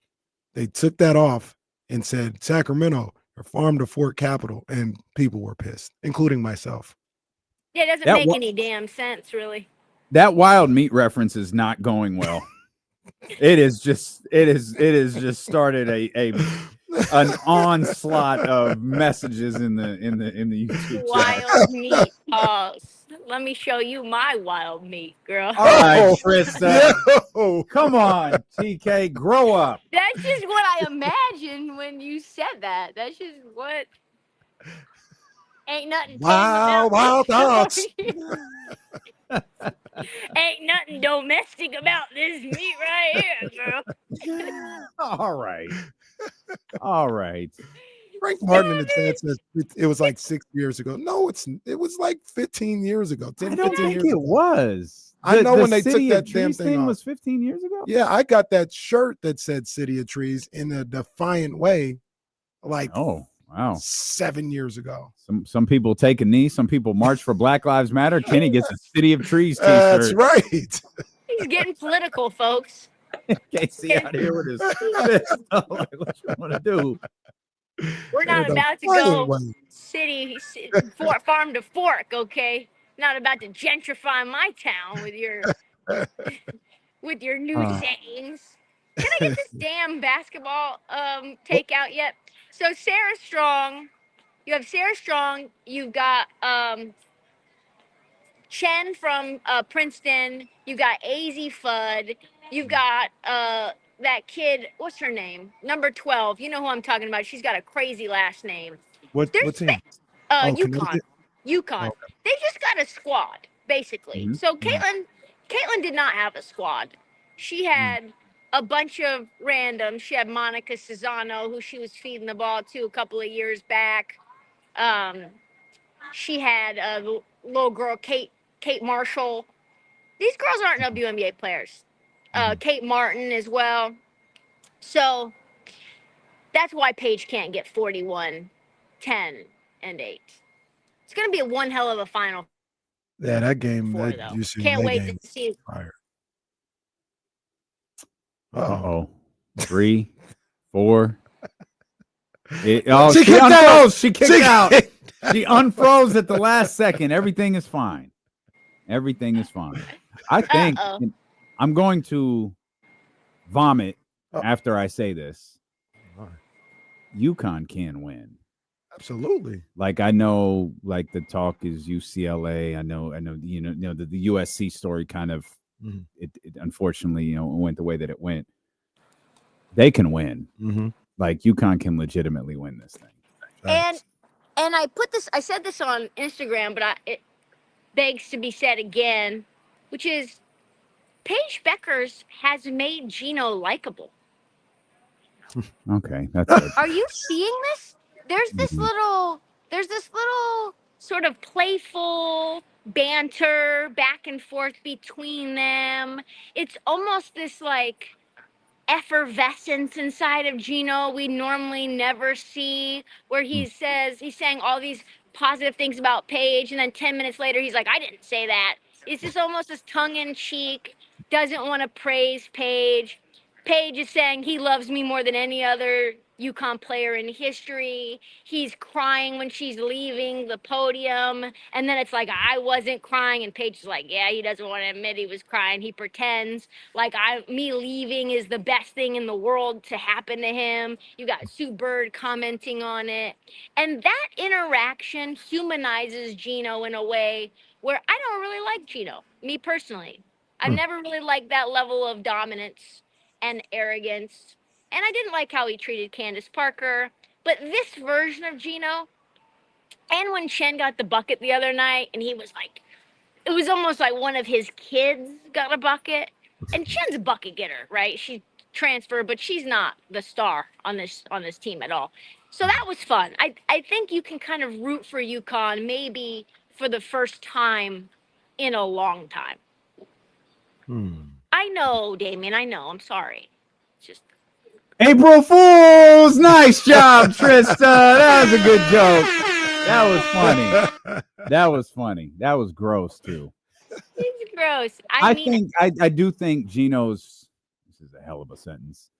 they took that off and said, Sacramento, or farm to fork capital. And people were pissed, including myself. Yeah, it doesn't make any damn sense, really. That wild meat reference is not going well. It is just started an onslaught of messages in the YouTube wild meat. Let me show you my wild meat, girl. All right, Trysta. No. Come on, TK, grow up. That's just what I imagined when you said that. That's just what. Ain't nothing. Wild thoughts. Ain't nothing domestic about this meat right here, girl. All right. Frank Martin in the chat says it was like 6 years ago. No, it was like 15 years ago. 10, I don't 15 think years it ago. was. I know The when they took City that of damn Trees thing off. was 15 years ago. Yeah, I got that shirt that said City of Trees in a defiant way, like Oh, wow. 7 years ago. Some people take a knee. Some people march for Black Lives Matter. Kenny gets a City of Trees t-shirt. That's right. He's getting political, folks. Casey out here with his fist up, like, what you want to do? We're not In a about to defiant go way. farm to fork, okay? Not about to gentrify my town with your new sayings. Can I get this damn basketball takeout yet? So Sarah Strong, you have Sarah Strong, you've got Chen from Princeton, you got AZ Fudd, you've got that kid, what's her name? Number 12. You know who I'm talking about. She's got a crazy last name. What team? UConn. Connecticut? UConn. Okay. They just got a squad, basically. Mhm. So Caitlin did not have a squad. She had a bunch of randoms. She had Monica Cesano, who she was feeding the ball to a couple of years back. She had the little girl, Kate Marshall. These girls aren't WNBA players. Kate Martin as well. So that's why Paige can't get 41, 10, and 8. It's going to be a one hell of a final. Yeah, that game, Four, that though. UCLA Can't wait game to see. fire. Uh-oh. 3, 4. She She kicked out. unfroze. She kicked She out. kicked She unfroze at the last second. Everything is fine. Everything is fine. I think I'm going to vomit after I say this. UConn can win. Absolutely. Like, I know, like, the talk is UCLA. I know, the USC story kind of, it unfortunately, went the way that it went. They can win. Mm-hmm. Like, UConn can legitimately win this thing. And I said this on Instagram, but it begs to be said again, which is Paige Beckers has made Gino likable. Okay, that's good. Are you seeing this? There's this little sort of playful banter back and forth between them. It's almost this like effervescence inside of Gino we normally never see, where he's saying all these positive things about Paige, and then 10 minutes later he's like, I didn't say that. It's just almost this tongue-in-cheek, doesn't want to praise Paige. Paige is saying he loves me more than any other UConn player in history. He's crying when she's leaving the podium. And then it's like, I wasn't crying. And Paige is like, yeah, he doesn't want to admit he was crying. He pretends like me leaving is the best thing in the world to happen to him. You got Sue Bird commenting on it. And that interaction humanizes Gino in a way where I don't really like Gino, me personally. I've never really liked that level of dominance and arrogance. And I didn't like how he treated Candace Parker. But this version of Gino, and when Chen got the bucket the other night, and he was like, it was almost like one of his kids got a bucket. And Chen's a bucket getter, right? She transferred, but she's not the star on this team at all. So that was fun. I think you can kind of root for UConn maybe for the first time in a long time. I know, Damien. I know. I'm sorry. It's just April Fools! Nice job, Trysta. That was a good joke. That was funny. That was funny. That was gross too. It's gross. I do think Gino's. This is a hell of a sentence.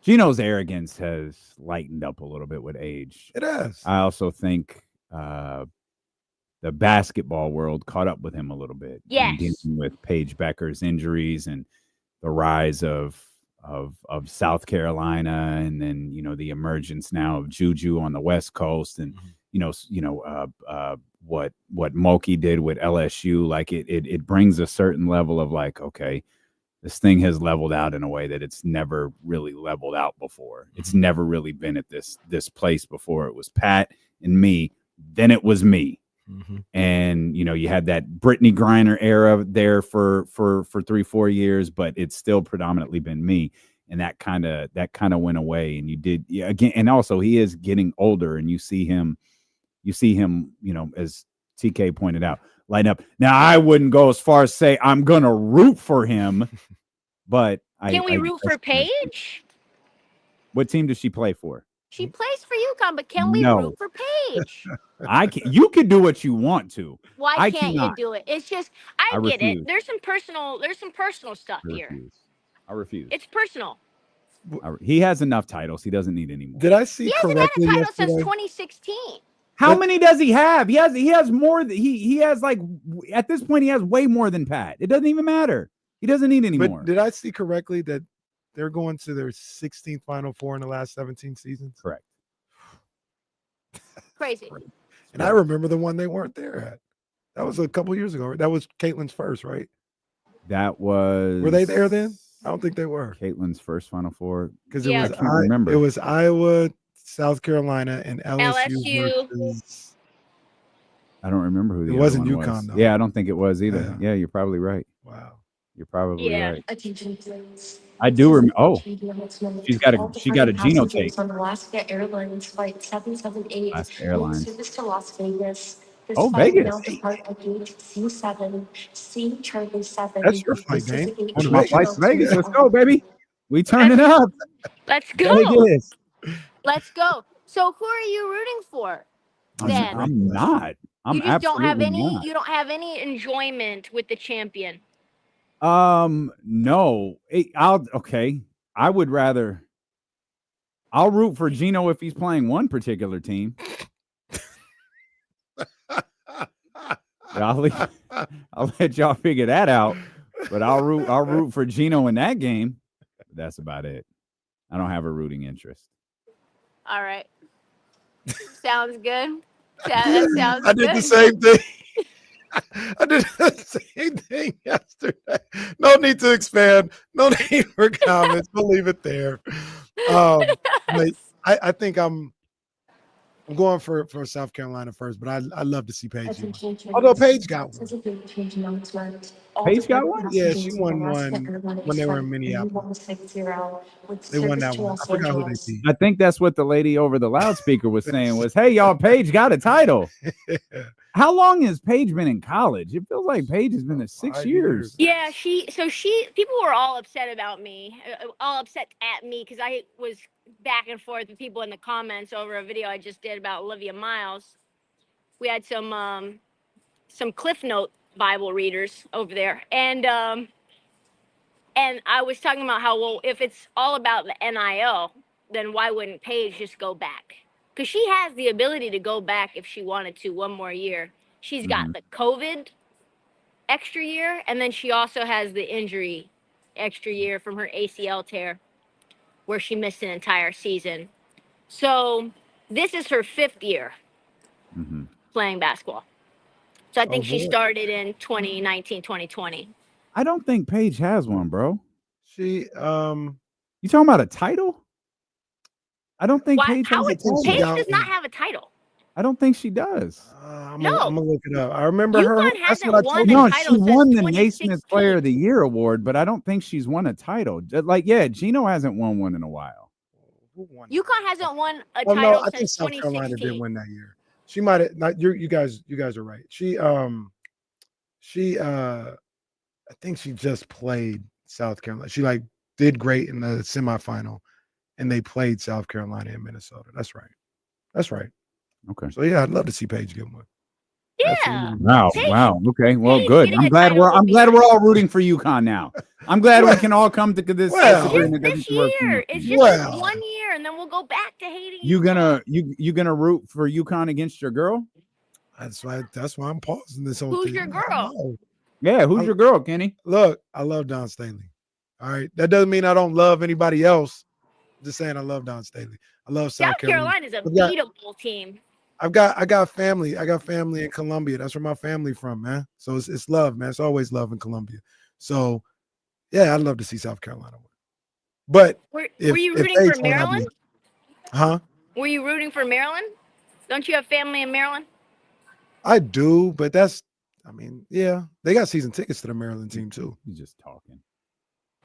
Gino's arrogance has lightened up a little bit with age. It has. I also think the basketball world caught up with him a little bit. Yes. Dealing with Paige Becker's injuries and the rise of South Carolina, and then the emergence now of Juju on the West Coast, and what Mulkey did with LSU. Like it brings a certain level of like, okay, this thing has leveled out in a way that it's never really leveled out before. It's never really been at this place before. It was Pat and me, then it was me. And you had that Brittany Griner era there for 3-4 years, but it's still predominantly been me. and that kind of went away. And you did again, and also he is getting older, and you see him, as TK pointed out, line up. Now, I wouldn't go as far as say I'm gonna root for him, but Can we root for Paige? What team does she play for? She plays for UConn, but can we No. root for Paige? I can. You can do what you want to. Why I can't cannot. you do it? It's just I get refuse. it. There's some personal stuff here. I refuse. It's personal. He has enough titles. He doesn't need any more. Did I see He hasn't had a correctly title yesterday? since 2016. How many does he have? He has more. He has like at this point he has way more than Pat. It doesn't even matter. He doesn't need any more. But did I see correctly that they're going to their 16th Final Four in the last 17 seasons? Correct. Crazy. And I remember the one they weren't there at. That was a couple years ago. That was Caitlin's first, right? That was. Were they there then? I don't think they were. Caitlin's first Final Four. Because Yeah. it was I can't remember. It was Iowa, South Carolina, and LSU. versus- I don't remember who the It other wasn't one UConn, was. though. Yeah, I don't think it was either. Yeah, you're probably right. Wow. You're probably right. Attention, please. I do remember. Oh, She's got a genotape. On Alaska Airlines flight 778. Alaska Airlines. Service to Las Vegas. This Oh, flight Vegas. now depart at gate C7, C Charlie 7. That's your flight, This is Dane. a gate On to My Vegas. flight's to Vegas. Let's go, baby. We turning up. Let's go. Vegas. Let's go. So who are you rooting for? Then I'm not. I'm you just don't have absolutely any. not. You don't have any enjoyment with the champion. No. Okay. I would rather. I'll root for Gino if he's playing one particular team. I'll let y'all figure that out. But I'll root for Gino in that game. That's about it. I don't have a rooting interest. All right. Sounds good. That sounds I did good. the same thing. I did the same thing yesterday. No need to expand. No need for comments. We'll leave it there. But I think I'm going for South Carolina first, but I love to see Paige. win. Although Paige got one. Paige got one? Yeah, she won one when they were in Minneapolis. They won that one. I forgot who they beat. I think that's what the lady over the loudspeaker was saying was, hey, y'all, Paige got a title. How long has Paige been in college? It feels like Paige has been there 6 years. Yeah, people were all upset about me, all upset at me because I was back and forth with people in the comments over a video I just did about Olivia Miles. We had some Cliff Note Bible readers over there, and I was talking about how, well, if it's all about the NIL, then why wouldn't Paige just go back? Because she has the ability to go back if she wanted to one more year. She's got the COVID extra year, and then she also has the injury extra year from her ACL tear, where she missed an entire season. So this is her 5th year playing basketball. So I think she started in 2019, 2020. I don't think Paige has one, bro. She You talking about a title? I don't think Paige has a title. Paige does not have a title. I No. I'm gonna look it up. I remember her. UConn That's hasn't what I won told a you. No, title she won since the 2016. Naismith Player of the Year award, but I don't think she's won a title. Like, yeah, Gino hasn't won one in a while. UConn hasn't won a Oh title no, I think since South Carolina 2016. did win that year. She might have not. You guys are right. I think she just played South Carolina. She did great in the semifinal, and they played South Carolina and Minnesota. That's right. Okay. So yeah, I'd love to see Paige get one. Yeah. Wow. Okay. Well, Paige good. getting I'm a glad title we're would be we're all rooting for UConn now. I'm glad we can all come to this Well, agreement that This we work for year, UConn. it's just 1 year, and then we'll go back to hating You gonna root for UConn against your girl? That's why I'm pausing this whole Who's thing. your girl? No. Yeah, who's your girl, Kenny? Look, I love Don Staley. All right. That doesn't mean I don't love anybody else. I'm just saying I love Don Staley. I love South Carolina. Carolina's a I've got- beatable team. I got family. I got family in Columbia. That's where my family from, man. So it's love, man. It's always love in Columbia. So yeah, I'd love to see South Carolina win. But Were if- you if rooting Paige for won, I'd be- Maryland? Huh? Were you rooting for Maryland? Don't you have family in Maryland? I do, but yeah, they got season tickets to the Maryland team too. He's just talking.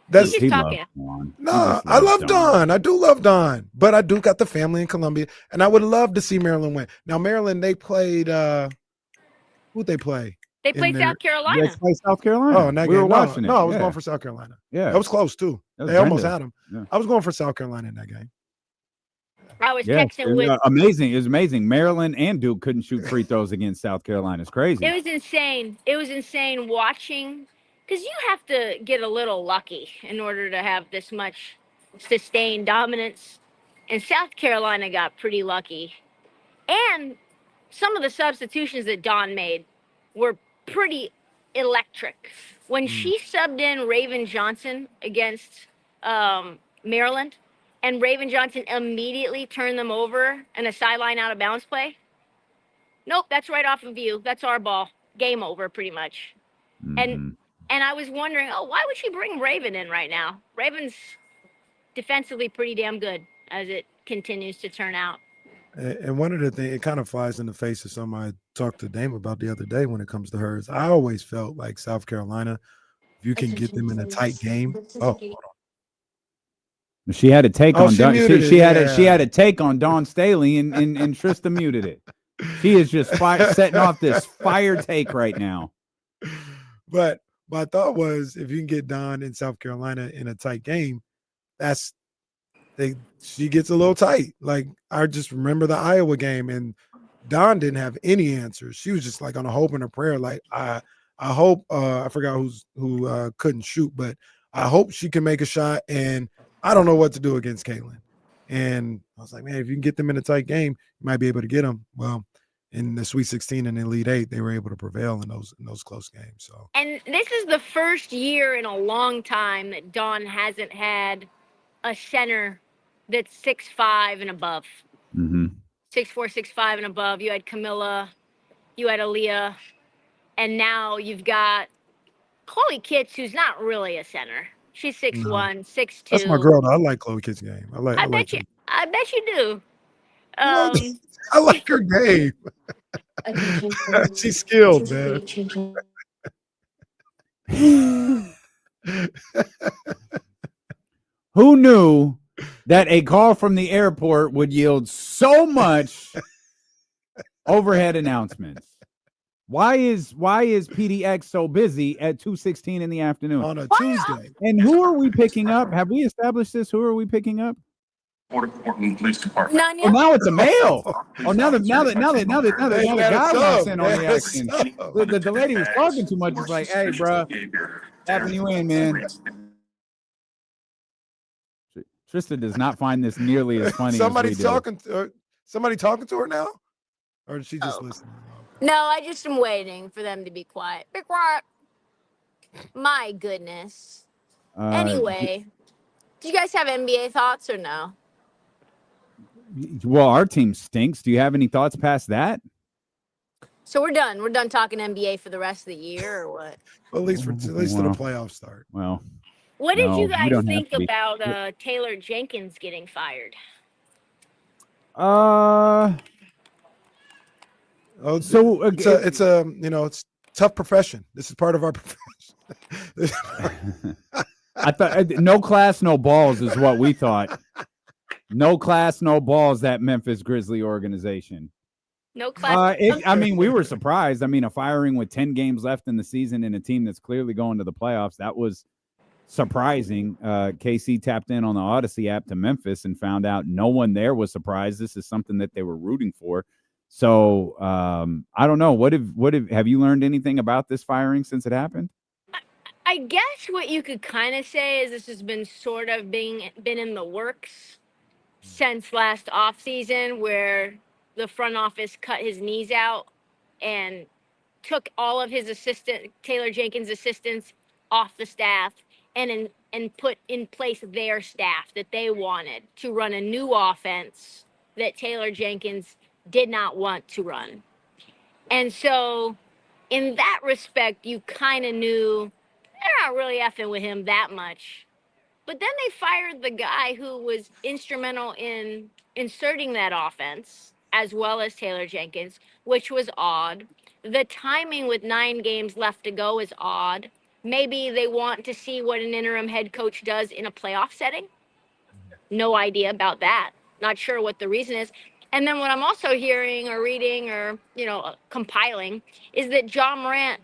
That's He's talking. no, I love Don. I do love Don, but I do got the family in Columbia, and I would love to see Maryland win. Now, Maryland, they played. Who'd they play? They played South Carolina. Let's play South Carolina. Oh, and that we game. were watching it. No, I was Yeah. going for South Carolina. Yeah, that was close too. That was They almost Brenda. had them. Yeah. I was going for South Carolina in that game. I was Yeah, texting with. amazing. It was amazing. Maryland and Duke couldn't shoot free throws against South Carolina. It's crazy. It was insane. It was insane watching, because you have to get a little lucky in order to have this much sustained dominance. And South Carolina got pretty lucky. And some of the substitutions that Dawn made were pretty electric. When she subbed in Raven Johnson against Maryland, and Raven Johnson immediately turned them over in a sideline out of bounds play. Nope, that's right off of view. That's our ball. Game over, pretty much. And I was wondering, why would she bring Raven in right now? Raven's defensively pretty damn good as it continues to turn out. And one of the things, it kind of flies in the face of something I talked to Dame about the other day when it comes to hers. I always felt like South Carolina, if you can get them in a tight game. Oh, hold on. She had a take on Dawn. She had a take on Dawn Staley, and Trysta muted it. She is just setting off this fire take right now. But my thought was, if you can get Dawn in South Carolina in a tight game, she gets a little tight. Like, I just remember the Iowa game, and Dawn didn't have any answers. She was just like on a hope and a prayer. Like, I hope I forgot who couldn't shoot, but I hope she can make a shot, and I don't know what to do against Caitlin. And I was like, man, if you can get them in a tight game, you might be able to get them. Well, in the Sweet 16 and Elite 8, they were able to prevail in those close games. So, and this is the first year in a long time that Dawn hasn't had a center that's 6'5" and above. 6'4", 6'5" and above. You had Camilla, you had Aaliyah, and now you've got Chloe Kitts, who's not really a center. She's 6'1", 6'2". That's my girl. Though. I like Chloe Kitts' game. I bet you do. I like her game. She's skilled, man. Who knew that a call from the airport would yield so much overhead announcements? Why is PDX so busy at 2:16 in the afternoon on a Tuesday? And who are we picking up? Have we established this? Who are we picking up? Portland Police Department. Oh, now it's a male. Oh, now the guy walks in on the action. The lady was talking too much. It's like, hey, bro, tapping you in, man. Trysta does not find this nearly as funny. Somebody as we talking to her. Somebody talking to her now, or is she just listening? No, I just am waiting for them to be quiet. Be quiet. My goodness. Anyway, do you guys have NBA thoughts or no? Well, our team stinks. Do you have any thoughts past that? So we're done. We're done talking NBA for the rest of the year, or what? Well, at least to the playoffs start. Well, what did you guys think about Taylor Jenkins getting fired? It's it's tough profession. This is part of our profession. I thought no class, no balls is what we thought. No class, no balls. That Memphis Grizzly organization. No class. We were surprised. A firing with 10 games left in the season and a team that's clearly going to the playoffs. That was surprising. KC tapped in on the Odyssey app to Memphis and found out no one there was surprised. This is something that they were rooting for. So I don't know. What have you learned anything about this firing since it happened? I guess what you could kind of say is this has been sort of been in the works since last offseason, where the front office cut his knees out and took all of his Taylor Jenkins' assistants off the staff and put in place their staff that they wanted to run a new offense that Taylor Jenkins did not want to run. And so in that respect, you kind of knew they're not really effing with him that much. But then they fired the guy who was instrumental in inserting that offense, as well as Taylor Jenkins, which was odd. The timing with 9 games left to go is odd. Maybe they want to see what an interim head coach does in a playoff setting. No idea about that. Not sure what the reason is. And then what I'm also hearing or reading or, compiling is that John Morant,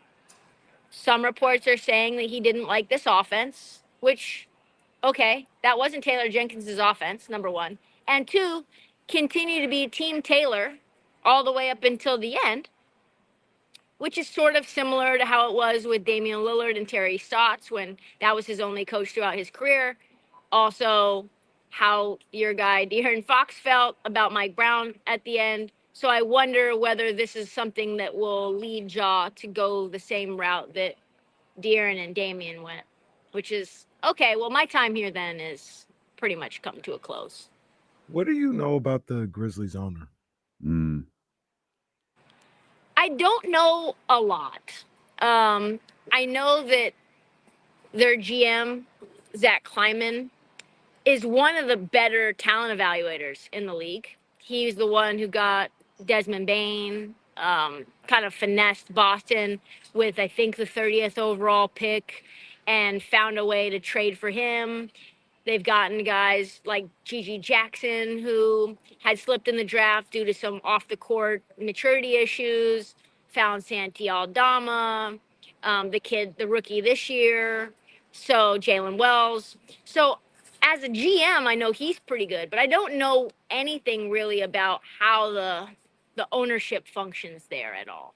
some reports are saying that he didn't like this offense, which, okay, that wasn't Taylor Jenkins's offense, number one. And two, continue to be Team Taylor all the way up until the end, which is sort of similar to how it was with Damian Lillard and Terry Stotts when that was his only coach throughout his career. Also, how your guy De'Aaron Fox felt about Mike Brown at the end. So I wonder whether this is something that will lead Ja to go the same route that De'Aaron and Damian went, which is, okay, well, my time here then is pretty much come to a close. What do you know about the Grizzlies owner? I don't know a lot. I know that their GM, Zach Kleiman, is one of the better talent evaluators in the league. He's the one who got Desmond Bane, kind of finessed Boston with, I think, the 30th overall pick and found a way to trade for him. They've gotten guys like Gigi Jackson, who had slipped in the draft due to some off-the-court maturity issues, found Santi Aldama, the rookie this year, so Jalen Wells. So as a GM, I know he's pretty good, but I don't know anything really about how the ownership functions there at all.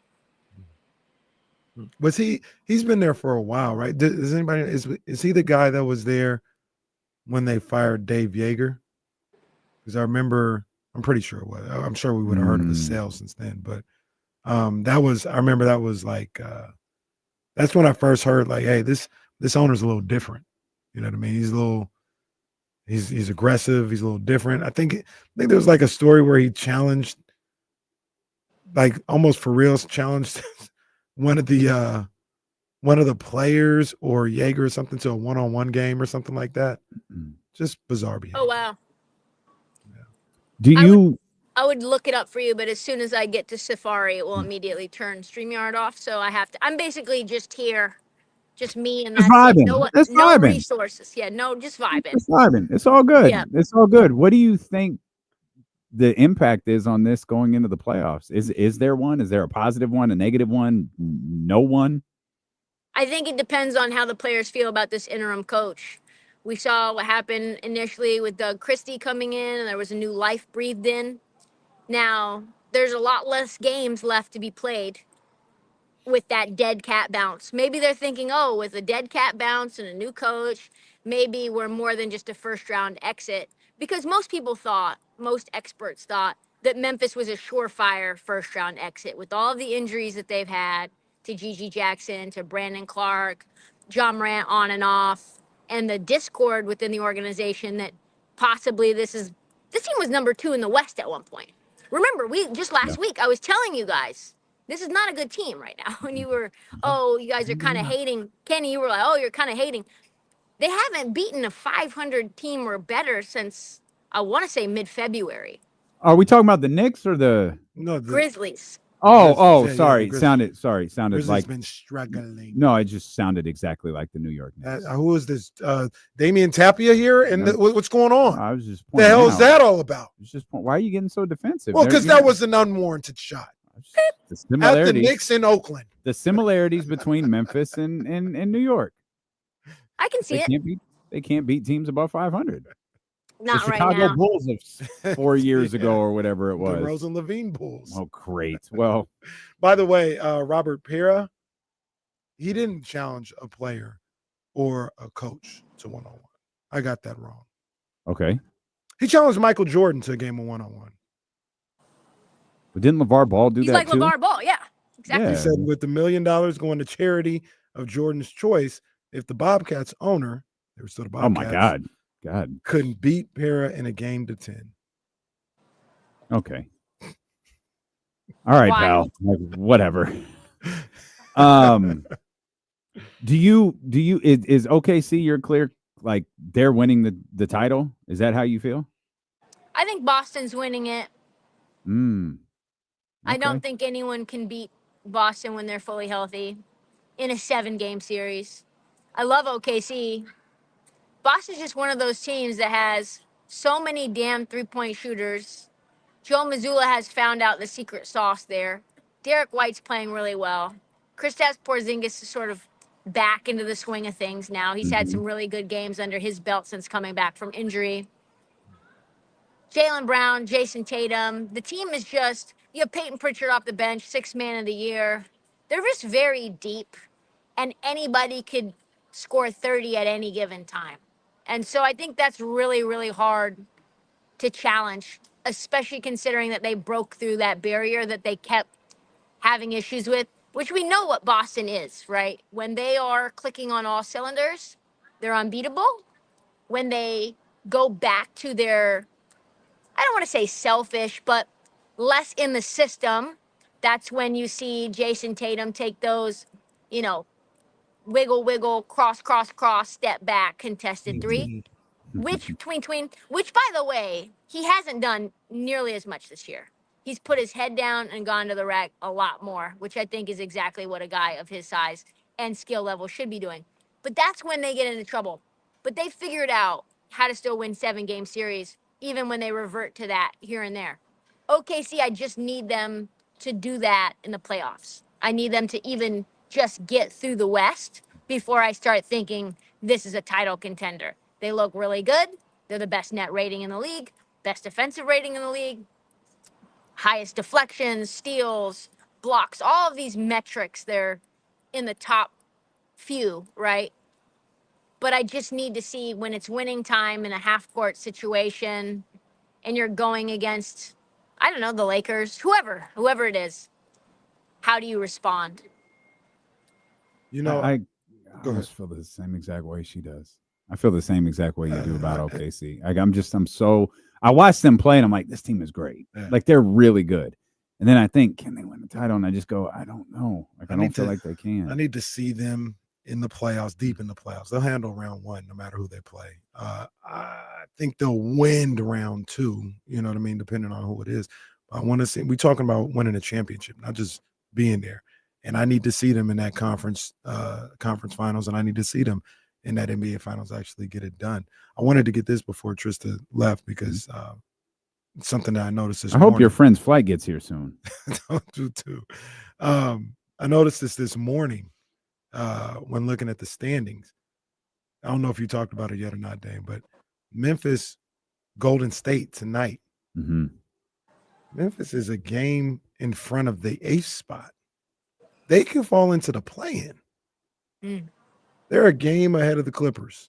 Was he's been there for a while, right? Does anybody is he the guy that was there when they fired Dave Yeager? Because I'm pretty sure it was. I'm sure we would have heard of his sales since then, but I remember that was like that's when I first heard like, hey, this owner's a little different. You know what I mean? He's aggressive. He's a little different. I think there was like a story where he challenged, like almost for real, challenged one of the players or Yeager or something to a one-on-one game or something like that. Just bizarre behavior. Oh, wow. I would look it up for you, but as soon as I get to Safari, it will immediately turn StreamYard off. So I'm basically just here, just me and that's vibing. it. No Vibing. resources. Yeah, no, just vibing. It's vibing. It's all good. Yeah. It's all good. What do you think the impact is on this going into the playoffs? Is there one? Is there a positive one, a negative one, no one? I think it depends on how the players feel about this interim coach. We saw what happened initially with Doug Christie coming in, and there was a new life breathed in. Now, there's a lot less games left to be played with that dead cat bounce. Maybe they're thinking, oh, with a dead cat bounce and a new coach, maybe we're more than just a first round exit. Because most experts thought that Memphis was a surefire first round exit with all of the injuries that they've had to Gigi Jackson, to Brandon Clark, John Morant on and off, and the discord within the organization that possibly this team was number 2 in the West at one point. Remember, last week, I was telling you guys, this is not a good team right now. And you were, you guys are kind of hating. Kenny, you were like, you're kind of hating. They haven't beaten a 500 team or better since, I want to say, mid-February. Are we talking about the Knicks or the Grizzlies? Sorry. Sounded Grizzlies like been struggling. No, it just sounded exactly like the New York Knicks. Who is this? Damian Tapia here? And what's going on? I was just the hell is that all about? Why are you getting so defensive? Well, because that was an unwarranted shot. At the Knicks in Oakland. The similarities between Memphis and New York. I can see They can't beat teams above 500. Not the right Chicago now. Bulls of 4 years ago or whatever it was. The Rose and Levine Bulls. Oh, great. Well, by the way, Robert Pera, he didn't challenge a player or a coach to one-on-one. I got that wrong. Okay. He challenged Michael Jordan to a game of one-on-one. But didn't LeVar Ball do He's that like too? LeVar Ball, yeah. Exactly. He said with the $1 million going to charity of Jordan's choice, if the Bobcats owner, they were still the Bobcats. Oh, my God. Couldn't beat Pera in a game to 10. Okay. All right, Why? pal. Like, whatever. Do you is OKC you're clear, like they're winning the title? Is that how you feel? I think Boston's winning it. I don't think anyone can beat Boston when they're fully healthy in a 7-game series. I love OKC. Boston's just one of those teams that has so many damn three-point shooters. Joe Mazzulla has found out the secret sauce there. Derek White's playing really well. Kristaps Porzingis is sort of back into the swing of things now. He's had some really good games under his belt since coming back from injury. Jaylen Brown, Jason Tatum. The team is just, you have Peyton Pritchard off the bench, sixth man of the year. They're just very deep, and anybody could score 30 at any given time. And so I think that's really, really hard to challenge, especially considering that they broke through that barrier that they kept having issues with, which we know what Boston is, right? When they are clicking on all cylinders, they're unbeatable. When they go back to their, I don't want to say selfish, but less in the system, that's when you see Jason Tatum take those, you know, wiggle, wiggle, cross, cross, cross, step back, contested three. Which by the way, he hasn't done nearly as much this year. He's put his head down and gone to the rack a lot more, which I think is exactly what a guy of his size and skill level should be doing. But that's when they get into trouble. But they figured out how to still win 7-game series, even when they revert to that here and there. OKC, I just need them to do that in the playoffs. I need them to even just get through the West before I start thinking this is a title contender. They look really good. They're the best net rating in the league, best defensive rating in the league, highest deflections, steals, blocks, all of these metrics. They're in the top few, right? But I just need to see when it's winning time in a half-court situation and you're going against, I don't know, the Lakers, whoever it is, how do you respond? You know, I almost feel the same exact way she does. I feel the same exact way you do about OKC. I watch them play and I'm like, this team is great. Yeah. Like they're really good. And then I think, can they win the title? And I just go, I don't know. Like I don't feel like they can. I need to see them in the playoffs, deep in the playoffs. They'll handle round one no matter who they play. I think they'll win round two, you know what I mean, depending on who it is. I want to see, we're talking about winning a championship, not just being there. And I need to see them in that conference finals, and I need to see them in that NBA finals actually get it done. I wanted to get this before Trysta left because it's something that I noticed this morning. I hope your friend's flight gets here soon. Don't do too. I noticed this morning when looking at the standings. I don't know if you talked about it yet or not, Dane, but Memphis, Golden State tonight. Mm-hmm. Memphis is a game in front of the 8th spot. They can fall into the play-in. They're a game ahead of the Clippers.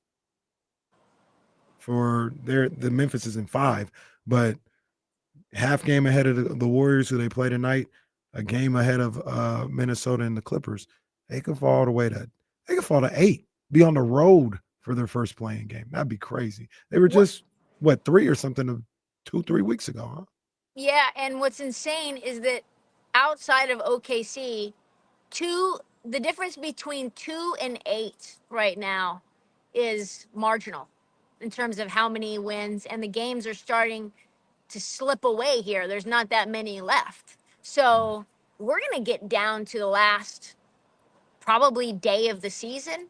The Memphis is in 5, but half game ahead of the Warriors, who they play tonight, a game ahead of Minnesota and the Clippers. They can fall all the way to 8, be on the road for their first playing game. That'd be crazy. They were just 3 or something 2-3 weeks ago, huh? Yeah, and what's insane is that outside of OKC, the difference between 2 and 8 right now is marginal in terms of how many wins, and the games are starting to slip away here. There's not that many left. So we're going to get down to the last probably day of the season,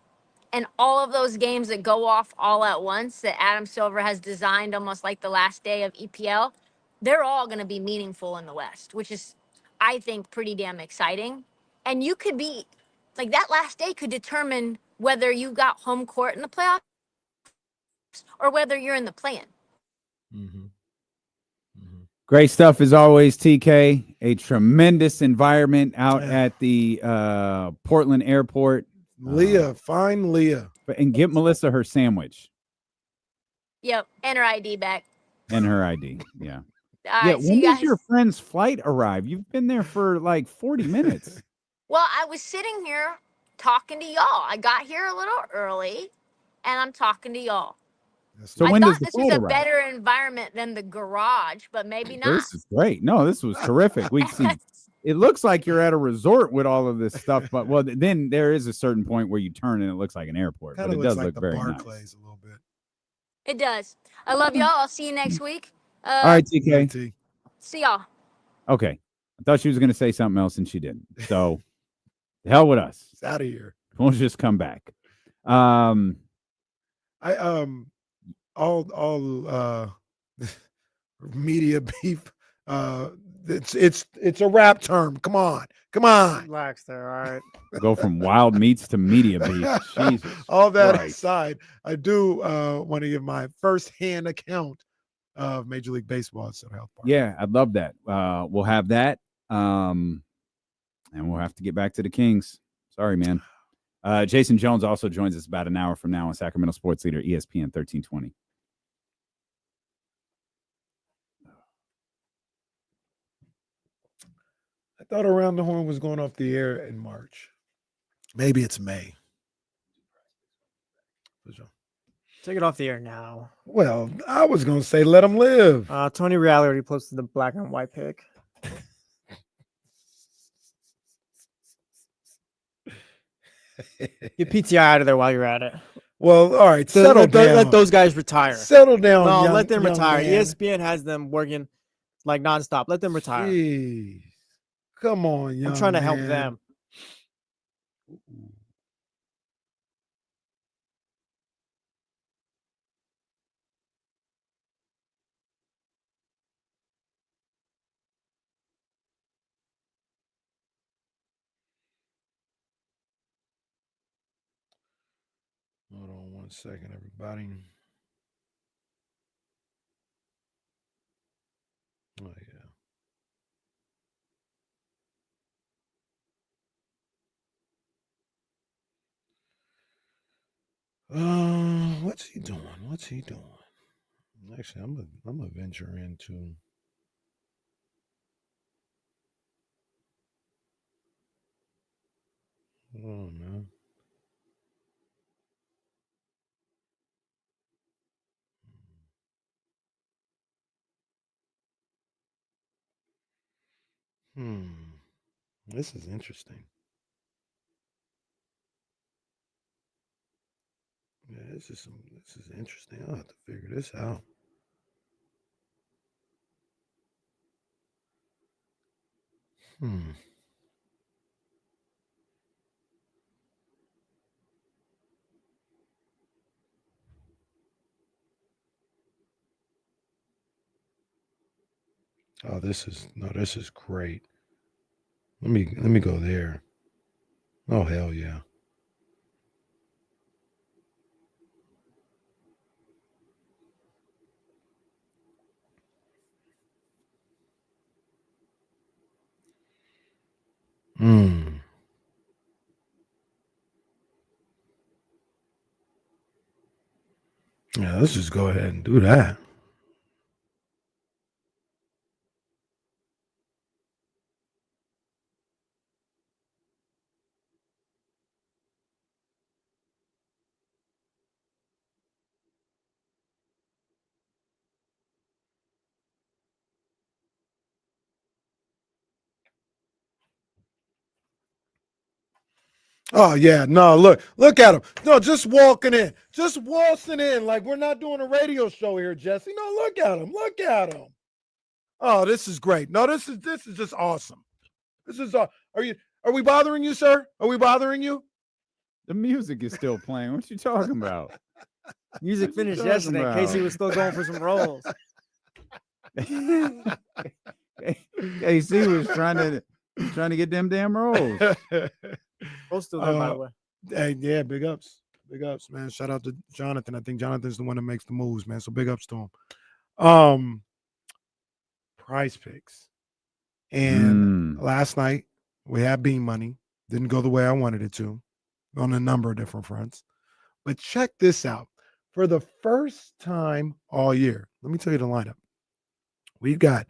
and all of those games that go off all at once that Adam Silver has designed almost like the last day of EPL, they're all going to be meaningful in the West, which is, I think, pretty damn exciting. And you could be like, that last day could determine whether you got home court in the playoffs or whether you're in the play-in. Great stuff as always, TK. A tremendous environment out at the Portland airport. Leah, find Leah. And get Melissa her sandwich. Yep, and her ID back. And her ID, yeah. All right, when does your friend's flight arrive? You've been there for like 40 minutes. Well, I was sitting here talking to y'all. I got here a little early, and I'm talking to y'all. So I when thought does the this was flight a arrive? better environment than the garage, but maybe not. This is great. No, this was terrific. We see. It looks like you're at a resort with all of this stuff, but then there is a certain point where you turn and it looks like an airport. Kinda But it looks does like look the very Barclays nice. a little bit. It does. I love y'all. I'll see you next week. All right, TK. See y'all. Okay. I thought she was going to say something else and she didn't. So, the hell with us. It's out of here. We'll just come back. All media beef. It's a rap term. Come on. Relax there. All right. Go from wild meats to media beef. Jesus. All that Christ. aside, I do want to give my first-hand account of Major League Baseball at Center Health Park. Yeah, I'd love that. We'll have that. And we'll have to get back to the Kings. Sorry, man. Jason Jones also joins us about an hour from now on Sacramento Sports Leader, ESPN 1320. I thought Around the Horn was going off the air in March. Maybe it's May. Take it off the air now. Well, I was going to say let them live. Tony Reale already posted the black and white pic. Get PTI out of there while you're at it. Well, all right, settle down. Let those guys retire. Settle down. No, let them retire. Man. ESPN has them working like nonstop. Let them retire. Jeez. Come on, young I'm trying to man. help them. Hold on 1 second, everybody. Oh, yeah. What's he doing? Actually, I'm gonna venture into. Oh no. This is interesting. Yeah, this is interesting. I'll have to figure this out. Oh, this is great. Let me go there. Oh, hell yeah. Yeah, let's just go ahead and do that. Oh yeah, no, look at him. No, just walking in, just waltzing in like we're not doing a radio show here, Jesse. No, look at him. Oh, this is great. No, this is just awesome. This is are we bothering you, sir? Are we bothering you? The music is still playing. What you talking about? Music finished yesterday. Casey was still going for some rolls. KC was trying to get them damn rolls. Rolls still there, by the way. Hey, yeah, big ups, man. Shout out to Jonathan. I think Jonathan's the one that makes the moves, man. So big ups to him. Prize Picks, and last night we had bean money. Didn't go the way I wanted it to, on a number of different fronts. But check this out. For the first time all year, let me tell you the lineup. We've got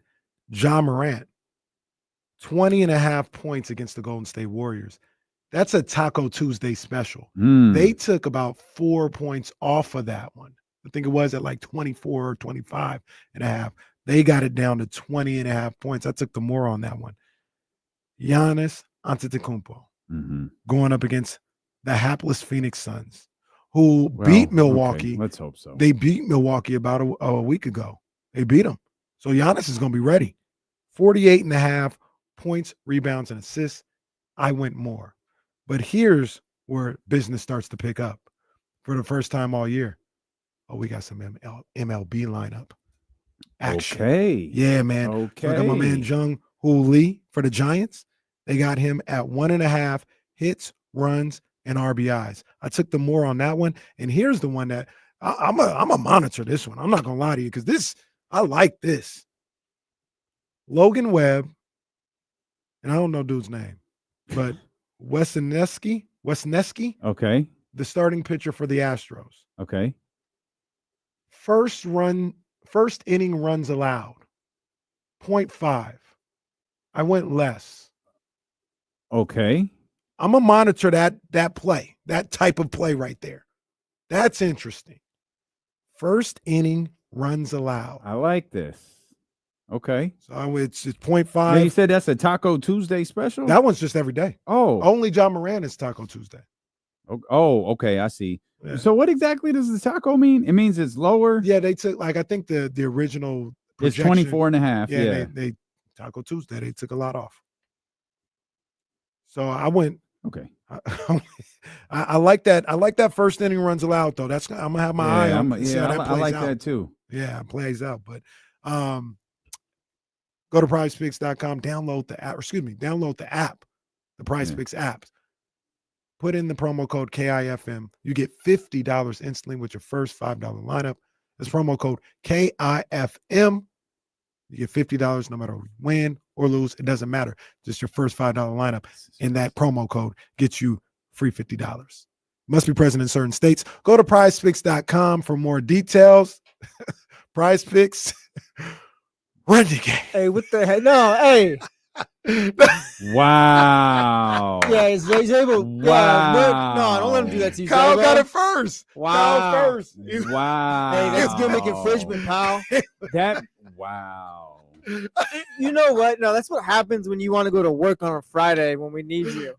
Ja Morant, 20.5 points against the Golden State Warriors. That's a Taco Tuesday special. They took about 4 points off of that one. I think it was at like 24 or 25.5. They got it down to 20.5 points. I took the more on that one. Giannis Antetokounmpo going up against the hapless Phoenix Suns, who beat Milwaukee. Okay. Let's hope so. They beat Milwaukee about a week ago. They beat them. So Giannis is going to be ready. 48.5 points, rebounds, and assists. I went more. But here's where business starts to pick up. for the first time all year. Oh, we got some MLB lineup action. Okay. Yeah, man. Okay. So I got my man Jung Hoo Lee for the Giants. They got him at 1.5 hits, runs, and RBIs. I took the more on that one. And here's the one that I'm a monitor this one. I'm not gonna lie to you because I like this. Logan Webb, and I don't know dude's name, but Wesneski, Okay. the starting pitcher for the Astros. Okay. First inning runs allowed, 0.5. I went less. Okay. I'm gonna monitor that play, that type of play right there. That's interesting. First inning runs allowed. I like this. Okay. So it's 0.5. Now you said that's a Taco Tuesday special? That one's just every day. Oh. Only John Moran is Taco Tuesday. Oh, okay. I see. Yeah. So what exactly does the taco mean? It means it's lower. Yeah, they took I think the original It's projection, 24.5. Yeah. They Taco Tuesday, they took a lot off. So I went. Okay. I like that. I like that first inning runs allowed though. I'm gonna have my eye on. I like that too. Yeah, it plays out. But go to prizepicks.com, download the app. Download the app, the PrizePicks app. Put in the promo code KIFM. You get $50 instantly with your first $5 lineup. That's promo code KIFM. You get $50 no matter if you win or lose. It doesn't matter. Just your first $5 lineup. And that promo code gets you free $50. Must be present in certain states. Go to prizepicks.com for more details. PrizePicks. Run your game. Hey, what the heck? No, hey. Wow. Yeah, he's able. Wow. Yeah, no, don't let him do that to you. Kyle Zabo. got it first. Wow. Kyle first. Wow. Hey, that's gimmick infringement, pal. Wow. You know what? No, that's what happens when you want to go to work on a Friday when we need you.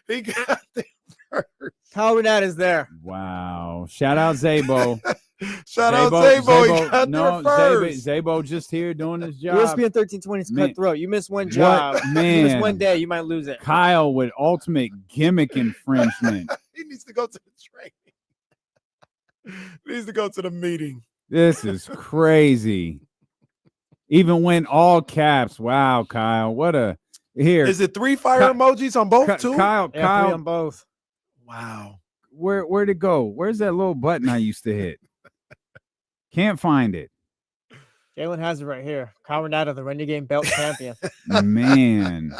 He got there first. Kyle Renat is there. Wow. Shout out Zabo. Shout out Zabo. He got no, there first. Zabo just here doing his job. ESPN 1320 is Man. cutthroat. You miss one job. Man. You miss one day, you might lose it. Kyle with ultimate gimmick infringement. He needs to go to the training. He needs to go to the meeting. This is crazy. Even when all caps. Wow, Kyle. What a here. Is it 3 fire emojis on both too? Kyle, Yeah, 3 Kyle, on both. Wow. where'd it go? Where's that little button I used to hit? Can't find it. Jalen has it right here. Kyle Renat, the Run Your Game belt champion. Man.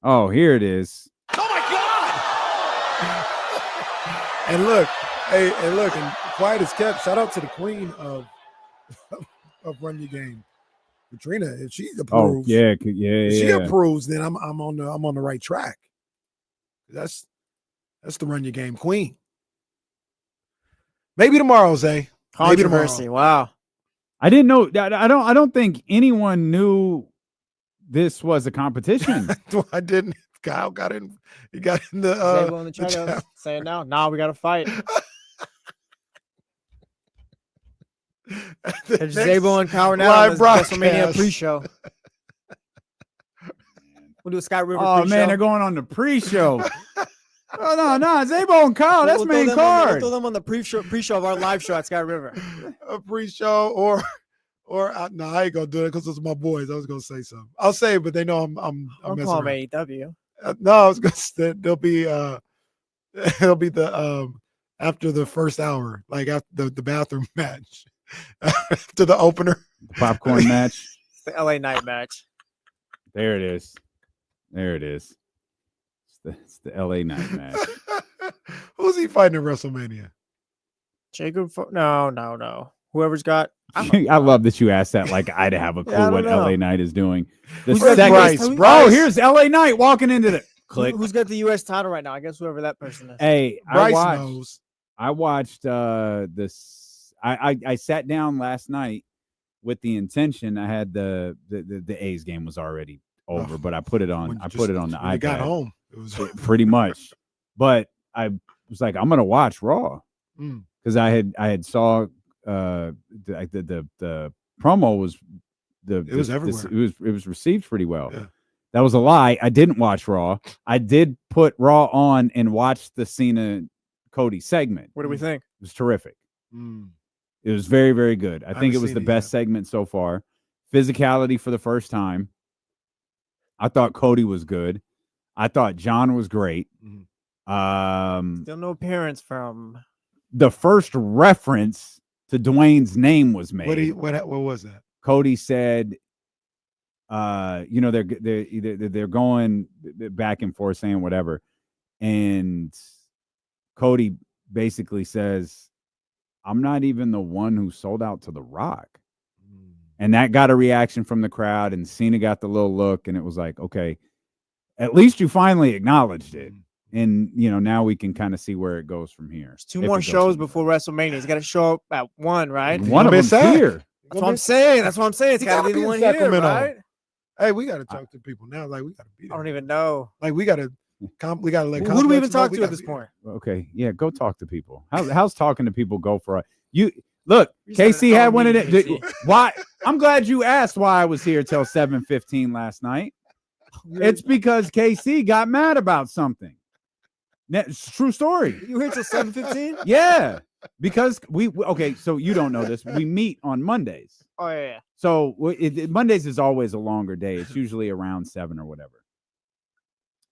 Oh, here it is. Oh my God. And look, and quiet as kept. Shout out to the queen of Run Your Game. Katrina, if she approves, Oh, yeah. if she approves, then I'm on the right track. That's the Run Your Game queen. Maybe tomorrow, Zay. Maybe tomorrow. Controversy. Wow. I didn't know. I don't think anyone knew this was a competition. I didn't. Kyle got in. He got in the Zabo in the chat. chat saying now. Nah, we got to fight. There's Zabo and Kyle Renat on live the WrestleMania broadcast. pre-show. We'll do a Sky River Oh pre-show. man, they're going on the pre-show. Oh no, Zabo and Kyle. That's We'll main throw card. we'll throw them on the pre-show of our live show at Sky River. A pre-show or no, I ain't gonna do it because it's my boys. I was gonna say something. I'll say it, but they know I'm Don't messing call them around. AEW. No, I was gonna say there'll be the after the first hour, like after the bathroom match, after the opener, The popcorn match. It's the LA Night match. There it is. There it is. It's the LA Night match. Who's he fighting in WrestleMania? Jacob. No. Whoever's got. I love that you asked that. Like I'd have a clue I what don't know. LA Knight is doing. The Who's second, Bryce? oh, Bryce. here's LA Knight walking into the click. Who's got the U.S. title right now? I guess whoever that person is. Hey, Bryce knows. I watched this. I sat down last night with the intention. I had the A's game was already over, but I put it on. I put it on the when you iPad. got home. It was Pretty much. But I was like, I'm gonna watch Raw because I had saw the promo was It was everywhere. It was received pretty well. Yeah. That was a lie. I didn't watch Raw. I did put Raw on and watch the Cena Cody's segment. What do we think? It was terrific. Mm. It was very, very good. I think haven't it was seen the it best yet. segment so far. Physicality for the first time. I thought Cody was good. I thought John was great. Still no appearance from The first reference to Dwayne's name was made. What was that? Cody said, they're going back and forth saying whatever, and Cody basically says, "I'm not even the one who sold out to The Rock," and that got a reaction from the crowd, and Cena got the little look, and it was like, okay, at least you finally acknowledged it. And, now we can kind of see where it goes from here. There's 2 more shows before WrestleMania. He's got to show up at 1, right? One of them's here. That's what I'm saying. It's got to be the one here, right? Hey, we got to talk to people now. Like, we got to be there. I don't even know. Like, we got to let Who do we even talk to at this point? Okay, yeah, go talk to people. How's talking to people go for you? Look, KC an had hour one of meeting, it. Why? I'm glad you asked why I was here till 7:15 last night. It's because KC got mad about something. It's a true story. You here till 7:15? Yeah, because so you don't know this. We meet on Mondays. Oh, yeah. So Mondays is always a longer day. It's usually around 7 or whatever.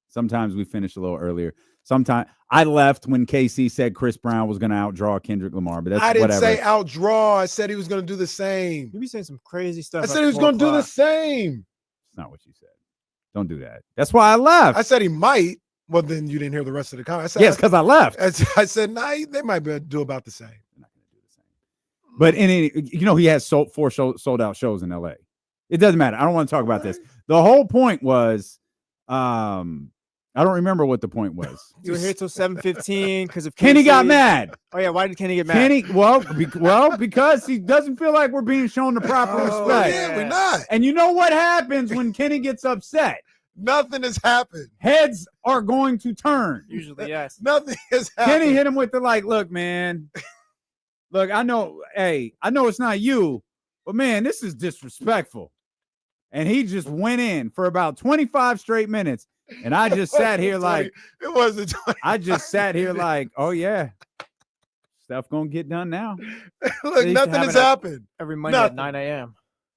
Sometimes we finish a little earlier. Sometimes I left when KC said Chris Brown was going to outdraw Kendrick Lamar, but that's I didn't whatever. say outdraw. I said he was going to do the same. You be saying some crazy stuff. I said he was going to do the same. That's not what you said. Don't do that. That's why I left. I said he might. Well, then you didn't hear the rest of the comment. Yes, because I left. I said, nah, they might do about the same. But he has 4 sold out shows in LA. It doesn't matter. I don't want to talk about this. The whole point was, I don't remember what the point was. You were here till 7:15 because of Kenny got mad. Oh yeah, why did Kenny get mad? Because he doesn't feel like we're being shown the proper respect. Yeah, we're not. And you know what happens when Kenny gets upset? Nothing has happened. Heads are going to turn. Usually, yes. Nothing has happened. Kenny hit him with the look, man. Look, I know it's not you, but man, this is disrespectful. And he just went in for about 25 straight minutes. And I just sat here it wasn't 20. I just sat here like, oh yeah, stuff gonna get done now. Look, nothing has happened. Every Monday at 9 a.m.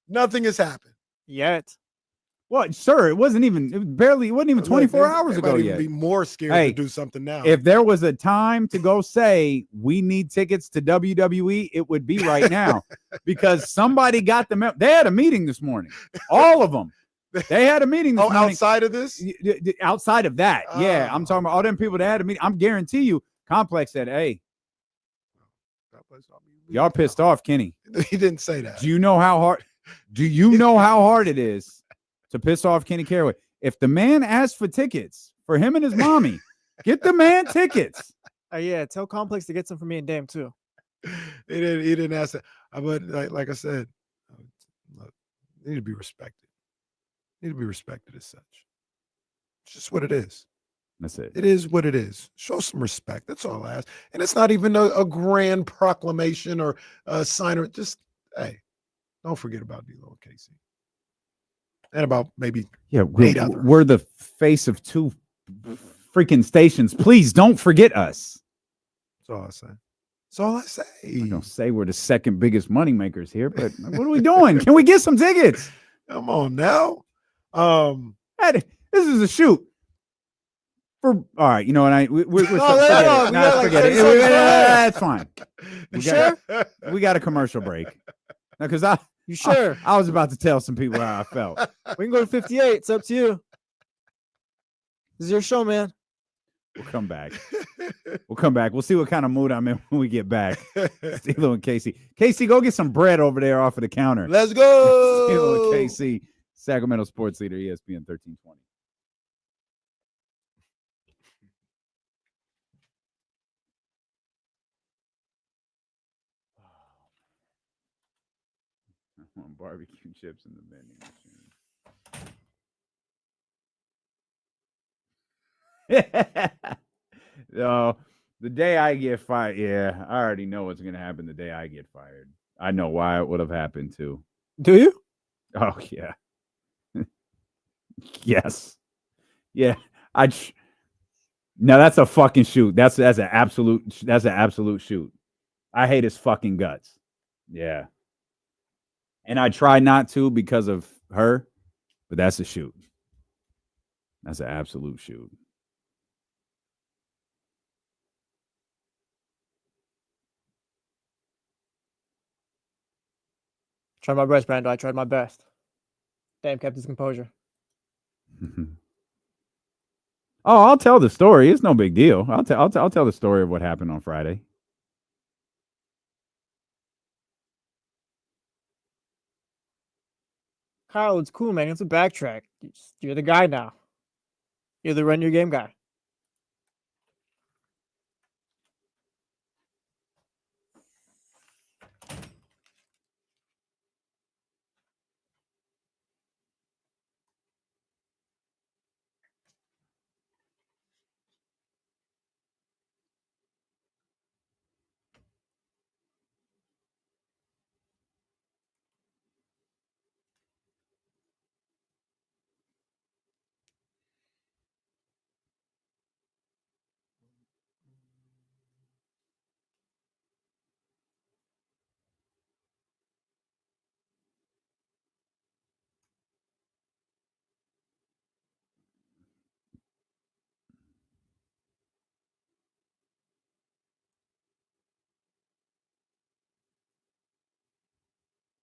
Nothing has happened. Yet. What, sir? It wasn't even 24 hours ago yet. Be more scared to do something now. If there was a time to go say we need tickets to WWE, it would be right now because somebody got them. They had a meeting this morning. All of them. They had a meeting this morning. Outside of this? Outside of that. Yeah. I'm talking about all them people that had a meeting. I'm guarantee you, Complex said, hey, y'all pissed off Kenny. He didn't say that. Do you know how hard it is to piss off Kenny Caraway? If the man asks for tickets for him and his mommy, get the man tickets. Yeah, tell Complex to get some for me and Dame too. He didn't ask that. But like I said, look, they need to be respected. Need to be respected as such. It's just what it is. That's it. It is what it is. Show some respect. That's all I ask. And it's not even a grand proclamation or a sign or just, hey, don't forget about D-Lo and Casey. And about maybe we're the face of 2 freaking stations. Please don't forget us. That's all I say. That's all I say. I'm gonna say we're the second biggest money makers here, but what are we doing? Can we get some tickets? Come on now. This is a shoot. All right, you know, and forget it. That's fine. We got a commercial break. Now, because you sure? I was about to tell some people how I felt. We can go to 58. It's up to you. This is your show, man. We'll come back. We'll see what kind of mood I'm in when we get back. Stilo and Casey. Casey, go get some bread over there off of the counter. Let's go. Stilo and Casey, Sacramento sports leader, ESPN 1320. I want barbecue chips in the vending machine. No, the day I get fired, yeah, I already know what's gonna happen the day I get fired. I know why it would have happened too. Do you? Oh yeah. Yes. Yeah. No, that's a fucking shoot. That's an absolute shoot. I hate his fucking guts. Yeah. And I try not to because of her, but that's a shoot. That's an absolute shoot. Tried my best, Brando. I tried my best. Damn, kept his composure. Oh, I'll tell the story. It's no big deal. I'll tell the story of what happened on Friday. Kyle, it's cool, man. It's a backtrack. You're the guy now. You're the run your game guy.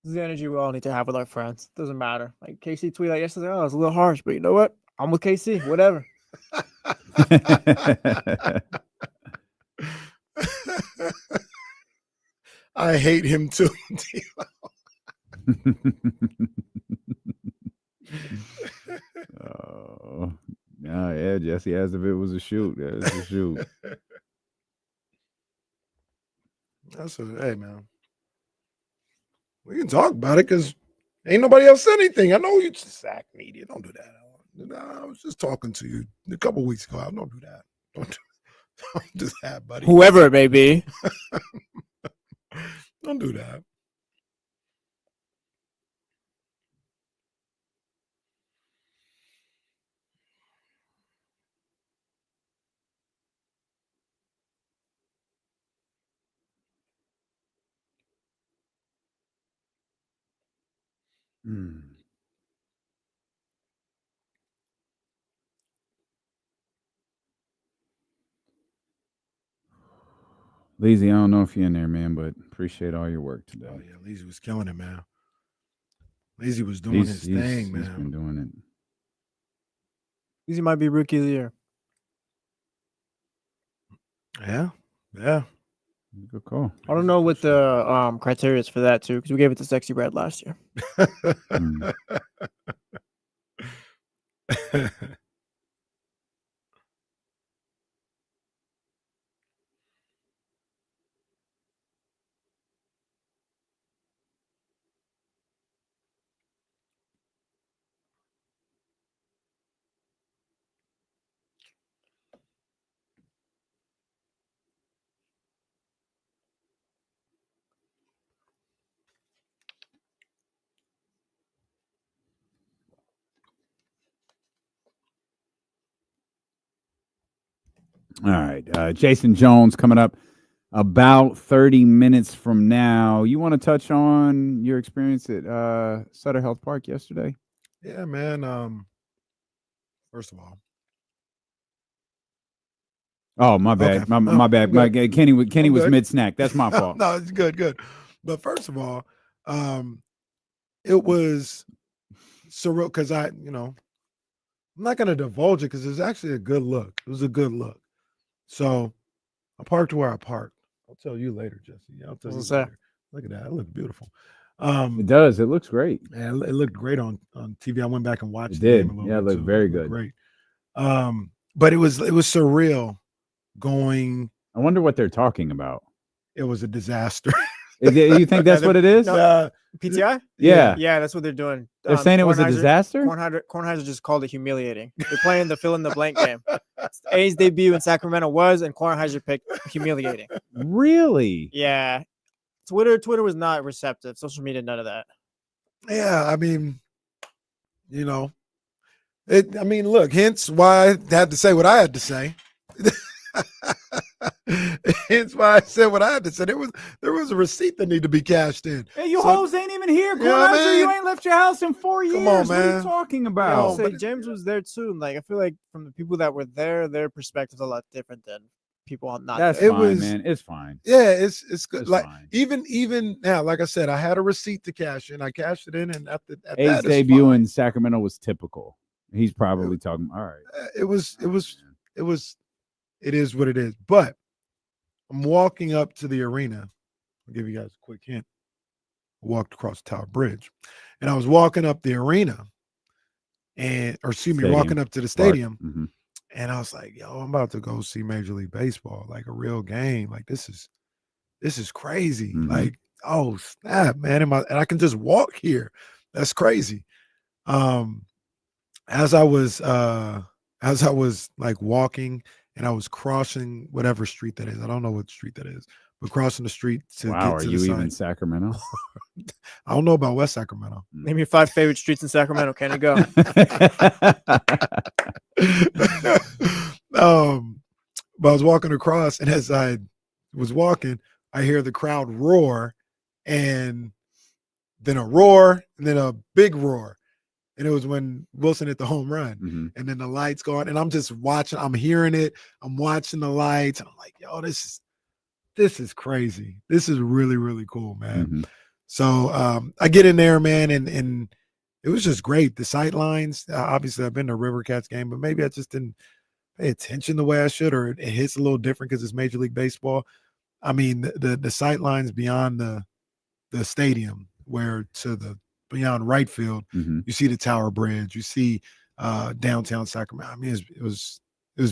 This is the energy we all need to have with our friends. Doesn't matter. Like KC tweeted out yesterday, oh, it's a little harsh, but you know what? I'm with KC. Whatever. I hate him too. Oh, yeah, Jesse asked if it was a shoot. Yeah, it's a shoot. Hey, man. We can talk about it because ain't nobody else said anything. I know you just sack media. Don't do that. I was just talking to you a couple weeks ago. Don't do that. Don't do that, buddy. Whoever it may be. Don't do that. Leezy, I don't know if you're in there, man, but appreciate all your work today. Oh, yeah, Leezy was killing it, man. Leezy was doing his thing, man. He's been doing it. Leezy might be rookie of the year. Yeah. Good call. I don't know what the criteria is for that too, because we gave it to Sexy Red last year. All right. Jason Jones coming up about 30 minutes from now. You want to touch on your experience at Sutter Health Park yesterday? Yeah, man. First of all. Oh, my bad. Okay. My bad. Kenny was good. mid-snack. That's my fault. No, it's good. But first of all, it was surreal because I'm not going to divulge it because it's actually a good look. It was a good look. So I parked where I parked. I'll tell you later, Jesse. I'll tell you later. Look at that. It looked beautiful. It does. It looks great. Yeah, it looked great on TV. I went back and watched It the did. game a little Yeah, it bit looked too. very It looked good. Great. But it was surreal going. I wonder what they're talking about. It was a disaster. You think that's what it is? PTI? Yeah. Yeah, that's what they're doing. They're saying it was a disaster? Kornheiser just called it humiliating. They're playing the fill in the blank game. A's debut in Sacramento was, and Kornheiser picked humiliating. Really? Yeah. Twitter was not receptive. Social media, none of that. Yeah, I mean, look, hence why I had to say what I had to say. Hence why I said what I had to say. There was a receipt that needed to be cashed in. Hey, you So- hoes ain't even here. You know what I Cornhusker, you mean? ain't left your house in 4 years. Come on, What are you man. talking I about? would say James was there too. Like I feel like from the people that were there, their perspective's a lot different than people not That's there. fine, man. It's fine. Yeah, it's good. It's Like fine. even now, like I said, I had a receipt to cash in. I cashed it in, and at A's that, it's debut fine. in Sacramento was typical. He's probably talking. All right. It is what it is. But I'm walking up to the arena. I'll give you guys a quick hint. I walked across the Tower Bridge, and I was walking up the arena, walking up to the stadium, Mm-hmm. and I was like, "Yo, I'm about to go see Major League Baseball, like a real game. Like this is crazy. Mhm. Like, oh snap, man! And I can just walk here. That's crazy." As I was like walking and I was crossing whatever street that is. I don't know what street that is, but crossing the street to Wow, get are to you the even side. Sacramento? I don't know about West Sacramento. Name your 5 favorite streets in Sacramento. Can you go? But I was walking across, and as I was walking, I hear the crowd roar, and then a roar, and then a big roar. And it was when Wilson hit the home run. Mhm. And then the lights go on, and I'm just watching, I'm hearing it, I'm watching the lights, and I'm like, yo, this is crazy. This is really, really cool, man. Mhm. So I get in there, man, and it was just great. The sight lines, obviously I've been to a River Cats game, but maybe I just didn't pay attention the way I should, or it hits a little different because it's Major League Baseball. I mean, the sight lines beyond the stadium, where to the beyond right field, Mhm. you see the Tower Bridge, you see downtown Sacramento. I mean, it was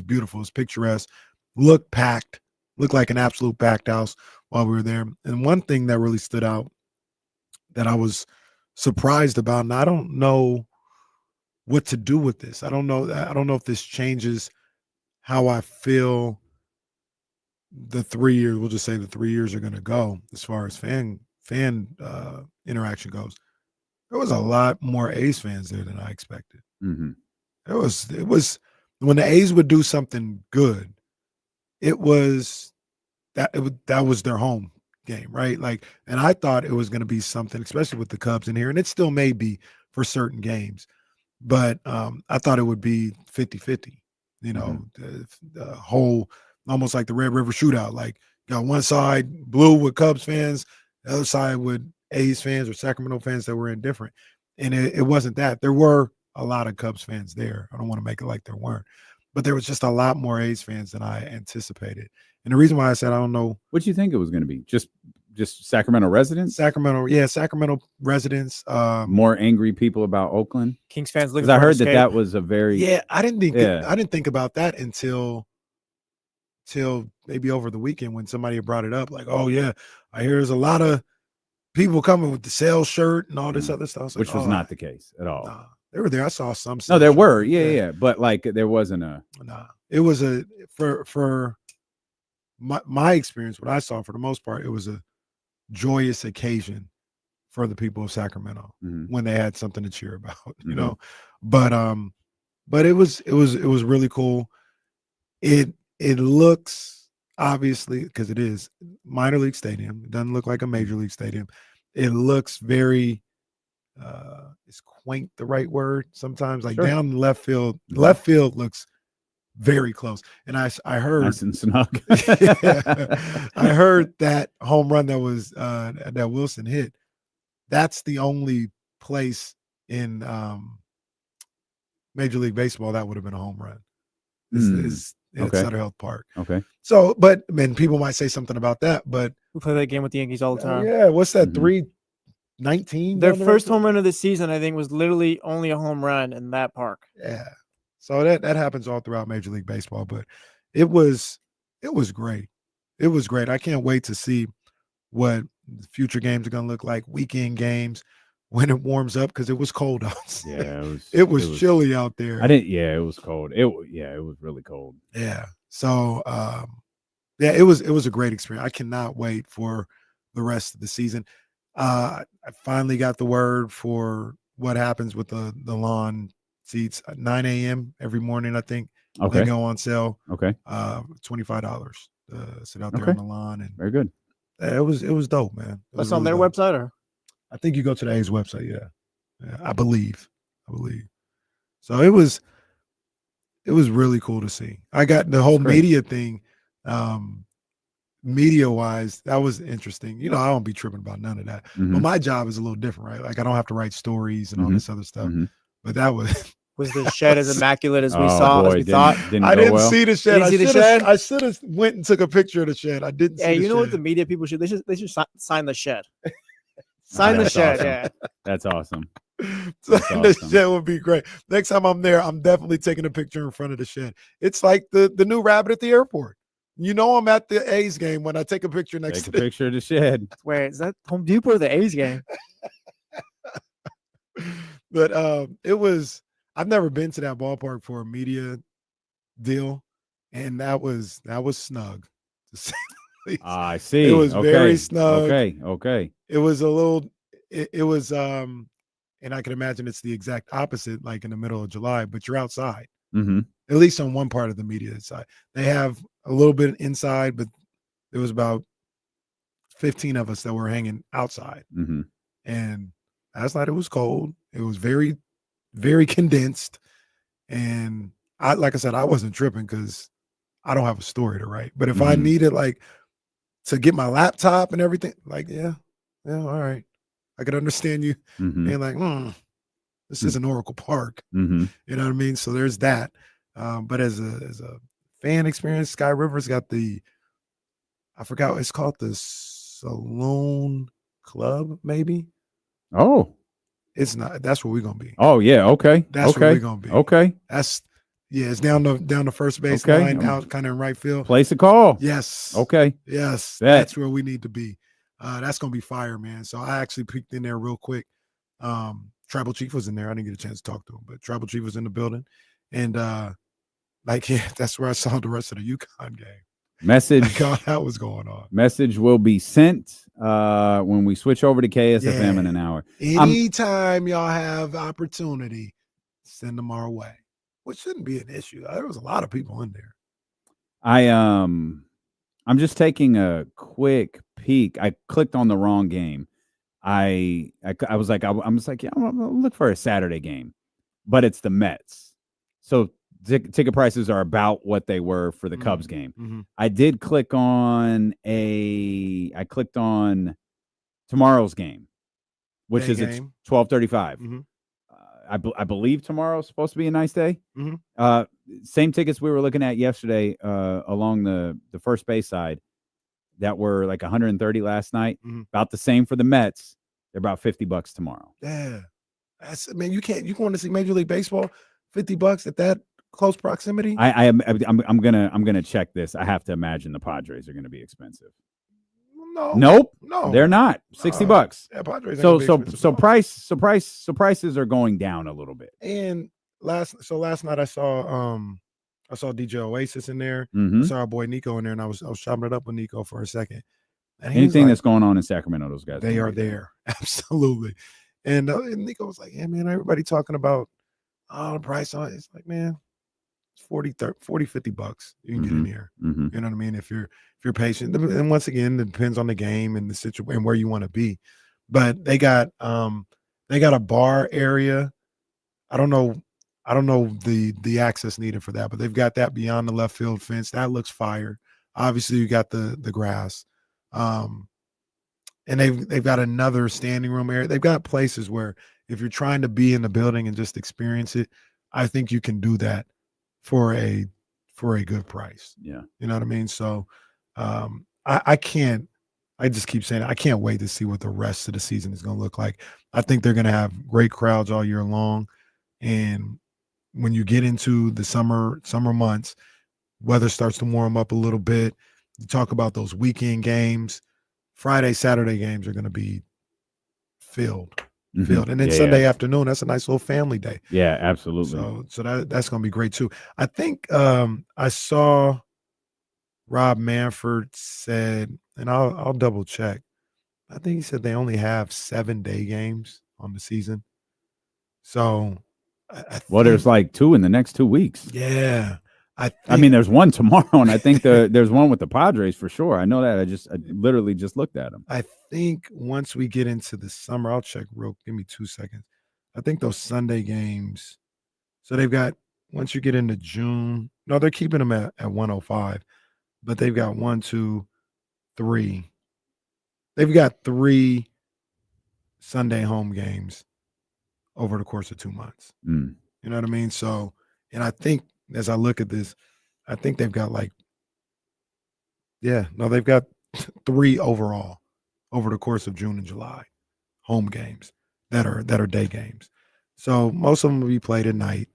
beautiful. It was picturesque. Looked packed. Looked like an absolute packed house while we were there. And one thing that really stood out that I was surprised about, and I don't know what to do with this. I don't know if this changes how I feel the 3 years, we'll just say the 3 years are going to go as far as fan interaction goes. There was a lot more A's fans there than I expected. Mhm. It was when the A's would do something good, that was their home game, right? Like, and I thought it was going to be something, especially with the Cubs in here, and it still may be for certain games, but I thought it would be 50-50, you know, the whole, almost like the Red River Shootout, like got one side blue with Cubs fans, the other side with A's fans or Sacramento fans that were indifferent. And it wasn't that. There were a lot of Cubs fans there. I don't want to make it like there weren't, but there was just a lot more A's fans than I anticipated. And the reason why I said I don't know, what do you think it was going to be? Just Sacramento residents? Sacramento residents. More angry people about Oakland. Kings fans looking. Because I for an heard that escape. was a very I didn't think about that until maybe over the weekend when somebody had brought it up. Like, oh yeah, I hear there's a lot of people coming with the sales shirt and all this other stuff. Which was not the case at all. Nah, they were there. I saw some. No, there sales were. shirt. Yeah. But like there wasn't a. Nah, it was for my experience, what I saw for the most part, it was a joyous occasion for the people of Sacramento when they had something to cheer about, you know. But it was really cool. It looks, obviously, because it is minor league stadium. It doesn't look like a major league stadium. It looks very is quaint the right word sometimes, like Sure. down the left field. Left field looks very close. And I heard Nice and snug. I heard that home run that was that Wilson hit. That's the only place in Major League Baseball that would have been a home run. Is at Okay. Sutter Health Park. Okay. So, but man, people might say something about that, but We play that game with the Yankees all the time. yeah, what's that? 319. Their first home run of the season, I think, was literally only a home run in that park. Yeah. So that happens all throughout Major League Baseball, but it was great. It was great. I can't wait to see what the future games are going to look like, weekend games when it warms up, because it was cold out. Yeah, it was chilly out there. It was cold. It was really cold. Yeah. So it was a great experience. I cannot wait for the rest of the season. I finally got the word for what happens with the lawn seats at 9 a.m. every morning, I think, Okay. They go on sale. Okay. $25 to sit out there on the lawn, and very good. It was dope, man. It was That's on their really dope. website, or I think you go to the A's website. Yeah, I believe. So it was really cool to see. I got the whole media thing, media wise. That was interesting. I don't be tripping about none of that. But my job is a little different, right? Like I don't have to write stories and all this other stuff. But that was the shed as immaculate as we saw, as we thought? I didn't see the shed. Didn't see the shed? I should have went and took a picture of the shed. I didn't see the you know shed. what the media people should? They should sign the shed. Sign the shed. Awesome. Yeah. That's awesome. The shed would be great. Next time I'm there, I'm definitely taking a picture in front of the shed. It's like the new rabbit at the airport. I'm at the A's game when I take a picture next to a picture of the shed. Wait, is that Home Depot or the A's game? But it was. I've never been to that ballpark for a media deal, and that was snug. To say the least. I see. It was very snug. Okay. It was a little. It was and I can imagine it's the exact opposite, like in the middle of July, but you're outside. Mm-hmm. At least on one part of the media side. They have a little bit inside, but there was about 15 of us that were hanging outside. Mm-hmm. And last night it was cold. It was very, very condensed. And like I said, I wasn't tripping because I don't have a story to write. But if I needed to get my laptop and everything, yeah, all right. I could understand you being like, this isn't Oracle Park. Mm-hmm. You know what I mean? So there's that. But as a fan experience, Sky River's got I forgot what it's called, the Saloon Club, maybe. Oh, it's not. That's where we're gonna be. Oh yeah, okay. That's where we're gonna be. Okay. It's down the first base line, out kind of in right field. Place a call. Yes. Okay. Yes, that's where we need to be. That's gonna be fire, man. So I actually peeked in there real quick. Tribal Chief was in there. I didn't get a chance to talk to him, but Tribal Chief was in the building, and that's where I saw the rest of the UConn game. Message. That was going on. Message will be sent when we switch over to KSFM in an hour. Anytime y'all have opportunity, send them our way, which shouldn't be an issue. There was a lot of people in there. I'm just taking a quick peek. I clicked on the wrong game. I was like, I'm just like, yeah, I'm gonna look for a Saturday game, but it's the Mets. So ticket prices are about what they were for the Cubs game. Mm-hmm. I did click on tomorrow's game, which is at 12:35. Mm-hmm. I believe tomorrow's supposed to be a nice day. Mm-hmm. Same tickets we were looking at yesterday along the first base side that were like 130 last night. Mm-hmm. About the same for the Mets. They're about $50 tomorrow. Yeah, you want to see Major League Baseball, $50 at that close proximity. I'm gonna check this. I have to imagine the Padres are going to be expensive. No, they're not. $60. Yeah, Padres. So prices are going down a little bit. And last night I saw DJ Oasis in there. Mm-hmm. I saw our boy Nico in there, and I was chopping it up with Nico for a second. And anything that's going on in Sacramento, those guys, they are there. Absolutely. And Nico was like, yeah, man, everybody talking about the price on it. It's like, man, it's $40, $50 you can get in here. Mm-hmm. You know what I mean? If you're patient. And once again, it depends on the game and the situation and where you want to be. But they got a bar area. I don't know the access needed for that, but they've got that beyond the left field fence. That looks fire. Obviously, you got the grass. And they've got another standing room area. They've got places where if you're trying to be in the building and just experience it, I think you can do that for a good price. Yeah. You know what I mean? So I just keep saying I can't wait to see what the rest of the season is going to look like. I think they're going to have great crowds all year long. And when you get into the summer months, weather starts to warm up a little bit. You talk about those weekend games. Friday, Saturday games are going to be filled. And then Sunday afternoon, that's a nice little family day. Yeah, absolutely. So that's going to be great too. I think I saw Rob Manfred said, and I'll double check. I think he said they only have 7-day games on the season. So, there's like 2 in the next 2 weeks. Yeah, I mean, there's one tomorrow, and I think there's one with the Padres for sure. I know that. I literally just looked at them. I think once we get into the summer, I'll check give me 2 seconds. I think those Sunday games, so they've got, once you get into June, no, they're keeping them at 105, but they've got 1, 2, 3. They've got 3 Sunday home games over the course of 2 months. Mm. You know what I mean? So, and I think as I look at this, I think they've got they've got 3 overall over the course of June and July home games that are day games. So most of them will be played at night,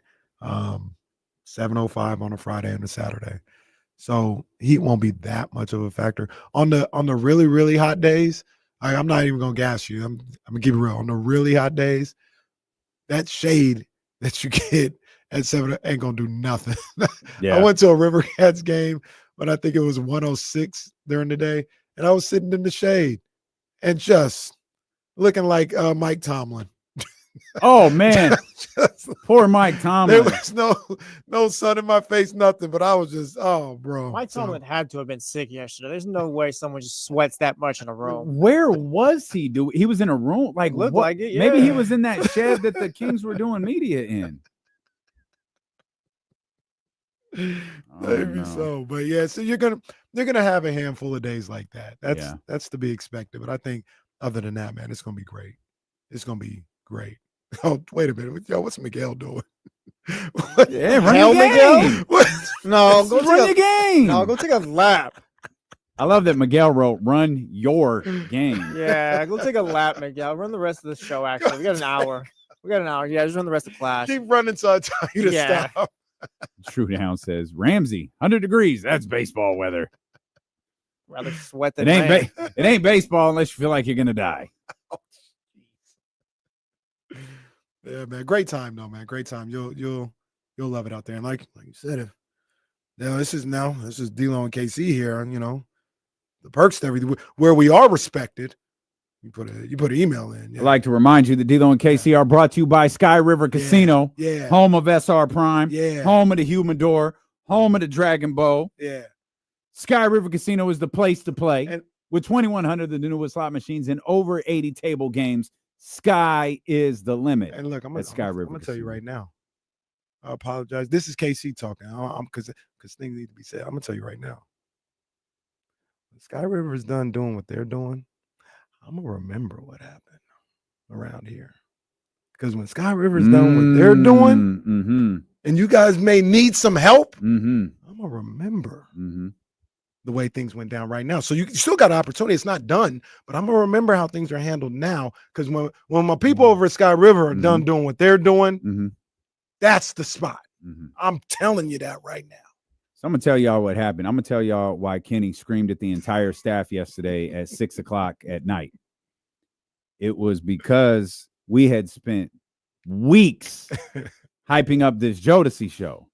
7:05 on a Friday and a Saturday. So heat won't be that much of a factor on the really, really hot days. I'm not even gonna gas you. I'm gonna keep it real. On the really hot days, that shade that you get at 7 ain't gonna do nothing. Yeah. I went to a River Cats game, but I think it was 106 during the day, and I was sitting in the shade and just looking like Mike Tomlin. Oh man, poor Mike Tomlin. There was no sun in my face, nothing. But I was just, bro. Mike Tomlin had to have been sick yesterday. There's no way someone just sweats that much in a room. Where was he? He was in a room. Like, Looked what? like it, yeah. Maybe he was in that shed that the Kings were doing media in. Maybe so, but yeah. So they're gonna have a handful of days like that. That's to be expected. But I think other than that, man, it's gonna be great. It's gonna be great. Oh, wait a minute, yo, what's Miguel doing? Yeah, run your game. No, go run your game. No, go take a lap. I love that Miguel wrote "run your game." Yeah, go take a lap, Miguel. Run the rest of the show. Actually, we got an hour. Yeah, just run the rest of class. Keep running so I tell you to stop. True Down says Ramsey, 100 degrees. That's baseball weather. Rather sweat than it ain't baseball unless you feel like you're gonna die. Yeah, man. Great time though, man. Great time. You'll love it out there. And like you said, this is D-Lo and KC here, and the perks to everything where we are respected. You put an email in. Yeah. I'd like to remind you that D-Lo and KC are brought to you by Sky River Casino, home of SR Prime, home of the Humidor, home of the Dragon Bow. Yeah. Sky River Casino is the place to play. With 2,100 of the newest slot machines and over 80 table games, sky is the limit. And look, I'm gonna Casino. tell you right now. I apologize. This is KC talking. Because things need to be said. I'm gonna tell you right now. When Sky River is done doing what they're doing, I'm gonna remember what happened around here. Because when Sky River is done what they're doing, and you guys may need some help, I'm gonna remember the way things went down right now. So you still got an opportunity. It's not done, but I'm gonna remember how things are handled now. Because when my people over at Sky River are done doing what they're doing, that's the spot. I'm telling you that right now. So I'm gonna tell y'all what happened. I'm gonna tell y'all why Kenny screamed at the entire staff yesterday at 6:00 at night. It was because we had spent weeks hyping up this Jodeci show,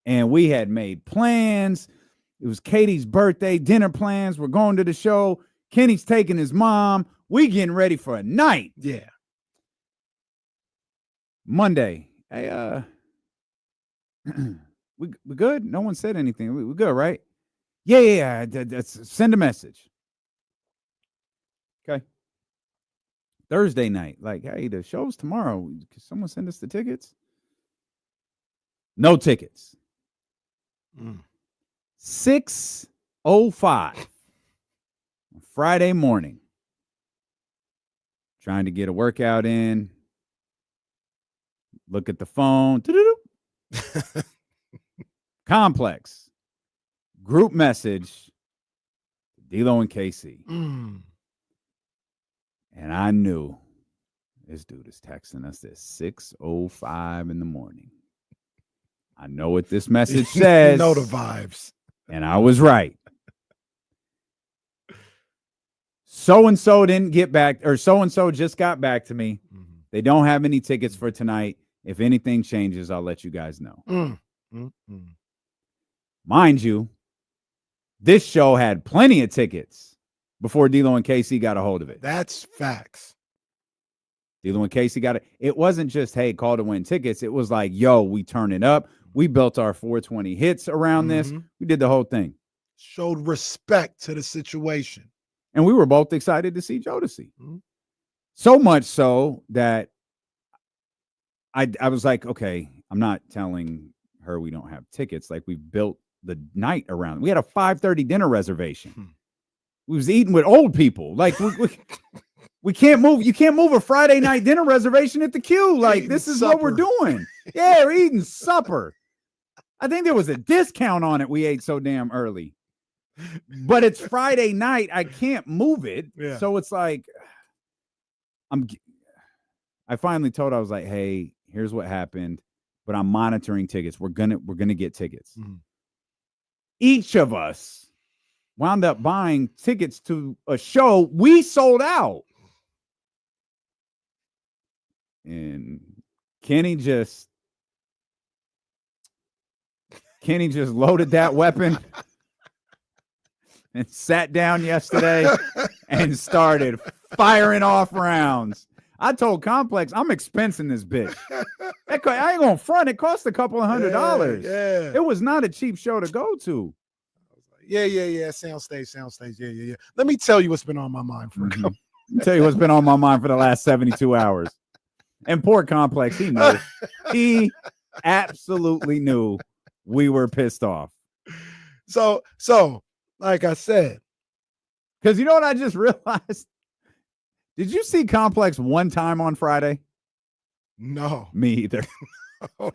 and we had made plans. It was Katie's birthday, dinner plans. We're going to the show. Kenny's taking his mom. We getting ready for a night. Yeah. Monday. Hey, we good? No one said anything. We good, right? Yeah. Send a message. Okay. Thursday night. Like, hey, the show's tomorrow. Can someone send us the tickets? No tickets. 6:05 Friday morning. Trying to get a workout in. Look at the phone. Complex. Group message. D-Lo and KC. And I knew this dude is texting us at 6:05 in the morning. I know what this message says. You know the vibes. And I was right. So-and-so didn't get back, or so-and-so just got back to me. They don't have any tickets for tonight. If anything changes, I'll let you guys know. Mind you, this show had plenty of tickets before D-Lo and KC got a hold of it. That's facts. D-Lo and KC got it. It wasn't just, hey, call to win tickets. It was like, yo, we turn it up. We built our 420 hits around this. We did the whole thing. Showed respect to the situation. And we were both excited to see Jodeci. So much so that I was like, okay, I'm not telling her we don't have tickets. Like, we built the night around. We had a 5:30 dinner reservation. We was eating with old people. Like, we can't move. You can't move a Friday night dinner reservation at the Q. Like, this is what we're doing. Yeah, we're eating supper. I think there was a discount on it. We ate so damn early. But it's Friday night. I can't move it. Yeah. So it's like, I finally told her, I was like, hey, here's what happened, but I'm monitoring tickets. We're gonna get tickets. Each of us wound up buying tickets to a show we sold out. And Kenny just loaded that weapon and sat down yesterday and started firing off rounds. I told Complex, I'm expensing this bitch. I ain't gonna front. It cost a couple of $100. Yeah. It was not a cheap show to go to. Yeah. Soundstage. Yeah. Let me tell you what's been on my mind for a couple. Let me tell you what's been on my mind for the last 72 hours. And poor Complex, he knew. He absolutely knew we were pissed off. So, like I said, because you know what I just realized? Did you see Complex one time on Friday? No. Me either. No.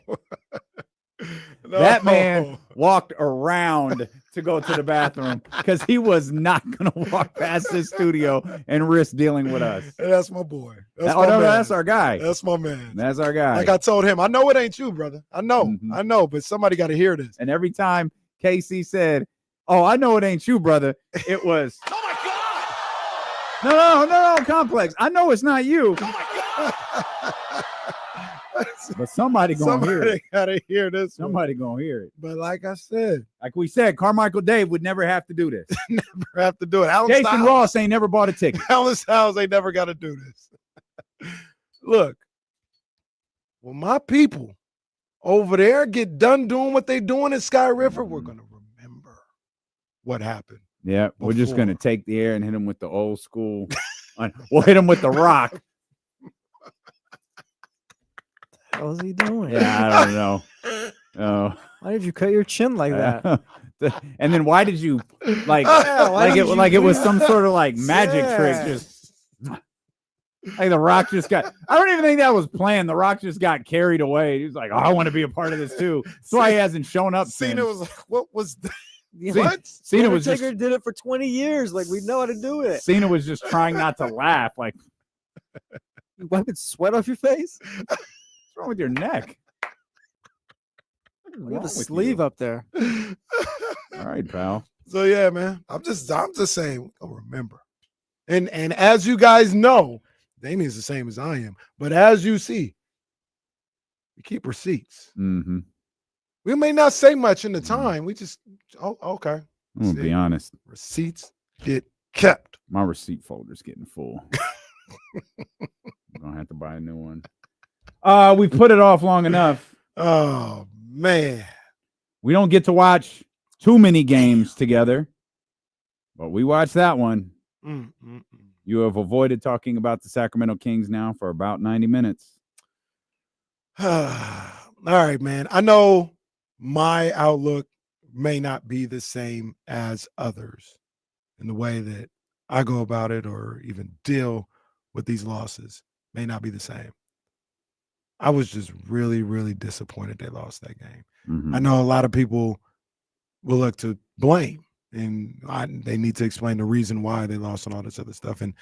That man walked around to go to the bathroom because he was not going to walk past this studio and risk dealing with us. That's my boy. That's our guy. That's my man. That's our guy. Like I told him, I know it ain't you, brother. I know, but somebody got to hear this. And every time KC said, oh, I know it ain't you, brother, it was, oh my God. No, Complex. I know it's not you. Oh my God. But somebody gonna hear it. Gotta hear this. Somebody gonna hear it. But like I said, like we said, Carmichael Dave would never have to do this. Never have to do it. Jason Ross ain't never bought a ticket. Alan Styles ain't never got to do this. Look, when my people over there get done doing what they doing in Sky River, we're gonna remember what happened. Yeah, we're just gonna take the air and hit him with the old school. We'll hit him with the rock. What was he doing? Yeah, I don't know. Oh, why did you cut your chin like that? And then why did you like it was some sort of like magic trick? Just like the Rock just got. I don't even think that was planned. The Rock just got carried away. He was like, "Oh, I want to be a part of this too." That's why he hasn't shown up. Cena was like, "What was that?" What? Cena was just did it for 20 years. Like, we know how to do it. Cena was just trying not to laugh. Like, you wiping sweat off your face? What's wrong with your neck? You have a sleeve up there. All right, pal. So yeah, man. I'm just saying, I'll remember. And as you guys know, Damien's the same as I am. But as you see, we keep receipts. Mm-hmm. We may not say much in the time. We just okay. I'm gonna be honest. Receipts get kept. My receipt folder's getting full. I'm gonna have to buy a new one. We put it off long enough. Oh man. We don't get to watch too many games together, but we watched that one. You have avoided talking about the Sacramento Kings now for about 90 minutes. All right, man. I know my outlook may not be the same as others in the way that I go about it or even deal with these losses may not be the same. I was just really, really disappointed they lost that game. Mm-hmm. I know a lot of people will look to blame and they need to explain the reason why they lost and all this other stuff. And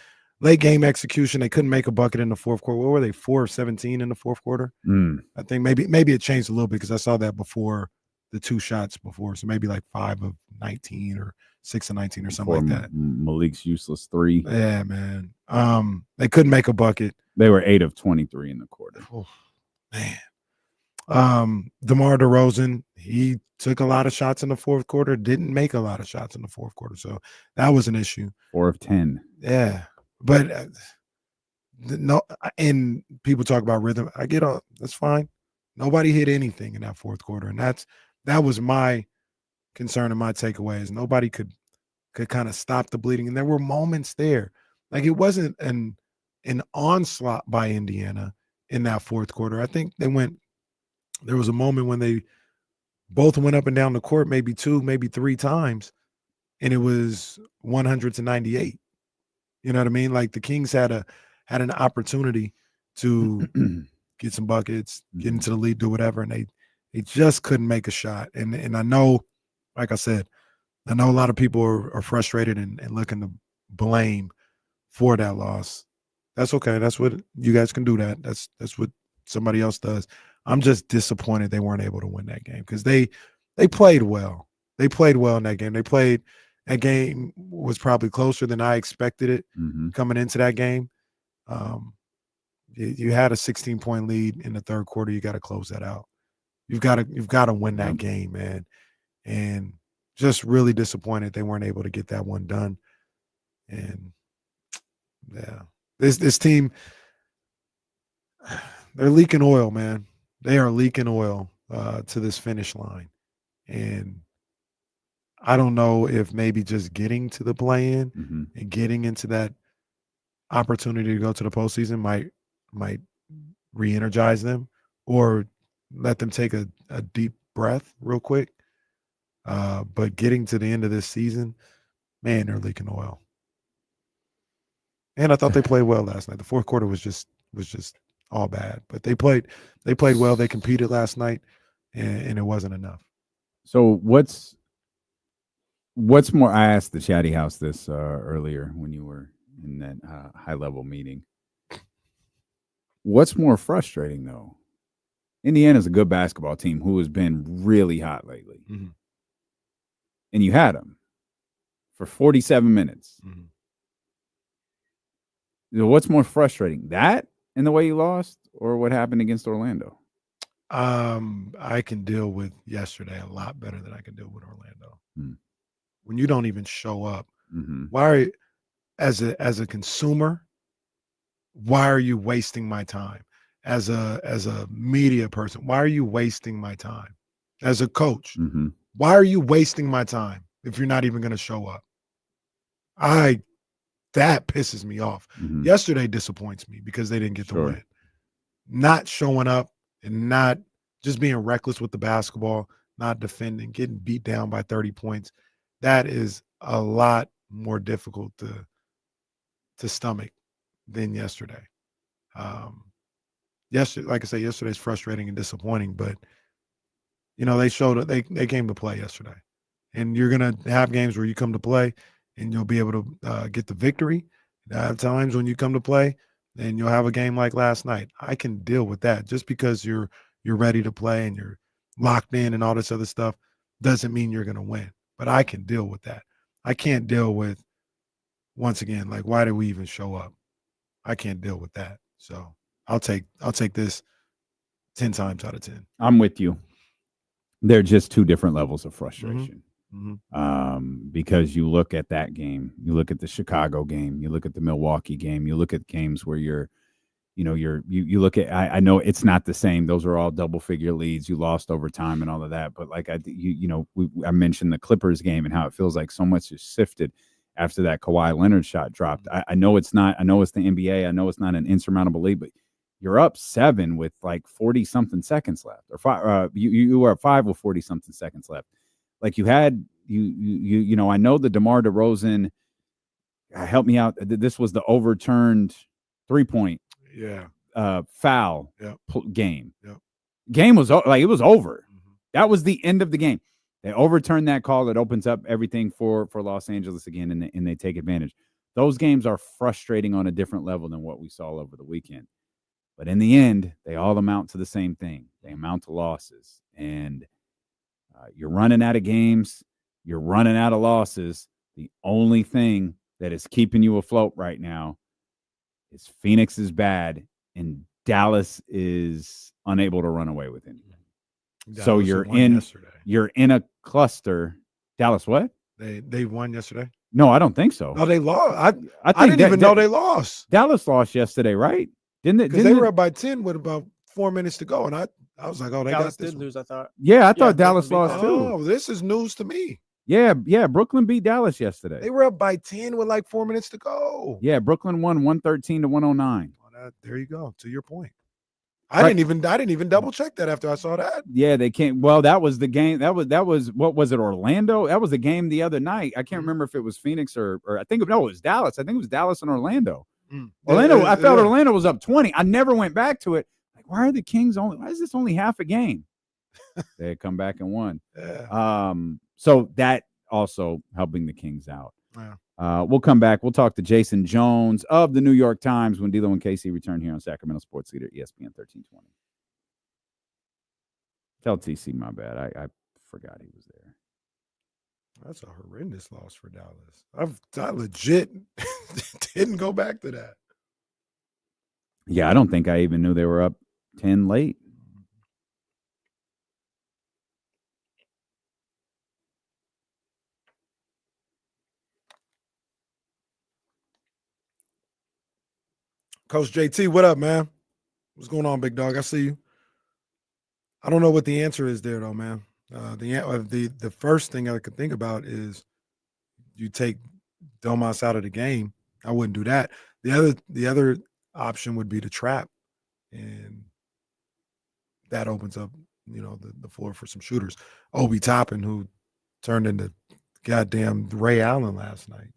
late game execution, they couldn't make a bucket in the fourth quarter. What were they, 4 of 17 in the fourth quarter? I think maybe it changed a little bit because I saw that before the 2 shots before. So maybe like 5 of 19 or 6 of 19 or something like that. Malik's useless 3. Yeah, man. They couldn't make a bucket. They were 8 of 23 in the quarter. Oh, man. DeMar DeRozan, he took a lot of shots in the fourth quarter, didn't make a lot of shots in the fourth quarter. So that was an issue. 4 of 10. Yeah. But no, and people talk about rhythm. I get all that's fine. Nobody hit anything in that fourth quarter, and that was my concern and my takeaway is nobody could kind of stop the bleeding. And there were moments there, like it wasn't an onslaught by Indiana in that fourth quarter. I think there was a moment when they both went up and down the court, maybe 2, maybe 3 times, and it was 100-98. You know what I mean? Like the Kings had an opportunity to get some buckets, get into the lead, do whatever, and they just couldn't make a shot. And I know, like I said, I know a lot of people are frustrated and looking to blame for that loss. That's okay. That's what you guys can do. That's what somebody else does. I'm just disappointed they weren't able to win that game because they played well. They played well in that game. That game was probably closer than I expected it coming into that game. You had a 16-point lead in the third quarter. You got to close that out. You've got to win that game, man. And just really disappointed they weren't able to get that one done. And yeah, this team, they're leaking oil, man. They are leaking oil to this finish line. And I don't know if maybe just getting to the play-in and getting into that opportunity to go to the postseason might re-energize them or let them take a deep breath real quick. But getting to the end of this season, man, they're leaking oil. And I thought they played well last night. The fourth quarter was just all bad, but they played well. They competed last night, and it wasn't enough. So what's more? I asked the Chatty House this earlier when you were in that high level meeting. What's more frustrating though? Indiana's a good basketball team who has been really hot lately, and you had them for 47 minutes. What's more frustrating, that and the way you lost, or what happened against Orlando? I can deal with yesterday a lot better than I can deal with Orlando. When you don't even show up, why are you, as a consumer, why are you wasting my time? As a media person, why are you wasting my time? As a coach, why are you wasting my time if you're not even going to show up? That pisses me off. Yesterday disappoints me because they didn't get the win. Not showing up and not just being reckless with the basketball, not defending, getting beat down by 30 points. That is a lot more difficult to stomach than yesterday. Like I say, yesterday's frustrating and disappointing, but they showed they came to play yesterday. And you're gonna have games where you come to play and you'll be able to get the victory. There are times when you come to play and you'll have a game like last night. I can deal with that. Just because you're ready to play and you're locked in and all this other stuff doesn't mean you're gonna win. But I can deal with that. I can't deal with, once again, like, why did we even show up? I can't deal with that. So I'll take this 10 times out of 10. I'm with you. They're just two different levels of frustration. Because you look at that game, you look at the Chicago game, you look at the Milwaukee game, you look at games where you look at, I know it's not the same. Those are all double figure leads. You lost overtime and all of that. But like I mentioned the Clippers game and how it feels like so much is sifted after that Kawhi Leonard shot dropped. I know it's not, I know it's the NBA. I know it's not an insurmountable lead, but you're up 7 with like 40 something seconds left, or 5. You were up 5 with 40 something seconds left. Like you had, I know the DeMar DeRozan, help me out. This was the overturned 3-point foul game. Game was like, it was over. That was the end of the game. They overturned that call that opens up everything for Los Angeles again, and they take advantage. Those games are frustrating on a different level than what we saw over the weekend. But in the end, they all amount to the same thing. They amount to losses. And you're running out of games. You're running out of losses. The only thing that is keeping you afloat right now is Phoenix is bad and Dallas is unable to run away with anything. So you're in a cluster. Dallas what? They won yesterday? No, I don't think so. No, they lost. I think didn't even know they lost. Dallas lost yesterday, right? Didn't they? Because they were up by 10 with about 4 minutes to go, and I I was like, oh, they Dallas got this did one. lose, I thought. Yeah, I thought Brooklyn Dallas beat lost them. too. Oh, this is news to me. Yeah, Brooklyn beat Dallas yesterday. They were up by 10 with like 4 minutes to go. Yeah, Brooklyn won 113 to 109. Well, there you go. To your point. I didn't even double check that after I saw that. Yeah, they can't. Well, that was the game. That was what was it? Orlando. That was the game the other night. I can't remember if it was Phoenix or I think it was Dallas. I think it was Dallas and Orlando. Orlando. I felt Orlando was up 20. I never went back to it. Like, why are the Kings only? Why is this only half a game? They had come back and won. Yeah. So that also helping the Kings out. Yeah. We'll come back. We'll talk to Jason Jones of the New York Times when D'Lo and Casey return here on Sacramento Sports Leader ESPN 1320. Tell TC my bad. I forgot he was there. That's a horrendous loss for Dallas. I legit didn't go back to that. Yeah, I don't think I even knew they were up 10 late. Coach JT, what up, man? What's going on, big dog? I see you. I don't know what the answer is there, though, man. The first thing I could think about is you take Domas out of the game. I wouldn't do that. The other option would be to trap, and that opens up, the floor for some shooters. Obi Toppin, who turned into goddamn Ray Allen last night.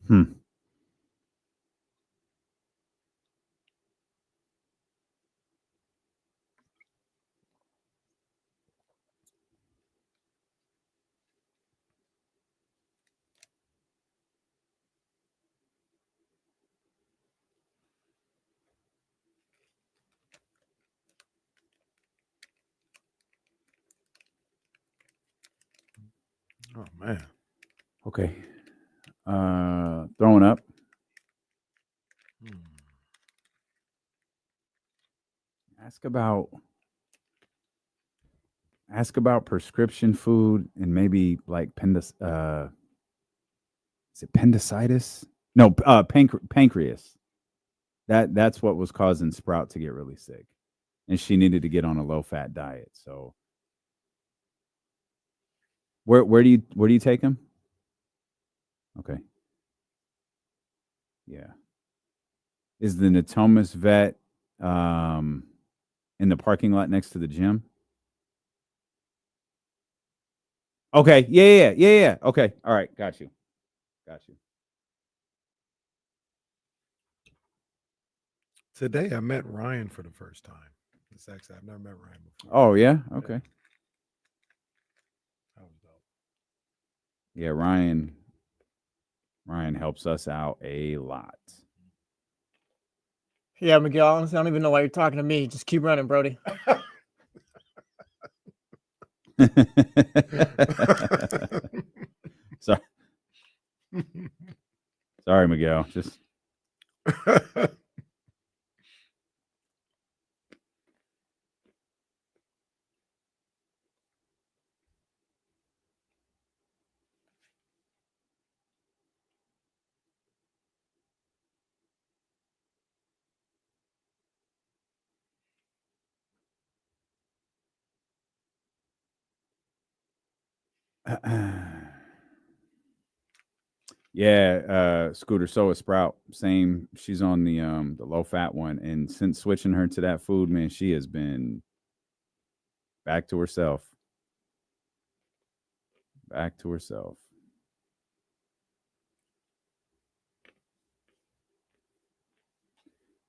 Oh man. Okay. Throwing up. Ask about prescription food and maybe like is it appendicitis? No, pancreas. That's what was causing Sprout to get really sick, and she needed to get on a low-fat diet. So, where do you take him? Okay. Yeah. Is the Natomas vet in the parking lot next to the gym? Okay. Yeah. Okay. All right. Got you. Today I met Ryan for the first time. It's actually I've never met Ryan before. Oh yeah. Okay. Yeah, Ryan helps us out a lot. Yeah, Miguel, honestly, I don't even know why you're talking to me. Just keep running, Brody. Sorry, Miguel. Just yeah, Scooter. So is Sprout. Same. She's on the low fat one, and since switching her to that food, man, she has been back to herself.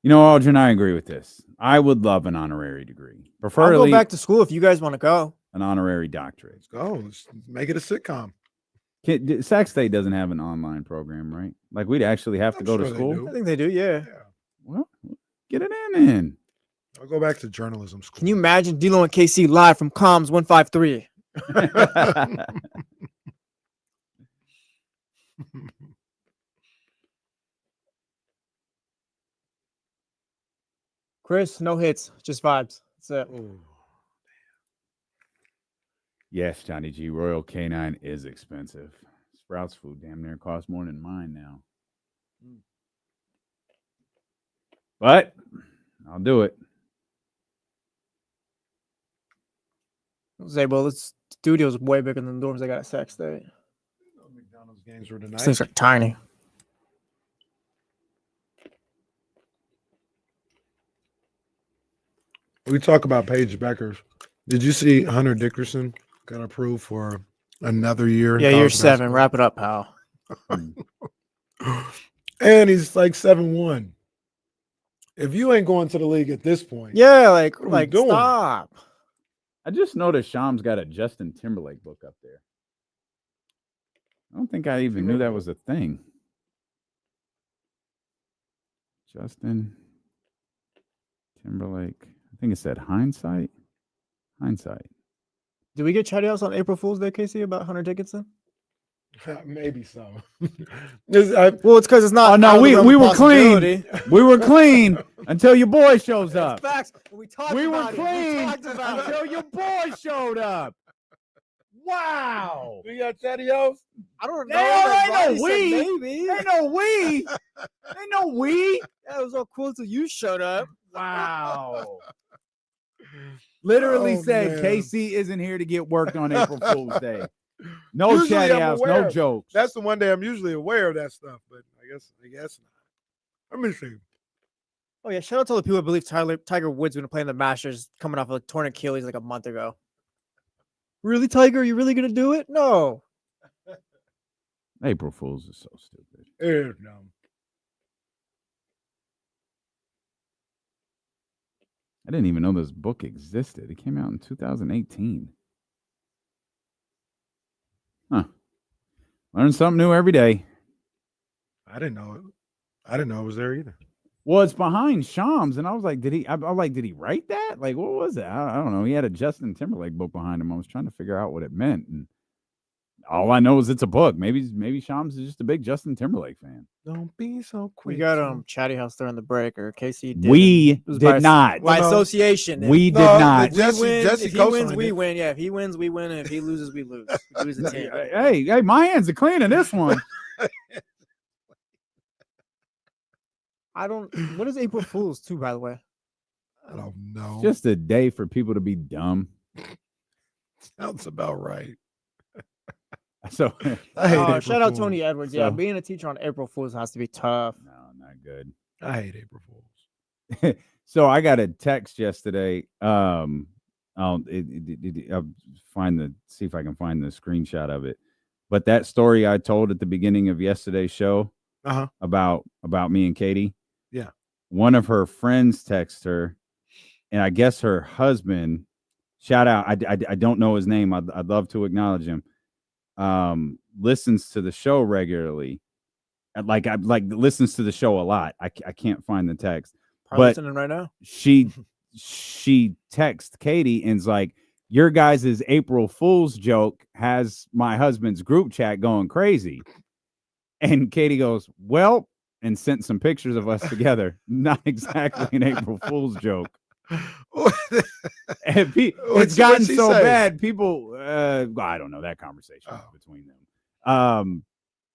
Aldrin, I agree with this. I would love an honorary degree. Preferably, I'll go back to school if you guys want to go. An honorary doctorate. Let's go. Let's make it a sitcom. Sac State doesn't have an online program, right? Like we'd actually have to go to school. I think they do. Yeah. Well, get it in then. I'll go back to journalism school. Can you imagine D'Lo and KC live from Comms 153? Chris, no hits, just vibes. That's it. Yes, Johnny G. Royal Canine is expensive. Sprouts food damn near costs more than mine now. But I'll do it. Say, well, this studio's way bigger than the dorms they got at Sac State. McDonald's games were These tonight. things are tiny. We talk about Paige Beckers. Did you see Hunter Dickerson got approved for another year? Yeah, year 7. Wrap it up, pal. And he's like 7-1. If you ain't going to the league at this point, Yeah, what are we doing? stop. I just noticed Sham's got a Justin Timberlake book up there. I don't think I even knew that was a thing. Justin Timberlake. I think it said Hindsight. Did we get Chatty House on April Fool's Day, Casey, about Hunter Dickinson? Maybe so. Well, it's because it's not. Oh no, out of the realm we of were clean. possibility. We were clean until your boy shows up. Facts. We talked We were about it. We clean talked about it. until your boy showed up. Wow. We got Chatty House? I don't know. Ain't no Ronnie we. said maybe. Ain't no we. Ain't no we. Yeah, it was all cool until you showed up. Wow. Literally Oh, said man. Casey isn't here to get worked on April Fool's Day. No Usually Chatty I'm House, aware no of- jokes. That's the one day I'm usually aware of that stuff, but I guess not. Let me see. Oh yeah, shout out to all the people who believe Tiger Woods going to play in the Masters coming off of a torn Achilles like a month ago. Really, Tiger? Are you really going to do it? No. April Fools is so stupid. It is dumb. I didn't even know this book existed. It came out in 2018. Huh. Learn something new every day. I didn't know it. I didn't know it was there either. Well, it's behind Shams, and I was like, did he write that? Like, what was it? I don't know. He had a Justin Timberlake book behind him. I was trying to figure out what it meant, and all I know is it's a book. Maybe Shams is just a big Justin Timberlake fan. Don't be so quick. We got Chatty House during the break, or Casey did. We It was did not. By No. association. We If did not. we Jesse- win, Jesse if he co-signed wins, we it. win. Yeah, if he wins, we win, and if he loses, we lose. We lose the team. Hey, my hands are clean in this one. I don't. What is April Fool's too? By the way, I don't know. Just a day for people to be dumb. Sounds about right. So I hate April shout out Fools. Tony Edwards. Yeah, So- being a teacher on April Fool's has to be tough. No, not good. I hate April Fools. So I got a text yesterday. I'll see if I can find the screenshot of it. But that story I told at the beginning of yesterday's show about me and Katie. Yeah. One of her friends texted her, and I guess her husband. Shout out. I don't know his name. I'd love to acknowledge him. Listens to the show regularly. Like listens to the show a lot. I can't find the text. Probably But listening right now. she texts Katie and's like, your guys' April Fool's joke has my husband's group chat going crazy. And Katie goes, well, and sent some pictures of us together. Not exactly an April Fool's joke. And it's gotten so bad. People, I don't know, that conversation was between them.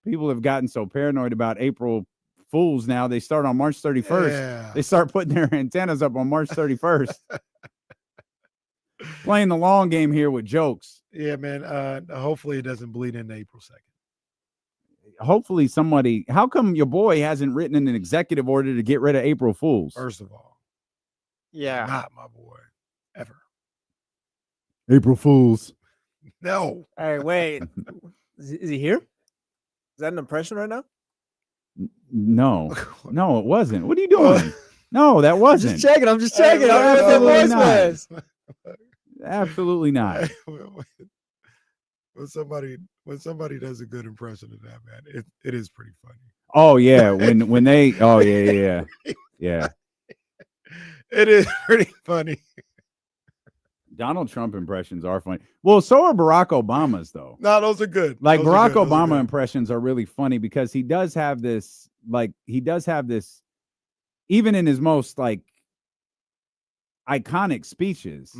People have gotten so paranoid about April Fools now. They start on March 31st. Yeah. They start putting their antennas up on March 31st. Playing the long game here with jokes. Yeah, man. Hopefully it doesn't bleed into April 2nd. Hopefully somebody, how come your boy hasn't written in an executive order to get rid of April Fools? First of all, Yeah. not my boy. Ever. April Fools. No. Hey, wait. Is he here? Is that an impression right now? No, it wasn't. What are you doing? No, that wasn't. I'm just checking. I don't know what the voice was. Absolutely not. When somebody does a good impression of that, man, it is pretty funny. Oh yeah, when they yeah. It is pretty funny. Donald Trump impressions are funny. Well, so are Barack Obama's though. No, those are good. Like Those are Barack good. Those are Obama good. impressions are really funny because he does have this, even in his most like iconic speeches,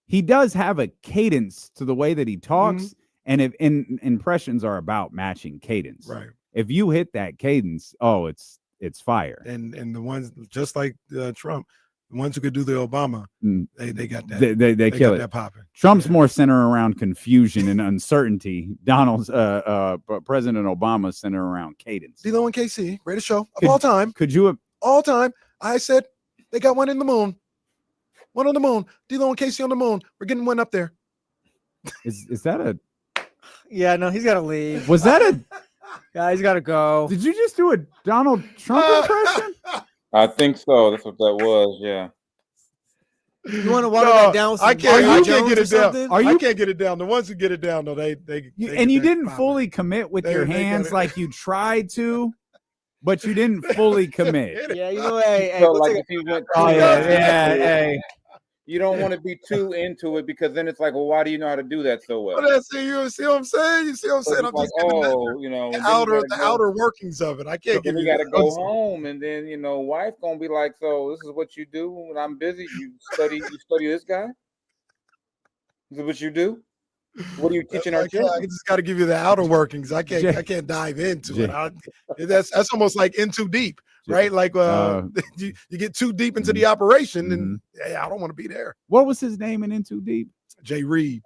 he does have a cadence to the way that he talks. And if impressions are about matching cadence. Right. If you hit that cadence, it's fire. And the ones just like Trump, The ones who could do the Obama, they got that. They kill it. That popping. Trump's more centered around confusion and uncertainty. Donald's President Obama centered around cadence. D-Lo and KC, greatest show of all time. Could you have all time? I said they got one in the moon. One on the moon. D-Lo and Casey on the moon. We're getting one up there. Is that a? Yeah, no, he's got to leave. Was that a? Yeah, he's got to go. Did you just do a Donald Trump impression? I think so. That's what that was. Yeah. You want to water that down? With some I can't get it down. something? I can't get it down. The ones who get it down, though, they and you didn't fully commit with your hands like you tried to, but you didn't fully commit. Yeah, you know, hey, So, like if you went, hey. You don't want to be too into it because then it's like, well, why do you know how to do that so well? Well, that's it. You see what I'm saying? You see what I'm saying? I'm like, just getting the outer workings of it. I can't get. You got to go home, and then wife gonna be like, so this is what you do when I'm busy. You study this guy. Is it what you do? What are you teaching our kids? I just got to give you the outer workings. I can't dive into it. That's almost like in too deep, right? Like you get too deep into the operation, and I don't want to be there. What was his name in Too Deep? Jay Reed.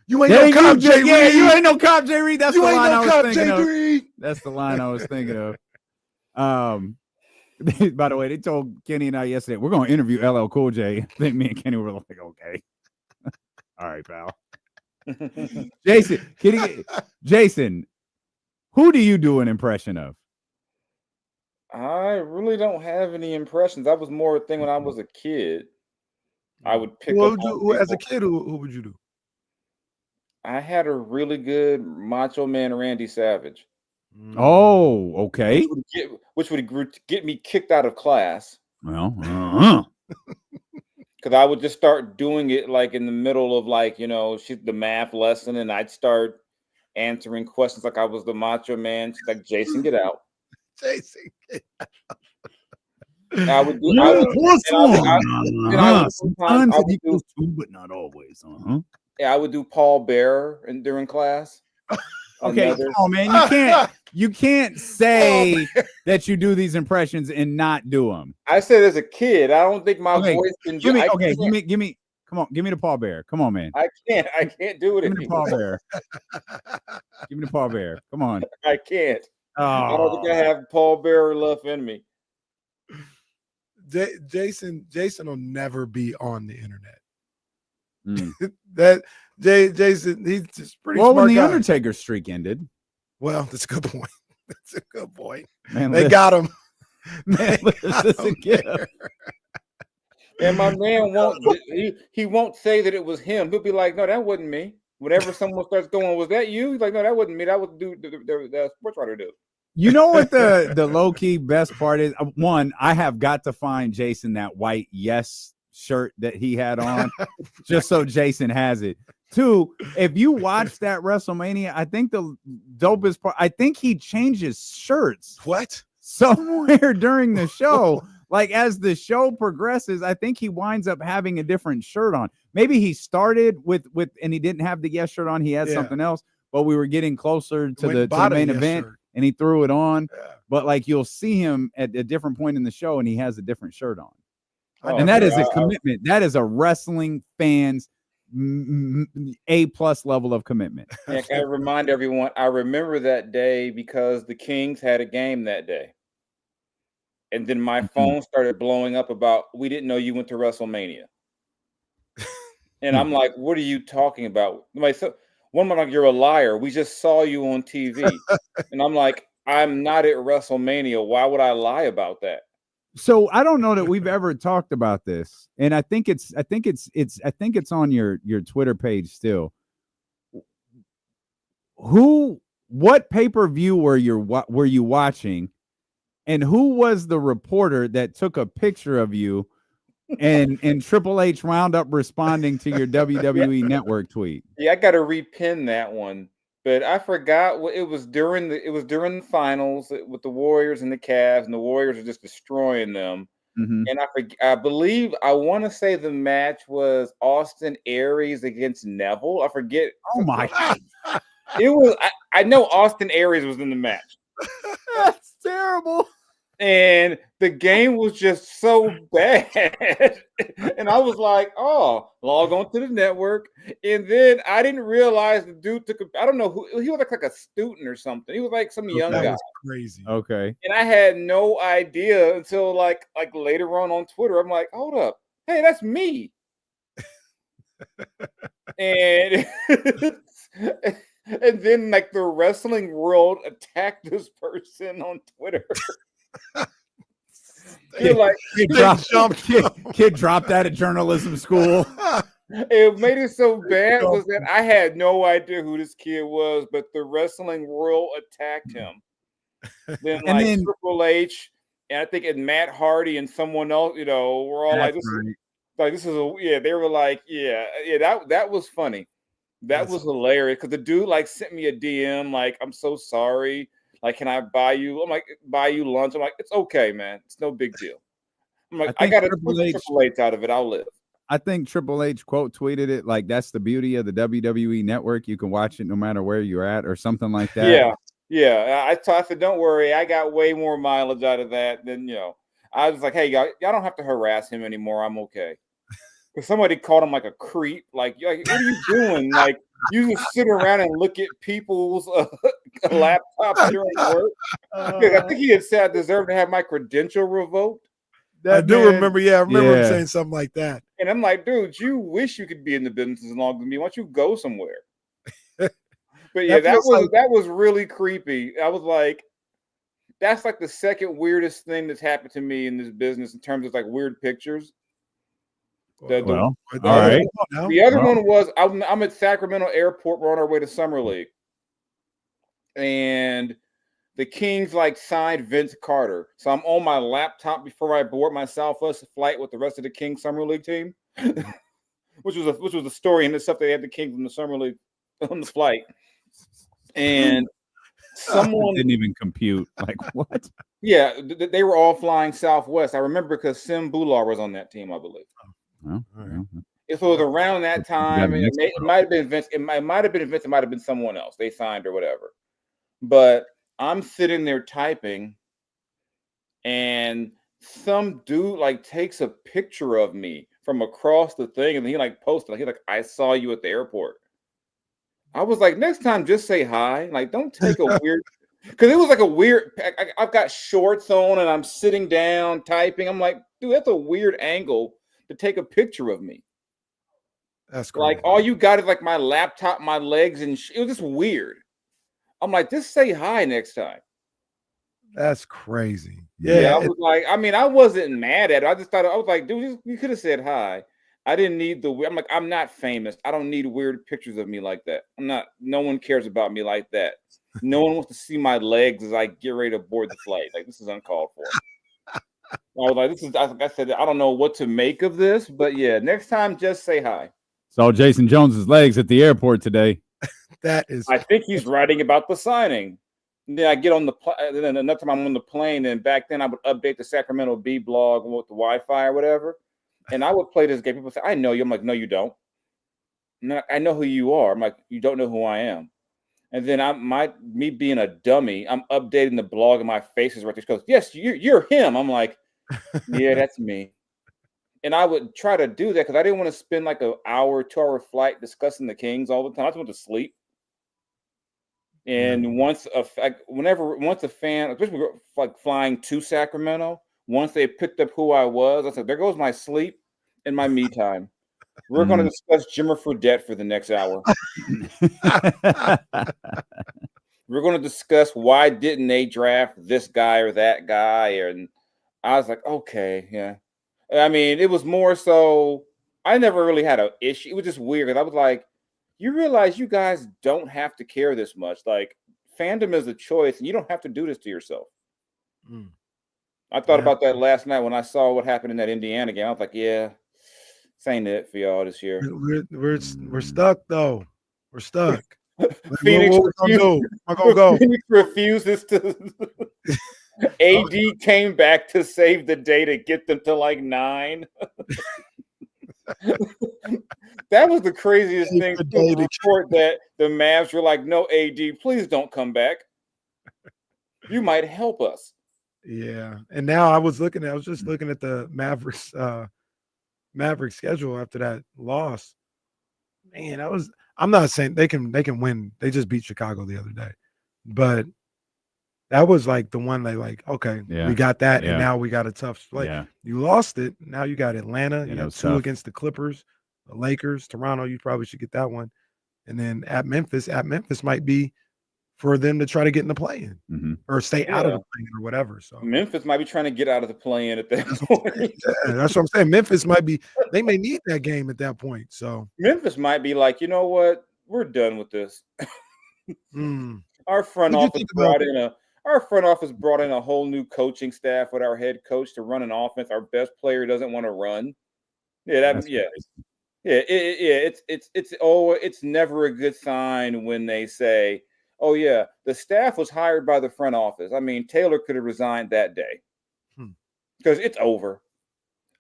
You ain't no cop, Jay Reed. Yeah, you ain't no cop, Jay Reed. That's you the ain't line no I was cop, thinking Jay of. Reed. That's the line I was thinking of. By the way, they told Kenny and I yesterday we're going to interview LL Cool J. I think me and Kenny were like, okay, all right, pal. Jason, who do you do an impression of? I really don't have any impressions. That was more a thing when I was a kid. I would pick up. As a kid, who would you do? I had a really good Macho Man Randy Savage. Oh, okay. Which would get me kicked out of class. Well, because I would just start doing it like in the middle of the math lesson, and I'd start answering questions like I was the Macho Man. She's like, Jason, get out. Jason, get out. I would do. Sometimes it equals two, but not always. Yeah, I would do Paul Bearer during class. Okay, come on, man. You can't say that you do these impressions and not do them. I said as a kid, I don't think my voice can. Give me. Come on, give me the Paul Bearer. Come on, man. I can't do it. Give me the Paul Bearer. Give me the Paul Bearer. Come on. I can't. Oh. I don't think I have Paul Bearer left in me. Jason will never be on the internet. Jason, he's just pretty smart when the guy. Undertaker streak ended. Well, that's a good point. That's a good point. Man, they got him. Man, and my man he won't say that it was him. He'll be like, no, that wasn't me. Whenever someone starts going, was that you? He's like, no, that wasn't me. That was the sports writer do. You know what the low key best part is? One, I have got to find Jason that white yes shirt that he had on, just so Jason has it. Two, if you watch that WrestleMania, I think the dopest part, I think he changes shirts. What? Somewhere during the show. Like as the show progresses, I think he winds up having a different shirt on. Maybe he started with and he didn't have the yes shirt on. He had something else, but we were getting closer to the main event and he threw it on. Yeah. But like you'll see him at a different point in the show and he has a different shirt on. And that is a commitment. That is a wrestling fan's A+ level of commitment. Yeah, I remind everyone, I remember that day because the Kings had a game that day. And then my phone started blowing up about, we didn't know you went to WrestleMania. And I'm like, what are you talking about? One month, like, you're a liar. We just saw you on TV. And I'm like, I'm not at WrestleMania. Why would I lie about that? So I don't know that we've ever talked about this, and I think it's on your Twitter page still. What pay-per-view were you watching, and who was the reporter that took a picture of you, and Triple H wound up responding to your WWE Network tweet? Yeah, I got to repin that one. But I forgot what it was during the finals with the Warriors and the Cavs, and the Warriors are just destroying them. Mm-hmm. And I want to say the match was Austin Aries against Neville. I forget. Oh my God. It was. I know Austin Aries was in the match. That's terrible. And the game was just so bad. And I was like, oh, log on to the network. And then I didn't realize the dude took I don't know who he was like a student or something. He was like some young That guy. was crazy. Okay. And I had no idea until like later on Twitter. I'm like, hold up. Hey, that's me. And and then like the wrestling world attacked this person on Twitter. You're like, kid dropped out of journalism school. It made it so bad was that I had no idea who this kid was, but the wrestling world attacked him. Then Triple H and I think Matt Hardy and someone else, were all like, this is they were like, that was funny. That was hilarious because the dude like sent me a DM like, I'm so sorry. Like, can I buy you? I'm like, buy you lunch. I'm like, it's okay, man. It's no big deal. I'm like, I got to put Triple H out of it. I'll live. I think Triple H quote tweeted it like, that's the beauty of the WWE network. You can watch it no matter where you're at or something like that. Yeah. I said, don't worry. I got way more mileage out of that than, I was like, hey, y'all don't have to harass him anymore. I'm okay. Because somebody called him like a creep. Like, what are you doing? Like, you just sit around and look at people's laptops during work. I think he had said I deserve to have my credential revoked. I do remember. Yeah, I remember him saying something like that. And I'm like, dude, you wish you could be in the business as long as me. Why don't you go somewhere? But yeah, that was really creepy. I was like, that's like the second weirdest thing that's happened to me in this business in terms of like weird pictures. All right. The other one was I'm at Sacramento Airport. We're on our way to Summer League, and the Kings like signed Vince Carter. So I'm on my laptop before I board my Southwest flight with the rest of the Kings Summer League team, which was a story in itself. They had the Kings in the Summer League on the flight, and someone didn't even compute. Like what? Yeah, they were all flying Southwest. I remember because Sim Bular was on that team, I believe. Oh, If it was around that time, it might have been Vince. It might have been Vince. It might have been someone else. They signed or whatever. But I'm sitting there typing, and some dude like takes a picture of me from across the thing, and he like posted. He's like, "I saw you at the airport." I was like, "Next time, just say hi. Like, don't take a weird." Because it was like a weird. I've got shorts on, and I'm sitting down typing. I'm like, dude, that's a weird angle to take a picture of me. That's crazy. Like all you got is like my laptop, my legs, and it was just weird. I'm like, just say hi next time. That's crazy. Yeah, I was like, I mean, I wasn't mad at it. I just thought I was like, dude, you could have said hi. I didn't need I'm like, I'm not famous. I don't need weird pictures of me like that. I'm not. No one cares about me like that. No one wants to see my legs as I get ready to board the flight. Like this is uncalled for. I was like, this is. Like I said, I don't know what to make of this, but yeah, next time just say hi. Saw Jason Jones's legs at the airport today. That is. I think he's writing about the signing. And then I get on the then another time I'm on the plane, and back then I would update the Sacramento B blog with the Wi-Fi or whatever, and I would play this game. People say, "I know you." I'm like, "No, you don't." No, I know who you are. I'm like, "You don't know who I am." And then me being a dummy, I'm updating the blog, and my face is right there. She goes, "Yes, you're him." I'm like, "Yeah, that's me." And I would try to do that because I didn't want to spend like an hour, 2-hour flight discussing the Kings all the time. I just went to sleep. And once a fan, especially like flying to Sacramento, once they picked up who I was, I said, "There goes my sleep and my me time." We're going to discuss Jimmer Fredette for the next hour. We're going to discuss why didn't they draft this guy or that guy, and I was like, okay, yeah. I mean, it was more so I never really had an issue. It was just weird. I was like, you realize you guys don't have to care this much. Like, fandom is a choice, and you don't have to do this to yourself. I thought about that last night when I saw what happened in that Indiana game. I was like, yeah, this ain't it for y'all this year. We're stuck, though. We're stuck. Phoenix refuses to. AD came back to save the day to get them to like 9. That was the craziest thing to report that the Mavs were like, "No, AD, please don't come back. You might help us." Yeah. And now I was just looking at the Mavericks schedule after that loss. Man, I'm not saying they can win. They just beat Chicago the other day. But that was like the one they like, okay, we got that, and now we got a tough play. Yeah. You lost it. Now you got Atlanta. You that got was 2 tough. against the Clippers, the Lakers, Toronto. You probably should get that one. And then at Memphis might be for them to try to get in the play-in or stay out of the play-in or whatever. So Memphis might be trying to get out of the play-in at that point. that's what I'm saying. Memphis they may need that game at that point. So Memphis might be like, you know what? We're done with this. Our front office brought in a whole new coaching staff with our head coach to run an offense. Our best player doesn't want to run. It's never a good sign when they say, oh yeah, the staff was hired by the front office. I mean, Taylor could have resigned that day because it's over.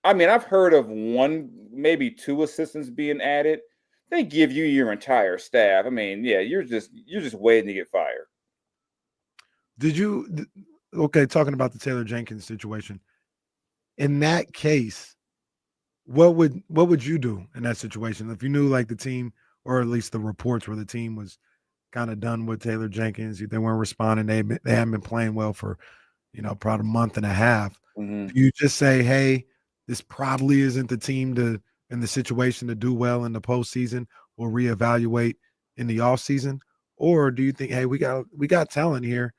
I mean, I've heard of 1, maybe 2 assistants being added. They give you your entire staff. I mean, yeah, you're just waiting to get fired. Talking about the Taylor Jenkins situation. In that case, what would you do in that situation if you knew like the team, or at least the reports where the team was kind of done with Taylor Jenkins, they weren't responding, they haven't been playing well for probably a month and a half. Do you just say, hey, this probably isn't the team in the situation to do well in the postseason? We'll reevaluate in the offseason? Or do you think, hey, we got talent here,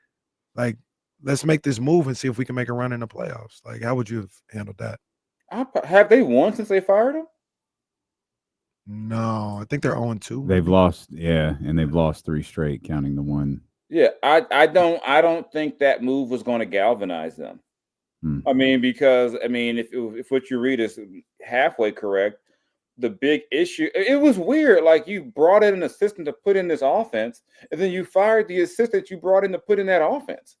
like let's make this move and see if we can make a run in the playoffs? Like, how would you have handled that? Have they won since they fired him? No, I think they're 0-2. They've lost, and they've lost 3 straight, counting the one. Yeah, I don't think that move was going to galvanize them. I mean, because if what you read is halfway correct, the big issue, it was weird. Like, you brought in an assistant to put in this offense, and then you fired the assistant you brought in to put in that offense.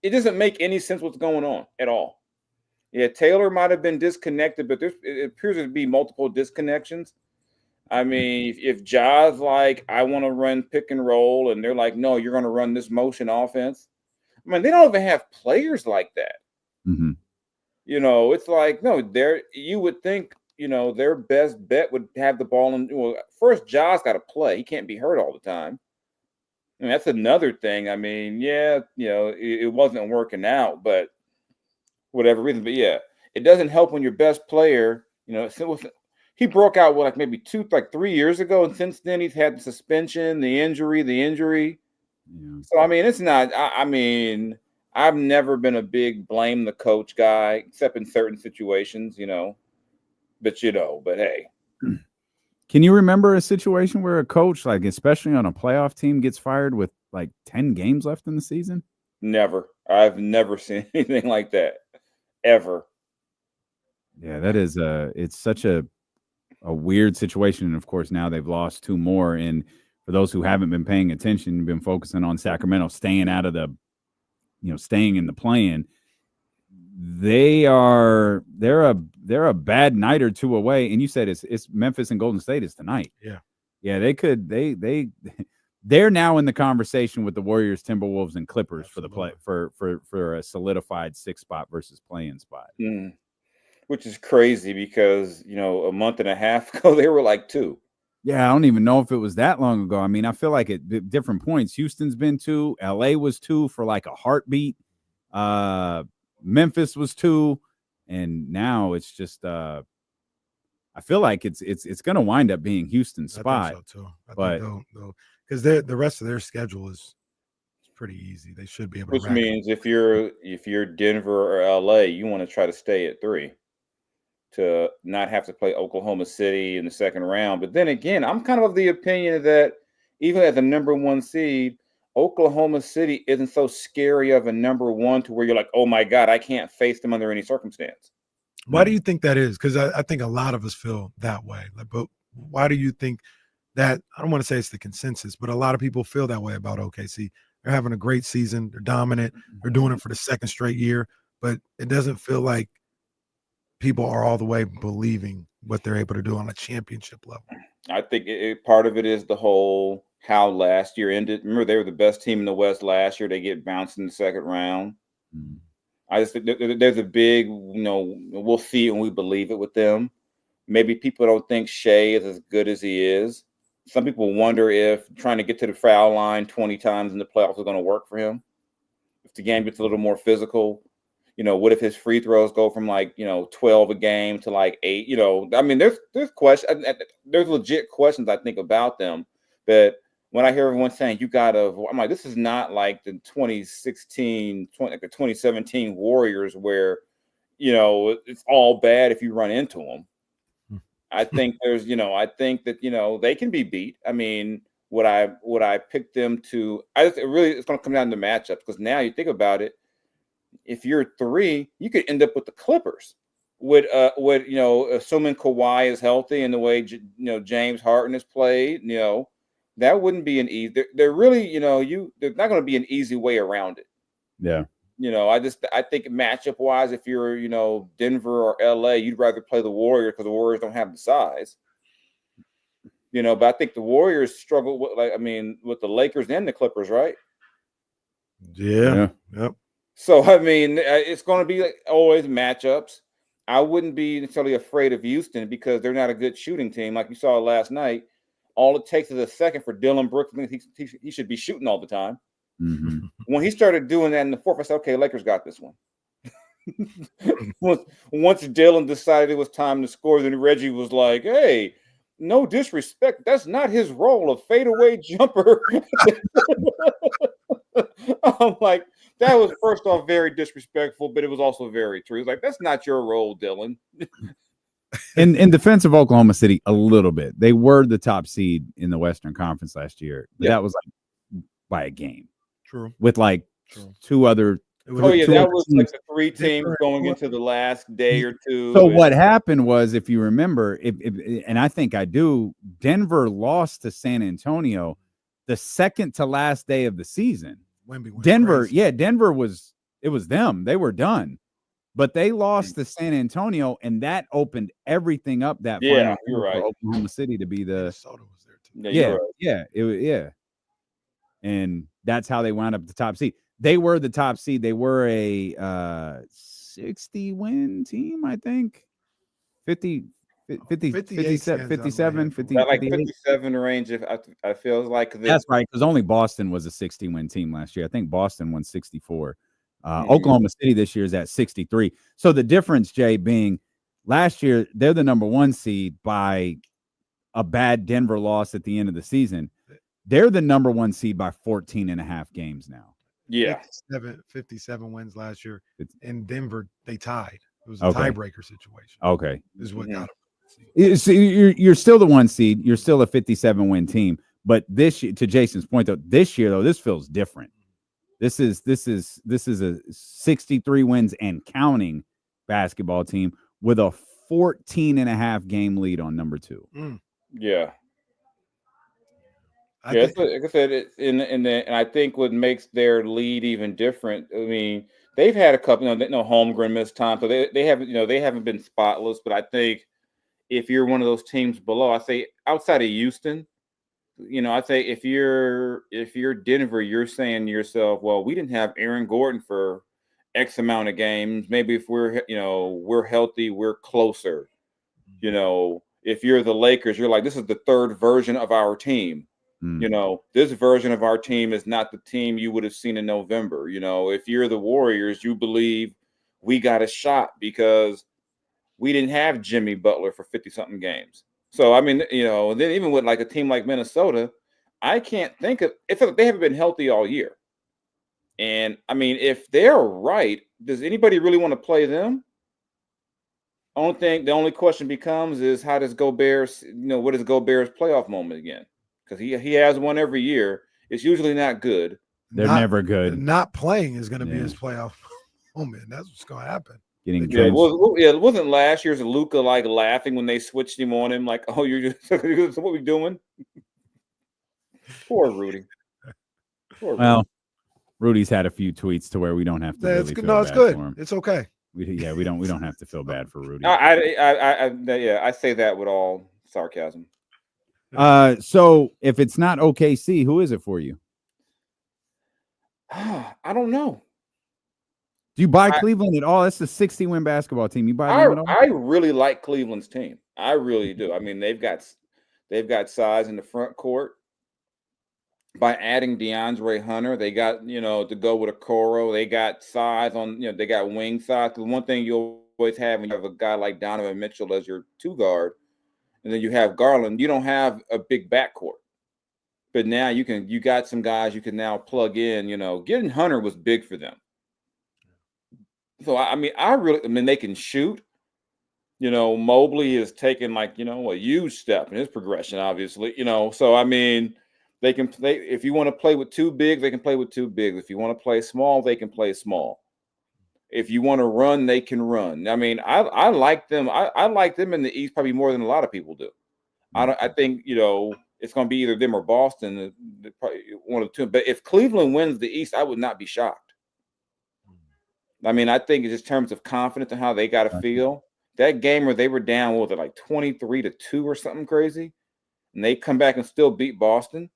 It doesn't make any sense what's going on at all. Yeah, Taylor might have been disconnected, but it appears to be multiple disconnections. I mean, if Ja's like, I want to run pick and roll, and they're like, no, you're going to run this motion offense. I mean, they don't even have players like that. It's like, no, you would think, their best bet would have the ball. First, Ja's got to play. He can't be hurt all the time. I mean, that's another thing. I mean, it wasn't working out, but whatever reason. But yeah, it doesn't help when your best player, he broke out maybe 3 years ago, and since then he's had the suspension, the injury. Yeah. So I mean, it's not. I mean, I've never been a big blame the coach guy, except in certain situations, But but hey. Can you remember a situation where a coach, like especially on a playoff team, gets fired with like 10 games left in the season? Never. I've never seen anything like that ever. Yeah, that is it's such a weird situation. And of course, now they've lost 2 more. And for those who haven't been paying attention, been focusing on Sacramento staying out of the, staying in the play-in, they're a bad night or 2 away. And you said it's Memphis and Golden State is tonight. Yeah, they're now in the conversation with the Warriors, Timberwolves, and Clippers for the play for a solidified 6th spot versus play-in spot. Which is crazy because a month and a half ago they were like 2. Yeah, I don't even know if it was that long ago. I mean, I feel like at different points, Houston's been 2, LA was 2 for like a heartbeat. Memphis was 2, and now it's just I feel like it's going to wind up being Houston's spot. I think so too. But because the rest of their schedule is pretty easy. They should be able to. Which means if you're Denver or LA, you want to try to stay at 3 to not have to play Oklahoma City in the second round. But then again, I'm kind of the opinion that even at the number 1 seed, Oklahoma City isn't so scary of a number 1 to where you're like, oh my God, I can't face them under any circumstance. Why do you think that is? Because I think a lot of us feel that way. But why do you think that? I don't want to say it's the consensus, but a lot of people feel that way about OKC. They're having a great season. They're dominant. They're doing it for the 2nd straight year. But it doesn't feel like people are all the way believing what they're able to do on a championship level. I think part of it is the whole how last year ended. Remember, they were the best team in the West last year. They get bounced in the second round. I just there's a big, we'll see it when we believe it with them. Maybe people don't think Shea is as good as he is. Some people wonder if trying to get to the foul line 20 times in the playoffs is going to work for him. If the game gets a little more physical, what if his free throws go from 12 a game to 8? I mean, there's questions. There's legit questions I think about them. But when I hear everyone saying I'm like, this is not like the 2017 Warriors where, it's all bad if you run into them. I think I think that, they can be beat. I mean, would I pick them to? It's going to come down to matchups, because now you think about it. If you're 3, you could end up with the Clippers. Assuming Kawhi is healthy and the way James Harden has played, that wouldn't be an easy. They're really, there's not going to be an easy way around it. Yeah. I think matchup wise, if you're, Denver or LA, you'd rather play the Warriors because the Warriors don't have the size. But I think the Warriors struggle with, with the Lakers and the Clippers, right? Yeah. Yep. So, I mean, it's going to be always matchups. I wouldn't be necessarily afraid of Houston because they're not a good shooting team. Like you saw last night, all it takes is a second for Dylan Brooks. He should be shooting all the time. Mm-hmm. When he started doing that in the fourth, I said, okay, Lakers got this one. Once Dylan decided it was time to score, then Reggie was like, hey, no disrespect, that's not his role, a fadeaway jumper. I'm like, that was first off very disrespectful, but it was also very true. He's like, that's not your role, Dylan. in defense of Oklahoma City, a little bit. They were the top seed in the Western Conference last year. But that was by a game. True. With two other. That was like the 3 teams going into the last day or two. So what happened was, if you remember, and I think I do, Denver lost to San Antonio the second to last day of the season. Denver was them. They were done. But they lost to San Antonio, and that opened everything up. That final you're right. For Oklahoma City to be the Minnesota was there too. And that's how they wound up the top seed. They were the top seed. They were a 60-win team, I think. 57, 50, like 57 range. If I feel like that's right, because only Boston was a 60-win team last year. I think Boston won 64. Oklahoma City this year is at 63. So the difference, Jay, being last year they're the number 1 seed by a bad Denver loss at the end of the season. They're the number 1 seed by 14.5 games now. Yeah, 57 wins last year. In Denver, they tied. It was a Okay. tiebreaker situation. Okay. This is what got them. So you're still the 1 seed. You're still a 57-win team. But this year, to Jason's point, though, this year, this feels different. This is a 63 wins and counting basketball team with a 14.5 game lead on number 2. Yeah. Like I said, and I think what makes their lead even different. I mean, they've had a couple, Holmgren missed time, so they haven't been spotless. But I think if you're one of those teams below, I say outside of Houston, I say if you're Denver, you're saying to yourself, well, we didn't have Aaron Gordon for X amount of games. Maybe if we're healthy, we're closer. If you're the Lakers, you're like, this is the third version of our team. This version of our team is not the team you would have seen in November. If you're the Warriors, you believe we got a shot because we didn't have Jimmy Butler for 50-something games. So, I mean, then even with like a team like Minnesota, I can't think of if they haven't been healthy all year. And I mean, if they're right, does anybody really want to play them? The only question becomes is how does Gobert, what is Gobert's playoff moment again? Because he has one every year. It's usually not good. They're never good. Not playing is going to be his playoff moment. That's what's going to happen. It wasn't last year's Luka like laughing when they switched him on him, like, oh, you're just what we doing? Poor Rudy. Well, Rudy's had a few tweets to where we don't have to. Really feel it's bad good. For him. It's okay. We don't have to feel bad for Rudy. I say that with all sarcasm. So if it's not OKC, who is it for you? I don't know. Do you buy Cleveland at all? That's a 60-win basketball team. You buy them at all? I really like Cleveland's team. I really do. I mean, they've got size in the front court. By adding DeAndre Hunter, they got, to go with Okoro. They got size on, they got wing size. Because one thing you always have when you have a guy like Donovan Mitchell as your 2 guard, and then you have Garland, you don't have a big backcourt. But now you got some guys you can now plug in. Getting Hunter was big for them. So I mean, they can shoot. Mobley is taking a huge step in his progression, obviously. So I mean, they can play. If you want to play with 2 bigs, they can play with 2 bigs. If you want to play small, they can play small. If you want to run, they can run. I mean, I like them. I like them in the East probably more than a lot of people do. I think it's going to be either them or Boston, probably one of the 2. But if Cleveland wins the East, I would not be shocked. I mean, I think it's just terms of confidence and how they got to feel. That game where they were down, what was it, like 23-2 or something crazy, and they come back and still beat Boston.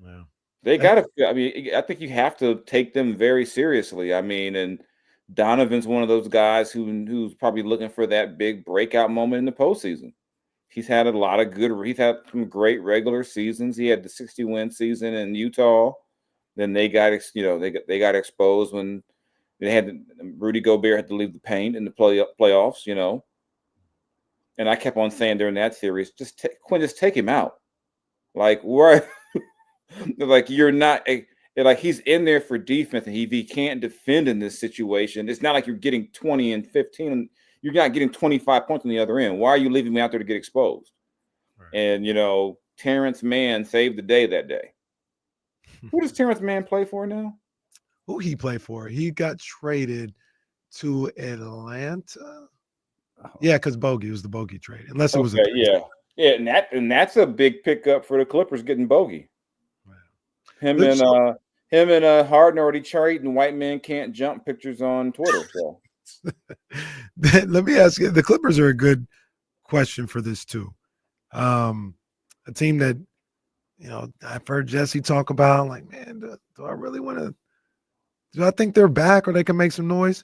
Wow. They got to. I mean, I think you have to take them very seriously. I mean, and Donovan's one of those guys who's probably looking for that big breakout moment in the postseason. He's had a lot of good. He's had some great regular seasons. He had the 60-win season in Utah. Then they got they got exposed when they had Rudy Gobert had to leave the paint in the playoffs. And I kept on saying during that series, just take him out. Like where, like you're not like he's in there for defense, and he can't defend in this situation. It's not like you're getting 20 and 15. You're not getting 25 points on the other end. Why are you leaving me out there to get exposed? Right. And Terrence Mann saved the day that day. Who does Terrence Mann play for now? Who he play for? He got traded to Atlanta. Yeah, because Bogey was the Bogey trade. Unless it was and that's a big pickup for the Clippers getting Bogey. Wow. Him and Harden already trading white men can't jump pictures on Twitter. So let me ask you: the Clippers are a good question for this too. A team that I've heard Jesse talk about. Like, man, do I really want to? Do I think they're back or they can make some noise?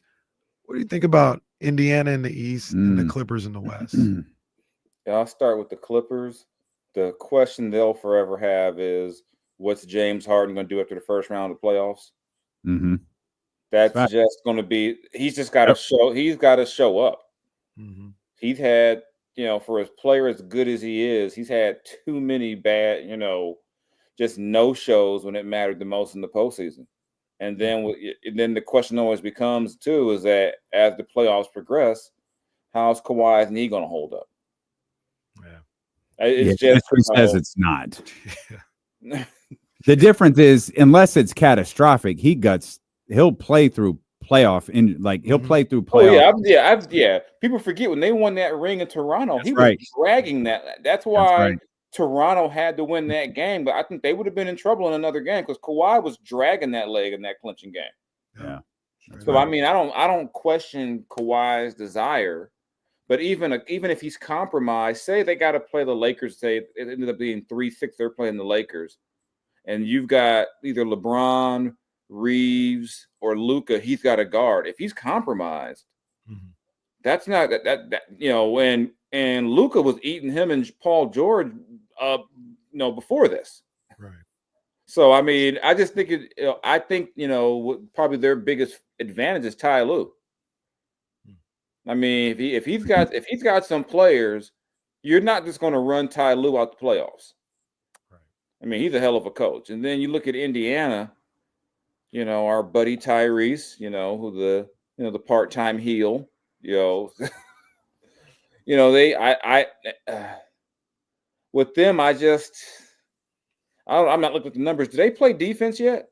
What do you think about Indiana in the East and the Clippers in the West? Yeah, I'll start with the Clippers. The question they'll forever have is, what's James Harden going to do after the first round of the playoffs? Mm-hmm. That's just going to be. He's just got to show. He's got to show up. Mm-hmm. He's had, for his player as good as he is, he's had too many bad, just no shows when it mattered the most in the postseason. And then the question always becomes too is that as the playoffs progress, how's Kawhi's knee going to hold up? Yeah, it's just he says it's not. The difference is, unless it's catastrophic, he'll play through playoff he'll play through playoff. Oh yeah. People forget when they won that ring in Toronto, he was dragging that. That's why Toronto had to win that game, but I think they would have been in trouble in another game because Kawhi was dragging that leg in that clinching game. Yeah. So I mean, I don't question Kawhi's desire, but even if he's compromised, say they got to play the Lakers. Say it ended up being 3-6. They're playing the Lakers, and you've got either LeBron, Reeves, or Luka. He's got a guard. If he's compromised, that's not that and Luka was eating him and Paul George before this. Right. So I mean, I just think probably their biggest advantage is Ty Lue. I mean, if he's got some players, you're not just going to run Ty Lue out the playoffs. Right. I mean, he's a hell of a coach. And then you look at Indiana, our buddy Tyrese, who the part-time heel, with them, I'm not looking at the numbers. Do they play defense yet?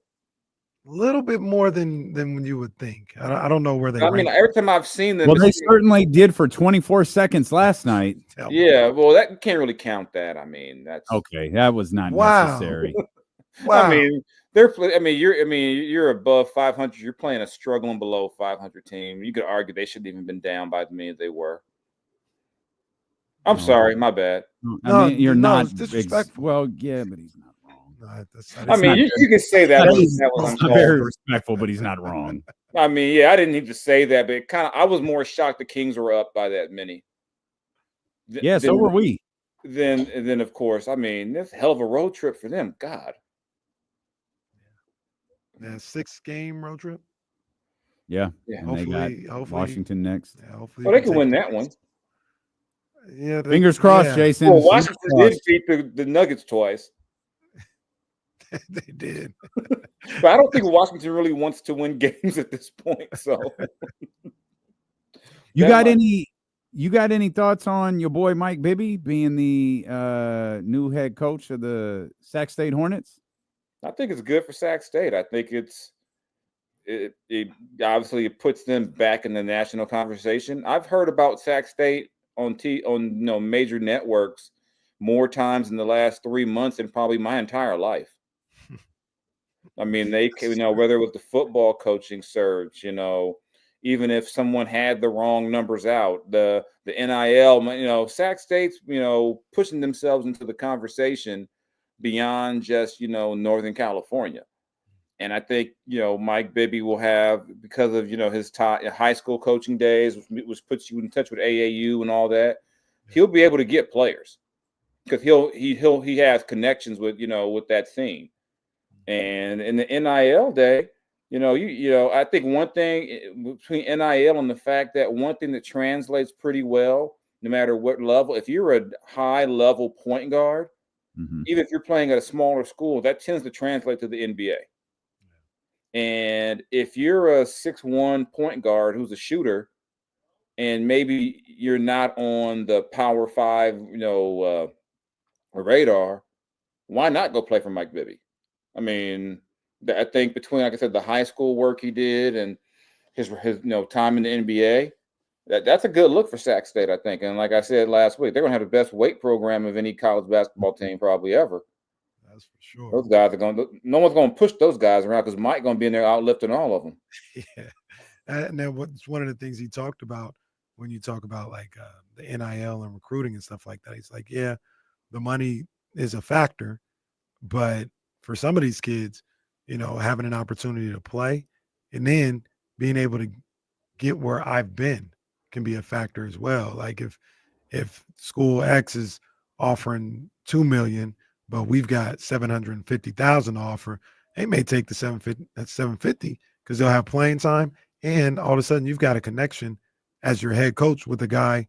A little bit more than when you would think. I don't know where they. I mean, every time I've seen them, well, they certainly did for 24 seconds last night. Yeah, well, that can't really count. That I mean, that's okay. That was not necessary. Wow. You're above 500. You're playing a struggling below 500 team. You could argue they shouldn't even been down by the minute they were. I'm sorry, my bad. I mean, you're not disrespectful. Well, yeah, but he's not wrong. I mean, you can say that. That was That's not very respectful, but he's not wrong. I mean, yeah, I didn't need to say that, but I was more shocked the Kings were up by that many. Yeah, so were we. Then of course, I mean, that's a hell of a road trip for them. God. Yeah, 6-game road trip. Yeah. Yeah. And they got Washington next. Yeah, hopefully Well, they can win that one. Yeah. Fingers crossed, Jason. Well, Washington did beat the Nuggets twice. They did. But I don't think Washington really wants to win games at this point. So You got any thoughts on your boy Mike Bibby being the new head coach of the Sac State Hornets? I think it's good for Sac State. I think it obviously it puts them back in the national conversation. I've heard about Sac State on major networks more times in the last 3 months than probably my entire life. I mean, whether it was the football coaching surge, even if someone had the wrong numbers out, the NIL, Sac State's, pushing themselves into the conversation beyond just, Northern California. And I think, Mike Bibby will have, because of, his high school coaching days, which puts you in touch with AAU and all that, he'll be able to get players because he has connections with, with that scene. And in the NIL day, I think one thing between NIL and the fact that one thing that translates pretty well, no matter what level, if you're a high level point guard, even if you're playing at a smaller school, that tends to translate to the NBA. And if you're a 6'1" point guard who's a shooter, and maybe you're not on the Power 5, radar, why not go play for Mike Bibby? I mean, I think between, like I said, the high school work he did and his time in the NBA, that's a good look for Sac State, I think. And like I said last week, they're going to have the best weight program of any college basketball team probably ever. That's for sure. Those guys no one's going to push those guys around because Mike's going to be in there outlifting all of them. Yeah. And then what's one of the things he talked about when you talk about like the NIL and recruiting and stuff like that, he's like, yeah, the money is a factor, but for some of these kids, having an opportunity to play and then being able to get where I've been can be a factor as well. Like if school X is offering $2 million, but we've got $750,000 to offer, they may take the $750 because they'll have playing time, and all of a sudden you've got a connection as your head coach with a guy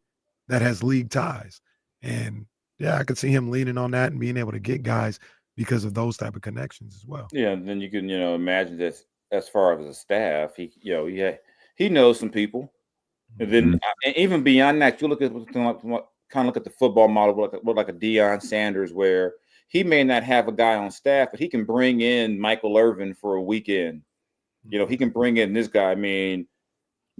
that has league ties. And yeah, I could see him leaning on that and being able to get guys because of those type of connections as well. Yeah, and then you can, imagine that as far as a staff, he knows some people. And then and even beyond that, you look at kind of look at the football model, like a Deion Sanders, where he may not have a guy on staff, but he can bring in Michael Irvin for a weekend. He can bring in this guy. I mean,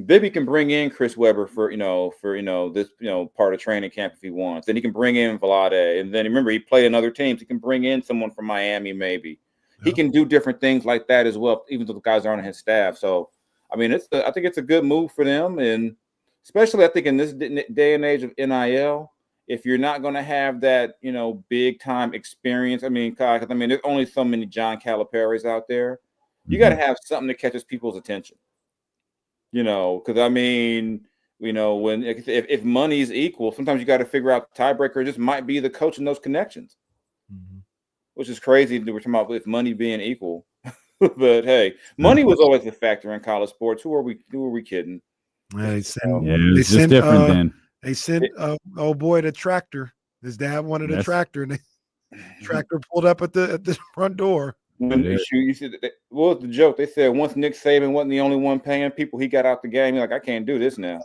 Bibby can bring in Chris Webber for this part of training camp if he wants. Then he can bring in Vlade, and then remember he played in other teams. He can bring in someone from Miami maybe. Yeah. He can do different things like that as well, even though the guys aren't on his staff. So I mean, I think it's a good move for them, and especially I think in this day and age of NIL, if you're not going to have that big time experience, I mean, because there's only so many John Calipari's out there. You got to have something that catches people's attention. Because when if money is equal, sometimes you got to figure out the tiebreaker just might be the coach and those connections, which is crazy that we're talking about with money being equal. But hey, money was always a factor in college sports. Who are we kidding? Yeah, it's just different then. They sent old boy the tractor. His dad wanted a tractor, and the tractor pulled up at the front door. You said what was the joke? They said once Nick Saban wasn't the only one paying people, he got out the game. He's like, I can't do this now.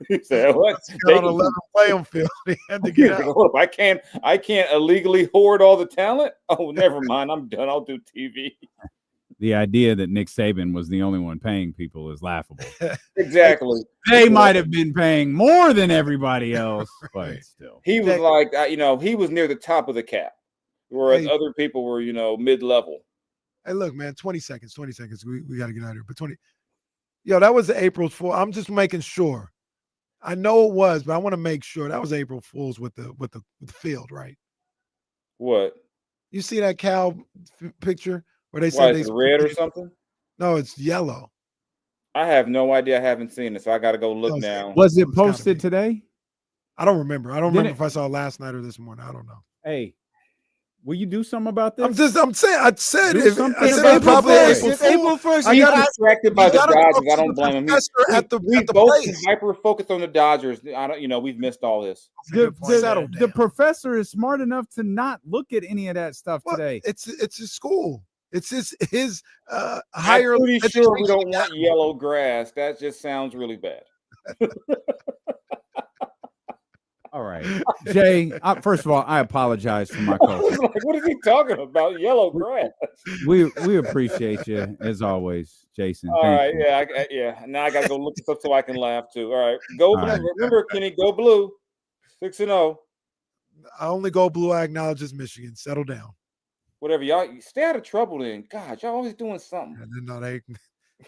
He said, "What? They got on 11 playing field. He had to get out. I can't illegally hoard all the talent. Oh, never mind. I'm done. I'll do TV." The idea that Nick Saban was the only one paying people is laughable. Exactly. They might have been paying more than everybody else, but still, he was like, he was near the top of the cap. Whereas other people were, mid-level. Hey, look, man, 20 seconds. We got to get out of here. But that was the April Fool. I'm just making sure. I know it was, but I want to make sure that was April Fool's with the field, right? What? You see that Cal picture where they Why said is they it red or something? No, it's yellow. I have no idea. I haven't seen it, so I got to go look now. Was it posted today? I don't remember. I don't Did remember it- if I saw it last night or this morning. I don't know. Hey, will you do something about this? I'm saying. I said Do if something I said about it's probably this. April It's April Fool. 1st. I He's got distracted by the gotta Dodgers. talk I to don't the blame him. professor at the both place. been hyper focused on the Dodgers. I don't. We've missed all this. The professor is smart enough to not look at any of that stuff today. It's his school. It's his higher. I'm pretty sure we don't education want yellow grass. That just sounds really bad. All right, Jay. First of all, I apologize for my I was coach. like, what is he talking about? Yellow grass. We appreciate you as always, Jason. All Thank right, you. yeah, yeah. Now I got to go look this up so I can laugh too. All right, go All blue. right. Remember, Kenny, go blue. 6-0. I only go blue. I acknowledge it's Michigan. Settle down. Whatever, y'all stay out of trouble. Then, God, y'all always doing something. And then no, they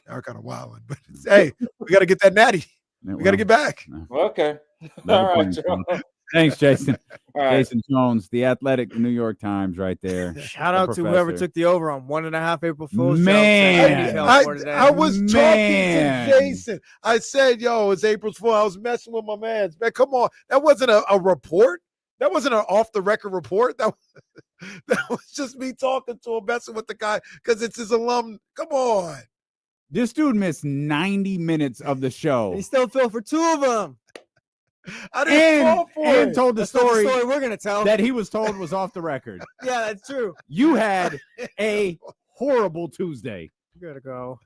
are kind of wilding. But hey, we got to get that natty. We got to get back. Okay. Another All right, point, Joe. Joe. Thanks, Jason. All right. Jason Jones, the Athletic New York Times, right there. Shout The out to whoever professor. took the over on 1.5 April Fool's Man. I was talking to Jason. I said, yo, it's April's Fool. I was messing with my man. Man, come on. That wasn't a report. That wasn't an off-the-record report. That was just me talking to him, messing with the guy because it's his alum. Come on. This dude missed 90 minutes of the show. He still fell for 2 of them. I didn't fall for and it. told the That's not the story, story we're gonna tell. that he was told was off the record. Yeah, that's true. You had a horrible Tuesday. Gotta go.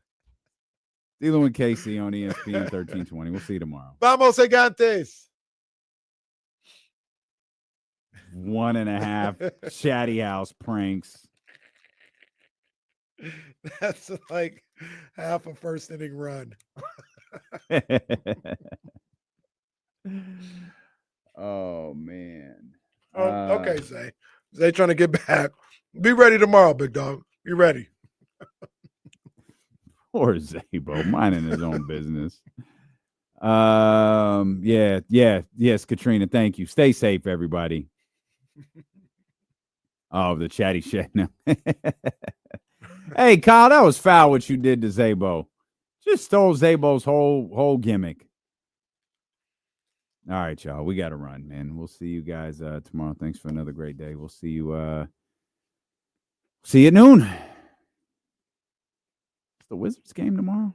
Dealing with Casey on ESPN 1320. We'll see you tomorrow. Vamos, gigantes. 1.5 chatty house pranks. That's like half a first inning run. Oh man. Okay, Zay. Zay trying to get back. Be ready tomorrow, big dog. Be ready. Poor Zabo, minding his own business. Yes, Katrina. Thank you. Stay safe, everybody. Oh, the chatty shed now. Hey, Kyle, that was foul what you did to Zabo. Just stole Zabo's whole gimmick. All right, y'all. We got to run, man. We'll see you guys tomorrow. Thanks for another great day. We'll see you at noon. It's the Wizards game tomorrow.